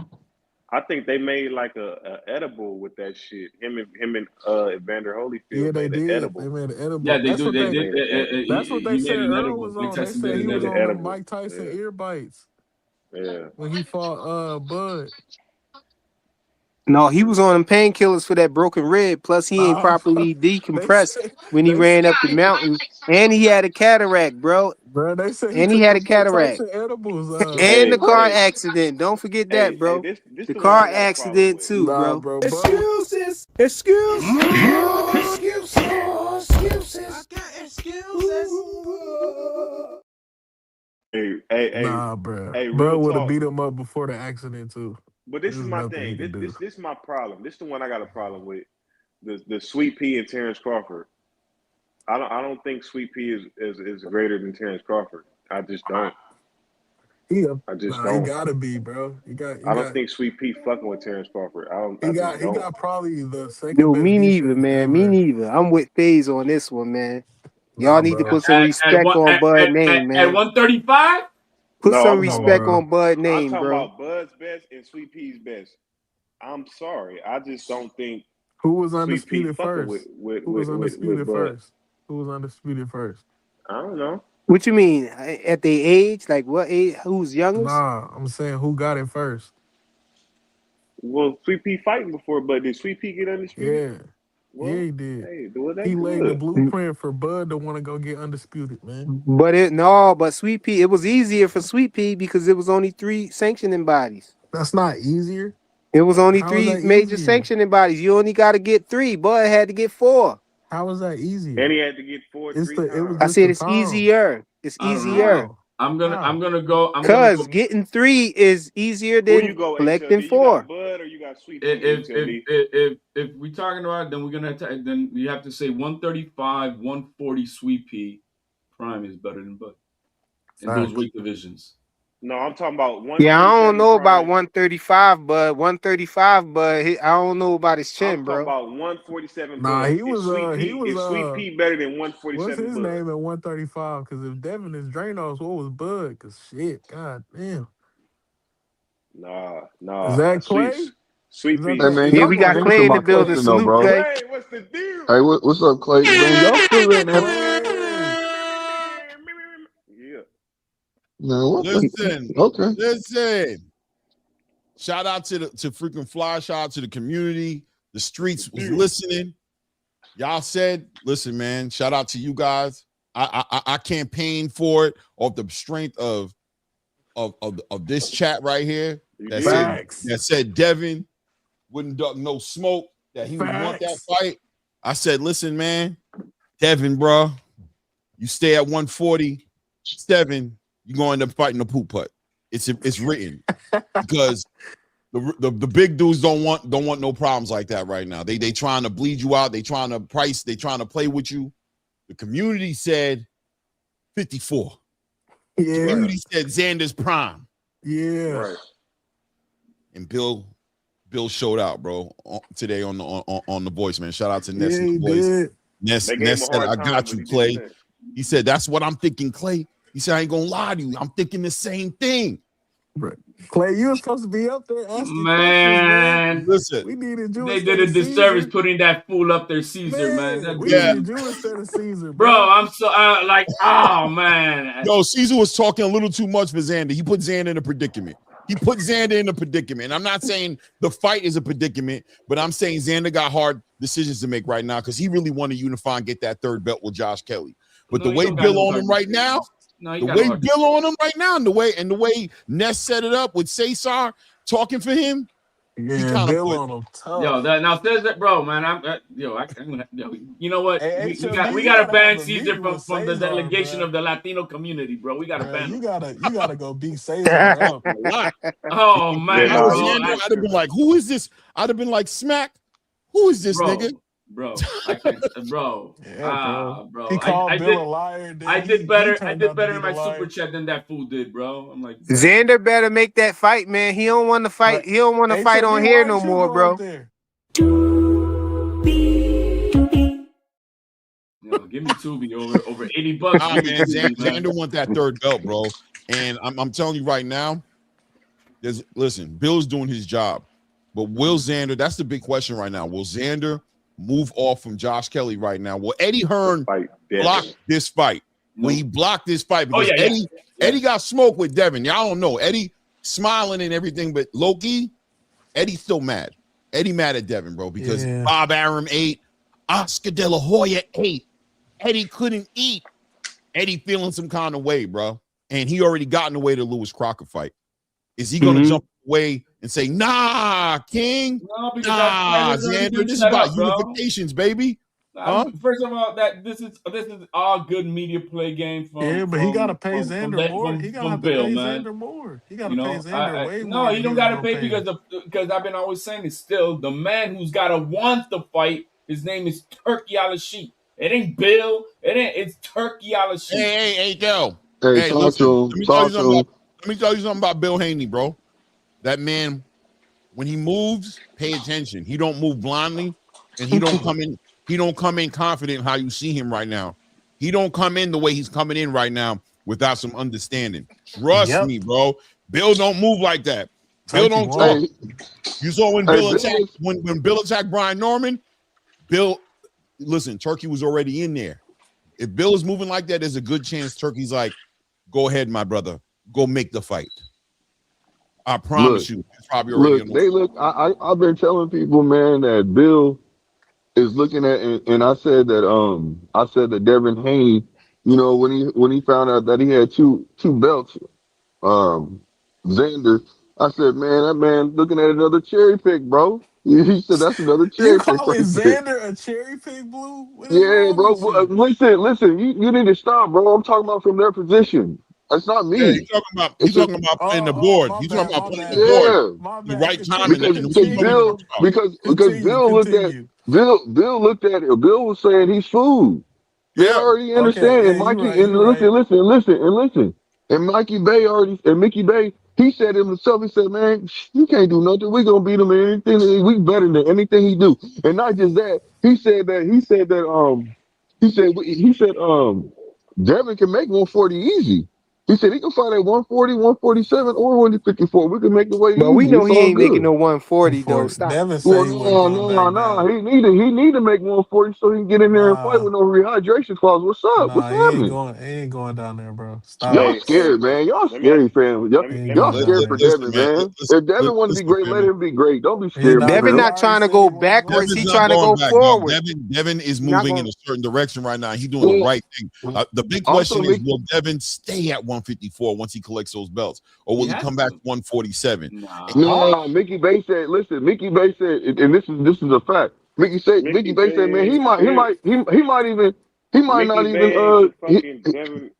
I think they made like a edible with that shit. Him and Evander Yeah, Holyfield they made an did. They edible. made an Yeah, edible. they do. They They did. made an edible. That's what they He said made an Earl edible. was Mike on. They Tyson did said He he an did was an edible. on the edible. Mike Tyson Yeah. ear bites Yeah. when he fought Bud. No, he was on them painkillers for that broken rib. Plus, he ain't Nah, properly they decompressed say when he they ran say up the mountain, and he had a cataract, bro. bro, they say he And he took had a them Mike cataract Tyson edibles. and the Hey, car hey, accident. Don't forget that, hey, bro. this The the one car I got a problem accident with. too, Nah, bro. bro. Excuses. Excuses. Excuses. Hey, Nah, bro. real Bro would have talk. beat him up before the accident too. But this There's is my nothing he thing. could do. This is my problem. This is the one I got a problem with. The Sweet Pea and Terrence Crawford. I don't think Sweet Pea is greater than Terrence Crawford. I just don't. He I just he don't. gotta be, bro. I don't think Sweet Pea fucking with Terrence Crawford. I just He don't. got probably the second Yo, best me neither, defense man. Me ever. neither. I'm with FaZe on this one, man. Y'all Nah, need to bro. put some respect on Bud name, At man. 135. Put No, some I'm talking No, about. respect bro. on Bud I'm name, talking bro. about Bud's best and Sweet Pea's best. I'm sorry. I just don't think Who was Sweet Pea undisputed fucking with first? with Who was with with, with undisputed Bud. first? Who was undisputed first? I don't know. What you mean? At their age? Like what age? Who's youngest? Nah, I'm saying who got it first. Well, Sweet Pea fighting before, but did Sweet Pea get undisputed? Yeah. Yeah, Well, he did. hey, well, they He laid the good. blueprint for Bud to want to go get undisputed, man. But Sweet Pea, it was easier for Sweet Pea because it was only 3 sanctioning bodies. That's not easier. It was only How is 3 that major easier? sanctioning bodies. You only got to get 3. Bud had to get 4. How is that And easier? he had to get four three It was times. I just said the it's time. easier. It's I don't know, easier. man. How? I'm How? gonna go. I'm gonna Cause go. getting 3 is easier Who you than go, collecting HLD? You got 4. Bud or you got Sweet Pea, If if HLD? if if we're talking about, then we're gonna then you have to say 135, 140 Sweet Pea Prime is better than Bud in those Facts. weight divisions. No, I'm talking about Yeah, I don't 137 know about prime. 135, but 135, but I don't know about his I'm chin, talking bro. about 147 Nah, Bud. Is Sweet he was Pea better than what's 147 his Bud? name at 135? Because if Devin is Dranos, what was Bud? Cause shit, god damn. Is Nah. that Clay? Is Sweet that Hey Pea. the man, is Yeah, y'all that we the gonna got answer Clay in my the Pacers? building. question though, Salute, bro. Clay. Clay, what's the deal? Hey, what's up, Clay? Man, y'all still in that? Clay. Yeah. Man, what the? Listen, Okay. listen. Shout out to freaking Fly. Shout out to the community. The streets was listening. Y'all said, listen, man. Shout out to you guys. I campaigned for it off the strength of this chat right here You that did. said Devin wouldn't duck no smoke, that he would want that Facts. fight. I said, listen, man, Devin, bro, you stay at 147, you're going to end up fighting the poop putt. It's written because the big dudes don't want no problems like that right now. They trying to bleed you out. They trying to play with you. The community said 54. Yeah. Community said Xander's prime. Yeah. Right. And Bill showed out, bro, today on the voice, man. Shout out to Ness Yeah, and he the voice. did. Ness They gave him a said, hard I time, got but you, he did his Clay. thing. He said, that's what I'm thinking, Clay. He said, I ain't gonna lie to you. I'm thinking the same thing. Right. Clay, you were supposed to be up there asking questions, man. Man, Listen, We needed you they instead did a of disservice Caesar. putting that fool up there, Caesar. Man, Man, that we yeah. needed dude, you instead of Caesar, bro. bro. I'm so like, oh man. Yo, Caesar was talking a little too much for Xander. He put Xander in a predicament. I'm not saying the fight is a predicament, but I'm saying Xander got hard decisions to make right now because he really want to unify and get that third belt with Josh Kelly. But No, the he way don't got Bill no on hard him right now, decisions. No, he got no hard and the way Ness set it up with Cesar talking for him, he Yeah, kind of Bill put. on him Yo, tough. that now says that, bro, man. I'm gonna, yo, you know what? Hey, HLD, We you got to gotta have ban a Caesar meeting with from the Cesar, delegation bro. of the Latino community, bro. We got to Bro, ban him. you gotta go beat Cesar up. A lot. Oh Yeah, If I man, nah, was he bro, Xander, was I'd have been tripping. like, who is this? I'd have been like, Smack, who is this nigga? bro, I can't, bro. Yeah, bro. Bro, He called Bill a liar, then I did he better. I turned did out to better be in the my super liar. chat than that fool did, bro. I'm like, bro. Xander better make that fight, man. He don't want to fight. But He don't want to fight on HLD, here why no didn't you more, go up bro. there? Give me Tubi over $80. Give me Man, Tubi, man. Xander want that third belt, bro. And I'm telling you right now, listen, Bill's doing his job. But will Xander, that's the big question right now. Will Xander move off from Josh Kelly right now? Will Eddie Hearn block this fight? Will he block this fight? Because Eddie got smoked with Devin. Y'all don't know. Eddie smiling and everything, but Loki, Eddie's still mad. Eddie mad at Devin, bro, because Bob Arum ate, Oscar De La Hoya ate. Eddie couldn't eat. Eddie feeling some kind of way, bro. And he already got in the way of the Lewis Crocker fight. Is he going to jump away and say, nah, King? No, because Nah, that has already Xander, been this is set about up, bro. unifications, baby. Huh? First of all, this is all good media play game from But he gotta pay Xander more. He gotta have to Bill, pay man. Xander more. He gotta You pay know, Xander way no, more to he don't give him got to more pay payments. because I've been always saying it's still the man who's got to want the fight. His name is Turkey Al Sheep. It ain't Bill. It's Turkey Al Sheep. Hey, Joe. Hey, Hey, talk listen. to him. Let me tell you Talk something to about. him. Let me tell you something about Bill Haney, bro. That man, when he moves, pay attention. He don't move blindly, and he don't come in. He don't come in confident how you see him right now. He don't come in the way he's coming in right now without some understanding. Trust Yep. me, bro. Bill don't move like that. Bill Turkey don't won. talk. Hey, You saw when hey, Bill Bill attacked was when Bill attacked Brian Norman. Bill, listen, Turkey was already in there. If Bill is moving like that, there's a good chance Turkey's like, go ahead, my brother, go make the fight. I promise look, you, he's probably already look. on the They look. I've been telling people, man, that Bill is looking at, and I said that Devin Haney, you know, when he found out that he had two belts, um, Xander, I said, man, that man looking at another cherry pick, bro. He said that's another You cherry pick calling right there. Xander a cherry pick, Blue? What is Yeah, wrong bro. with you? Listen. You need to stop, bro. I'm talking about from their position. That's not Yeah, me. he's It's a, talking about playing the Oh, board. my He's talking bad, about my playing the bad. board. yeah. My The bad. right timing. because What you because know what Continue. you're Bill talking about. because Continue. Bill looked at Continue. Bill looked at it. Bill was saying he's food. They Yeah. already Okay, understand. yeah, And you Mikey right. and You right. listen. And Mikey Bay already and Mickey Bay. He said himself. He said, "Man, you can't do nothing. We gonna beat him in anything. We better than anything he do." And not just that. He said Devin can make 140 easy. He said he can fight at 140, 147, or 154. We can make the weight But we easy. know It's he all ain't making good. no 140 though. For Stop. Devin Well, said he wasn't no, going no, back no. down. He need to make 140 so he can get in there and fight Nah, with no rehydration clause. What's up? What's nah, he ain't happening? going. He ain't going down there, bro. Stop. Y'all Hey, scared, man. Y'all let me ask scary fans. Y'all, let He me ain't let me y'all going down scared for there. Listen, Devin, man. man. If Devin want to be Listen, great, let family. him be great. Don't be He scared for not. Devin He him. not already trying to said he go wasn't backwards. going Devin's He not down trying to there. going go back, dog. forward. Devin is He not moving in going. a certain direction right now. He's doing the Well, right thing. The big also, question is, will Devin stay at 154 once he collects those belts, or He will he has come back to to. 147? Nah. no, Mickey Bay said. Listen, Mickey Bay said, and this is a fact. Mickey Mickey Bay said, man, Bay ain't shit. he might not Mickey even Bay ain't the fucking Devin.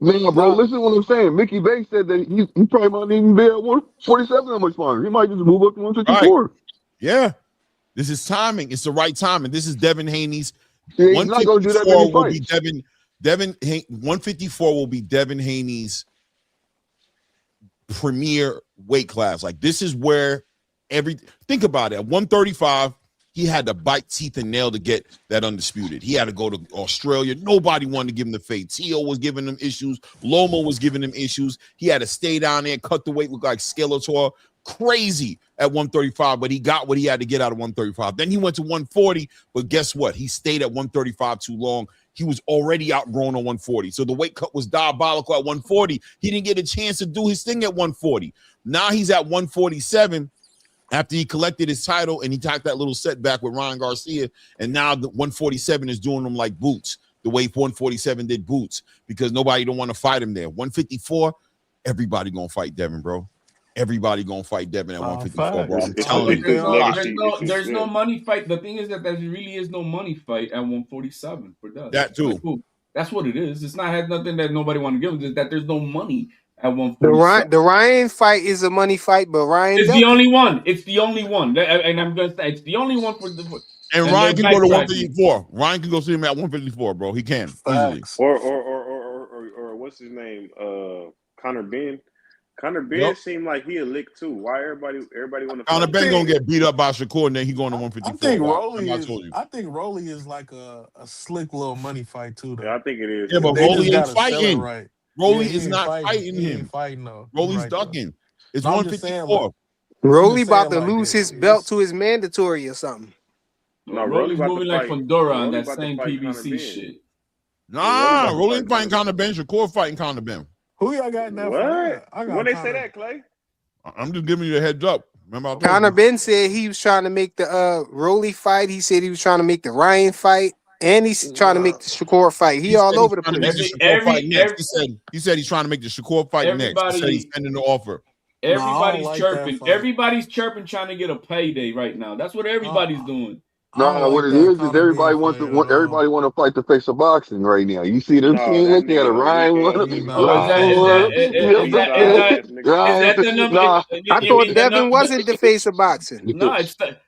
no, bro. Nah, Listen to what I'm saying. Mickey Bay said that he probably might not even be at 147 that much longer. He might just move up to Right? 154. Yeah. This is timing. It's the right timing. This is Devin Haney's Yeah, he's not gonna do that many 154 will be fights. 154 will be Devin Haney's premier weight class. Like this is where think about it. At 135, he had to bite teeth and nail to get that undisputed. He had to go to Australia. Nobody wanted to give him the fade. Tio was giving him issues. Lomo was giving him issues. He had to stay down there, cut the weight, look like Skeletor. Crazy at 135, but he got what he had to get out of 135. Then he went to 140, but guess what? He stayed at 135 too long. He was already outgrown on 140. So the weight cut was diabolical at 140. He didn't get a chance to do his thing at 140. Now he's at 147 after he collected his title and he took that little setback with Ryan Garcia. And now the 147 is doing him like Boots, the way 147 did Boots, because nobody don't want to fight him there. 154, everybody going to fight Devin, bro. Everybody going to fight Devin at 154, bro. facts. I'm It's I telling it's think you. they his all. legacy. There's no money fight. The thing is that there really is no money fight at 147 for Dev. That Like too. who? That's what it is. It's not has nothing that nobody want to give him. It's that there's no money at 147. The Ryan fight is a money fight, but Ryan It's the ducked it. only one. It's the only one. And I'm gonna say it's the only one And and they're Ryan can go to backtracking. 154. Ryan can go see him at 154, bro. He can easily. Facts. Or what's his name? Connor Ben. Connor Ben Yep. seemed like he a lick too. Why everybody want to Conor fight Ben him? gonna think get beat up by Shakur, and then he going to I 154. think Why? Rolly Remember I is. told you. I think Rolly is like a slick little money fight too, Yeah, I though. think it is Yeah, If but too. they Rolly just ain't gotta sell it fighting. right. Yeah, Rolly he is ain't not fighting. fighting He ain't him. fighting though. You Rolly's right though. ducking. It's No, I'm just saying 154. like I'm Rolly just about saying to like lose his belt it's to his mandatory or something. No, Rolly Rolly's about to moving like fight. Fedora on Rolly that about to same fight Connor PBC Ben. shit. Yeah, Rolly Nah, about to Rolly fight ain't fighting Connor. Conor Ben. Shakur fighting Conor Ben. who y'all got in that fight. What? I When got they say Connor. that, Clay? I'm just giving you a heads up. Remember I told Conor you. Ben said he was trying to make the Rolly fight. He said he was trying to make the Ryan fight, and he's trying to make the Shakur fight. He He all said he's over the trying to make the place. Every Shakur fight every next. every He said he's trying to make the Shakur fight next. He said he's everybody pending the offer. No, I don't everybody's like that chirping. fight. Everybody's chirping trying to get a payday right now. That's what everybody's I, doing. I don't Nah, what like it that is Conor Ben everybody fight at all. everybody want to fight the face of boxing right now. You see them No, saying, that look at it, nigga a weak Ryan ass want nigga. Oh, Nah, is he that not. to, A you weak is side know, that ass nigga. is Ryan, that the number? nah, I You thought mean the Devin number? wasn't the face of boxing. No, it's the,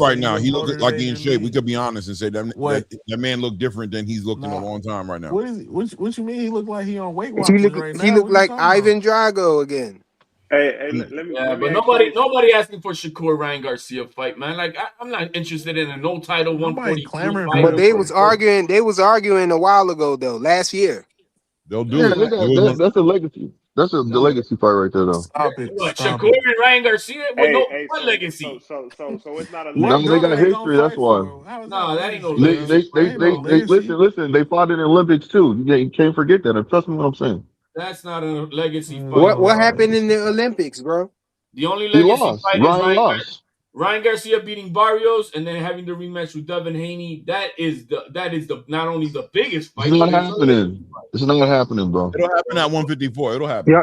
right say now. He look look like he in motivated shape. We me. could be honest and say that What? that man look different than he's looked in a Nah. long time right now. What is it? What you mean? He look like he on Weight He Watchers look right he now? look What you like talking about? Ivan Drago again. Hey, He- let Yeah, me but ask you this. nobody asking for Shakur Ryan Garcia fight, man. Like I'm not interested in a no title Nobody 143 clamoring fight. But for they for was for. arguing. They was arguing a while ago though, last year. They'll Yeah, do it. they It got was that's a legacy. That's the legacy fight right there, though. Stop it. What, Stop Shakur it. and Ryan Garcia with Hey, no hey, what legacy? so it's not a What No, they legacy. belt got they gonna history. That's fight why. for? How is that No, that ain't no legacy, They, bro? they, legacy, they, bro. That ain't no they, No, they legacy. listen. They fought in the Olympics too. You can't forget that. Trust me, what I'm saying. that's not a legacy fight, What bro. happened in the Olympics, bro? The only He legacy lost. fight is Ryan lost. Ryan Garcia beating Barrios and then having the rematch with Devin Haney. That is the not only the biggest It's fight, not but it's a legacy happening. fight. It's not happening, bro. It'll happen at 154. It'll happen.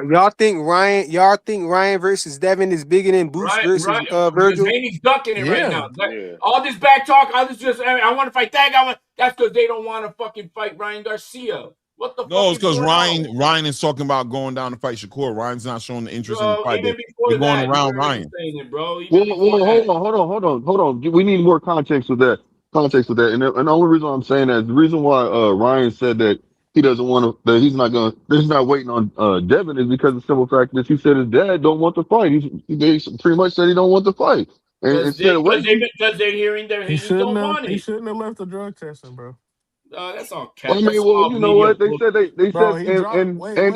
Y'all think Ryan versus Devin is bigger than Boots Right, versus because Virgil? Haney's ducking it right Yeah. now. Yeah. All this back talk, all this just I want to fight that guy. That's because they don't want to fucking fight Ryan Garcia. What the No, fuck it's is because going on? Ryan is talking about going down to fight Shakur. Ryan's not showing the interest in the Bro, fight. even They're before going that, you around were already Ryan. saying it, bro. Even Well, before that. hold on. We need more context with that. And the only reason I'm saying that, the reason why Ryan said that he doesn't want to, that he's not waiting on Devin is because of the simple fact that he said his dad don't want to fight. They pretty much said he don't want to fight, and instead of waiting, Because they're hearing their He Haney shouldn't don't have want he it. shouldn't have left the drug testing, bro. That's all I cat. mean, That's well, all you know media what they book. said. They Bro, said, he dropped wait.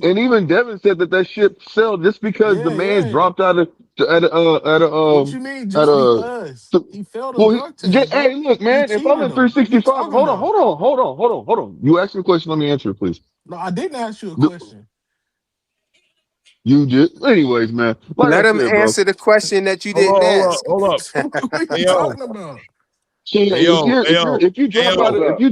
and even Devin said that shit sell just because the man Yeah. dropped out of at a What you mean at just a. because? He failed a Well, drug test, hey, bro. look, He man. If I'm cheated in him. What are you 365, talking about? hold on. You asked me a question. Let me answer it, please. No, I didn't ask you a Do- question. You just, anyways, man. Like I Let him said, bro. answer the question that you Hold didn't on, hold up, ask. hold up. What are Hey you yo, talking about? So hey yo, hey yo, if you hey drop out yo. What's of, up?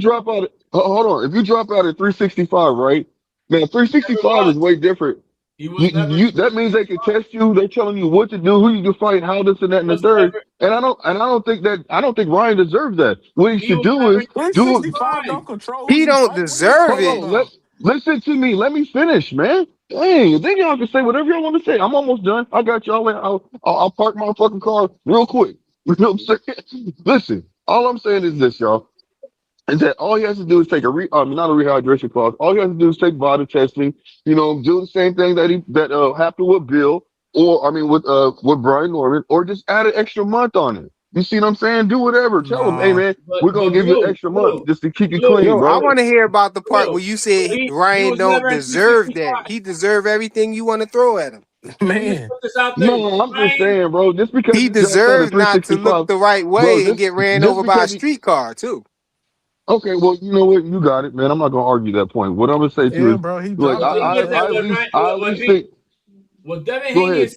hold on, if you drop out at 365, right? Man, Never 365 is was. way different. He was never. That means they can test you. They're telling you what to do, who you can fight, how this and that and the Was third. never. And I don't think Ryan deserves that. What he He should was do never is in do it. 365 365. don't control who He he don't fight. What are you deserve Hold talking it. on, about? listen to me. Let me finish, man. Dang, then y'all can say whatever y'all want to say. I'm almost done. I got y'all. I'll park my fucking car real quick. You know what I'm saying? Listen, all I'm saying is this, y'all. Is that all he has to do is take not a rehydration clause. All he has to do is take body testing. You know, do the same thing that happened with Bill, or I mean with Brian Norman, or just add an extra month on it. You see what I'm saying? Do whatever. Tell him, hey Nah. man, we're But gonna but give you an blue, extra month blue, just to keep you blue, clean, Yo, I bro. want to hear about the part where blue. you said He Ryan was don't never in deserve that. 365. He deserve everything you want to throw at him. Let me just Man. put this out there. No, I'm just Ryan, saying, bro. Just because He he dropped out of deserves not to look 365, the right bro. way and get ran Just over by a because he. streetcar too. Okay, well, you know what? You got it, man. I'm not gonna argue that point. What I'm gonna say to you Yeah, is, bro. He look, the dropped out thing of is that I at least, testing. what Devin go Haney ahead.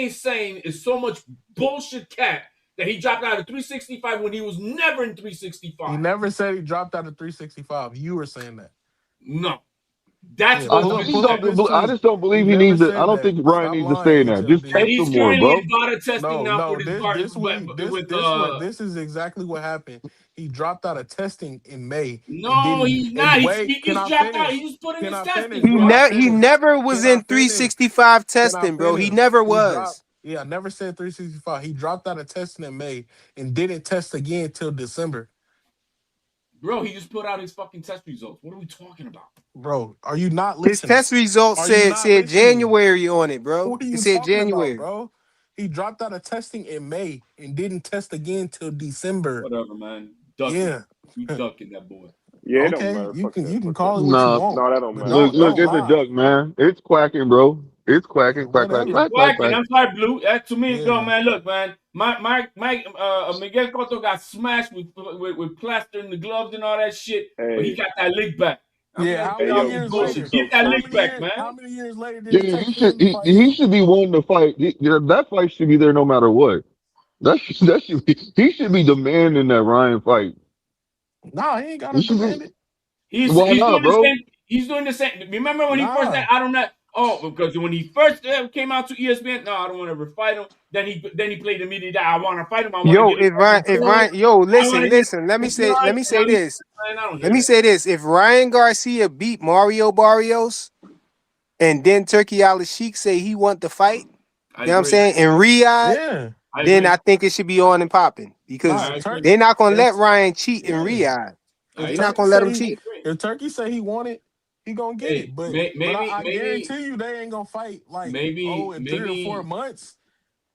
is saying, is so much bullshit cat that he dropped out of 365 when he was never in He 365. never said he dropped out of 365. You were saying that. No. That's Yeah, what he pull up said. his I tweet. just don't He believe he never needs to. I said don't that. think Ryan Stop needs to lying, stay in that. Just And HLD. test he's him more, currently bro. in beta testing No, now no. for this bar with This is exactly what happened. He dropped out of testing in May and no, didn't. he's not. And He wait, can just I dropped out. finish? He just put in Can his I testing, finish? He bro. Can I he finish? never was Can I in finish? 365 Can I testing, bro. He finish? never He dropped. was. Yeah, I never said 365. He dropped out of testing in May and didn't test again till December. Bro, he just put out his fucking test results. What are we talking about? Bro, are you not His listening? test results Are you not said listening? January on it, bro. What are It you said talking about, January. bro? He dropped out of testing in May and didn't test again till December. Whatever, man. Ducking. Yeah. We ducking that boy. Yeah, it don't Okay, matter. you Fuck can that. you can Fuck that. call it what you Nah, want, No, that don't but matter. look, That don't it's don't a matter. lie. duck, man. It's quacking, bro. It's Yeah, quacking, quack, quack, It's whatever. quack, quack, quacking. quack. I'm sorry, Blue. That to me, no, Yeah. man. Look, man. Miguel Cotto got smashed with plaster in the gloves and all that shit, but he Hey, got that lick back. I'm Yeah, like, how hey, many all yo, this years bullshit. later? Get that How lick many back, years man. how many years later did Yeah, it take for him to fight he him? should be one to fight. That fight should be there no matter what. That should be. He should be the man in that Ryan fight. Nah, he ain't gotta He should demand be. it. Why He's not, doing the bro? same. He's doing the same. Remember when he first said, Nah. "I don't know." Oh, because when he first came out to ESPN, no, I don't want to ever fight him. Then he played the media. I want to fight him. I want to Yo, get his fucking if blood. Ryan, yo, I want listen, to get. listen. Let me You know, say, let me say man, this. I don't Let hear me that. say this. If Ryan Garcia beat Mario Barrios and then Turkey Al Sheik say he want to fight, I you know what I'm agree. saying, in Riyadh, Yeah. I then I agree. think it should be on and popping Nah, because I if agree. they're not gonna if let Ryan cheat in yeah. Riyadh. I If They're not Turkey gonna let say him he cheat. if Turkey say he want it, he gonna get Hey, it. But maybe, I maybe, guarantee you they ain't gonna fight like maybe, in 3 or 4 maybe. months.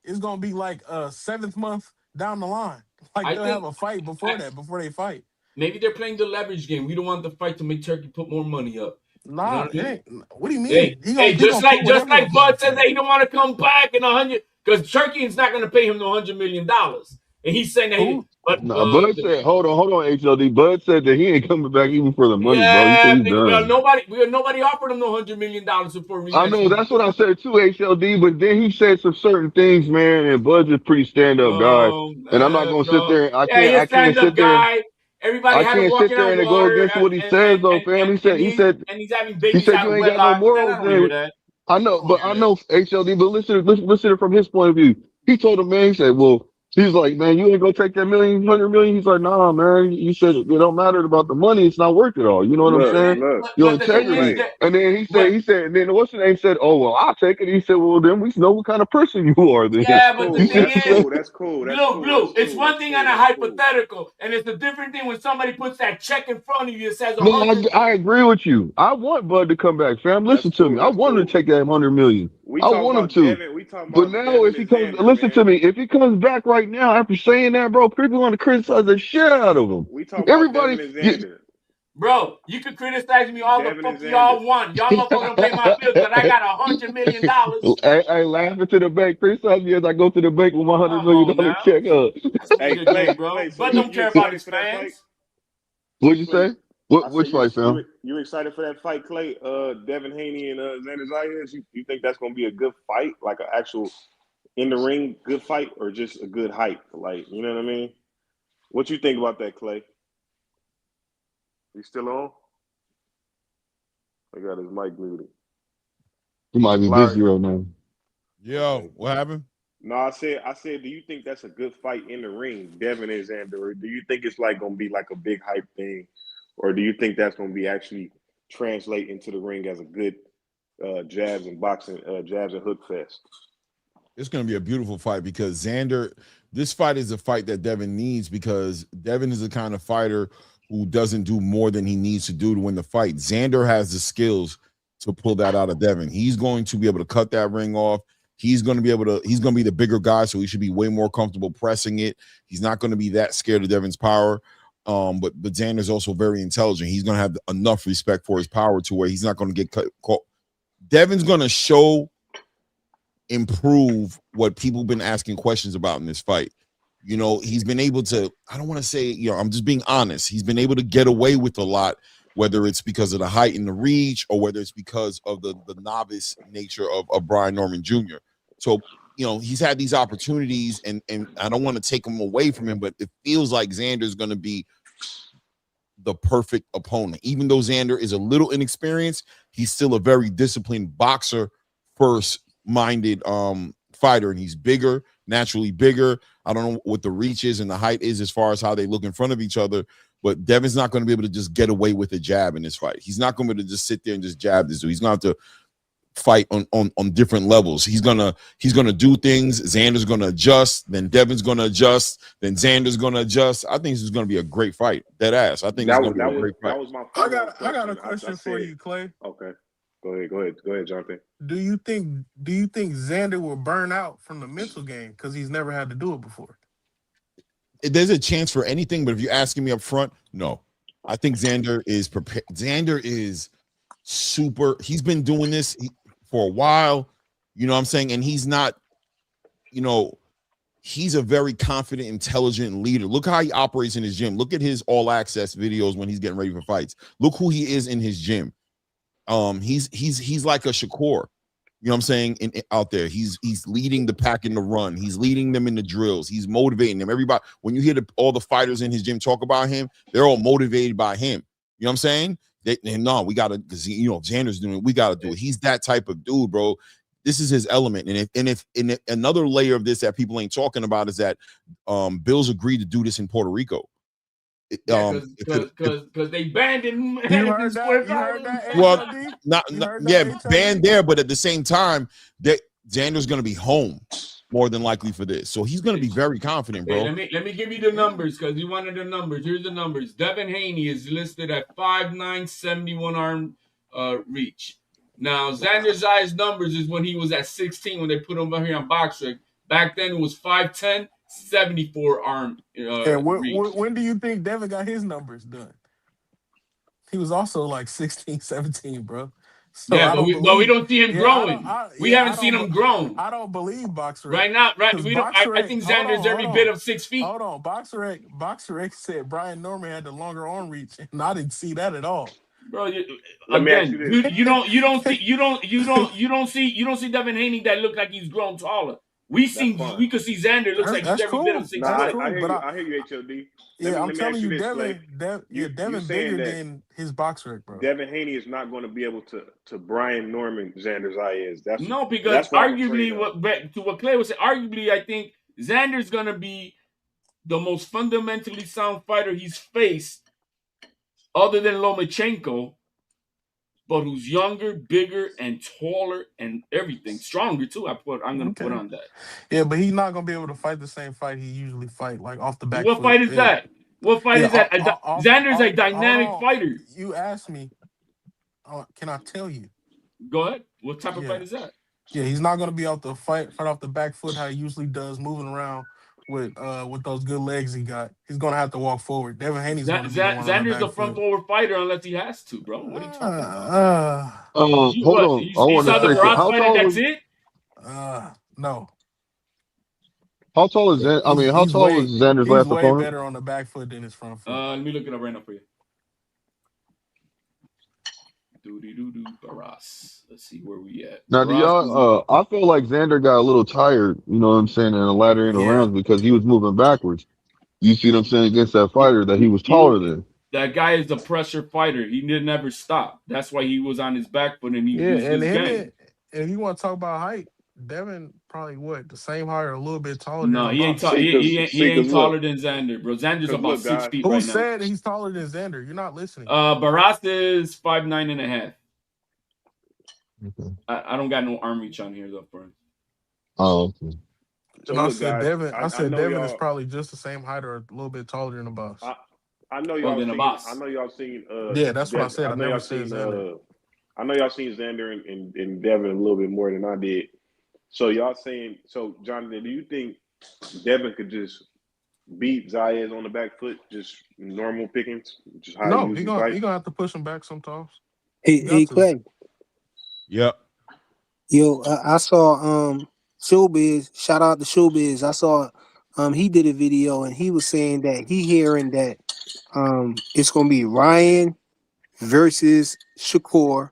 It's gonna be like seventh month down the line. Like I they'll have think a fight before that, before they fight. maybe they're playing the leverage game. We don't want the fight to make Turkey put more money up. Nah, You know what I it mean? ain't. What do you Hey, mean? He hey, gonna put just whatever like up in Bud that says fight. that he don't want to come back in 100 because Turkey is not going to pay him no $100 million, and he's saying that Who? Nah, Bud said, hold on, HLD. Bud said that he ain't coming back even for the money, bro. He said yeah, he's done. nobody offered him no $100 million for I rematch. know that's what I said too, HLD. But then he said some certain things, man. And Bud's a pretty stand up guy. Oh And I'm not man, gonna sit bro. there. Yeah, he's a I can't stand up sit there. guy. Everybody I had him can't sit walking there on and go water, against what he says, though, fam. and he's having He babies said out you of ain't got no wedlock. Man, I morals. don't hear Then that. I I know, don't but hear I that. know HLD. But listen from his point of view. He told him, man. He said, well, he's like, man, you ain't gonna take that 100 million. He's like, nah, man. You said it don't matter about the money. It's not worth it all. You know what I'm Look, saying? Man, look, Your but the thing is integrity. Clay. that, And then but and then what's the name said, oh well, I'll take it. He said, well, then we know what kind of person you are. Then That's yeah, but the you cool. see, thing That's he said, is, cool. That's cool. That's cool. Blue, That's it's cool. one That's thing on cool. a That's cool. hypothetical, and it's a different thing when somebody puts that check in front of you that says a no, hundred. I agree with you. I want Bud to come back, fam. That's Listen to cool. me. I That's want him to cool. take that 100 million. We I talking want him about to. Devin. We talking But about now, Devin if he and comes, Xander, listen to man. me. If he comes back right now after saying that, bro, people going to criticize the shit out of him. We talking about Everybody, Devin and Xander. Bro, you can criticize me all the Devin and fuck Xander. y'all want. Y'all motherfuckers don't pay my bills because I got $100 million. I laughing to the bank. Criticize me as I go to the bank with my $100 Come million on dollar now. check. This Hey, nigga go, Clay. bro. So But don't you care about excited his for that fight? fans. What'd you Clay, say? I Which said fight, fam? you excited for that fight, Clay? Devin Haney and Xander Zayas. You think that's gonna be a good fight, like an actual in the ring good fight, or just a good hype? Like, you know what I mean? What you think about that, Clay? You still on? I got his mic muted. You might be Larry. busy right now. Yo, Okay. what happened? No, I said, do you think that's a good fight in the ring, Devin and Xander, or do you think it's like gonna be like a big hype thing, or do you think that's gonna be actually translate into the ring as a good jabs and boxing, jabs and hook fest? It's going to be a beautiful fight because Xander, this fight is a fight that Devin needs because Devin is the kind of fighter who doesn't do more than he needs to do to win the fight. Xander has the skills to pull that out of Devin. He's going to be able to cut that ring off. He's going to be the bigger guy, so he should be way more comfortable pressing it. He's not going to be that scared of Devin's power. But Xander's also very intelligent. He's going to have enough respect for his power to where he's not going to get caught. Devin's going to improve what people have been asking questions about in this fight. You know, he's been able to, I don't want to say, I'm just being honest. He's been able to get away with a lot, whether it's because of the height and the reach or whether it's because of the novice nature of Brian Norman Jr. So, he's had these opportunities and I don't want to take them away from him, but it feels like Xander's going to be the perfect opponent. Even though Xander is a little inexperienced, he's still a very disciplined boxer first minded fighter, and he's bigger, naturally bigger. I don't know what the reach is and the height is as far as how they look in front of each other, but Devin's not going to be able to just get away with a jab in this fight. He's not going to be able to just sit there and just jab this dude. He's going to have to fight on different levels. He's gonna do things. Xander's gonna adjust, then Devin's gonna adjust, then Xander's gonna adjust. I think this is gonna be a great fight. Dead ass. I think this is gonna be a great That fight. was my I follow up got I got question. a I question for said, you, Clay. okay, go ahead, Jonathan. Do you think Xander will burn out from the mental game because he's never had to do it before? There's a chance for anything, but if you're asking me up front, no. I think Xander is prepared. Xander is super. He's been doing this for a while. You know what I'm saying? And he's not, he's a very confident, intelligent leader. Look how he operates in his gym. Look at his all access videos when he's getting ready for fights. Look who he is in his gym. He's like a Shakur. You know what I'm saying? Out there, he's leading the pack in the run. He's leading them in the drills. He's motivating them. Everybody, when you hear all the fighters in his gym talk about him, they're all motivated by him. You know what I'm saying? No, we gotta, because Xander's doing it. We gotta do it. He's that type of dude, bro. This is his element. And if another layer of this that people ain't talking about is that Bill's agreed to do this in Puerto Rico. Yeah, because they banned him You in heard that? Square You heard Island. that, Well, HLD? not You heard yeah, that, HLD? banned there, but at the same time, that Xander's going to be home more than likely for this, so he's going to be very confident, Hey, bro. let me give you the numbers because you wanted the numbers. Here's the numbers. Devin Haney is listed at 5'9", 71 arm reach. Now Xander Zayas' numbers is when he was at 16 when they put him here on BoxRec. Back then it was 5'10", 74 arm And reach. when do you think Devin got his numbers done? He was also like 16, 17, bro. So Yeah, I don't but we believe. don't see him Yeah, I don't. growing. We haven't seen him grown. I don't believe BoxRec Right now, right? because We don't. I BoxRec. think Hold Xander's on, hold every bit on, of 6 feet. hold on. BoxRec said Brian Norman had the longer arm reach, and I didn't see that at all. Bro. Let me ask you Again, this. you don't see Devin Haney that look like he's grown taller. We That's fine. could see Xander looks like he's That's every bit of cool. six Nah, That's foot. cool. But I hear you, HOD. yeah, I'm Let me telling ask you you, this, Clay. You Devin saying bigger that than his BoxRec, bro. Devin Haney is not going to be able to Brian Norman Xander Zayas. No, because That's what I'm arguably, afraid of. what Clay was saying, arguably, I think Xander's gonna be the most fundamentally sound fighter he's faced, other than Lomachenko, but who's younger, bigger, and taller, and everything stronger too. I'm gonna put Okay. on that. Yeah, but he's not gonna be able to fight the same fight he usually fight, like off the back What foot. fight is Yeah, that? What fight yeah. is that? Xander's a Hold dynamic on. fighter. You asked me. Can I tell you? Go ahead. What type of fight Yeah, is that? yeah. He's not gonna be able to fight off the back foot how he usually does, moving around with those good legs he got. He's gonna have to walk forward. Devin Haney's gonna be the one on the Xander's back a front foot. forward fighter unless he has to, bro. What are you talking about? Hold on. I You want to saw the say, Barras how fight and tall that's was it? No. how tall is that? I mean, how tall was Xander's He's last way opponent? better on the back foot than his front foot. Let me look it up right now for you. Barras. Let's see where we at. Now, do Barras is y'all? I feel like Xander got a little tired. You know what I'm saying, in the latter end of Yeah. rounds because he was moving backwards. You see what I'm saying against that fighter that he was taller than. that guy is a pressure fighter. He did never stop. That's why he was on his back foot and he Yeah, used and his him game. and if you want to talk about height, Devin probably the same height or a little bit taller than No, him he ain't box. tall. He ain't look, taller than Xander, bro. Xander's about look, 6 guys. feet Who right now. said he's taller than Xander? You're not listening. Barras is 5'9.5". Okay. I don't got no arm reach on here though, for him. Oh, okay. So And I look, said guys. Devin. I I said know Devin is y'all. probably just the same height or a little bit taller than the boss. I know Oh, y'all then a seen. boss. I know y'all seen. Yeah, that's what I Devin. said. I I know never y'all said seen. Xander. I know y'all seen Xander and Devin a little bit more than I did. So y'all saying. So Jonathan, do you think Devin could just beat Zayas on the back foot, just normal pickings, just how he No, he usually gonna fight? he gonna have to push him back sometimes. Hey, Got to. Clay. Yep. Yo, I saw Showbiz. Shout out to Showbiz. I saw he did a video and he was saying that he hearing that it's gonna be Ryan versus Shakur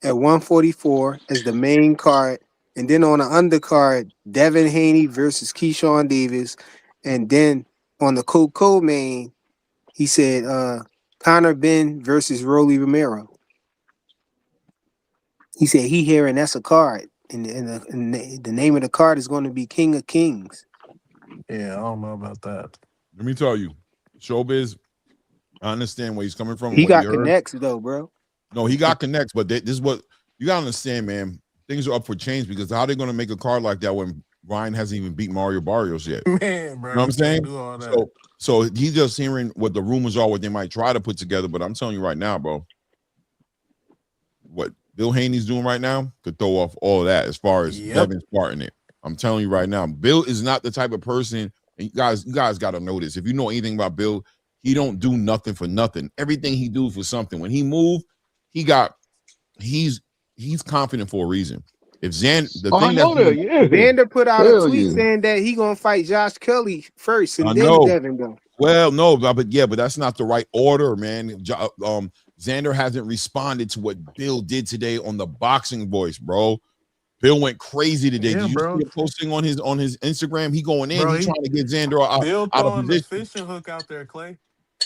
at 144 as the main card, and then on the undercard, Devin Haney versus Keyshawn Davis, and then on the co-main, he said Connor Ben versus Rolly Romero. He said he hearing that's a card, and the name of the card is going to be King of Kings. Yeah, I don't know about that. Let me tell you, Showbiz, I understand where he's coming from and He what he got heard. connects though, bro. No, he got connects, but this is what you gotta understand, man. Things are up for change because how they gonna make a card like that when Ryan hasn't even beat Mario Barrios yet? Man, bro, You know what I'm you saying? can't do all that. So he's just hearing what the rumors are, what they might try to put together. But I'm telling you right now, bro, what Bill Haney's doing right now could throw off all of that as far as Yep. Devin starting it. I'm telling you right now, Bill is not the type of person, and you guys got to know this. If you know anything about Bill, he don't do nothing for nothing. Everything he do for something. When he move, he's confident for a reason. If I know that. Yeah. Xander put out a Hell tweet yeah. saying that he gonna fight Josh Kelly first, and I then know. Devin go. Well, no, but that's not the right order, man. Xander hasn't responded to what Bill did today on the Boxing Voice, bro. Bill went crazy today. Yeah, Did you bro. see the posting on his Instagram? He going in. Bro, He trying to get Xander Bill out of throwing the position. fishing hook out there, Clay.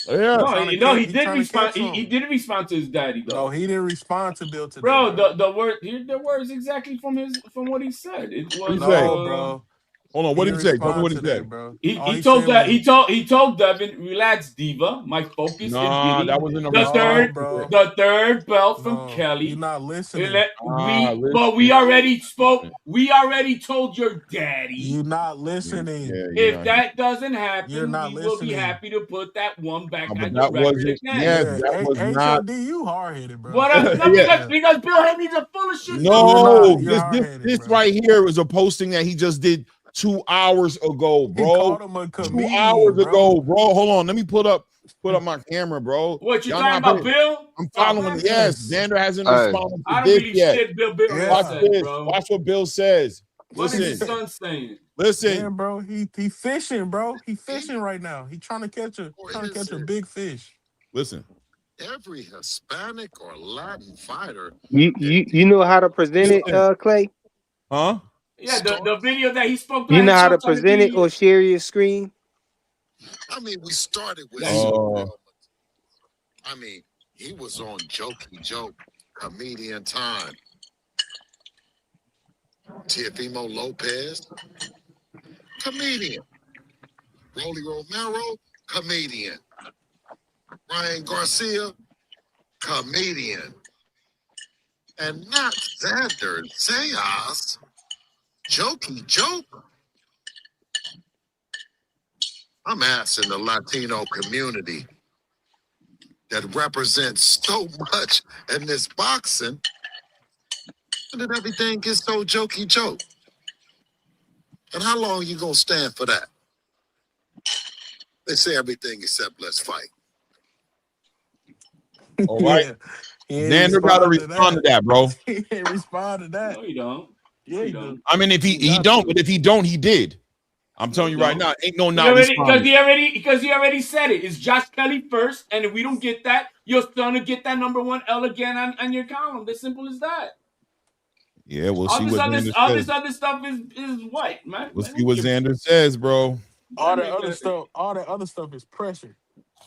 Yeah. He He did trying to respond. catch He him. did respond to his daddy though. No, he didn't respond to Bill today, Bro, bro. the words exactly from what he said. It What was he say? No, bro. Hold on. He What did didn't he say? Tell me respond what he today, said. bro. All he he told said that was, he told Devin, relax, Diva. My focus is Nah, that getting was in the no, response. bro. the third belt from No, you're Kelly. not listening. But we already spoke. We already told your daddy. You're not Yeah, listening. you're If not. that doesn't You're happen, not we will be listening. happy to put that one back But on the that record wasn't. again. Yes, Yeah, that was not. HOD, you hard headed, bro. What up? No, Yeah. because Bill Haney's a full of shit You're too. not. No, You're this hard this headed, this bro. right here is a posting that he just did 2 hours ago, He bro. called him a 2 comedian, hours bro. ago, bro. Hold on. Let me put up my camera, bro. What you Y'all talking not about, paying. Bill? I'm Oh, following man. it. Yes, Yes. Xander hasn't Hey, responded to I don't this believe yet. shit Bill Watch Yeah. said, this. bro. Watch what Bill says. What is his Listen, son saying? Yeah, listen. bro. He fishing, bro. He fishing right now. He trying to catch a big fish. Listen. Every Hispanic or Latin fighter You know how to present it, Listen. Clay? Huh? Yeah, the video that he spoke to You know how to himself trying to present it be. or share your screen? I mean, we started with Uh, I mean, he was on Jokey Joke, comedian time. Teofimo Lopez, comedian. Rolly Romero, comedian. Ryan Garcia, comedian. And not Xander Zayas, Jokey Joke. I'm asking the Latino community that represents so much in this boxing, and then everything gets so Jokey Joke. And how long you gonna stand for that? They say everything except let's fight. all right. Yeah. He ain't Xander got to respond to respond to that. that, bro. He ain't respond to that. No, you don't. Yeah, No, you he do. don't. I mean, if He he got don't, to. but if he don't, he did. I'm No, telling you you right don't. now, ain't no He not responding. because he already said it. It's Josh Kelly first, and if we don't get that, your son will get that number 1 L again on your column. As simple as that. Yeah, we'll see what Xander All says. this other stuff is what, man. We'll Man, see who what gives Xander says, bro. All Xander that ain't other gonna- stuff, is pressure.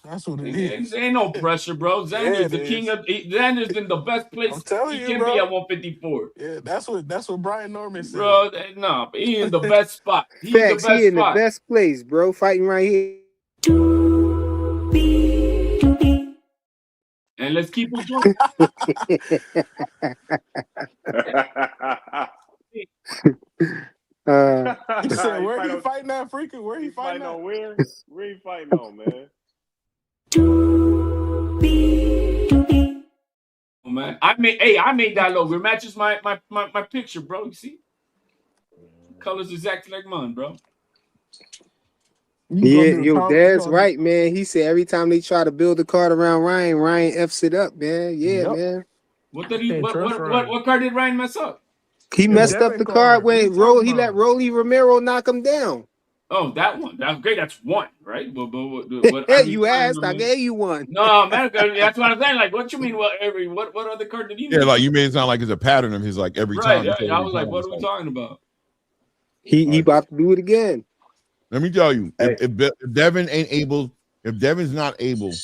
That's what it is. ain't no pressure, bro. Yeah, Xander's it the king is. of Xander's in the best I'm place telling he you, can be bro. at 154. Yeah, that's what Brian Norman said. Bro, no, he in the best spot. He's the Facts, he best in the spot. best place, bro. Fighting right here. And let's keep it going. uh, He said, he "Where fight he on, fighting at, freaking? Where he he fighting fighting at?" on where? Where he fighting on, man? Oh, man. I made that logo. It matches my picture, bro. You see? Colors exactly like mine, bro. You gonna yeah, do a yo, comment? You Dad's gonna do? right, man. He said every time they try to build a card around Ryan, Ryan F's it up, man. Yeah, Yep. man. What did he Can't trust Ryan. what card did Ryan mess up? He The messed up Devin the card card. What are you when talking He let about? Rolly Romero knock him down. Oh, that one. That's great. That's one, right? But I mean, You Ryan, asked, I gave you one. no, man, that's what I'm saying. Like, what you mean? What other card did he Yeah, mess like up? you made it sound like it's a pattern of his, like every Right. time. Yeah, He said I every was like, time. what It's are we like, talking about? He all right. about to do it again. Let me tell you, Hey. if Devin ain't able, if Devin's not able,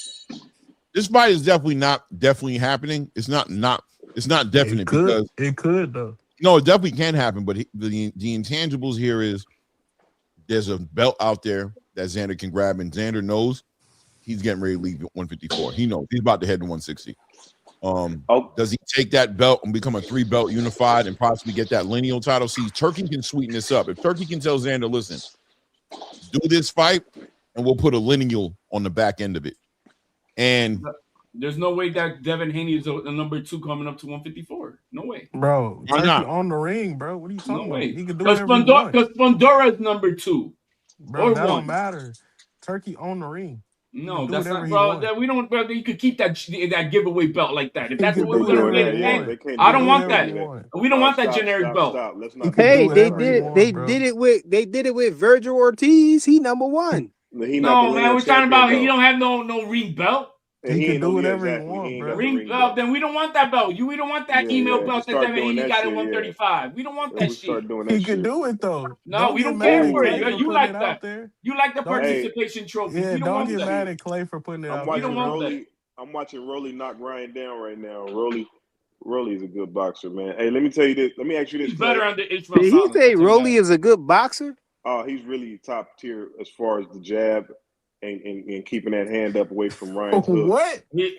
this fight is definitely happening. It's not It definite could. because It could though. no, it definitely can happen. But the intangibles here is there's a belt out there that Xander can grab, and Xander knows he's getting ready to leave at 154. He knows he's about to head to 160. Oh, Does he take that belt and become a 3-belt unified and possibly get that lineal title? See, Turkey can sweeten this up. If Turkey can tell Xander, listen, do this fight, and we'll put a lineal on the back end of it. And There's no way that Devin Haney is a number 2 coming up to 154. No way. Bro, why Turkey not? on the ring, bro. What are you No talking about? way. He can do Because whatever he want. Fundora is number 2 Bro, or that don't 1. matter. Turkey on the ring. He can No, do that's whatever not, he bro. want. That we don't, bro. You could keep that giveaway belt like that. If He that's can what do we're they gonna doing whatever he that. pay, Hey, pay, want. they can't He I do can don't do that. They want whatever can't that. he do that. want. We don't want that Stop, generic stop, belt. stop. Let's He not can do do Hey, that. Let's they whatever not he do did that. want, they bro. did it with Virgil Ortiz. He number one. He not the No, man. lineal We're talking champion about he though, don't have no ring belt. and He he can ain't do no. Yeah, whatever he exactly. He want, ain't got bro. the Ring ring belt. belt. Then we don't want that belt. We don't want that Yeah, email yeah. If we belt that start Devin doing Haney that got at shit, yeah. 135. We don't want If that we shit. start doing He that can shit. do it though. No, Don't we get don't mad care at for it. Clay Ooh. for You putting it like out that. there. You like the Don't get Hey, participation trophies. yeah, We don't don't want get that. mad at Clay for putting it I'm out We there, don't watching want bro. that. Rolly. I'm watching Rolly knock Ryan down right now. Rolly's a good boxer, man. Hey, let me tell you this. Let me ask you this, He's Clay. better under Ishmael Did he Salas. I'll say tell you Rolly that. is a good boxer? Oh, he's really top tier as far as the jab and keeping that hand up away from Ryan's hook. What? He's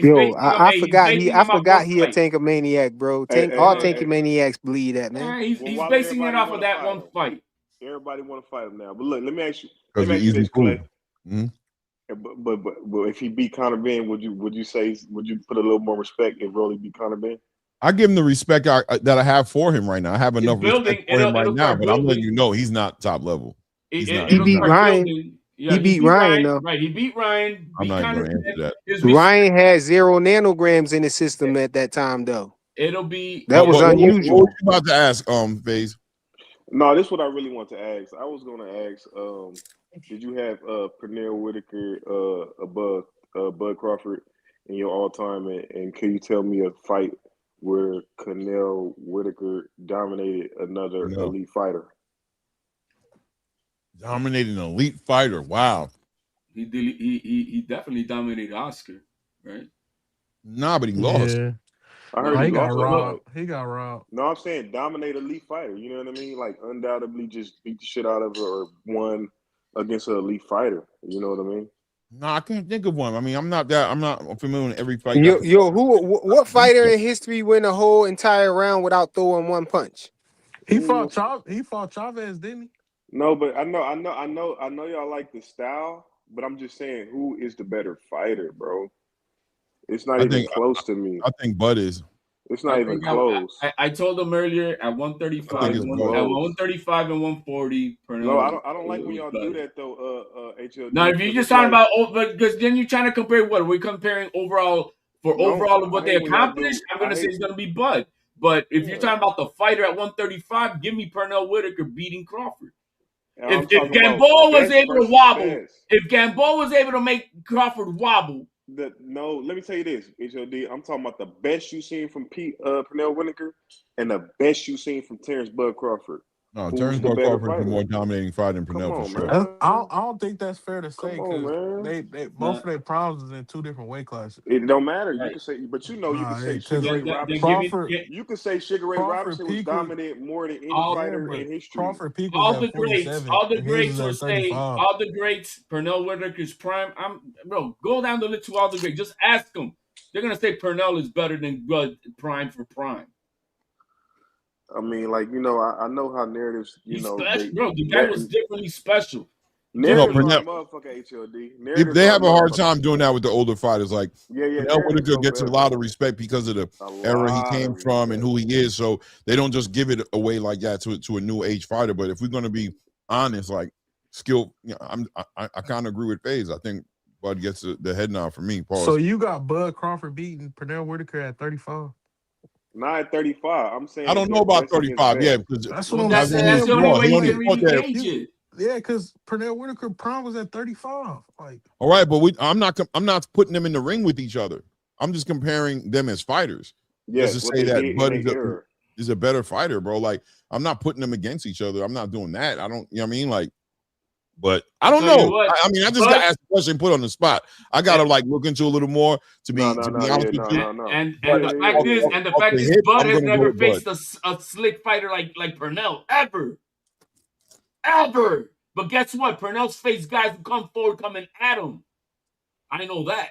Yo, facing him. I Hey, he's forgot basing I him off forgot one he a fight. tankomaniac, bro. Hey, Tank hey, all hey, hey. tankomaniacs bleed that, man. He's Well, why does basing it everybody off of want to that fight one him? fight. Everybody want to fight him now. But look, let me ask because you're you easy this, Clay. food. Mm-hmm. But if he beat Conor Ben, would you put a little more respect if Rolly beat Conor Ben? I give him the respect that I have for him right now. I have enough building. respect for him right It'll now, start but I'm letting building. you know he's not top level. He's not. He It'll He's beat not. start Ryan. building. Yeah, He he beat beat Ryan Ryan. though. Right, he beat Ryan. I'm Beat not even Connor. going to answer that. His Ryan had 0 nanograms in his system at that time though. It'll be. That was What were unusual. you about to ask, FaZe? No, this is what I really want to ask. I was gonna ask, did you have Pernell Whitaker above Bud Crawford in your all time, and can you tell me a fight where Pernell Whitaker dominated another No. elite fighter? Dominating an elite fighter. Wow. He definitely dominated Oscar, right? Nah, but he lost. Yeah. I No, heard Oh, he he got lost a but robbed. fight. He got robbed. No, I'm saying dominate elite fighter. You know what I mean? Like undoubtedly just beat the shit out of her or won against an elite fighter. You know what I mean? No, I can't think of one. I mean, I'm not familiar with every fight that What fighter in history win a whole entire round without throwing one punch? He Mm, fought He fought Chavez, didn't he? no, but I know y'all like the style, but I'm just saying who is the better fighter, bro? It's not I even think close to me. I think Bud is. It's I not even think close. I told him earlier at It's I 135, not think it's even Bud. at close. 135 and 140, No, Pernell I don't like when was y'all do better. that though, Now, HLD, if you're because just it's talking like about, but because then you're trying to compare what? Are we comparing overall for no, overall of I what they hate when y'all accomplished? do. I'm going I to say hate, it's going to be Bud. But if you're yeah. talking about the fighter at 135, give me Pernell Whitaker beating Crawford. And I'm If talking about Gamboa was best able to versus wobble, best. if Gamboa was able to make Crawford wobble, No, let me tell you this, HLD. I'm talking about the best you seen from Pernell Whitaker and the best you seen from Terrence Bud Crawford. No, Who's Terrence the Bud better Crawford is a fighter? more dominating fighter than Come Pernell for on, sure. I man. don't think that's fair to say Come on, because man. they both nah, of their problems is in two different weight classes. It don't matter. You right. can say, but you know, you can Nah, say Sugar because Ray Then Robinson. give me Crawford You can say Sugar Ray Crawford Robinson was peak was dominant more than any all yeah, fighter but in history. Crawford peak was all at the greats, 47 all the and his greats was will at say, 35. all the greats, Pernell Whitaker's prime. Bro, go down the list to all the greats. Just ask them. They're gonna say Pernell is better than prime for prime. I mean, like I know how narratives, He's they special, bro. The guy was that differently special. No, narratives are a Pernell. motherfucker. HLD narratives They are a have a hard motherfucker. time doing that with the older fighters. Like Yeah, Pernell narratives Whitaker go gets a forever. lot of respect because of the A era he lot came of from and respect. who he is. So they don't just give it away like that to a new age fighter. But if we're going to be honest, like skill, I kind of agree with FaZe. I think Bud gets the head nod for me. So Pause. you got Bud Crawford beating Pernell Whitaker at 35. Not at 35. I'm I saying don't know about best against 35. Yeah, best. because That's what Well, I'm that's saying, the only bro. way he you only can Like fought really there. gauge you, it. yeah, because Pernell Whitaker prime was at 35. Like All right, but I'm not putting them in the ring with each other. I'm just comparing them as fighters. Just to Yes, what say they that did in Bud their era. is a better fighter, bro. Like I'm not putting them against each other. I'm not doing that. I don't, you know what I mean? Like, but I I'll don't tell you know. what, I mean, I just got Bud asked the question, put on the spot. I gotta and like look into a little more to No, be no, to be no, honest yeah, with no, you. no, no. and Yeah, But the yeah, fact yeah, is, yeah. off the hip, Bud I'm has gonna go never with Bud. faced a slick fighter like Pernell ever. But guess what? Pernell's faced guys who come forward coming at him. I know that.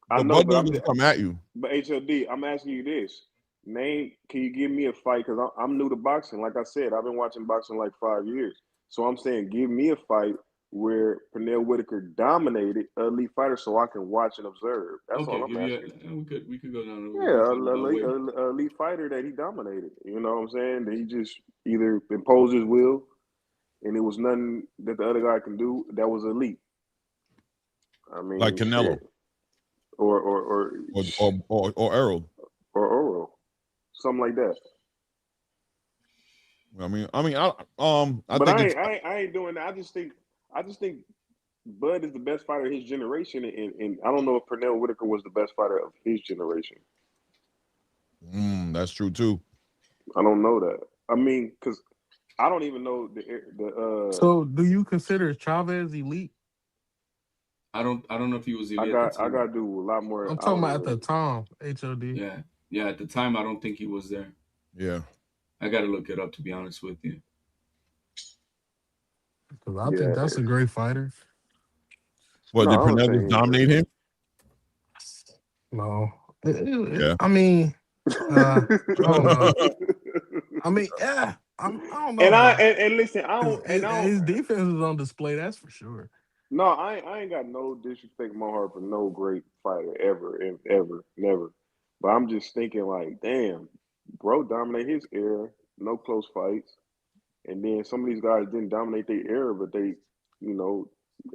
I But know, Bud but don't just come at you. HLD, I'm asking you this. Can you give me a fight? Because I'm new to boxing. Like I said, I've been watching boxing like 5 years. So I'm saying, give me a fight where Pernell Whitaker dominated a elite fighter so I can watch and observe. That's all Okay, I'm give you asking. we could go down. We Yeah, can talk about way. a elite fighter that he dominated. You know what I'm saying? That he just either imposed his will and it was nothing that the other guy can do that was elite. I Like mean, Canelo shit. Or or Errol. or Oro. Something like that. I But think it's I ain't doing that. I just think Bud is the best fighter of his generation, and I don't know if Pernell Whitaker was the best fighter of his generation. that's true too. I don't know that. I mean, because I don't even know the. so, do you consider Chavez elite? I don't know if he was I elite at the got time. to do a lot more I'm talking out about on at the it. time. HOD. Yeah, yeah. At the time, I don't think he was there. Yeah. I got to look it up to be honest with you. Because I think Yeah, that's a great fighter. What no, did I don't Pernell say just he ain't great. dominate him? No, Yeah. I mean, I don't know. I mean, yeah, I don't know, bro. And listen, I Because don't and I don't. his defense is on display. That's for sure. No, I ain't got no disrespect in my heart for no great fighter ever and ever, never. But I'm just thinking like, damn. Bro dominate his era, no close fights. And then some of these guys didn't dominate their era, but they, you know,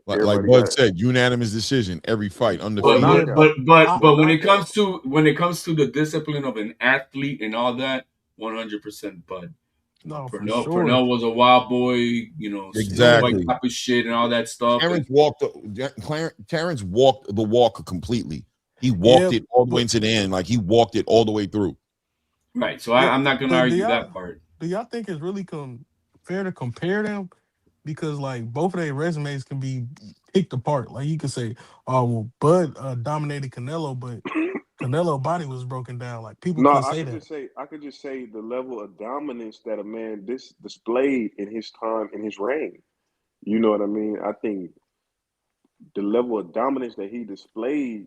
Like everybody Bud got said, unanimous decision every fight, or undefeated. Yeah, knockout. I Or when knockout. it comes to the discipline of an athlete and all that, 100% Bud. no for sure. Purnell was a wild boy, you know, snow Yeah, white Exactly. type of shit and all that stuff. And Terrence walked the walk completely. He yeah, walked it all the way but into the end, like he walked it all the way through. right, so yeah, I'm not gonna but argue that part. do y'all think it's really fair to compare them? Because like both of their resumes can be picked apart. Like you could say, oh well, Bud dominated Canelo, but Canelo body was broken down. Like people No, could say that. I could just say the level of dominance that a man displayed in his time in his reign. You know what I mean? I think the level of dominance that he displayed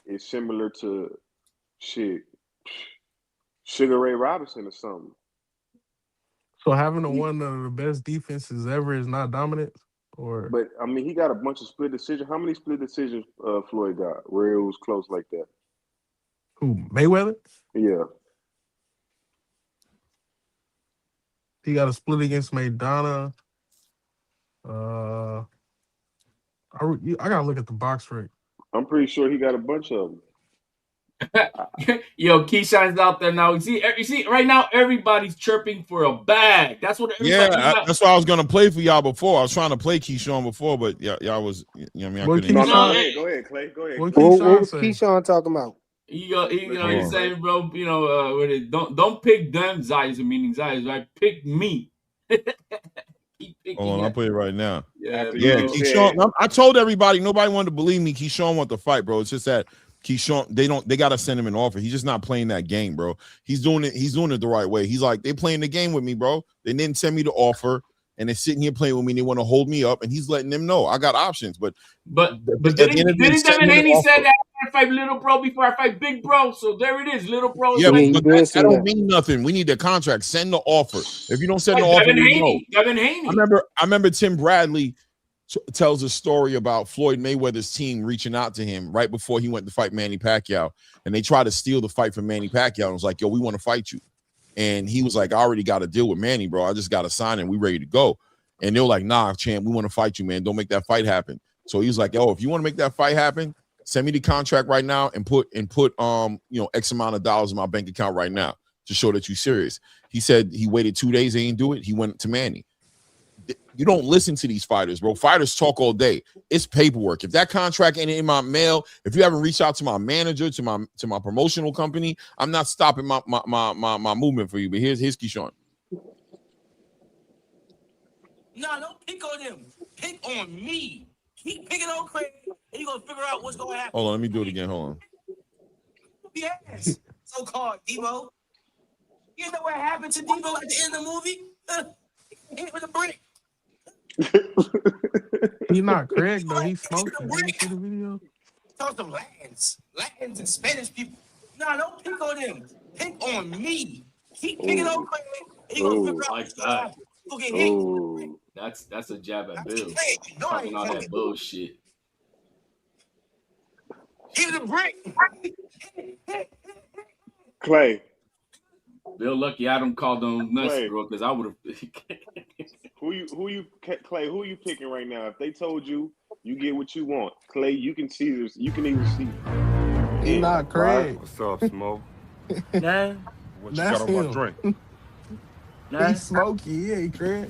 is similar to shit Sugar Ray Robinson or something. So having a He, one of the best defenses ever is not dominant, or but I mean, he got a bunch of split decisions. How many split decisions Floyd got where it was close like that? who Mayweather? Yeah, He got a split against Maidana. Uh, I gotta look at the box rate. I'm pretty sure he got a bunch of them. Yo, Keyshawn's out there now. You see, right now everybody's chirping for a bag. That's what everybody. That's why I was gonna play for y'all before. I was trying to play Keyshawn before, but y'all was, you know what I mean, I What couldn't No, hear. no, No, Keyshawn? go ahead, Clay. Go ahead, What Clay. What Keyshawn was say? Keyshawn talking about? you Let's know, hear he's it, Hold on. Clay. saying, bro, you know, don't pick them Zayas, meaning Zayas, right? Pick me. Keep Hold picking on, I'll it. play it right now. Yeah, After you Yeah, just bro. said, Keyshawn. I told everybody, nobody wanted to believe me. Keyshawn want to fight, bro. It's just that Keyshawn, they gotta send him an offer. He's just not playing that game, bro. He's doing it the right way. He's like, they playing the game with me, bro. They didn't send me the offer, and they're sitting here playing with me. They want to hold me up, and he's letting them know I got options. But But at the end of the day, didn't send Devin me the Haney said offer. that I fight little bro before I fight big bro? So there it is, little bro is Yeah, Yeah, right. you but did that say don't that. mean nothing. We need the contract. Send the offer. If you don't send Right, the offer, Devin we know. Haney. Devin I Haney. remember Tim Bradley tells a story about Floyd Mayweather's team reaching out to him right before he went to fight Manny Pacquiao, and they tried to steal the fight from Manny Pacquiao. And was like, "Yo, we want to fight you," and he was like, "I already got a deal with Manny, bro. I just got to sign and we ready to go." And they were like, "Nah, champ, we want to fight you, man. Don't make that fight happen." So he was like, "Oh, if you want to make that fight happen, send me the contract right now and put X amount of dollars in my bank account right now to show that you're serious." He said he waited 2 days, they didn't do it. He went to Manny. You don't listen to these fighters, bro. Fighters talk all day. It's paperwork. If that contract ain't in my mail, if you haven't reached out to my manager, to my promotional company, I'm not stopping my movement for you. But here's Keyshawn. Nah, don't pick on him. Pick on me. Keep picking on Craig, and you're gonna figure out what's gonna happen. Hold on, let me do it again. Hold on. Yes, so-called Debo. You know what happened to Debo at the end of the movie? Hit with a brick. He not Craig though. Like, He hit smoked the it. Did you brick. see the video? Talk some Latins and Spanish people. Nah, don't pick on them. Pick on me. Keep picking on oh, Craig, and you're gonna figure oh, out Like what's gonna that. happen. You'll get hit. oh. That's a jab at I keep Bill. saying, you know I Talking ain't all that joking. bullshit. Hit the brick. Clay, Bill lucky I don't call them nuts, Clay, bro, because I would have. Clay, who you picking right now? If they told you you get what you want, Clay, you can see this. You can either see He not five. Craig. What's up, Smo? Nah, What you That's got on my him. drink? nah. He's smoky. He ain't Craig.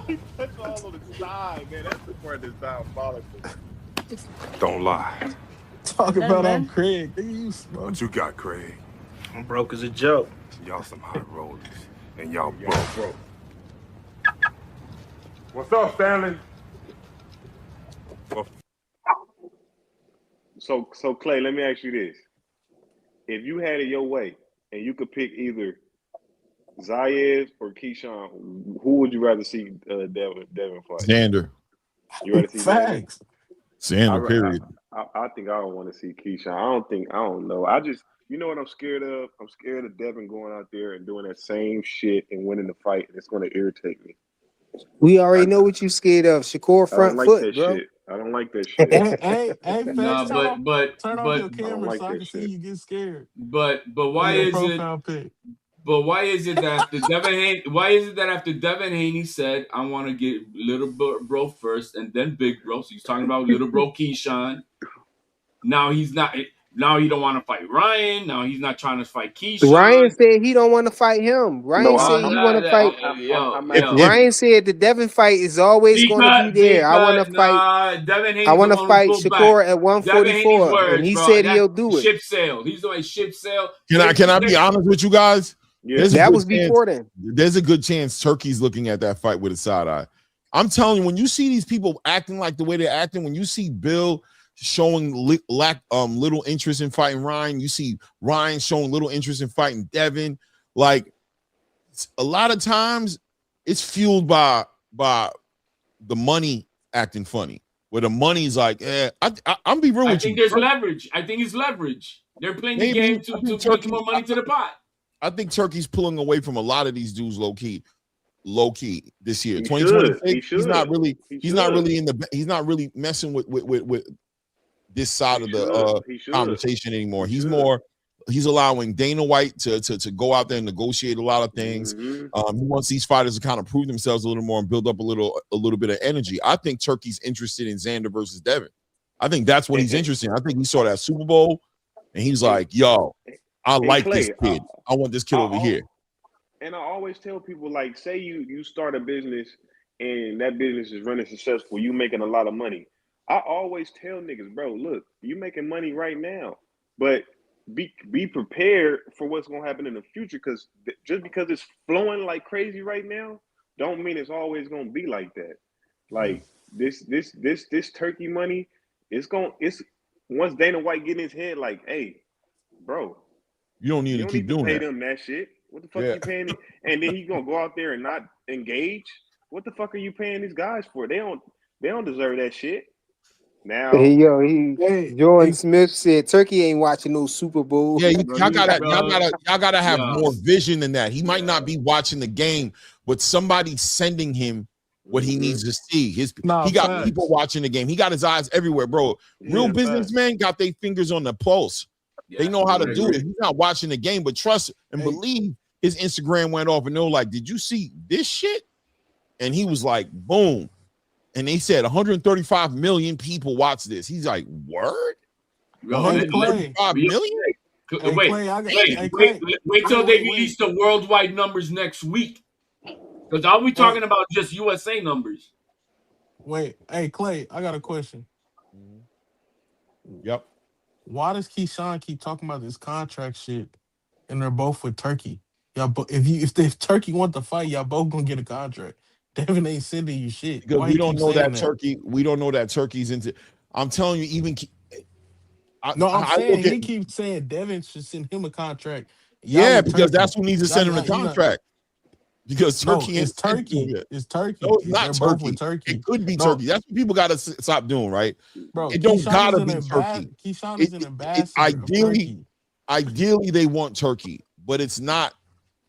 He touched all on the side, man. That's the part that's diabolical. Don't lie. Talk Hey, about I'm man. Craig. Nigga, you smoke. What you got, Craig? I'm broke as a joke. Y'all some hot rollers, and y'all broke. What's up, Stanley? Well, So Clay, let me ask you this: if you had it your way, and you could pick either Zayas or Keyshawn, who would you rather see Devin fight? Xander. You rather see Xander? Facts. Xander, period. I think I don't want to see Keyshawn. I don't know. You know what I'm scared of? I'm scared of Devin going out there and doing that same shit and winning the fight, and it's going to irritate me. We I, already know what you scared of. Shakur I don't front like foot, that bro. shit. I don't like that shit. Hey, Fetch, No, turn off your I don't camera like so I that can see shit. you get scared but on why your is it? profile pic. But why is it that after Devin Haney, why is it that after Devin Haney said, "I want to get little bro first and then big bro," so he's talking about little bro Keyshawn. Now he's not. Now he don't want to fight Ryan. Now he's not trying to fight Ryan Keyshawn. said he don't want to fight him. No, Ryan said he want to fight. I'm If Yo. Ryan said the Devin fight is always going to be there. I want to fight. Devin I Haney's the want to one who fight pulled back. Shakur at Devin Haney's 144, and words, he bro. said That's he'll do it. ship sailed. He's doing ship sail. Can I be honest with you guys? Yeah. There's a That good was chance. before then. There's a good chance Turkey's looking at that fight with a side eye. I'm telling you, when you see these people acting like the way they're acting, when you see Bill showing little interest in fighting Ryan, you see Ryan showing little interest in fighting Devin. Like a lot of times, it's fueled by the money acting funny. Where the money's like, I'm be real I with think you. there's leverage. I think it's leverage. They're playing the Maybe game I to think get Turkey. more money to the pot. I think Turkey's pulling away from a lot of these dudes low key this year. He should. 2026, he's not really he's not really messing with this side of the He should. conversation anymore. He He's allowing Dana White to go out there and negotiate a lot of things. Mm-hmm. He wants these fighters to kind of prove themselves a little more and build up a little bit of energy. I think Turkey's interested in Xander versus Devin. I think that's what he's interested in. I think he saw that Super Bowl and he's like, yo, I like Clay, this kid. I want this kid over here. And I always tell people, like, say you start a business and that business is running successful, you making a lot of money. I always tell niggas, bro, look, you making money right now, but be prepared for what's gonna happen in the future. Because just because it's flowing like crazy right now, don't mean it's always gonna be like that. Like this Turkey money, it's once Dana White get in his head, like, hey, bro, you don't need to keep doing pay that. them that shit. What the fuck are you paying? And then he's gonna go out there and not engage. What the fuck are you paying these guys for? They don't deserve that shit. Now, Jordan Smith said Turkey ain't watching no Super Bowl. Yeah, y'all gotta have more vision than that. He might not be watching the game, but somebody's sending him what he needs to see. He got people watching the game. He got his eyes everywhere, bro. Real businessmen got their fingers on the pulse. They know how to do it. He's not watching the game, but trust and believe his Instagram went off and they're like, did you see this shit? And he was like, boom. And they said 135 million people watch this. He's like, word? 135 million? Wait till they release the worldwide numbers next week. Because are we talking about just USA numbers? Wait, hey Clay, I got a question. Yep. Why does Keyshawn keep talking about this contract shit and they're both with Turkey? Y'all if Turkey want to fight, y'all both gonna get a contract. Devin ain't sending you shit. Because Why we he don't keep know saying that Turkey. We don't know that Turkey's into. I'm telling you, even I'm saying he keeps saying Devin should send him a contract. Yeah, because that's who needs to send him the contract. Because Turkey it's Turkey. It's Turkey. No, it's not They're Turkey. both with Turkey. It could be Turkey. That's what people got to stop doing, right? Bro, it don't Keyshawn gotta be Turkey. Keyshawn is an ambassador of Turkey. Ideally, they want Turkey, but it's not.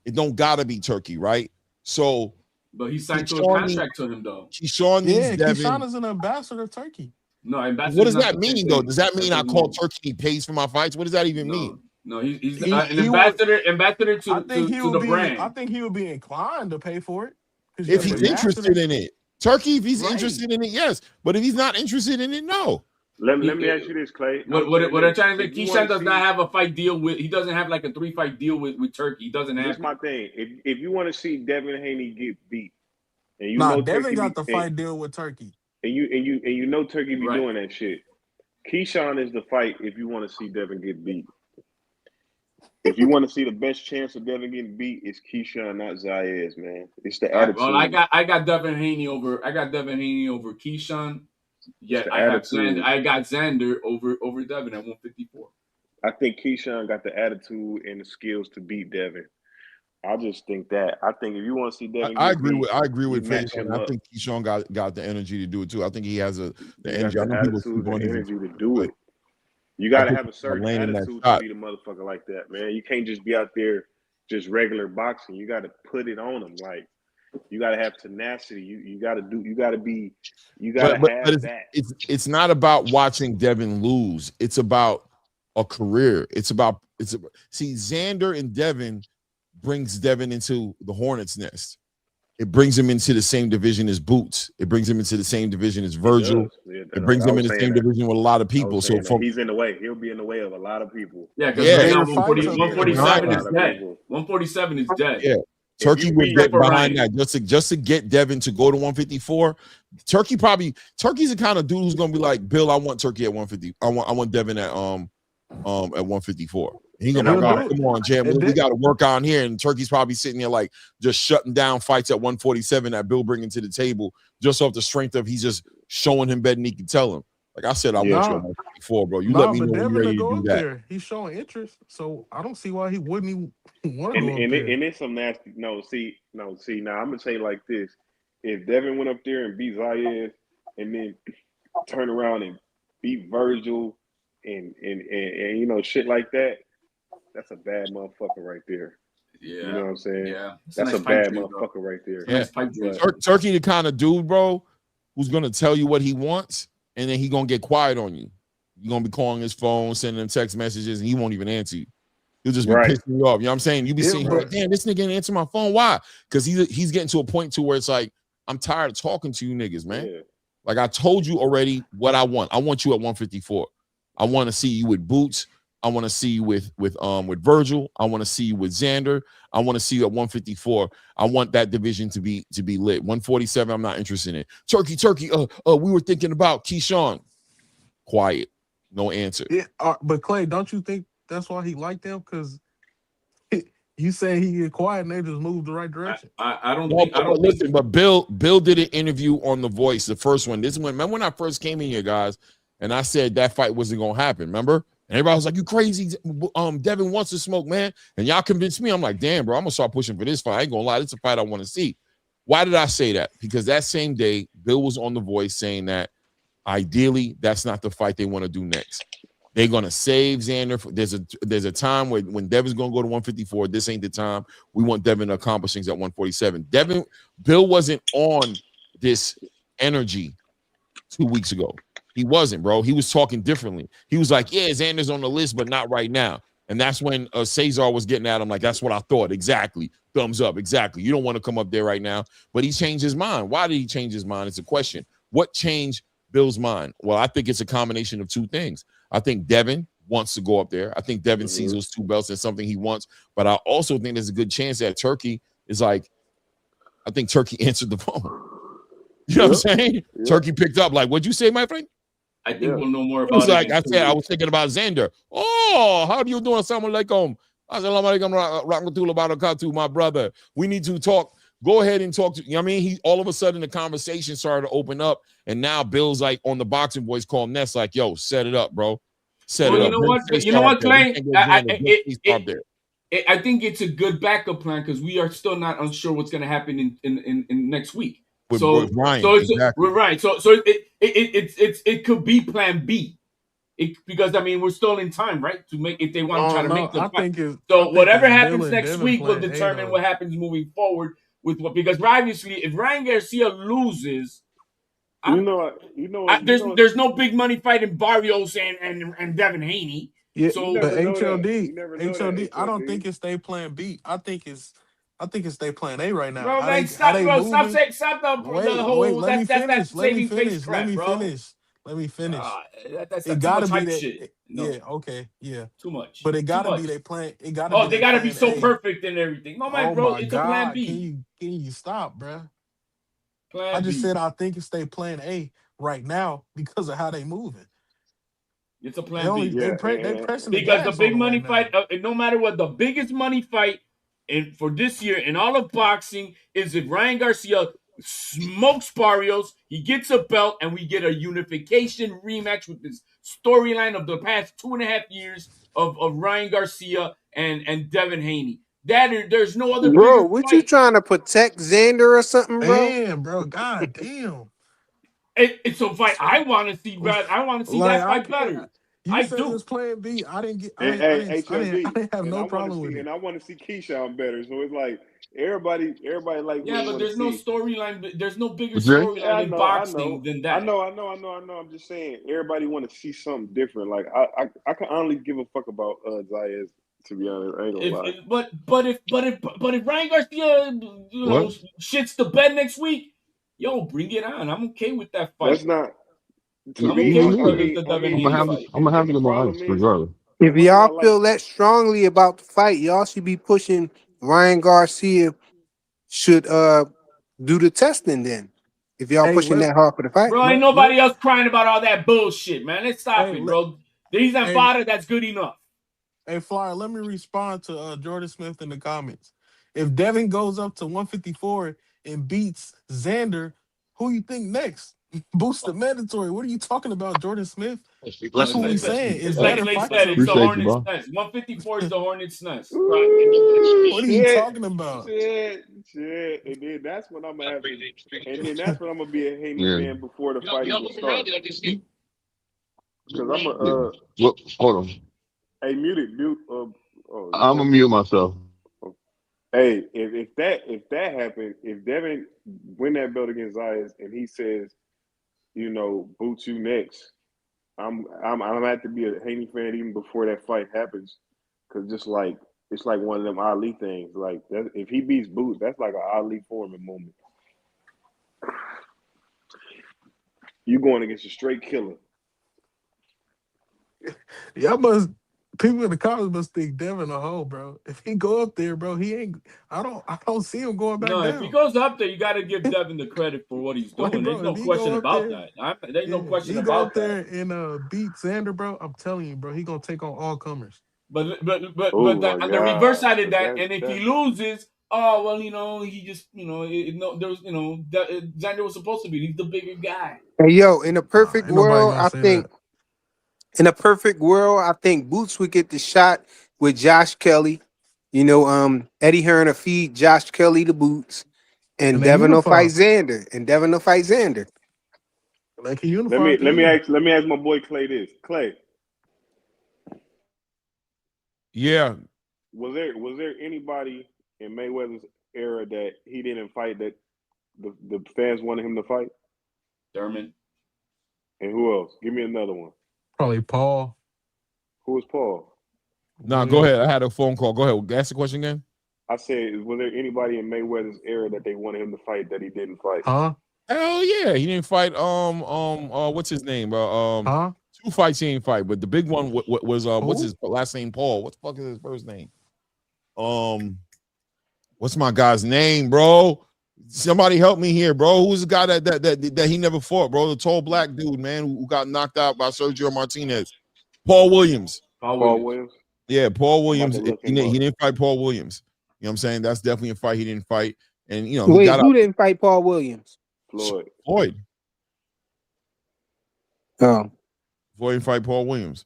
It don't gotta be Turkey, right? So, but he signed to a contract to him though. Keyshawn is an ambassador of Turkey. No, ambassador. What does that mean though? Does that mean I call Turkey? He pays for my fights? What does that even mean? No, he's an ambassador. Ambassador to the brand. I think he would be inclined to pay for it if he's interested in it. Turkey, if he's interested in it, yes. But if he's not interested in it, no. Let me ask you this, Clay. What I'm trying to say, Keyshawn does not have a fight deal with. He doesn't have like a 3-fight deal with Turkey. He doesn't have. That's my thing. If you want to see Devin Haney get beat, and you know Devin Turkey got the fight deal with Turkey, and you know Turkey be doing that shit. Keyshawn is the fight if you want to see Devin get beat. If you want to see the best chance of Devin getting beat, it's Keyshawn, not Zayas, man. It's the attitude. Well, I got Devin Haney over Keyshawn. Yeah, I got Xander over Devin at 154. I think Keyshawn got the attitude and the skills to beat Devin. I just think that. I think if you want to see Devin, I agree with Fetch. I think Keyshawn got the energy to do it too. I think he has the energy. I know people the energy to do it. You got to have a certain attitude to beat a motherfucker like that, man. You can't just be out there just regular boxing. You got to put it on them. Like You got to have tenacity. You got to do. You got to be. You got to But have that. it's not about watching Devin lose. It's about a career. See, Xander and Devin brings Devin into the Hornets nest. It brings him into the same division as Boots. It brings him into the same division as Virgil. Yeah, It brings I him was in the saying same that. division with a lot of I people. was So saying that from he's in the way. He'll be in the way of a lot of people. Yeah, because yeah, right now Bigger fights He'll up be in the there, way of behind, a 147 is lot of dead. people. 147 is dead. yeah, If Turkey you would beat, get for behind Ryan. that just to get Devin to go to 154. Turkey's the kind of dude who's gonna be like, Bill, I want Turkey at 150. I want Devin at 154. He gonna and be I'm like, all he'll right, do it. come on, Jam, And we then, got to work on here. And Turkey's probably sitting there like just shutting down fights at 147 that Bill bringing to the table just off the strength of he's just showing him better than he can tell him. Like I said, I yeah. want you at nah, 154, bro. You let nah, me but know when you're Devin will ready to go do up that. there. He's showing interest, so I don't see why he wouldn't even want to And go up there. it's some nasty. See. Now I'm gonna say it like this: if Devin went up there and beat Zayas, and then turn around and beat Virgil, and shit like that, that's a bad motherfucker right there. You know Yeah, what I'm saying? yeah. It's a That's nice a pipe bad dream, though. motherfucker right there. It's a Yeah, nice pipe dream. But Turkey the kind of dude, bro, who's gonna tell you what he wants, and then he gonna get quiet on you. You're gonna be calling his phone, sending him text messages, and he won't even answer you. He'll just be right, pissing you off. You know what I'm saying? You be Yeah, seeing him but like, damn, this nigga didn't answer my phone. Why? Because he's getting to a point to where it's like, I'm tired of talking to you niggas, man. yeah. Like I told you already what I want. I want you at 154. I want to see you with Boots. I want to see you with Virgil. I want to see you with Xander. I want to see you at 154. I want that division to be lit. 147, I'm not interested in. Turkey. We were thinking about Keyshawn. Quiet. No answer. yeah, but Clay, don't you think that's why he liked them? Because you say he get quiet and they just move the right direction. I don't No, think I but don't think listen, but Bill did an interview on The Voice, the first one. Remember when I first came in here, guys, and I said that fight wasn't gonna happen. Remember? And everybody was like, "You crazy? Devin wants to smoke, man." And y'all convinced me. I'm like, "Damn, bro, I'm gonna start pushing for this fight. I ain't gonna lie, it's a fight I want to see." Why did I say that? Because that same day, Bill was on The Voice saying that ideally that's not the fight they want to do next. They're gonna save Xander. There's a time when Devin's gonna go to 154. This ain't the time. We want Devin to accomplish things at 147. Bill wasn't on this energy 2 weeks ago. He wasn't, bro. He was talking differently. He was like, yeah, Xander's on the list, but not right now. And that's when Cesar was getting at him like, that's what I thought. Exactly. Thumbs up. Exactly. You don't want to come up there right now. But he changed his mind. Why did he change his mind? It's a question. What changed Bill's mind? Well, I think it's a combination of two things. I think Devin wants to go up there. I think Devin sees those two belts as something he wants. But I also think there's a good chance that Turkey is like, I think Turkey answered the phone. You know what I'm saying? Yep. Turkey picked up, like, what'd you say, my friend? I think we'll know more It was about like I said, I was thinking about Xander. Oh, how do you doing? Assalamu alaikum. Assalamu alaikum rahmatullahi wa barakatuh, my brother. We need to talk. Go ahead and talk to you know what I mean? He all of a sudden the conversation started to open up, and now Bill's like on the boxing boys call Ness, like, yo, set it up, bro. Set it up. You know what, Clay? I think it's a good backup plan because we are still not unsure what's going to happen in next week. With Ryan, so it's exactly. right. So it could be Plan B. Because I mean we're still in time, right? To make if they want to try to make the fight. So whatever happens next week will determine what happens moving forward with what. Because obviously, if Ryan Garcia loses, there's no big money fight in Barrios and Devin Haney. Yeah, so but HLD, I don't think it's they Plan B. I think it's they Plan A right now. Bro, man, stop the whole. Let saving face crap, bro. Let me finish. That's it gotta too much be that. Shit. No. Yeah, okay, yeah. Too much. But it gotta be they plan. It gotta. Oh, they gotta be so perfect and everything. No, man, bro, it's a Plan B. Can you stop, bro? Plan I just B. said I think it's they Plan A right now because of how they moving. It's a Plan B. They pressing because the big money fight. No matter what, the biggest money fight for this year in all of boxing is if Ryan Garcia smokes Barrios, he gets a belt, and we get a unification rematch with this storyline of the past 2.5 years of Ryan Garcia and Devin Haney. There's no other. Bro, what you trying to protect Xander or something, bro? Damn, bro. God damn. It's a fight I want to see, bro. I want to see that fight better. You said it was Plan B. I didn't get. I didn't have no problem with it. And I want to see Keyshawn better. So it's like Everybody like what Yeah, they but want to there's no see. storyline. There's no bigger Jay? Yeah, storyline in I boxing know, than I that. know, I know, I know, I know. I'm just saying, everybody want to see something different. Like I can only give a fuck about Zayas. To be honest, I ain't gonna lie. But if Ryan Garcia, What? shits the bed next week, yo, bring it on. I'm okay with that That's fight. not. To I'm me, okay Me with I neither. the, mean, the I Devin mean, I'm gonna Haney have it. fight. I'm gonna have it the in my problem eyes, is, regardless. as If much as I y'all like, feel that strongly about the fight, y'all should be pushing Ryan Garcia should do the testing then. If y'all Hey, pushing that hard for the fight. Bro, ain't let nobody else crying about all that bullshit, man. Let's stop hey it, let bro. He's on hey fodder. That's good enough. hey Flyer, let me respond to Jordan Smith in the comments. If Devin goes up to 154 and beats Xander, who you think next? Boost the mandatory. What are you talking about, Jordan Smith? No, That's what we saying. It's like better Clay fights said, up it's the there. Appreciate you, Hornet's bro. nest. 154 is the Hornet's nest. ooh, What are you shit, talking about? shit, and then that's when I'm gonna have to, and then that's when I'm gonna be a Haney Yeah. fan before the fight even starts. Cause I'm a Yeah. Look, hold on. hey, mute. Oh, you I'm gonna talking? mute myself. Oh. Hey, if that happened, if Devin win that belt against Zayas and he says, boot you next, I'm gonna have to be a Haney fan even before that fight happens, because just like it's like one of them Ali things. Like that, if he beats Boots, that's like an Ali Foreman moment. You going against a straight killer. Y'all must people in the comments must think Devin a hoe, bro. If he go up there, bro, he ain't. I don't see him going back No, if he down. goes up there, you got to give Devin the credit for what he's Like, doing. There's bro, no if he go question up about there, that. There's no yeah, question he go about up that. there and beat Xander, bro. I'm telling you, bro, he gonna take on all comers. But Oh the, my the reverse God! side of But that, that and if he that loses, oh well, he just no, there was Xander was supposed to be. He's the bigger guy. Hey yo, in a perfect Ain't nobody world, gonna I say think that. Boots would get the shot with Josh Kelly. Eddie Hearn will feed Josh Kelly the boots, and And they Devin will fight unify. Xander. And Devin will fight Xander. They can let unify me at the let me end. ask let me ask my boy Clay this. Clay, Yeah. was there anybody in Mayweather's era that he didn't fight that the fans wanted him to fight? Thurman. And who else? Give me another one. Probably Paul Who was Paul? No, go Williams. ahead. I had a phone call. Go ahead. Ask the question again. I said, was there anybody in Mayweather's era that they wanted him to fight that he didn't fight? Huh? Hell yeah, he didn't fight. What's his name? Huh? Two fights he didn't fight, but the big one was what's Who? his last name? Paul. What the fuck is his first name? Um, what's my guy's name, bro? Somebody help me here, bro. Who's the guy that he never fought, bro? The tall black dude, man, who got knocked out by Sergio Martinez. Paul Williams. Paul Paul Williams. Williams? Yeah, Paul I'm about Williams. to He look him up. didn't fight Paul Williams. You know what I'm saying? That's definitely a fight he didn't fight. And he Wait, got who out didn't fight Paul Williams? Floyd. Floyd. Oh, Floyd didn't fight Paul Williams.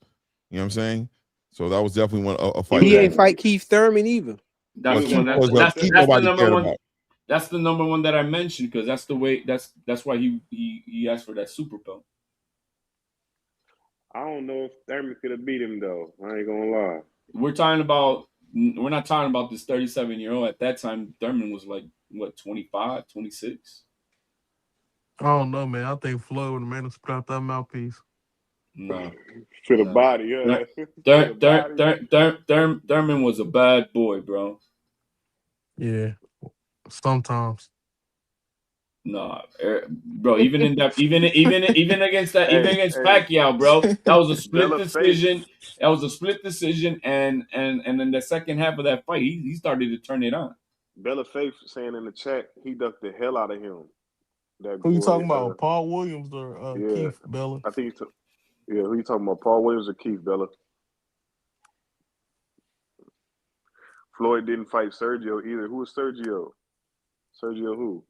You know what I'm saying? So that was definitely a He fight was he that ain't at fight Keith Thurman either. That's well, the was one. at Keith number was what's Keith that? That's the nobody number cared one. about. That's the number one that I mentioned because that's the way. That's why he asked for that super belt. I don't know if Thurman could have beat him though. I ain't gonna lie. We're talking about. We're not talking about this 37-year-old. At that time, Thurman was like what 25, 26. I don't know, man. I think Floyd would have made him spit out that mouthpiece. No, To the no. body, to the body. Thurman was a bad boy, bro. Yeah, sometimes. No, bro. Even against that, even Hey, against hey, Pacquiao, bro. That was a split Bella Faith. decision. That was a split decision, and in the second half of that fight, he started to turn it on. Bella Faith saying in the chat he ducked the hell out of him. That Who you boy, talking about? Paul Williams or yeah. Keith Bella? I think yeah, who you talking about? Paul Williams or Keith Bella? Floyd didn't fight Sergio either. Who was Sergio? Sergio who?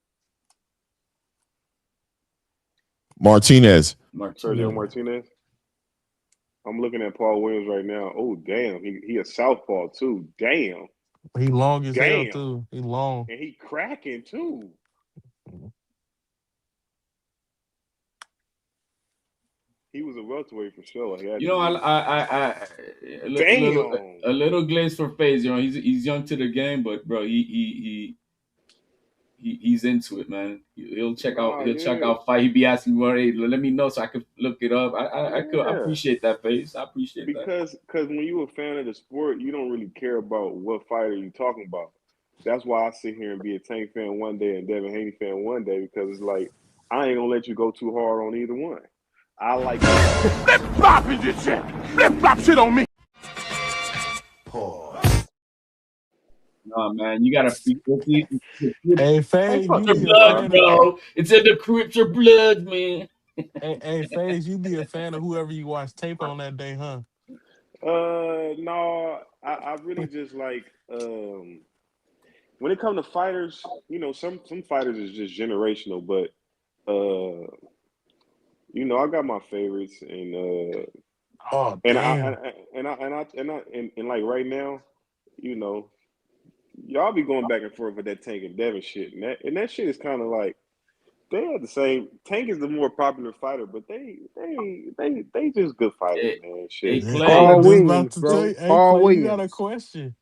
Martinez. Sergio Martinez. Martinez. I'm looking at Paul Williams right now. Oh damn, he a southpaw too. Damn, He long as hell damn, too. He long. and he cracking too. He was a welterweight for sure. He had You to know, be. a little Damn, a little glaze for face. You know, he's young to the game, but bro, he he's into it, man. He'll check out Yeah. fight. He'd be asking me, hey, let me know so I could look it up. I Yeah. appreciate that, face. I appreciate that. Because when you're a fan of the sport, you don't really care about what fighter you're talking about. That's why I sit here and be a Tank fan one day and Devin Haney fan one day, because it's like I ain't gonna let you go too hard on either one. I like Flip flop is your shit. Flip flop shit on me. Nah, man, you gotta Hey, hey, Fade, fuck you your be you, a blood, fan Rod. of bro. It's in the crypt your blood, man. hey, Fade, you be a fan of whoever you watch tape on that day, huh? No, I really just like when it comes to fighters, some fighters is just generational, but I got my favorites, Oh and damn. like right now, you know, y'all be going back and forth with that Tank and Devin shit, and that shit is kind of like they are the same. Tank is the more popular fighter, but they just good fighters, Hey, man. hey Shit. Yeah, I was Clay. Paul just about Williams, to tell bro. you, hey Paul Clay, you got a Williams. question.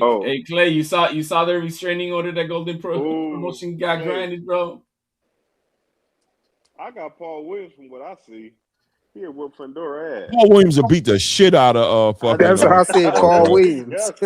Oh, Hey Clay, you saw the restraining order that oh, Promotion got hey, granted, bro. I got Paul Williams from what I see. He'll whoop Fundora ass. Paul Williams will beat the shit out of I fucking That's do. what I said, Figueroa, Paul bro. Williams. He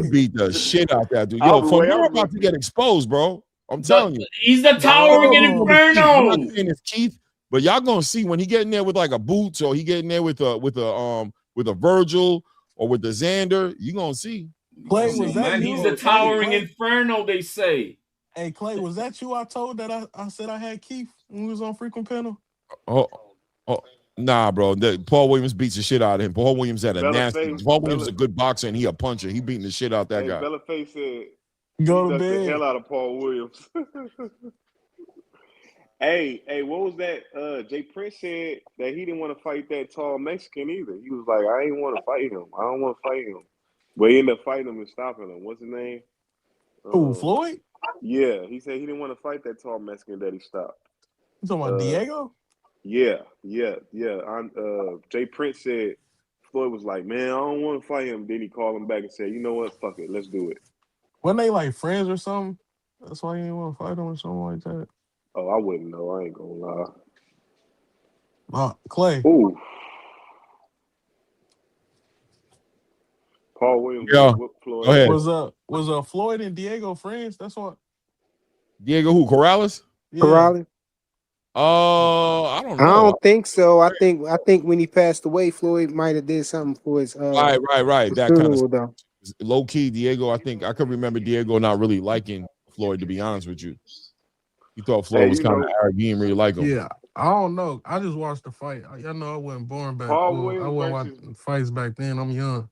Hey, beat the shit out that dude. Yo, I'm way. Figueroa I'm about to rookie. get exposed, bro. I'm The, telling you. he's the I'm not towering saying it's gonna be oh, Keith. I'm not inferno. saying it's Keith, but y'all gonna see when he get in there with like a boots or he get in there with a Virgil or with the Xander, you gonna see. You gonna Clay, Come see. was on, that man. He's the you? See it. towering inferno, they say. Hey Clay, was that you? I told that I said I had Keith when we was on frequent panel. Oh, oh, nah, bro. Paul Williams beats the shit out of him. Paul Williams had a nasty. Bellaface, Paul Williams is a good boxer and he a puncher. He beating the shit out that guy. Bellaface said he Go to ducked the hell bed. out of Paul Williams. Hey, what was that? Jay Prince said that he didn't want to fight that tall Mexican either. He was like, I ain't want to fight him. I don't want to fight him. But he ended up fighting him and stopping him. What's his name? Who, Floyd? Yeah, he said he didn't want to fight that tall Mexican that he stopped. You talking about Uh, Diego? yeah. Jay Prince said Floyd was like, man, I don't want to fight him. Then he called him back and said, you know what? Fuck it, let's do it. Weren't they like friends or something? That's why you didn't want to fight him or something like that. Oh, I wouldn't know. I ain't gonna lie. Clay. Ooh, Paul Williams would Yeah. have whooped Go Floyd ahead. ass. Was Floyd and Diego friends? That's what. Diego who? Corrales? Yeah. Corrales. I don't I know. don't think so. I think when he passed away, Floyd might have did something for his Right. his That kind of funeral though. low key. Diego, I think I could remember Diego not really liking Floyd. To be honest with you, he thought Floyd Hey, was kind of arrogant. He didn't really like him. Yeah. I don't know. I just watched the fight. Y'all know I wasn't born back. Paul Well, I Williams wasn't versus. watching fights back then. I'm young.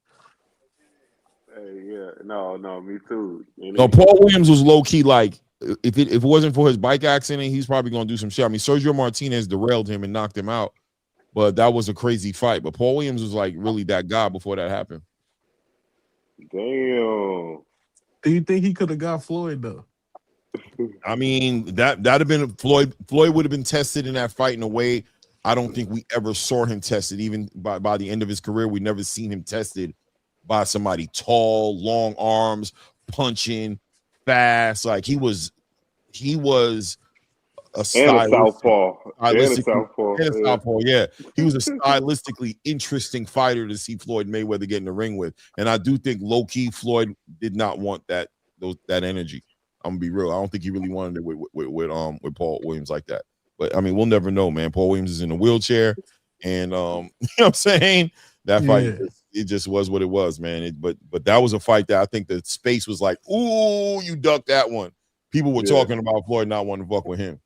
Hey, yeah, no, me too. No, Paul Williams was low key like if it wasn't for his bike accident, he's probably gonna do some shit. I mean, Sergio Martinez derailed him and knocked him out, but that was a crazy fight. But Paul Williams was like really that guy before that happened. Damn. Do you think he could have got Floyd though? I mean, that'd have been Floyd. Floyd would have been tested in that fight in a way I don't think we ever saw him tested. Even by the end of his career, we never seen him tested by somebody tall, long arms, punching fast. Like he was a And a southpaw. And a stylistically southpaw. and a Yeah. southpaw. Yeah, he was a stylistically interesting fighter to see Floyd Mayweather get in the ring with. And I do think low key Floyd did not want that energy. I'm gonna be real. I don't think he really wanted it with Paul Williams like that. But I mean, we'll never know, man. Paul Williams is in a wheelchair, and you know what I'm saying? That fight, Yeah. it just was what it was, man. But that was a fight that I think the space was like, ooh, you ducked that one. People were Yeah. talking about Floyd not wanting to fuck with him.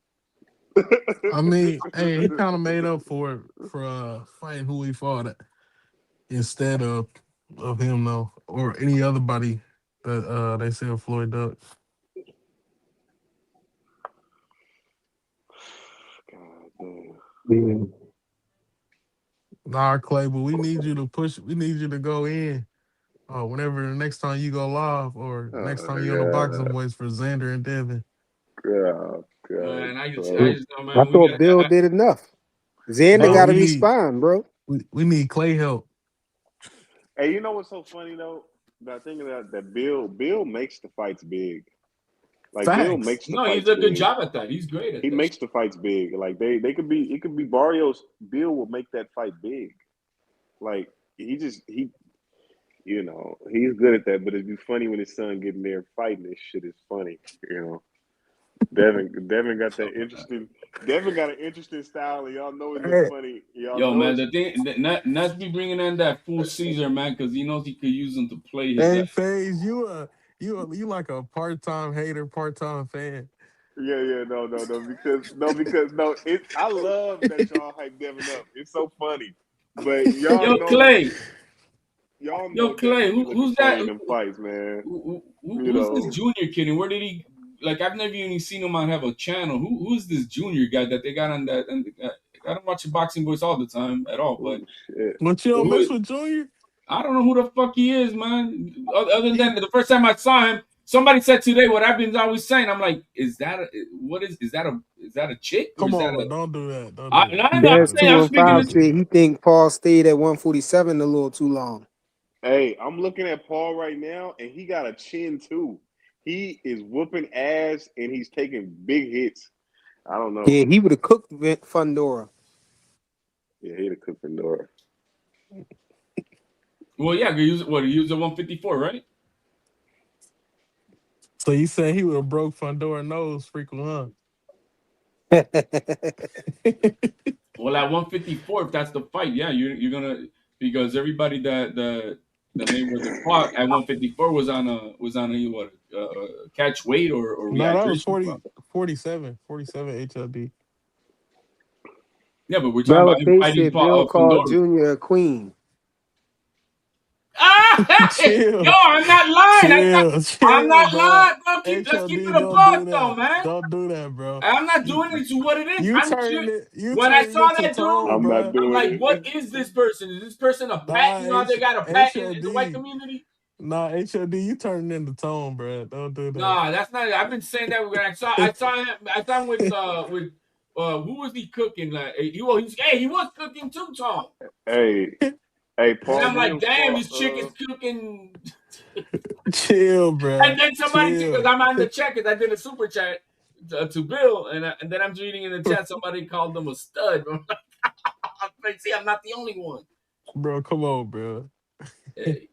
I mean, hey, he kind of made up for it for fighting who he fought instead of him though, or any other body that they said Floyd Duck. God damn. Yeah. Nah, Clay, but we need you to push. We need you to go in. Whenever the next time you go live, or next time you're on the boxing God. voice for Xander and Devin. God. God. Man, I Bro. just know, I man. We thought got. Bill did enough. Xander No, got Hey, to we need respond, bro. we need Clay help. Hey, you know what's so funny though? That thing that Bill makes the fights big. Like Bill Facts. makes the No, he's fights a good big. job at that. He's great at He that makes shit. the fights big. Like they could be it could be Barrios. Bill will make that fight big. Like he he's good at that. But it'd be funny when his son getting there fighting. This shit is funny. You know, Devin got that interesting. Devin got an interesting style, and y'all know it look Hey, funny. Y'all Yo, know man, it's the thing, not be bringing in that fool Caesar, man, because he knows he could use him to play his. hey, Phase, you like a part-time hater, part-time fan. yeah, no. It I love that y'all hype Devin up. It's so funny, but Yo, Clay, yo, Clay, Devin be looking who's funny that? in them fights, man. You Who's this know, junior kid, and where did he? Like, I've never even seen him on have a channel. Who's this junior guy that they got on that? And I don't watch the Boxing Boys all the time at all, but oh shit. But you don't who mess is, with Junior? I don't know who the fuck he is, man. Other than the first time I saw him, somebody said today what I've been always saying. I'm like, is that a chick or Come is that on, a? don't do that. Don't I, do no, that. no, I'm Don't There's do saying that. I'm speaking 215 the truth. said he think Paul stayed at 147 a little too long. Hey, I'm looking at Paul right now, and he got a chin too. He is whooping ass, and he's taking big hits. I don't know. Yeah, he would have cooked Fundora. Yeah, he the cook for Nora. Well, yeah, he used 154, right? So you saying he would have broke Fundora nose frequent, huh? Well, at 154, if that's the fight, yeah, you're gonna because everybody that Mayweather fought at 154 was on a what catch weight or No, that was rehydration. 47 HLD. Yeah, but we're talking Bella about him Face fighting said Bill called Fundora. Junior a queen. Ah, yo, Chill, I'm not lying. I'm chill, not bro. lying, bro. Let's keep HLD, it a don't do buck, though, that. man. Don't do that, bro. I'm not You doing it to what it is. you I'm sure turning it you when I turning saw it to that dude, tone, I'm not bro. I'm doing like, what it. is this person? Is this person a pet? Nah, You know how they got a pet in the white HLD. community? Nah, HLD, you turning into tone, bro. Don't do that. Nah, that's not it. I've been saying that when I saw him who was he cooking? Like he was cooking too, Tom. Hey, hey, And Paul I'm like, Williams damn, fought. this chick is cooking. Chill, And bro. then somebody, because Chill. I'm on the chat, because I did a super chat to Bill, and then I'm reading in the chat, somebody called him a stud. I'm like, see, I'm not the only one. Bro, come on, bro. Hey,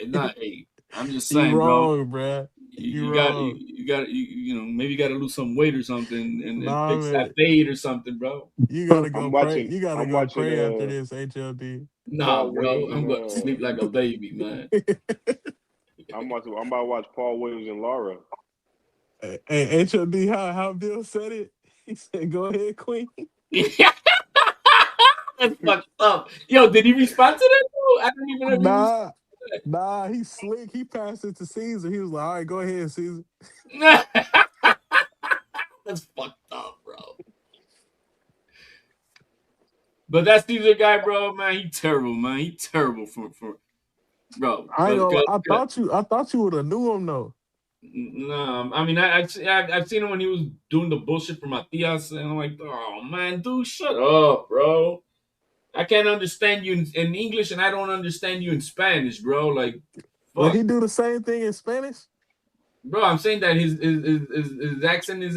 not hey. I'm just You saying, bro. wrong, bro. You You got wrong. you got maybe you got to lose some weight or something and Nah, fix that man. fade or something, bro. You gotta go I'm pray. watching. You gotta I'm go watching. pray after this, HLD. Nah, Paul bro, Williams I'm and going to sleep like a baby, man. I'm about to watch Paul Williams and Laura. Hey, HLD, how Bill said it? He said, "Go ahead, Queen." That's fucked up. Yo, did he respond to that? Bro? I don't even know if he Nah, nah, he slick. He passed it to Caesar. He was like, "All right, go ahead, Caesar." responded. That's fucked up, bro. But that Caesar guy, bro, man, he terrible, man. He terrible for bro. I ain't Cause, gonna. cause, I thought you would have knew him though. no, I mean, I've seen him when he was doing the bullshit for Matias, and I'm like, oh man, dude, shut up, bro. I can't understand you in English, and I don't understand you in Spanish, bro. Like, But fuck, he do the same thing in Spanish. bro. I'm saying that his accent is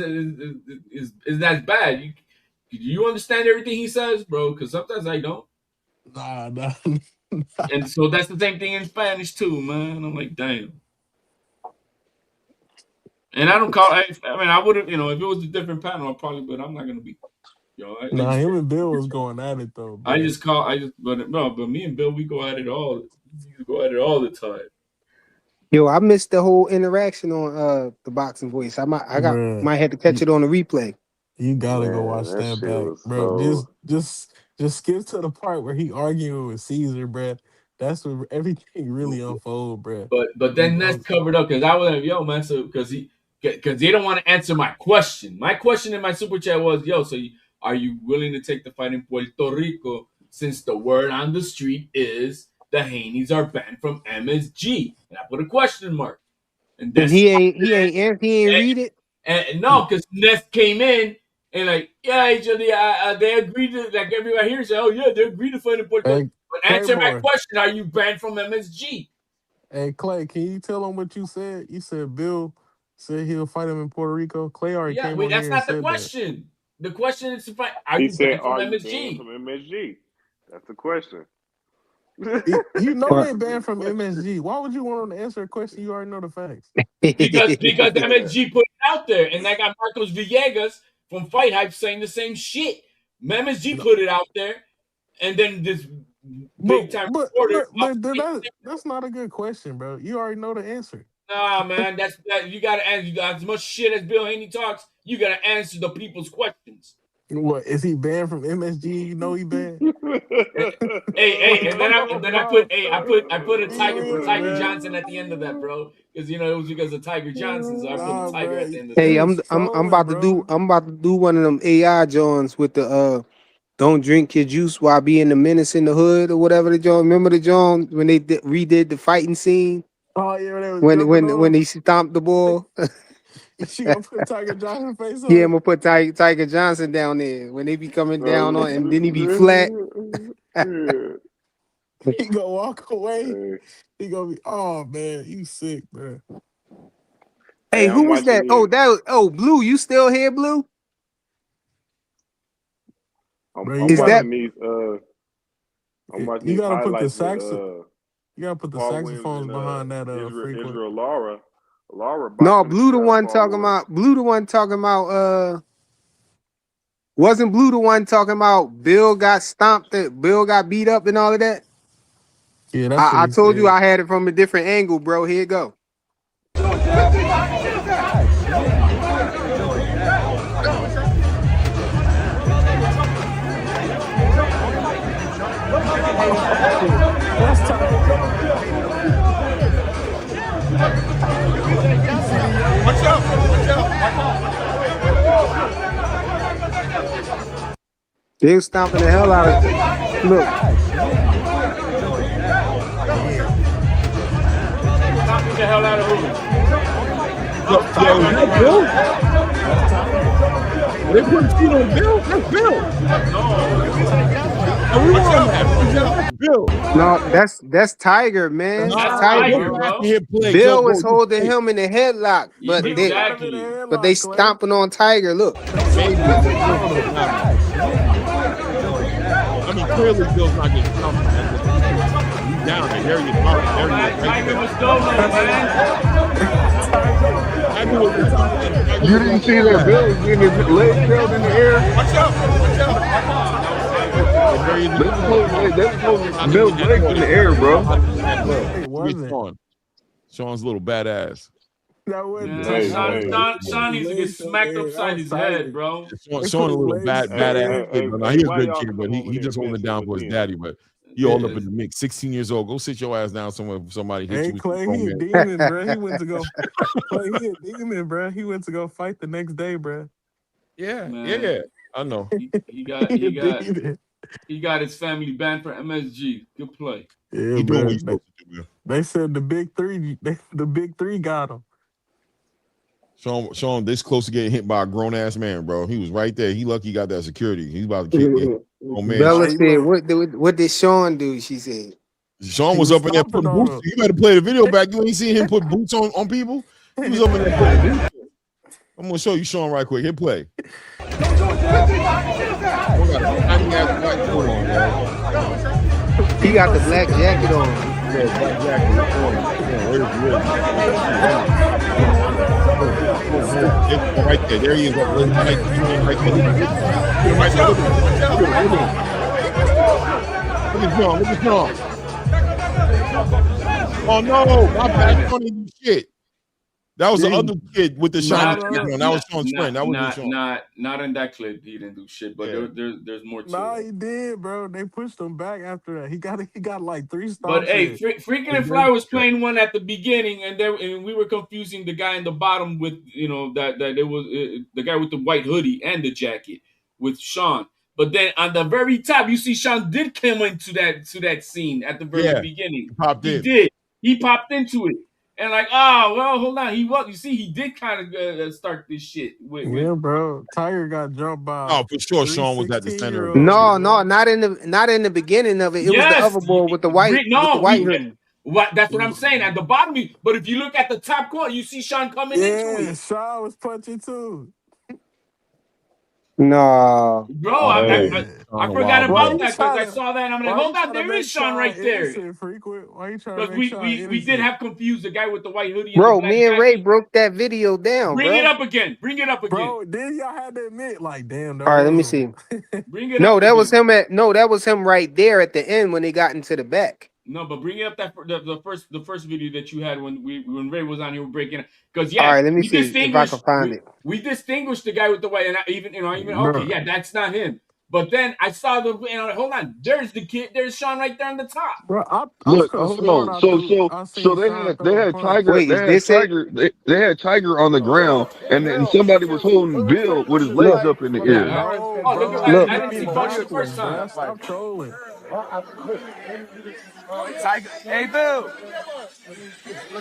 that bad. You understand everything he says, bro? Because sometimes I don't. Nah, nah. And so that's the same thing in Spanish too, man. I'm like, damn. And I don't call. I mean, I would have, if it was a different panel, I probably, but I'm not gonna be. I Nah, just, him and Bill was going at it though, I bro. just call. I just, but no, but me and Bill, we go at it all. We go at it all the time. Yo, I missed the whole interaction on the boxing voice. Bruh, might have to catch you, it on the replay. you gotta go Man, watch that that shit back, was bro. so. Just skip to the part where he arguing with Caesar, bruh. That's where everything really unfold, bruh. But You then Ness go. covered up because I was like, yo, man, so because they don't want to answer my question. My question in my super chat was, yo, so are you willing to take the fight in Puerto Rico since the word on the street is the Haneys are banned from MSG? And I put a question mark. And And that's he ain't read it. and no, because Ness came in and like, yeah, actually, they agreed to like everybody here said, oh yeah, they agreed to fight in Puerto Rico. Hey, But answer my Claymore. question: are you banned from MSG? Hey, Clay, can you tell him what you said? You said Bill Said he'll fight him in Puerto Rico. Clay already Yeah, came wait, on that's here and not the said that. question. The question is to fight. Are He you said, banned from "Are you banned MSG? from MSG?" That's the question. You know But they That's the banned from question. MSG. Why would you want him to answer a question you already know the facts? Because Yeah. MSG put it out there, and I got Marcos Villegas from Fight Hype saying the same shit. MSG No, put it out there, and then this but big time but reporter. but but that's not a good question, bro. You already know the answer. Nah, man, that you gotta answer. You got as much shit as Bill Haney talks. You gotta answer the people's questions. What is he banned from MSG? You know he banned. Hey, and Come and on, then I bro. put I put a Be tiger for real, Tiger man. Johnson at the end of that, bro, because it was because of Tiger Johnson, so I put a Nah, tiger bro. at the end of He that. hey, was I'm trolling, bro. about to do one of them AI joints with the don't drink your juice while being the menace in the hood or whatever the John. Remember the John when they redid the fighting scene Oh yeah, when they was jumping when on he stomped the ball. him. She gonna put Tiger Johnson face Yeah, on I'm it. gonna put Tiger Johnson down there when they be coming down on, and then he be flat. Yeah. He gonna walk away. Hey, He gonna be, oh man, you sick, bro. Hey, I'm who was watching that? Oh, the. Blue. You still here, Blue? Bro, I'm you Is that gotta watching these. I'm watching you these gotta put the highlights with sax. You gotta put the Paul Williams saxophones and behind that frequent. Israel Lara. Lara no boxing the Blue? shit The out of one Paul talking Williams. about Blue. The one talking about wasn't Blue the one talking about Bill got stomped, that Bill got beat up and all of that? Yeah, that's what I he told you said. I had it from a different angle, bro. Here you go. That's Tiger. You see the yellow? Watch out! Watch out! They was stomping the hell out of. Look, Damn. Stomping the hell out of who? Yo, Oh, yo, Tiger is on the that ground. Bill? That's Tiger. Are they putting feet on Bill? That's Bill. No, That's Tiger. No, rewind that. That's Bill. no, that's Tiger, man. That's that's Nah, Tiger, go Tiger, go bro. back and bro. hit play. Go, Bill go, was hit holding play. him in the headlock, Bill got him in the Exactly. but they headlock, Clay. stomping on Tiger. Look, Maybe, but Bill Hold still on. got him. I mean, clearly Bill's not getting stomped. That's just he's down there. There he is. All right, No, there he man, is. Right Tiger there. must know, man. Tiger. Tiger Look was at looking Tiger. in. Tiger You was didn't on see that Borat. Bill was getting his legs held in the air. Watch out! Watch out! That was Tiger. And there he is. They was holding Not even Bill's that legs good in at the air, that. bro. Not even that good. It Look at wasn't. Sean. Sean's a little badass. That wasn't Man, Hey, Tiger. That Sean, was hey, Tiger. Sean, Put Sean his needs to get legs in the smacked air. That upside was his head, Tiger. bro. Sean, They Sean put a his little legs in the hey, badass air. hey, kid, hey, but now hey, he a why good y'all kid, but come over he there just holding it messing down with for his them? daddy. But he all up in the mix. 16 years old. Go sit your ass down somewhere. Somebody hit Hey you with your Clay, grown he a man. demon, bro. He went to go Clay. He a demon, bro. He went to go fight the next day, bro. Yeah, yeah, Man, yeah. I know. he got He a he got demon. he got his family banned from MSG. Good play. Yeah, He doing what bro. he's supposed to do, man. They said the big three. The big three got him. Sean, this close to getting hit by a grown ass man, bro. He was right there. He lucky he got that security. He's about to kick get grown man Bella Oh, shit. he said, look. what did Sean do?" She said. Sean He was was up in there stomping putting on boots. him. You better play the video back. You ain't seen him put boots on people. He was up in there putting boots. I'm gonna show you Sean right quick. Hit play. Sean got a tiny ass black coat on, man. He He got gonna the sit. black jacket on. Yeah, black jacket. Where's hold on. It's right there. There he is. Right, zoom in right there. Look at him. Look at him right there. Look at him. Look at him. Look at him. Look at Sean. Look at Sean. Oh no, my bad. Sean didn't do shit. That was the Yeah, other kid with the shiny Not nah, jacket nah, on. That was Sean's friend. That wasn't Sean. not in that clip. He didn't do shit, but Yeah. there's more to nah. it. He did, bro. They pushed him back after that. He got like 3 But stomps hey, in. Freaking and Fly Exactly. was playing one at the beginning, and we were confusing the guy in the bottom with that it was the guy with the white hoodie and the jacket with Sean. But then on the very top, you see Sean did come into that scene at the very Yeah. beginning. He popped He in. did. He popped into it, and like, oh well, hold on. He was. You see, he did kind of start this shit with. Yeah, bro. Tiger got jumped by Oh, for sure. three Sean was at the center year of this olds, shit. No, bro. not in the beginning of it. It was the Yes, other boy with the white no, hoodie. What? That's what I'm saying. At the bottom, but if you look at the top corner, you see Sean coming into Yeah, it. Shaw was punching too. No. Bro, Hey, I On a forgot wild Why about boy. you that because trying I to? saw that and I'm like, Why hold you on, trying to there is make Sean Shaw right there. innocent? Frequent. Why you trying to Because make Shaw we did innocent? have confused the guy with the white hoodie and the Bro, black me and Ray jacket. broke that video down, Bring it bro. up again. Bring it up again. Bro, then y'all had to admit, like, damn, that All right, let me was see. him. Bring it No, up that was again. him that was him right there at the end when they got into the back. No, but bring it up that the first video that you had when Ray was on here breaking it. Because All yeah, right, let me see if I can find it. we distinguished the guy with the white and even okay, Bro, yeah, that's not him. But then I saw hold on, there's the kid, there's Sean right there on the top. bro, I Look, could have hold sworn on. So I so seen Sean they throw a had punch. Tiger Wait, is this it? they had Tiger on the ground and somebody was holding Bill with his legs Look, up in the Yeah. air. No, Oh, look at bro, that. he look. I got didn't see him punch the first backwards, bro. time. Stop trolling. Hey, Bill.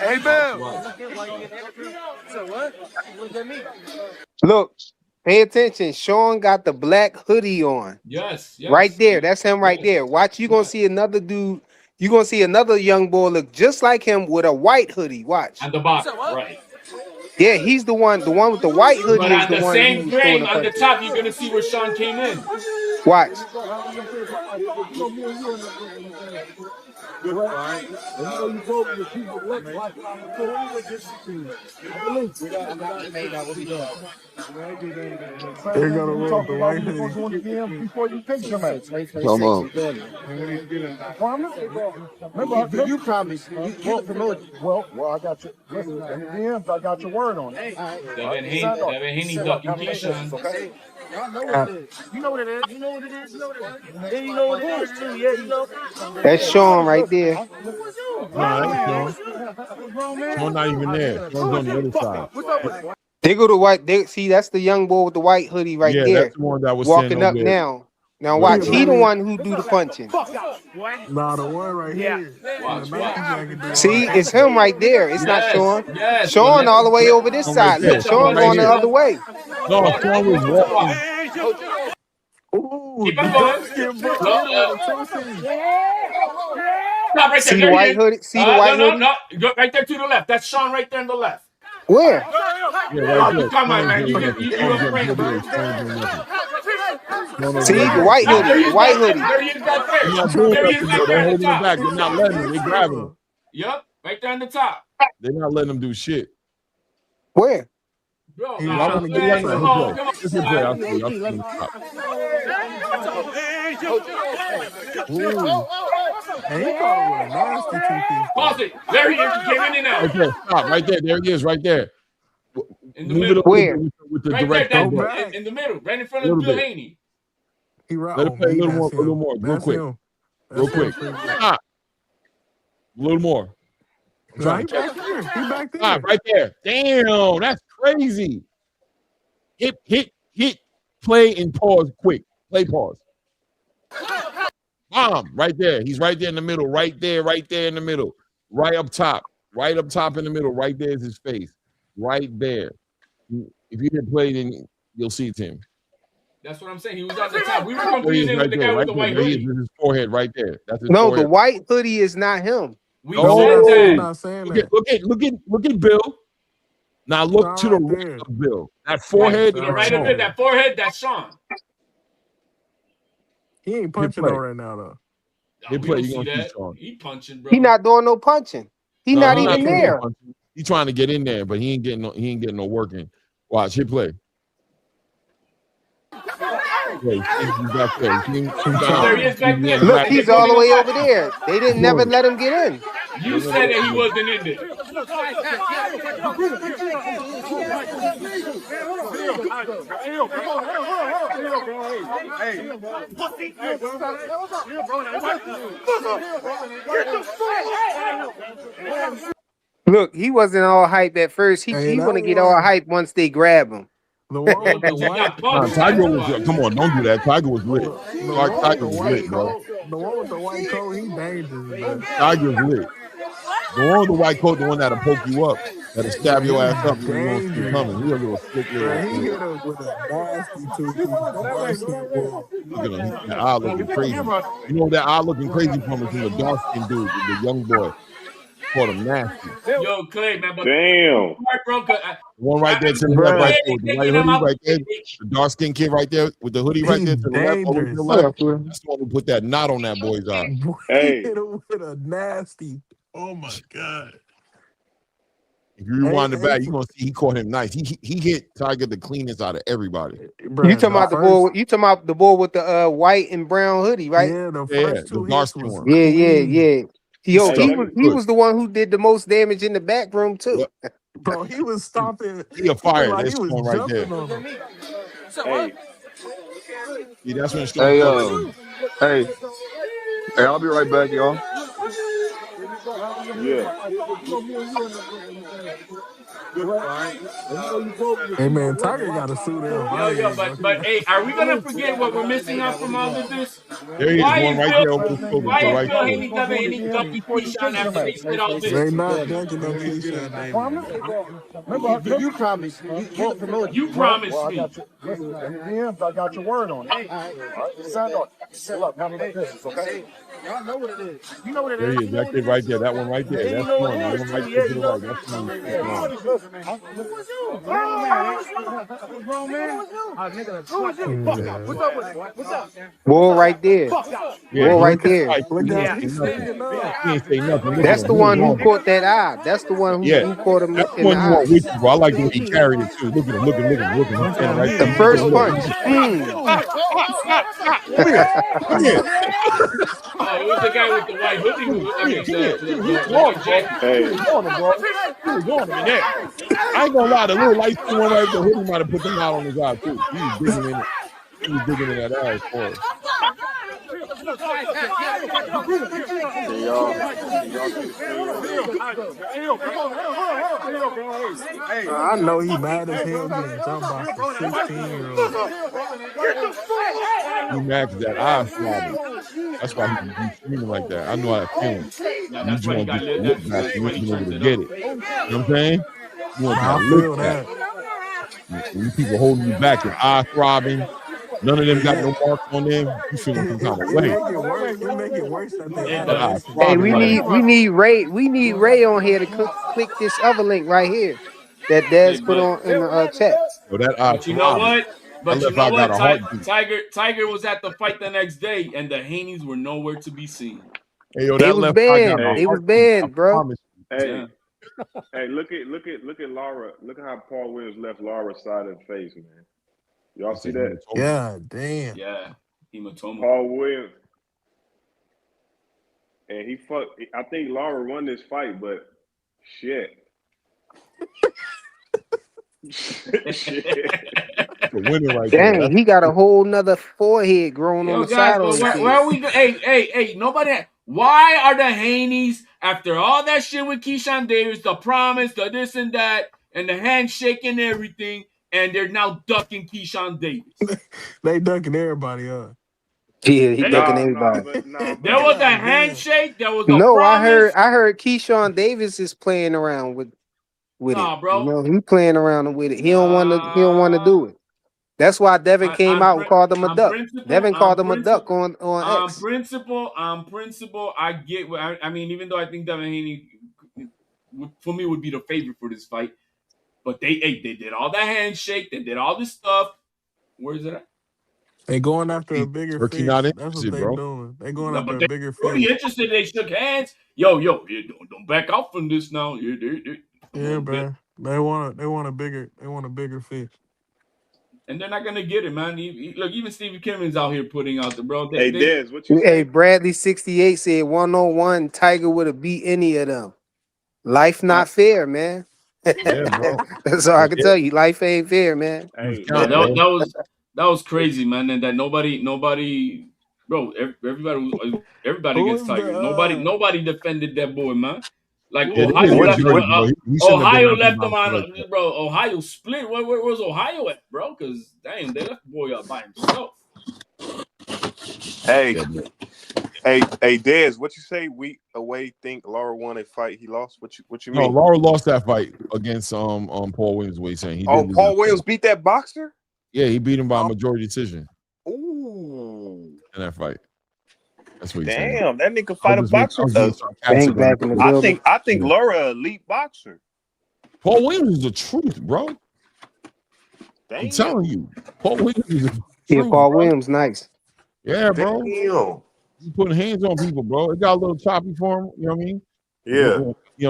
Hey, Watch, Bill. watch. Look, pay attention. Sean got the black hoodie on. Yes, Right yes, there. That's him right yes, there. Watch, you gonna yes. see another dude. You gonna see another young boy look just like him with a white hoodie. Watch. At the bottom, right. Yeah, he's the one. The one with the white hoodie But is on the the one same who was throwing frame the on the punches. top, you're gonna see where Sean came in. Watch. They gotta roll up the white hoodie. Come on. Devin Haney ducking Keyshawn. That's Sean right there. No, that's Sean. Sean not even there. Sean's on the other side. They go to white. They see that's the young boy with the white hoodie right Yeah, that's there, the one that was standing walking over up there. now. Now Right, He watch. a He right. the little. one who do the punching. Nah, the one right here in the Watch, Nike watch. jacket do all the See, it's punching. him right there. It's not Yes, Sean. yes. But Sean all the way over this Sean right side. there. Look, Sean Sean right going the here. other way. No, watch. Sean was walking. Ooh, Keep the him going. dark skin boy Look, hit him with a 2C. stop right there. See the There he white is. hoodie. See the white hoodie. No. Go right there to the left. That's Sean right there on the left. Where? Yeah, right Oh, there. come Sean on, ain't man. doing nothing. You Sean's getting afraid? video. Sean ain't doing nothing. Sean over there See the getting white video. There hoodie. he The is white back there. hoodie. There he is back They're there. not Trying doing to There he is nothing back though. there They're on the holding him top. back. They're He's not trying to letting him. They're get grabbing to him. him. Yep, right there on the top. They're not letting him do shit. Where? Bro, He was Watch trying him. to Look get right to now. come Hit him. play. on, come on, Let's hit play. I'll see. I'll see him stop. Ooh, and he caught him with a nasty 2P. Pause it. There he is. He came in and out. Right there. Stop. Right there. There he is. Right there. In the Move it a middle. little bit Where? with the Right there. direct thumb Go That up. back. in the middle. Right in front A of little Bill bit. Haney. He right. Let it Oh play a me, little more. that's A little him. more. Real That's quick. him. Real That's him. quick. Frequent. Stop. A little more. I'm Nah, trying he to catch back it. there. He back Stop. there. Right there. Damn. That's crazy. Hit. Play and pause quick. Play pause. Right there. He's right there in the middle. Right there in the middle. Right up top. Right up top in the middle. Right there is his face. Right there. If you hit play, then you'll see it's him. That's what I'm saying. He was on the top. We were There he is confusing him with right the there. guy with Right the there. white There he is. hoodie. This is his forehead right there. That's his No, the forehead. white hoodie is not him. We No, we're said not saying. We're that. No. not saying that. Look at Bill. Now look Sean to the right right there. of Bill. That Right. forehead To is the Sean right right of it, Sean. there. that forehead, that's Sean. He ain't Hit punching play. though right now though. Oh, Hit we play. don't You're see gonna see that. Sean. He punching, He bro. not doing no punching. He No, not he's No, not even he doing no there. punching. He's trying to get in there, but he ain't getting no work in. Watch, hit play. Yeah, he's back there. He's He Oh, there trying. he is he's back there. Look, Right there he's relaxing. all doing the a way back. over there. They He's didn't never doing it. let him get in. You said that he wasn't in there. Look, he wasn't all hype at first. Hey, He that want to get all one, hype once they grab him. the one Bro, with the because he white, got Nah, punched. Tiger That's was why. come on, don't do that. Tiger was lit. the one with Tiger the was white lit, bro. coat, the one with the white coat, he dangerous, bro. Tiger's lit. The one with the white coat, the one that'll poke you up, that'll stab Bro, your he ass up, and you won't see it dangerous. coming. He a little slick Bro, little. he hit him with a nasty 2P. The dark skinned boy. Look at him. That eye looking crazy. You know that eye looking crazy from is from the dark skinned dude, the young boy. called him nasty. Yo, Clay, man, but Damn. bro, The one right there to the left, right Bruh, there, with the white hoodie right there, the dark skinned kid right there with the hoodie right he's there to the left, all the way to the dangerous. What left. up, Will? That's the one who put that knot on that boy's eye. Boy, he Hey, hit him with a nasty. Oh my god. If you rewind it Hey, back, you're gonna see he caught him nice. He hit Tiger the cleanest out of everybody. You bruh, talking the about the first, boy? You talking about the boy with the white and brown hoodie, right? yeah, the Yeah, first the two dark hits skin was one. Yeah, yeah, clean. yeah. He Yo, hey, stuck he let was me. he good. was the one who did the most damage in the back room too. Yep. Bro, he was stomping. He a He looked fire. like That's he was one right there. jumping on him. Hey, See, that's when Sean Hey, caught hey, hey, I'll be right back, y'all. yeah. Hey man, Tiger got to sue them. I yo, ain't, bro. He but got. hey, are we gonna forget what we're missing out from all of this? There he is, Why one is right Bill? there over his shoulder to Why the is right Bill field. Haney, Devin Haney ducking Keyshawn after they did all They this? not dunking no Keyshawn Davis, bro. You promised. You the promoter. You promised I me. got you. Listen, in the DMs, I got your word on it. All right, Xander, look, handle the business, okay? Y'all know what it is. You know what it There is. he is. You know That what kid it right is. there. That one right there. Yeah, you That's know the what one. it That is one right too. there Yeah, to you the know. right. That's the one he's Yeah, speaking on. listen, man. Who is you? Grown man. Grown man. Nigga, who is you? Fuck out. Yeah. What's up with it? What's up? Bull What's up? right there. Fuck out. Yeah, Bull he right looked at there. Tiger. Look He ain't out, say he's nothing. speaking up. He ain't say nothing. Look at That's him. the He was one who on him. caught that eye. That's the one Yeah, who caught him that's the in the one you eye. want with you, bro. I like the way he carried it too. Look at him. Look at him. Look at him. Look at him. He's Punch standing out. right He The there. ain't Look at even him. first Look. looking. punch. Mm. Come here. Come here. Oh, it was the guy with the white hoodie. I Come here. mean, Come here. He was the on white him, bro. jacket. He Hey, was on him, bro. He was on him in there. I ain't gonna lie. The little light skin one right there, hoodie might have put the knot on his eye too. He was digging in it. He was digging in that ass for us. can y'all see the screen real quick? I know he mad as hell getting jumped by some 16-year-old. He mad 'cause that eye throbbing. That's why he's screaming like that. I know how that feeling. Yeah, You that's just why he want to got get lit. your look back. That's You why ain't he been able turned to it get up. it. You know what I'm saying? You want Nah, that I look feel back. that. When you people holding you back, your eye throbbing, none of them got Yeah, no marks on them, you feeling some kind of it way. make it worse. It make it worse that they It That add eye does. missing Hey, too. throbbing we like, need we need Ray. We need Ray on here to click this other link right here that Hey, Dez put on in the chat. yo, that eye but you know throbbing. what? I But you left know I got what? a heartbeat. Tiger was at the fight the next day, and the Haneys were nowhere to be seen. Hey, yo, They that was left eye got banned. a They Hey, was heartbeat. I banned, bro. promise you. hey, Yeah. hey, look at Laura. Look at how Paul Williams left Laura's side of the face, man. Y'all It's a see that? hematoma. God damn. Yeah. Hematoma. Paul Williams, and he fucked. I think Laura won this fight, but shit, shit. It's a winner right there. Dang, That's he got a whole nother forehead growing on Yo, the guys, side but on the where kid. are we? Hey, nobody. Why are the Haneys, after all that shit with Keyshawn Davis, the promise, the this and that, and the handshake and everything, and they're now ducking Keyshawn Davis? They dunking everybody up. Yeah, he Hey, ducking Nah, everybody. but there was a God damn. handshake, there was a No, promise. I heard Keyshawn Davis is playing around with it. Nah, You bro. know, he playing around with it. He don't want to Nah. do it. That's why Devin came out and called him a On duck. principle, Devin called him a duck on X. on principle, I get. I mean, even though I think Devin Haney, for me, would be the favorite for this fight, but they did all that handshake, they did all this stuff. Where is it at? They going after a bigger Turkey not fish. That's what interested, they bro. doing. They going No, after but a they bigger really fish. interested. They shook hands. Yo, yeah, don't back out from this now. Come Yeah, on, man. bro. They want a bigger fish. And they're not gonna get it, man. Look, even Stevie Kimmons out here putting out the bro. hey, They Dez, what you Hey, say? Bradley 68 said 101 Tiger would have beat any of them. Life uh, not fair, man. Yeah, bro. That's all I can Yeah, tell you. Life ain't fair, man. he was Hey, No, counting, Dez, bro. that was crazy, man. And that nobody, bro. Everybody Who against is the Tiger. Nobody defended that boy, man. Like Yeah, they Ohio didn't What get left you him. what dirty, bro. He shouldn't have been Ohio knocking him left him out on, like that. bro. Ohio split. Where was Ohio at, bro? Because damn, they left the boy up by himself. hey, Yeah, bro. hey, Dez, what you say? We away think Laura won a fight he lost. What you No, mean? Laura lost that fight against Paul Williams. What he's saying, he Oh, did lose that Paul Williams fight. beat that boxer. Yeah, he beat him by Oh, majority decision Ooh. in that fight. That's what he's saying. Damn, that nigga I fight a was being boxer. sarcastic Bank on back in the the building. I think yeah. Laura elite boxer. Paul Williams is the truth, bro. I'm Damn. telling you, Paul Williams is the Yeah, truth, Paul bro. Williams, nice. Yeah, bro. Damn. He's putting hands on people, bro. It got a little choppy for him. You know what I mean? Yeah.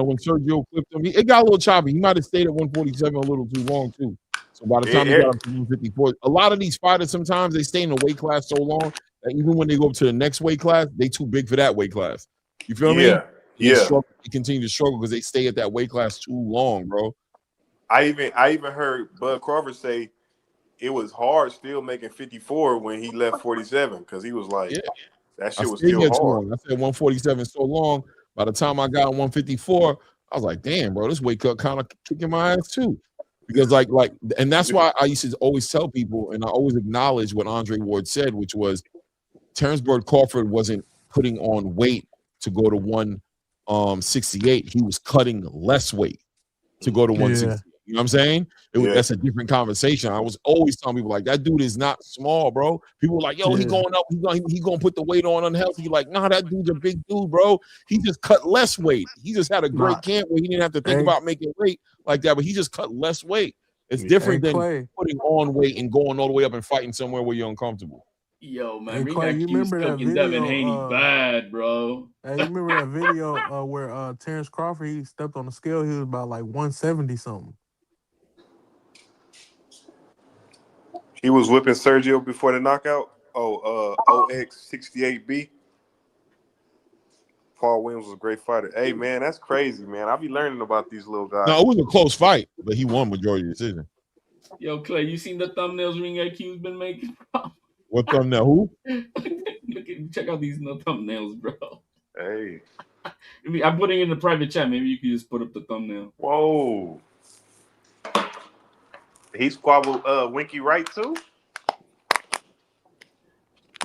When Sergio clipped him, it got a little choppy. He might have stayed at 147 a little too long too. So by the time he got up to 154, a lot of these fighters sometimes they stay in the weight class so long that even when they go up to the next weight class, they too big for that weight class. You feel me? They continue to struggle because they stay at that weight class too long, bro. I even heard Bud Crawford say it was hard still making 54 when he left 47 because he was like, that shit was still too hard. long. I said 147 so long. By the time I got 154, I was like, damn, bro, this weight cut kind of kicking my ass too. Because and that's why I used to always tell people, and I always acknowledge what Andre Ward said, which was Terrence Bud Crawford wasn't putting on weight to go to 168. He was cutting less weight to go to 160. You know what I'm saying? That's a different conversation. I was always telling people like that dude is not small, bro. People were like, yo, he going up, he gonna put the weight on unhealthy. Like, nah, that dude's a big dude, bro. He just cut less weight. He just had a great camp where he didn't have to think about making weight like that, but he just cut less weight. It's different than putting on weight and going all the way up and fighting somewhere where you're uncomfortable. Yo, man, Hey, Ring Clay, you IQ's remember that cooking Devin Haney video? bad, bro. Hey, you remember that video where Terrence Crawford he stepped on the scale? He was about like 170 something. He was whipping Sergio before the knockout. OX68B. Paul Williams was a great fighter. Hey, man, that's crazy, man. I'll be learning about these little guys. No, it was a close fight, but he won majority of the decision. Yo, Clay, you seen the thumbnails Ring IQ's been making? What thumbnail? Who? Check out these thumbnails, bro. Hey. I'm putting it in the private chat. Maybe you can just put up the thumbnail. Whoa. He squabbled Winky Wright too?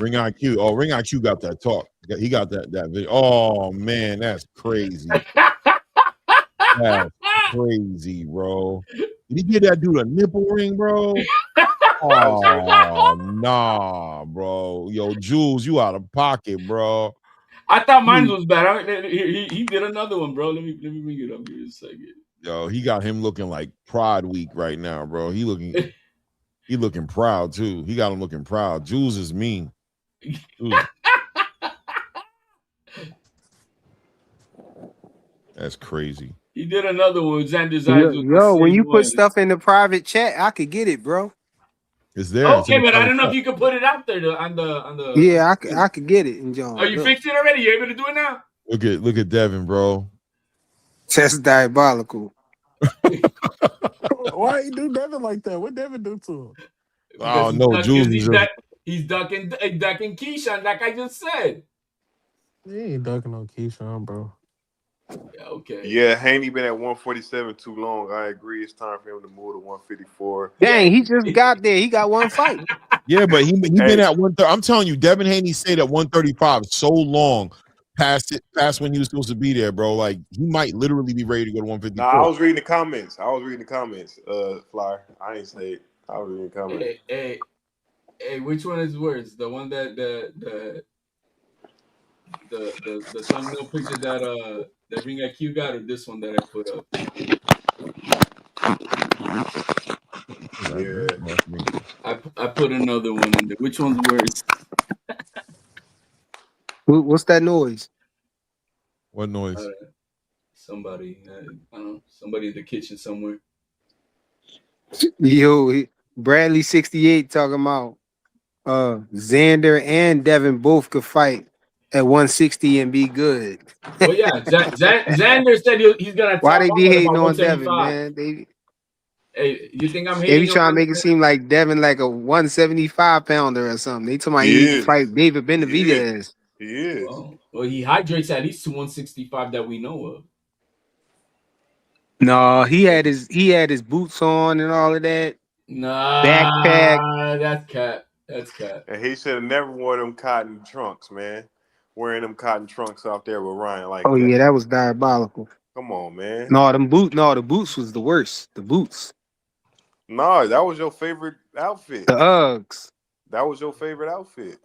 Ring IQ. Oh, Ring IQ got that talk. He got that video. Oh man, that's crazy. That's crazy, bro. Did he get that dude a nipple ring, bro? Oh nah, bro. Yo, Jules, you out of pocket, bro. I thought mine was bad. He did another one, bro. Let me bring it up here a second. Yo, he got him looking like Pride Week right now, bro. He looking proud too. He got him looking proud. Jules is mean. That's crazy. He did another one with Xander Zayas. Yo, when you put stuff in the private chat, I could get it, bro. It's there. Okay, but I don't know if you could put it out there on the. Yeah, I could get it, and John. Oh, you fixed it already? You able to do it now? Look at Devin, bro. That's diabolical. Why you do Devin like that? What Devin do to him? Oh no, Jules. He's ducking Keyshawn, like I just said. He ain't ducking on Keyshawn, bro. Yeah, okay. Yeah, Haney been at 147 too long. I agree. It's time for him to move to 154. Dang, he just got there. He got one fight. Yeah, but he been at 130. I'm telling you, Devin Haney stayed at 135 so long past when he was supposed to be there, bro. Like he might literally be ready to go to 154. Nah, I was reading the comments. Flyer. I ain't say it. I was reading the comments. Hey, which one is worse? The one that the thumbnail picture that Ring IQ got, or this one that I put up? Yeah. I put another one in there. Which one's worse? What's that noise? What noise? Somebody, I don't know, somebody in the kitchen somewhere. Yo, Bradley 68 talking about Xander and Devin both could fight at 160 and be good. Well, yeah, Xander said he's gonna. Why they be hating on 175. Devin, man? Hey, you think I'm They hating? be trying to make it seem like Devin like a 175 pounder or something. They talking about he need to fight David Benavidez. He is. Well, he hydrates at least to 165 that we know of. No, he had his boots on and all of that. Nah, backpack. That's cat. That's cat. And he should have never wore them cotton trunks, man. Wearing them cotton trunks out there with Ryan like Oh that. yeah, that was diabolical. Come on, man. No, the boots was the worst. The boots. No, that was your favorite outfit. The Uggs. That was your favorite outfit.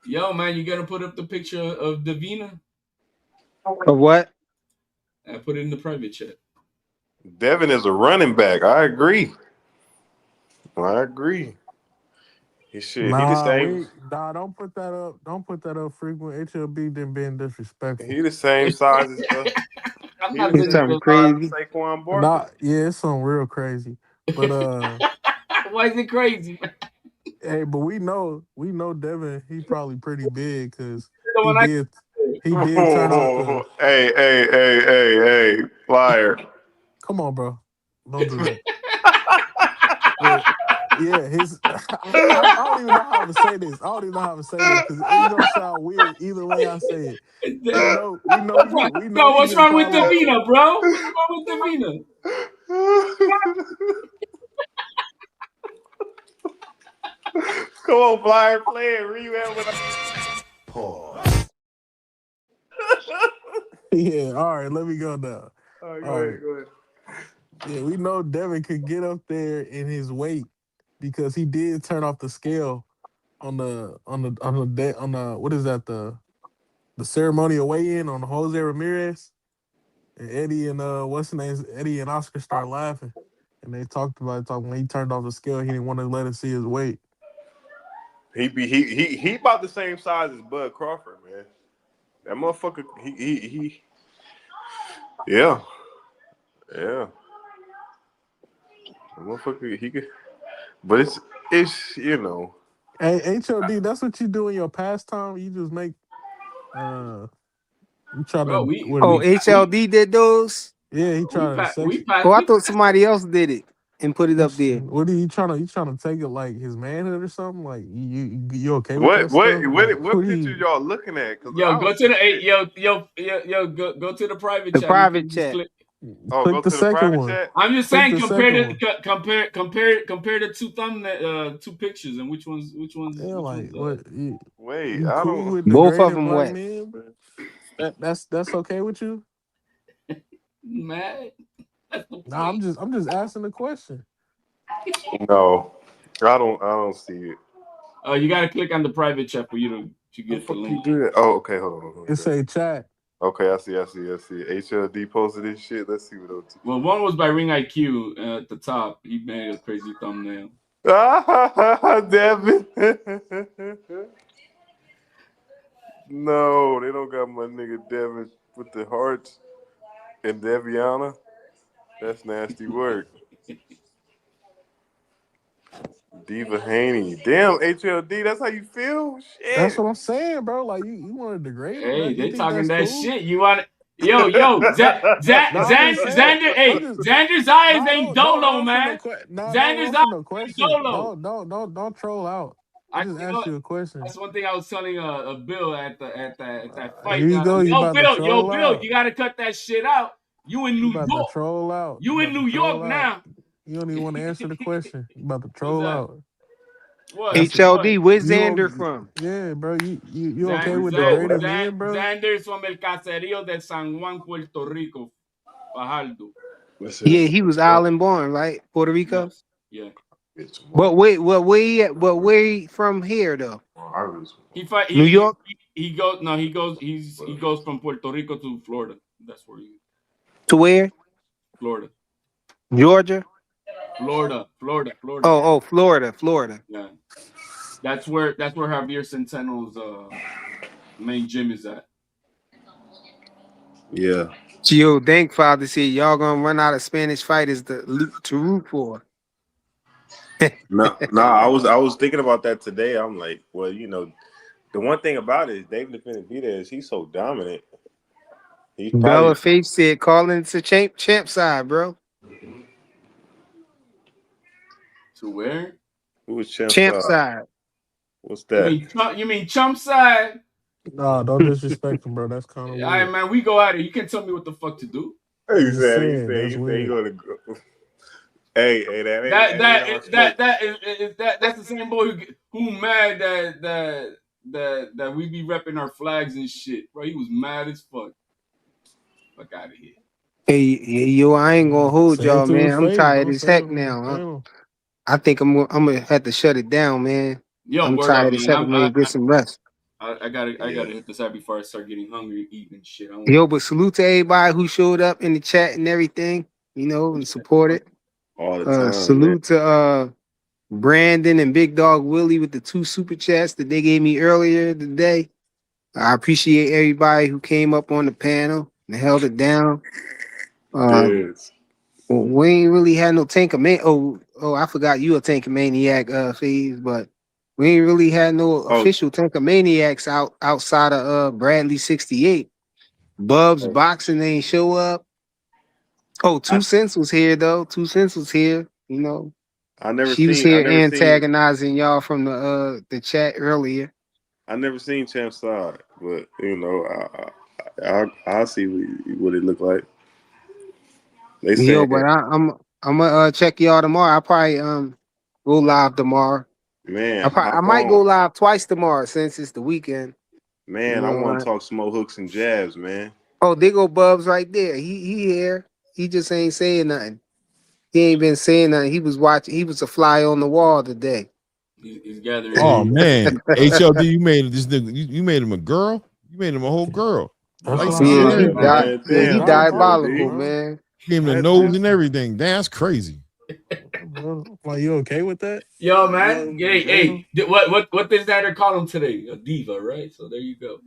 Yo, man, you gotta put up the picture of Davina Of what? and put it in the private chat. Devin is a running back. I agree. I agree. He shit. He the same. Don't put that up. Don't put that up frequent. HLB didn't being disrespectful. He the same size as I'm he not the He's same something disrespectful. size as crazy. Saquon Barkley. Nah, yeah, it's something real crazy. But Why is it crazy, man? hey, but we know Devin. He probably pretty big because The he one I did he did turn off the. Hey, flyer. Come on, bro, don't do that. But yeah, his I don't even know how to say this. I don't even know how to say this because it's gonna sound weird either way I say it. We know we know What's he wrong? can we know Yo, he what's can wrong with probably Davina, bro? What's wrong with Davina? Come on, flyer, play it. Where you at with yeah. All right, let me go now. All right, All right. go ahead. Yeah, we know Devin could get up there in his weight because he did turn off the scale on the what is that the ceremonial weigh-in on Jose Ramirez and Eddie and what's his name, Eddie and Oscar start laughing and they talked about it, talking when he turned off the scale he didn't want to let us see his weight. He about the same size as Bud Crawford, man. That motherfucker. He yeah, yeah. That motherfucker. He could, but it's Hey, HOD, that's what you do in your pastime. You just make uh you try Bro, to we what? Oh, we we HLD did those. Yeah, he we trying to pass we sex. pass Oh, I we thought somebody else did it and put it up there. What are you trying to take it like his manhood or something? Like you okay with that what stuff? Like what what do picture you? y'all looking at? Cause Yo, I go don't to see the shit. go to the private The chat. You private can just chat. click. Oh, Click go the to the second private one. chat. I'm just Click saying, the second one. compare the two thumbnail, two pictures, and Yeah, which like one's what Wait, you I cool don't. with Both of degrading them black wet. men, bro? That's okay with you? mad. That's the Nah, point. I'm just asking the question. No, I don't see it. You gotta click on the private chat for you to How the get the fuck you link. do that? Oh, okay. Hold on. It say chat. Okay, I see. HLD posted this shit. Let's see what OT. Well, one was by Ring IQ at the top. He made a crazy thumbnail. Ah, Devin. No, they don't got my nigga Devin with the hearts and Deviana. That's nasty work. Diva Haney. Damn, HLD, that's how you feel? That's Shit. what I'm saying, bro. Like you want to degrade him? Hey, That you they think talking that's that cool? shit. You want it? Yo, Nah, I'm just saying. Xander, I'm hey, just Xander Zayas nah. ain't Don't Dolo, answer no man. question. Nah, don't Xander answer Zayas no ain't question. Dolo. Don't troll out. I I, just you know, asked you a question. that's one thing I was telling Bill at that Here fight. you go. You about to Yo, troll Bill, out. you got to cut that shit out. You in You New about to York? troll out. You You in about to New troll York out. now? You don't even want to answer the question. You about to What's troll that? out. What? That's HLD, where's you. Xander from? Yeah, bro. You okay Zan, with Zan, degrading Zan, men, bro? Xander's from El Caserío de San Juan, Puerto Rico, Fajardo. Listen, Yeah, he was island born, right? Puerto Rico. Yes, yeah. it's But tomorrow. wait, where he at? But where he from here though? I really He fight. New York He goes. No, he goes. He goes from Puerto Rico to Florida. That's where he. to where? Florida, Georgia. Florida. Oh, Florida. Yeah, that's where Javier Centeno's main gym is at. Yeah. Gio Dankfather said y'all gonna run out of Spanish fighters to root for. No, I was thinking about that today. I'm like, well, the one thing about it is David Benavidez, he's so dominant. He's probably Bella Faith said calling to champ side, bro. To where? who was champ Champ side. side. What's that? You mean Chump side? Nah, don't disrespect him, bro. That's kind of All right, weird. man. We go at it. You can tell me what the fuck to do. I'm He just said, saying that's you weird. gonna go. Hey, that ain't our smoke. That's the same boy who mad that we be repping our flags and shit, bro. He was mad as fuck. Fuck out of here. Hey, yo, I ain't gonna hold Say it y'all, to man. his I'm face. tired Don't as say it heck on the now. channel. I think I'm gonna have to shut it down, man. Yo, I'm word up, tired as man. hell, man. Get some rest. I gotta Yeah. hit this out before I start getting hungry, eating and shit. I want Yo, but salute to everybody who showed up in the chat and everything, and supported. All the time, man. Salute to Brandon and Big Dog Willie with the 2 super chats that they gave me earlier today. I appreciate everybody who came up on the panel and held it down. Yes. We ain't really had no Tankamania. Oh, I forgot you a Tankamaniac, Phase, but we ain't really had no Oh, official Tankamaniacs outside of Bradley 68. Bubs oh, Boxing ain't show up. Oh, I 2 Cents was here though. 2 Cents was here. She was I here never seen antagonizing y'all from the chat earlier. I never seen Champ side, but I see what it looked like. They Yo, saying, but I'm gonna check y'all tomorrow. I probably go live tomorrow. man, I hop might go on, live twice tomorrow since it's the weekend. man. I want to talk some more hooks and jabs, man. Oh, there go Bubs right there. He here. He just ain't saying nothing. He ain't been saying nothing. He was watching. He was a fly on the wall today. he's gathering Oh news. man, HLD, you made this nigga. You made him a girl. You made him a whole girl. That's Light what I skin Yeah, and said, he bro. everything. died. Man, Yeah, That's he damn, diabolical, diabolical, HLD. bro. man. Gave him the That's nose just and everything. That's crazy. Bro, like, you okay with that? Yo, You man. like Hey, girl? what did Xander call him today? A diva, right? So there you go.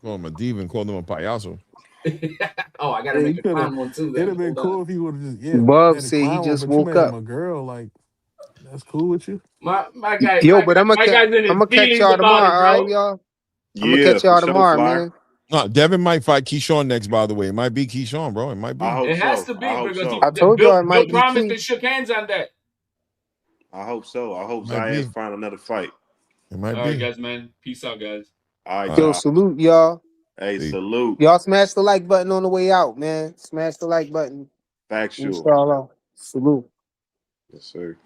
Call him a diva and call him a payaso. Oh, I gotta Yeah, make you a could have. clown one too. It'd Then have been hold on. cool if you would have just Bubs had a said he clown one, just but you woke made him up. a girl. Like, that's cool with you? My guy, Yo, but my guy's in I'm his gonna catch feelings y'all about tomorrow. it, All right, bro. y'all. I'm gonna yeah, catch for y'all sure, tomorrow, fly. man. No, Devin might fight Keyshawn next. By the way, it might be Keyshawn, bro. It might I be. hope It has so. to I be hope because so. I told y'all it Bill might be promised key. and shook hands on that. I hope so. I hope It might Zayas be. find another fight. It might All right, be. guys, man. Peace out, guys. All right, All right. Yo, y'all. salute y'all. Hey, Peace. salute. Y'all smash the like button on the way out, man. Smash the like button. Factual. Inshallah. Salute. Yes, sir.